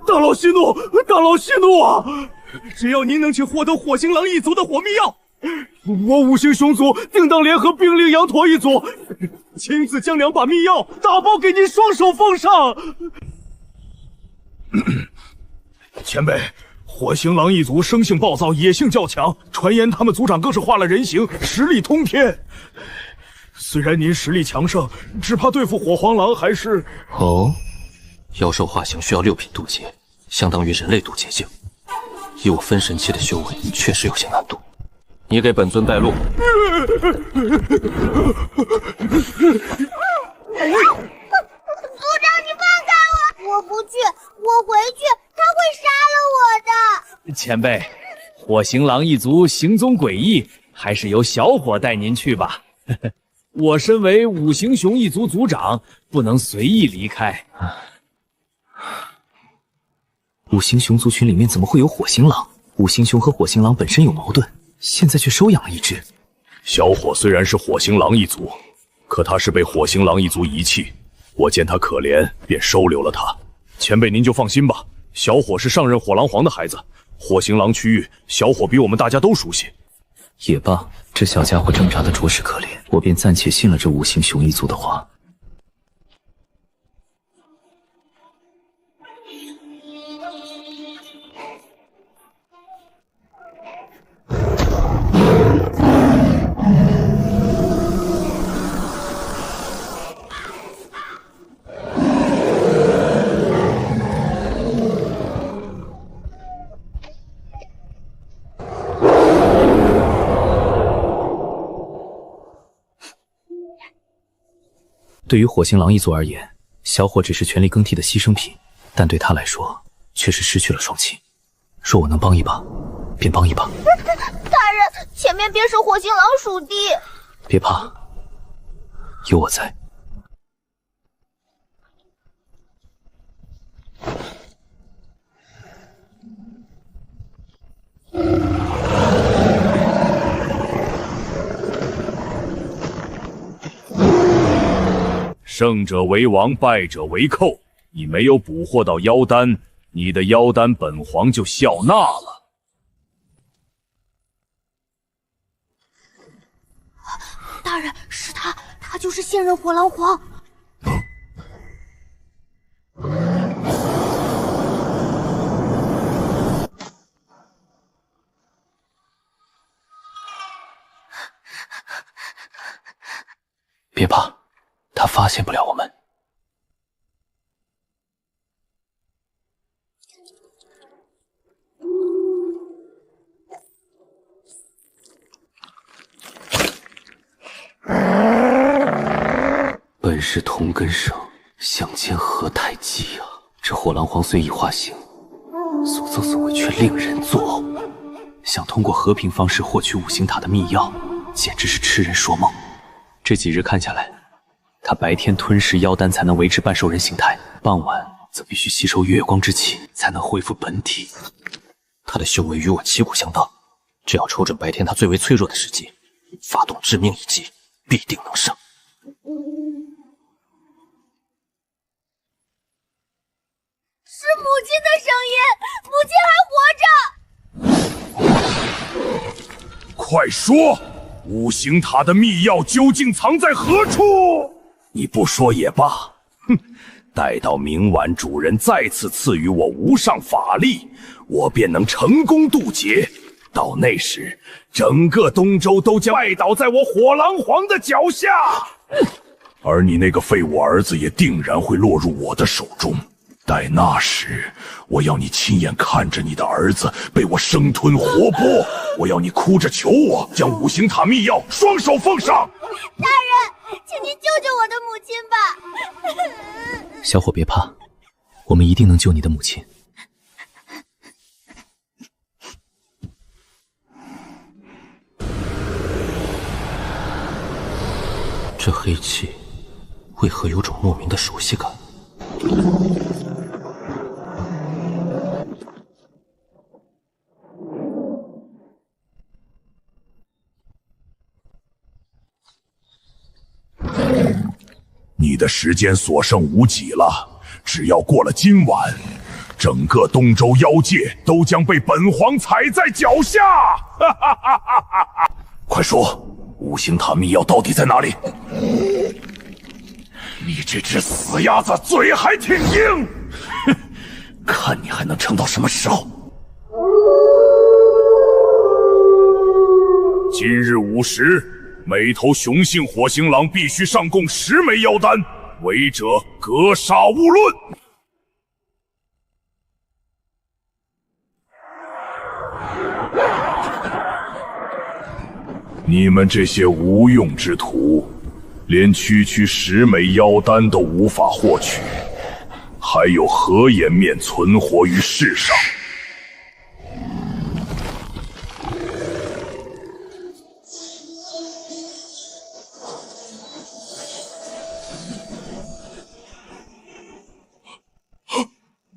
大佬息怒，大佬息怒啊！只要您能去获得火星狼一族的火秘药，我五行熊族定当联合冰灵羊驼一族，亲自将2把秘药打包给您双手奉上。前辈，火星狼一族生性暴躁，野性较强，传言他们族长更是化了人形，实力通天。虽然您实力强盛，只怕对付火黄狼还是……哦，妖兽化形需要6品渡劫，相当于人类渡劫境。以我分神期的修为，确实有些难度。你给本尊带路。族长，你放开我！我不去，我回去，他会杀了我的。前辈，火行狼一族行踪诡异，还是由小伙带您去吧。我身为五行熊一族族长，不能随意离开。五行熊族群里面怎么会有火行狼？五行熊和火行狼本身有矛盾，现在却收养了一只。小伙虽然是火星狼一族，可他是被火星狼一族遗弃，我见他可怜，便收留了他。前辈您就放心吧，小伙是上任火狼皇的孩子，火行狼区域小伙比我们大家都熟悉。也罢，这小家伙挣扎的着实可怜，我便暂且信了这五行雄一族的话。对于火星狼一族而言，小伙只是权力更替的牺牲品，但对他来说，却是失去了双亲。若我能帮一把，便帮一把。大人，前面便是火星狼属地。别怕，有我在。胜者为王，败者为寇。你没有捕获到妖丹，你的妖丹本皇就笑纳了。大人，是他，他就是现任火狼皇。别怕，他发现不了我们。本是同根生，相煎何太急啊！这火狼皇虽已化形，所作所为却令人作呕。想通过和平方式获取五行塔的秘药，简直是痴人说梦。这几日看下来，他白天吞噬妖丹才能维持半兽人形态，傍晚则必须吸收月光之气才能恢复本体。他的修为与我旗鼓相当，只要瞅准白天他最为脆弱的时机，发动致命一击，必定能胜。是母亲的声音，母亲还活着。快说，五行塔的秘药究竟藏在何处？你不说也罢。哼，待到明晚主人再次赐予我无上法力，我便能成功渡劫。到那时，整个东周都将拜倒在我火狼皇的脚下。而你那个废物儿子也定然会落入我的手中。待那时，我要你亲眼看着你的儿子被我生吞活剥，我要你哭着求我将五行塔秘药双手奉上。大人，请您救救我的母亲吧！小伙别怕，我们一定能救你的母亲。这黑气为何有种莫名的熟悉感？你的时间所剩无几了，只要过了今晚，整个东周妖界都将被本皇踩在脚下！哈哈哈哈哈！快说，五行塔秘药到底在哪里？你这只死鸭子嘴还挺硬，哼！看你还能撑到什么时候！今日午时。每头雄性火星狼必须上供10枚妖丹，违者格杀勿论。你们这些无用之徒，连区10枚妖丹都无法获取，还有何颜面存活于世上？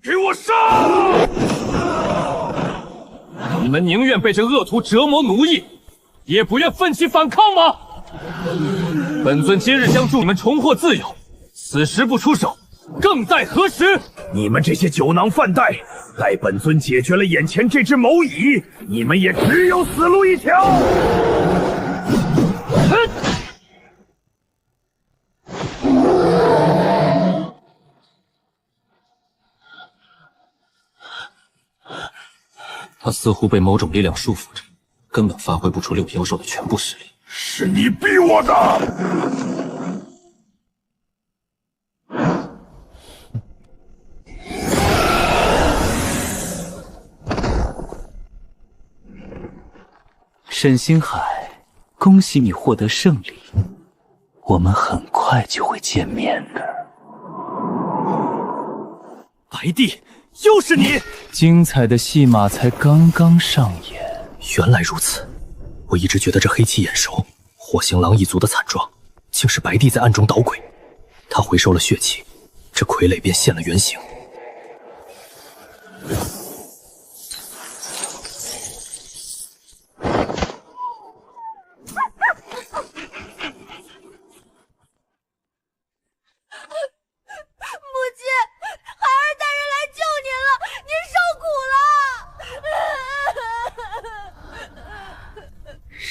给我上！你们宁愿被这恶徒折磨奴役，也不愿奋起反抗吗？本尊今日将助你们重获自由，此时不出手，更待何时？你们这些酒囊饭袋，待本尊解决了眼前这只蝼蚁，你们也只有死路一条。他似乎被某种力量束缚着，根本发挥不出六妖兽的全部实力。是你逼我的！沈星海，恭喜你获得胜利，我们很快就会见面的。白帝，又是你！精彩的戏码才刚刚上演。原来如此，我一直觉得这黑气眼熟，火星狼一族的惨状，竟是白帝在暗中捣鬼。他回收了血气，这傀儡便现了原形。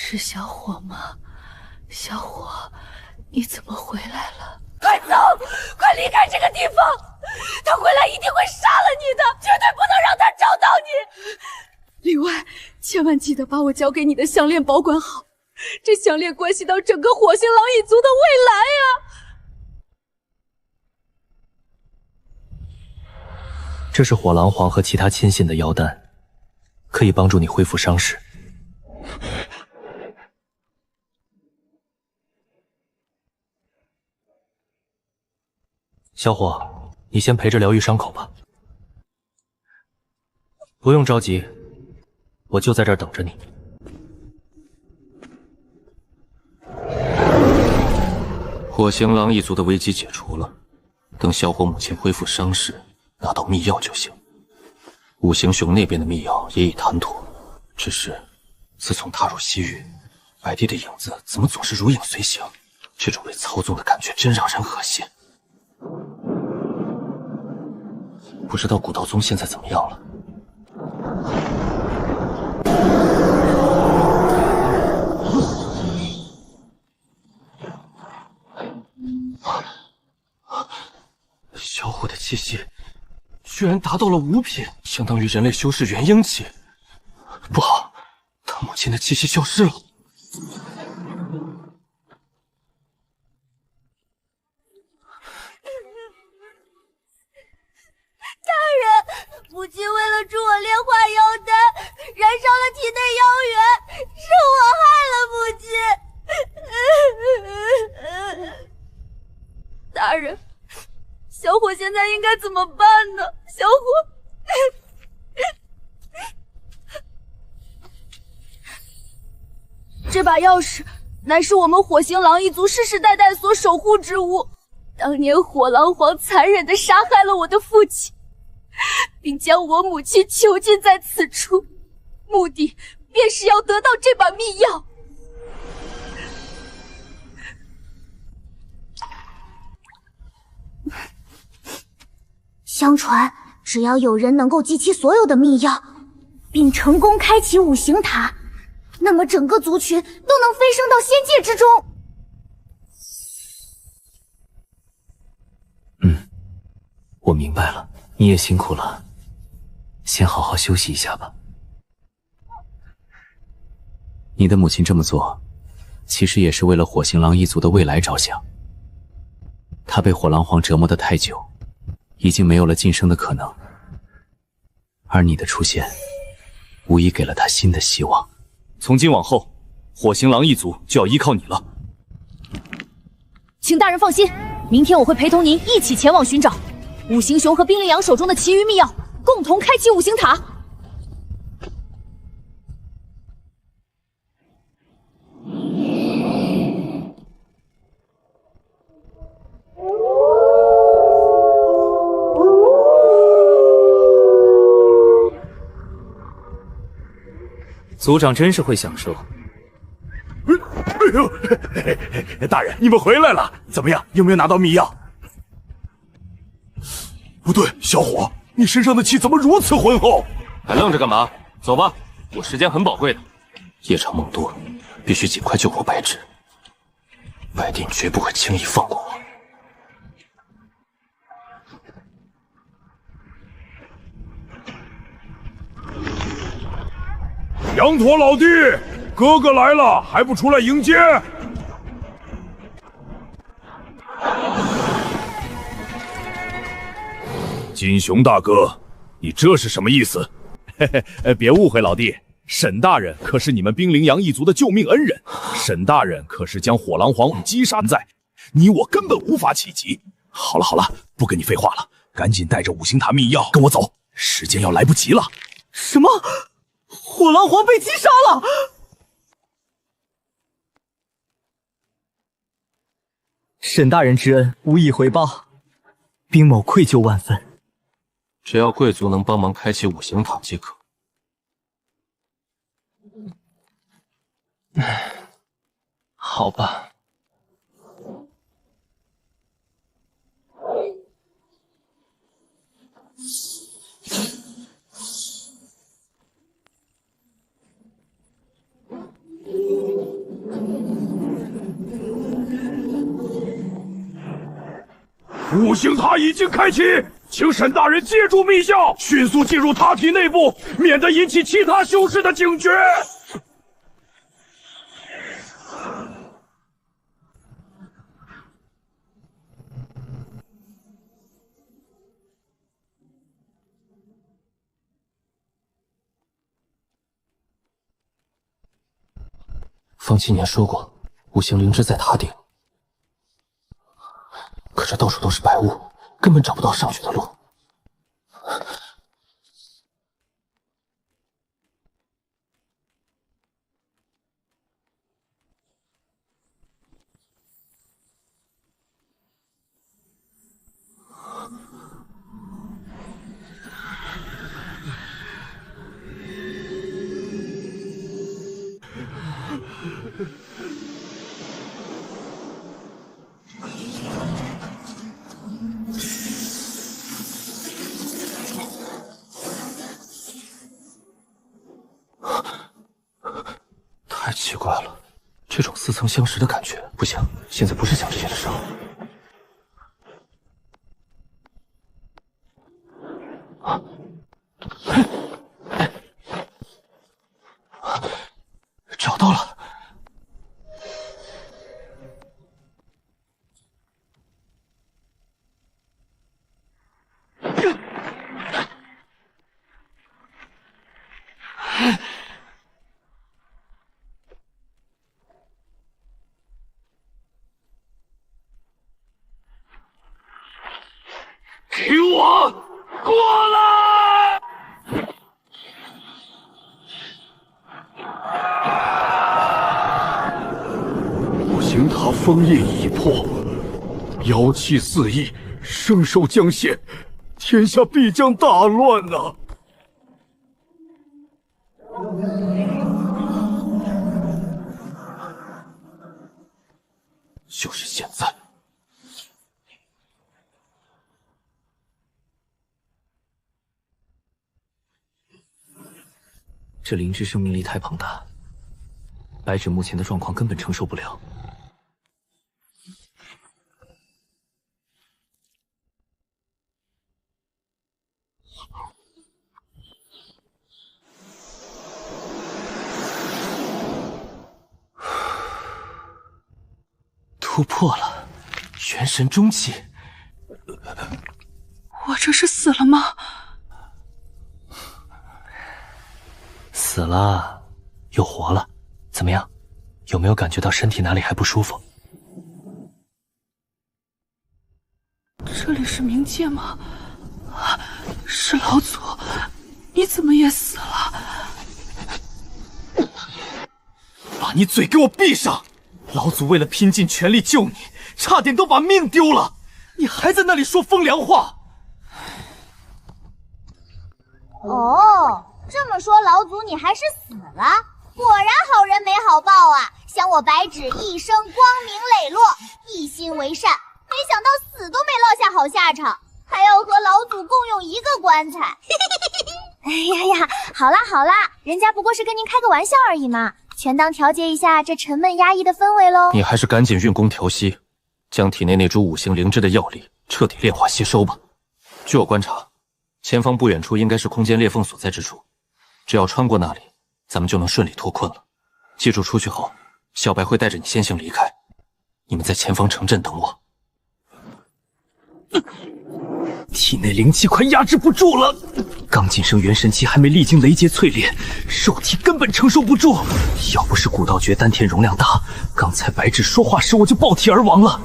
是小火吗？小火，你怎么回来了？快走！快离开这个地方！他回来一定会杀了你的，绝对不能让他找到你。另外，千万记得把我交给你的项链保管好，这项链关系到整个火星狼一族的未来啊！这是火狼皇和其他亲信的妖丹，可以帮助你恢复伤势。小伙，你先陪着疗愈伤口吧。不用着急，我就在这儿等着你。火星狼一族的危机解除了，等小火母亲恢复伤势，拿到秘药就行。五行雄那边的秘药也已谈妥，只是自从踏入西域，白帝的影子怎么总是如影随形？这种被操纵的感觉真让人恶心。不知道古道宗现在怎么样了？小火的气息居然达到了5品，相当于人类修士元婴期。不好，他母亲的气息消失了。大人，母亲为了助我炼化妖丹，燃烧了体内妖元，是我害了母亲。大人，小火现在应该怎么办呢？小火，这把钥匙乃是我们火星狼一族世世代代所守护之物。当年火狼皇残忍地杀害了我的父亲，并将我母亲囚禁在此处，目的便是要得到这把秘药。相传，只要有人能够集齐所有的秘药，并成功开启五行塔，那么整个族群都能飞升到仙界之中。我明白了，你也辛苦了，先好好休息一下吧。你的母亲这么做，其实也是为了火星狼一族的未来着想。她被火狼皇折磨得太久，已经没有了晋升的可能，而你的出现，无疑给了她新的希望。从今往后，火星狼一族就要依靠你了。请大人放心，明天我会陪同您一起前往寻找五行熊和冰灵羊手中的其余秘药，共同开启五行塔。族长真是会享受。哎呦，大人，你们回来了，怎么样？有没有拿到秘药？不对，小伙，你身上的气怎么如此浑厚？还愣着干嘛？走吧，我时间很宝贵的。夜长梦多，必须尽快救活白芷。白帝绝不会轻易放过我。羊驼老弟，哥哥来了，还不出来迎接？金熊大哥，你这是什么意思？嘿嘿，别误会，老弟，沈大人可是你们冰陵阳一族的救命恩人，沈大人可是将火狼皇击杀在，你我根本无法企及。好了好了，不跟你废话了，赶紧带着五行塔秘药跟我走，时间要来不及了。什么？火狼皇被击杀了？沈大人之恩无以回报，冰某愧疚万分。只要贵族能帮忙开启五行塔即可。好吧。五行塔已经开启，请沈大人借助秘效，迅速进入塔体内部，免得引起其他修士的警觉。方七年说过，五行灵芝在塔顶。可这到处都是白雾，根本找不到上去的路。太奇怪了，这种似曾相识的感觉，不行，现在不是想这些的时候。找到了。给我过来！五行塔封印已破，妖气四溢，圣兽将现，天下必将大乱呐！就是现在。这灵芝生命力太庞大，白芷目前的状况根本承受不了。突破了，元神中气。我这是死了吗？死了，又活了，怎么样？有没有感觉到身体哪里还不舒服？这里是冥界吗？是老祖，你怎么也死了？把你嘴给我闭上！老祖为了拼尽全力救你，差点都把命丢了，你还在那里说风凉话！哦，这么说老祖你还是死了？果然好人没好报啊！想我白芷一生光明磊落，一心为善，没想到死都没落下好下场。还要和老祖共用一个棺材。哎呀呀，好啦好啦，人家不过是跟您开个玩笑而已嘛，全当调节一下这沉闷压抑的氛围喽。你还是赶紧运功调息，将体内那株五行灵芝的药力彻底炼化吸收吧。据我观察，前方不远处应该是空间裂缝所在之处，只要穿过那里，咱们就能顺利脱困了。记住，出去后，小白会带着你先行离开，你们在前方城镇等我。体内灵气快压制不住了，刚晋升元神期还没历经雷劫淬炼，肉体根本承受不住。要不是古道诀丹田容量大，刚才白芷说话时我就爆体而亡了。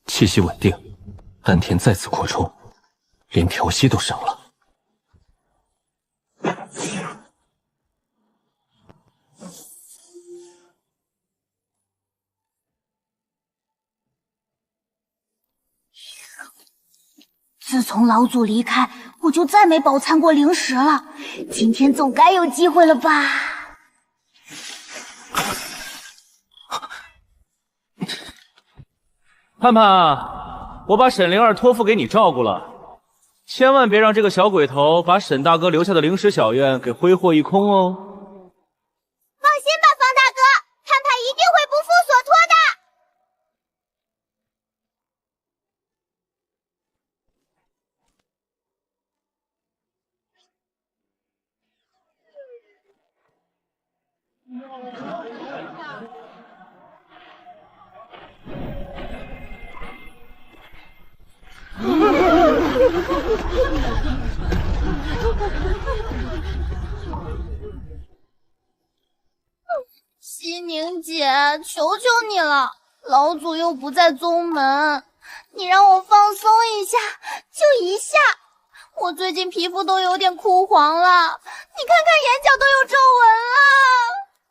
气息稳定，丹田再次扩充，连调息都省了。自从老祖离开，我就再没饱餐过零食了，今天总该有机会了吧？盼盼，我把沈灵儿托付给你照顾了，千万别让这个小鬼头把沈大哥留下的灵石小院给挥霍一空哦。放心吧，方大哥，盼盼一定会不负所托的。西宁姐，求求你了，老祖又不在宗门，你让我放松一下，就一下。我最近皮肤都有点枯黄了，你看看眼角都有皱纹了。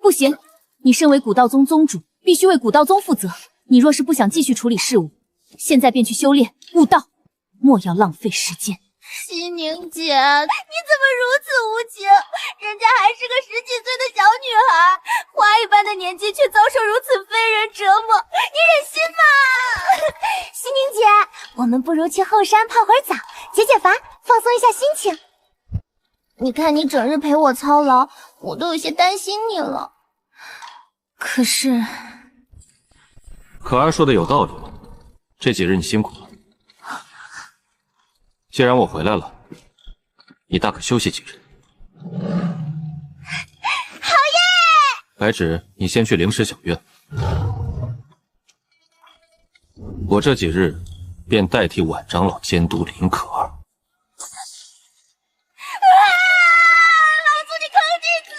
不行，你身为古道宗宗主，必须为古道宗负责。你若是不想继续处理事务，现在便去修炼悟道，莫要浪费时间。西宁姐，你怎么如此无情？人家还是个10几岁的小女孩，花一般的年纪却遭受如此非人折磨，你忍心吗？西宁姐，我们不如去后山泡会儿澡，解解乏，放松一下心情。你看你整日陪我操劳，我都有些担心你了。可是，可儿说的有道理，这几日你辛苦了。既然我回来了，你大可休息几日。好耶！白芷，你先去灵石小院，我这几日便代替婉长老监督林可儿。老祖你坑弟子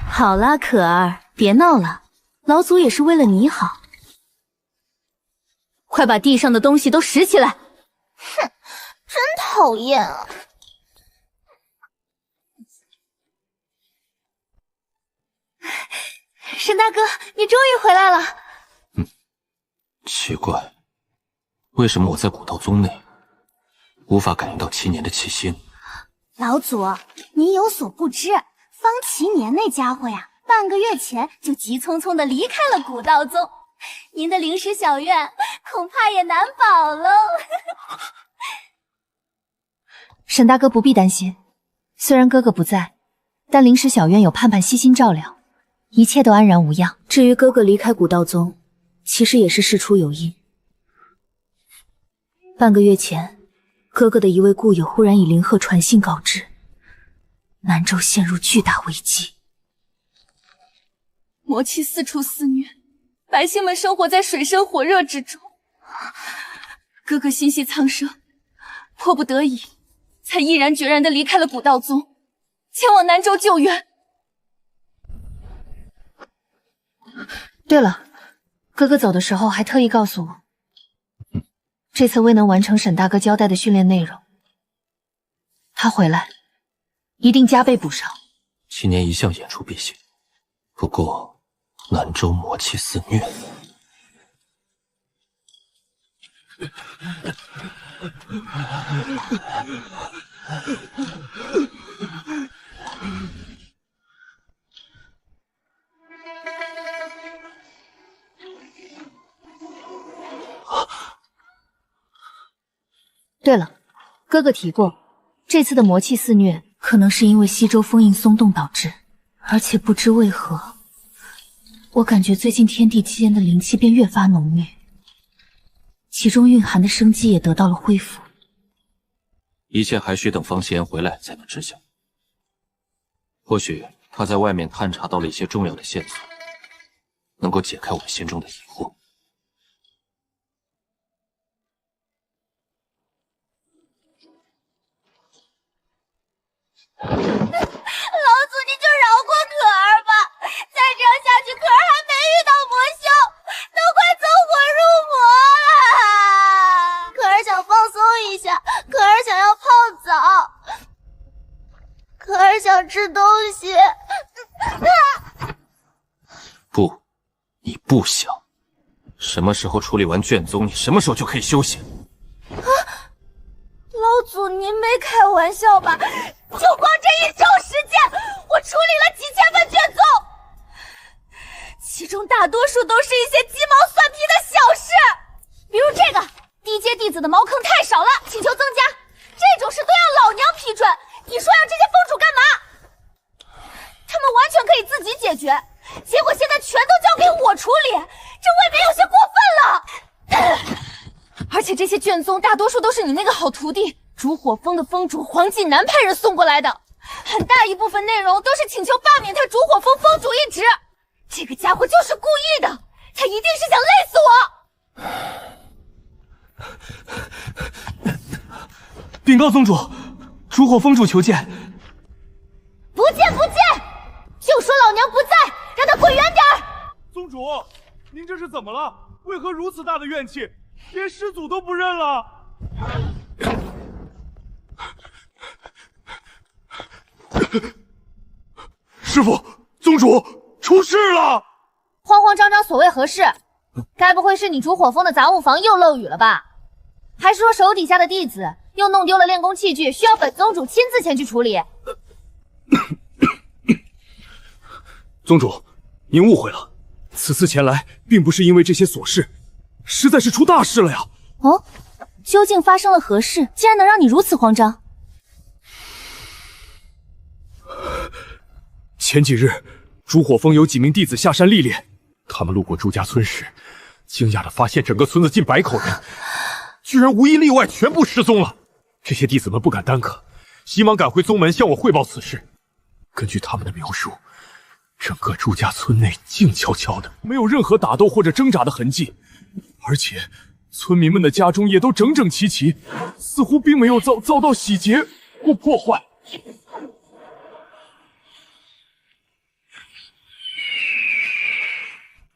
啊！好啦，可儿，别闹了，老祖也是为了你好。快把地上的东西都拾起来！哼，真讨厌啊！沈大哥，你终于回来了。奇怪，为什么我在古道宗内无法感应到7年的气息呢？老祖，您有所不知，方祈年那家伙呀，半个月前就急匆匆的离开了古道宗，您的灵石小院恐怕也难保喽。沈大哥不必担心，虽然哥哥不在，但灵石小院有盼盼悉心照料，一切都安然无恙。至于哥哥离开古道宗，其实也是事出有因。半个月前，哥哥的一位故友忽然以灵鹤传信告知，南州陷入巨大危机，魔气四处肆虐，百姓们生活在水深火热之中。哥哥心系苍生，迫不得已，才毅然决然地离开了古道宗，前往南州救援。对了，哥哥走的时候还特意告诉我，这次未能完成沈大哥交代的训练内容，他回来一定加倍补上。今年一向演出必行，不过南州魔气肆虐。对了，哥哥提过，这次的魔气肆虐可能是因为西周封印松动导致，而且不知为何，我感觉最近天地间的灵气便越发浓郁，其中蕴含的生机也得到了恢复。一切还需等方贤回来才能知晓。或许他在外面探查到了一些重要的线索，能够解开我们心中的疑惑。老祖，你就饶过可儿吧！再这样下去，可儿还没遇到魔修，都快走火入魔了。可儿想放松一下，可儿想要泡澡，可儿想吃东西。不，你不想。什么时候处理完卷宗，你什么时候就可以休息。老祖，您没开玩笑吧？就光这1周时间，我处理了几千份卷宗，其中大多数都是一些鸡毛蒜皮的小事，比如这个低阶弟子的茅坑太少了，请求增加，这种事都要老娘批准，你说让这些封主干嘛？他们完全可以自己解决，结果现在全都交给我处理，这未免有些过分了。而且这些卷宗大多数都是你那个好徒弟烛火峰的峰主黄继南派人送过来的，很大一部分内容都是请求罢免他烛火峰峰主一职。这个家伙就是故意的，他一定是想累死我！禀告宗主，烛火峰主求见。不见不见，就说老娘不在，让他滚远点儿！宗主，您这是怎么了？为何如此大的怨气？连师祖都不认了。师傅，宗主出事了！慌慌张张所谓何事？该不会是你烛火峰的杂物房又漏雨了吧？还是说手底下的弟子又弄丢了练功器具，需要本宗主亲自前去处理？宗主，您误会了，此次前来并不是因为这些琐事，实在是出大事了呀！哦，究竟发生了何事，竟然能让你如此慌张？前几日，烛火峰有几名弟子下山历练，他们路过朱家村时，惊讶地发现整个村子近100口人，居然无一例外全部失踪了。这些弟子们不敢耽搁，急忙赶回宗门向我汇报此事。根据他们的描述，整个朱家村内静悄悄的，没有任何打斗或者挣扎的痕迹，而且村民们的家中也都整整齐齐，似乎并没有遭到洗劫或破坏。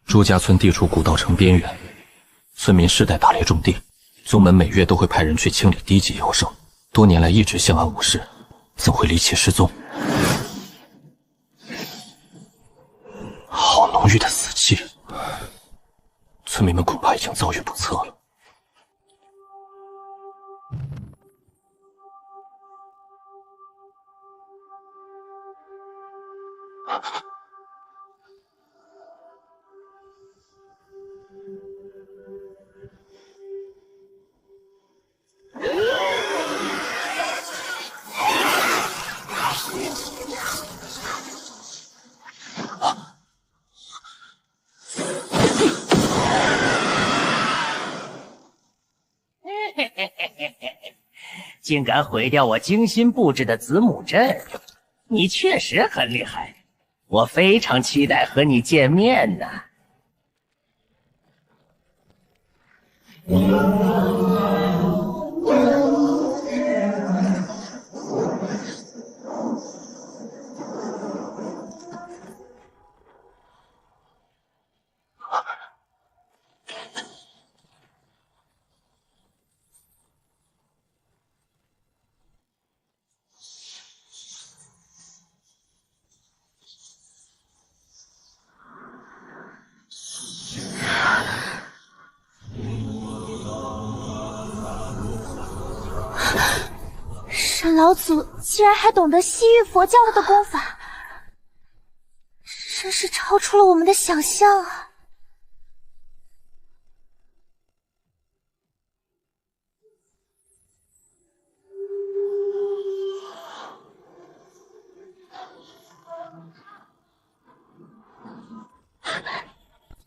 朱家村地处古道城边缘，村民世代打猎种地，宗门每月都会派人去清理低级妖兽，多年来一直相安无事，怎会离奇失踪？好浓郁的死气，村民们恐怕已经遭遇不测了。竟敢毁掉我精心布置的子母阵，你确实很厉害，我非常期待和你见面呢。沈老祖竟然还懂得西域佛教的功法，真是超出了我们的想象啊！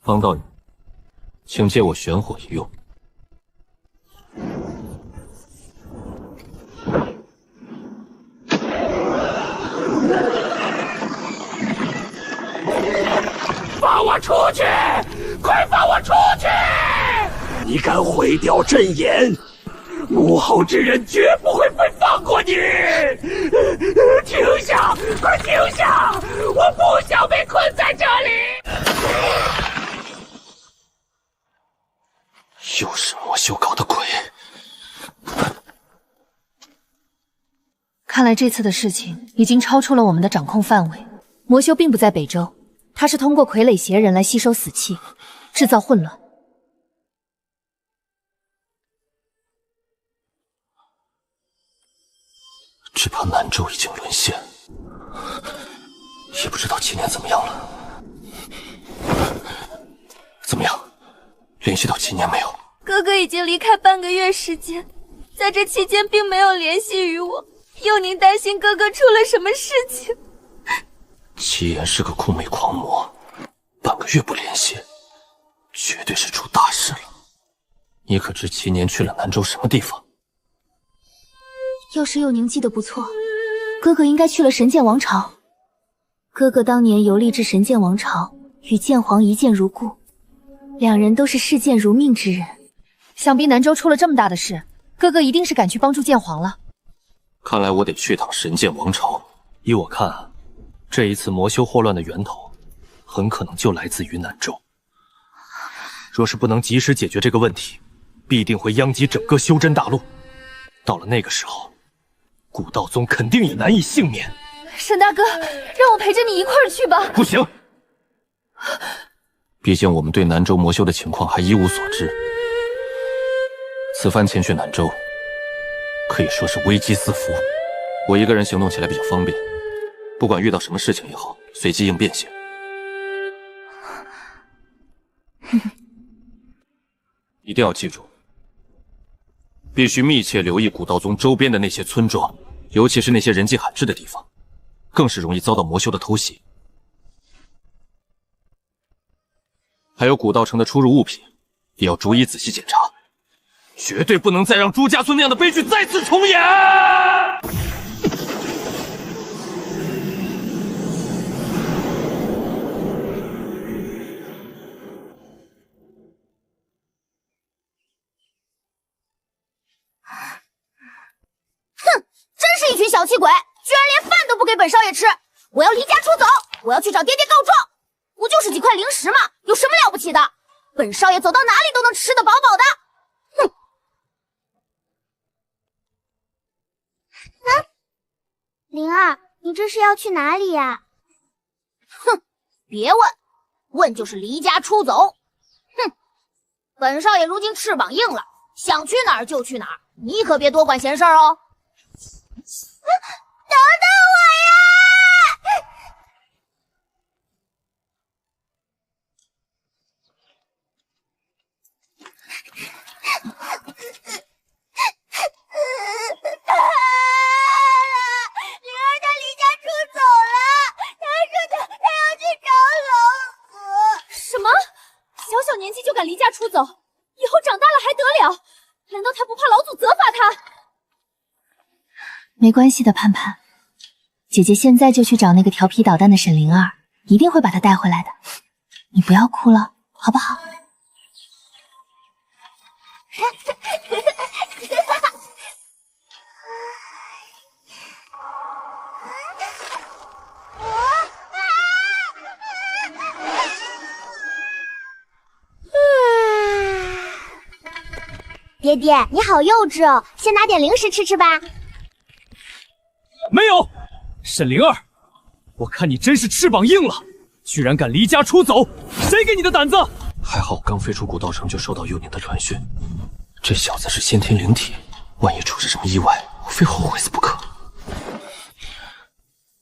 方道友，请借我玄火一用。放我出去！快放我出去！你敢毁掉阵眼，幕后之人绝不会放过你！停下！快停下！我不想被困在这里！又是魔修搞的鬼！看来这次的事情已经超出了我们的掌控范围。魔修并不在北周，他是通过傀儡邪人来吸收死气，制造混乱。只怕南州已经沦陷，也不知道祁年怎么样了。怎么样？联系到祁年没有？哥哥已经离开半个月时间，在这期间并没有联系于我。幼宁担心哥哥出了什么事情。祁言是个酷美狂魔，半个月不联系，绝对是出大事了。你可知祁年去了南州什么地方？要是幼宁记得不错，哥哥应该去了神剑王朝。哥哥当年游历至神剑王朝，与剑皇一见如故，两人都是视剑如命之人。想必南州出了这么大的事，哥哥一定是赶去帮助剑皇了。看来我得去趟神剑王朝。依我看啊，这一次魔修祸乱的源头，很可能就来自于南州。若是不能及时解决这个问题，必定会殃及整个修真大陆。到了那个时候，古道宗肯定也难以幸免。沈大哥，让我陪着你一块儿去吧。不行，毕竟我们对南州魔修的情况还一无所知。此番前去南州，可以说是危机四伏。我一个人行动起来比较方便，不管遇到什么事情也好，随机应变些。一定要记住，必须密切留意古道宗周边的那些村庄，尤其是那些人迹罕至的地方，更是容易遭到魔修的偷袭。还有古道城的出入物品，也要逐一仔细检查，绝对不能再让朱家村那样的悲剧再次重演！真是一群小气鬼，居然连饭都不给本少爷吃！我要离家出走，我要去找爹爹告状。不就是几块零食吗？有什么了不起的？本少爷走到哪里都能吃得饱饱的。哼！灵儿，你这是要去哪里呀？哼，别问，问就是离家出走。哼，本少爷如今翅膀硬了，想去哪儿就去哪儿，你可别多管闲事儿哦。等等我呀！灵儿她离家出走了，她说她要去找老子。什么？小小年纪就敢离家出走，以后长大了还得了？难道她不怕老祖责罚她？没关系的，盼盼，姐姐现在就去找那个调皮捣蛋的沈灵儿，一定会把她带回来的。你不要哭了，好不好？爹爹，你好幼稚哦，先拿点零食吃吃吧。没有，沈灵儿，我看你真是翅膀硬了，居然敢离家出走，谁给你的胆子？还好我刚飞出古道城就收到幼宁的传讯，这小子是先天灵体，万一出是什么意外，我非后悔死不可。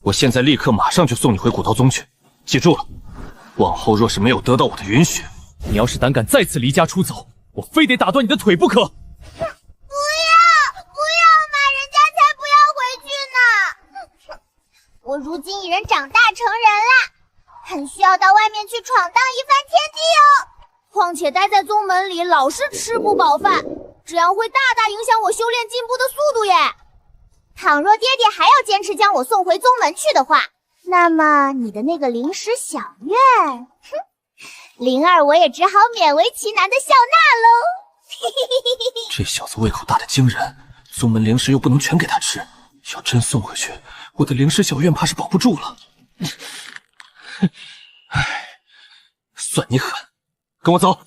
我现在立刻马上就送你回古道宗去。记住了，往后若是没有得到我的允许，你要是胆敢再次离家出走，我非得打断你的腿不可！不要嘛，人家才不要回去呢！我如今已然长大成人了，很需要到外面去闯荡一番天地哦。况且待在宗门里老是吃不饱饭，这样会大大影响我修炼进步的速度耶。倘若爹爹还要坚持将我送回宗门去的话，那么你的那个灵石小院，灵儿我也只好勉为其难的笑纳喽。这小子胃口大的惊人，宗门灵石又不能全给他吃，要真送回去，我的灵石小院怕是保不住了。唉，算你狠，跟我走。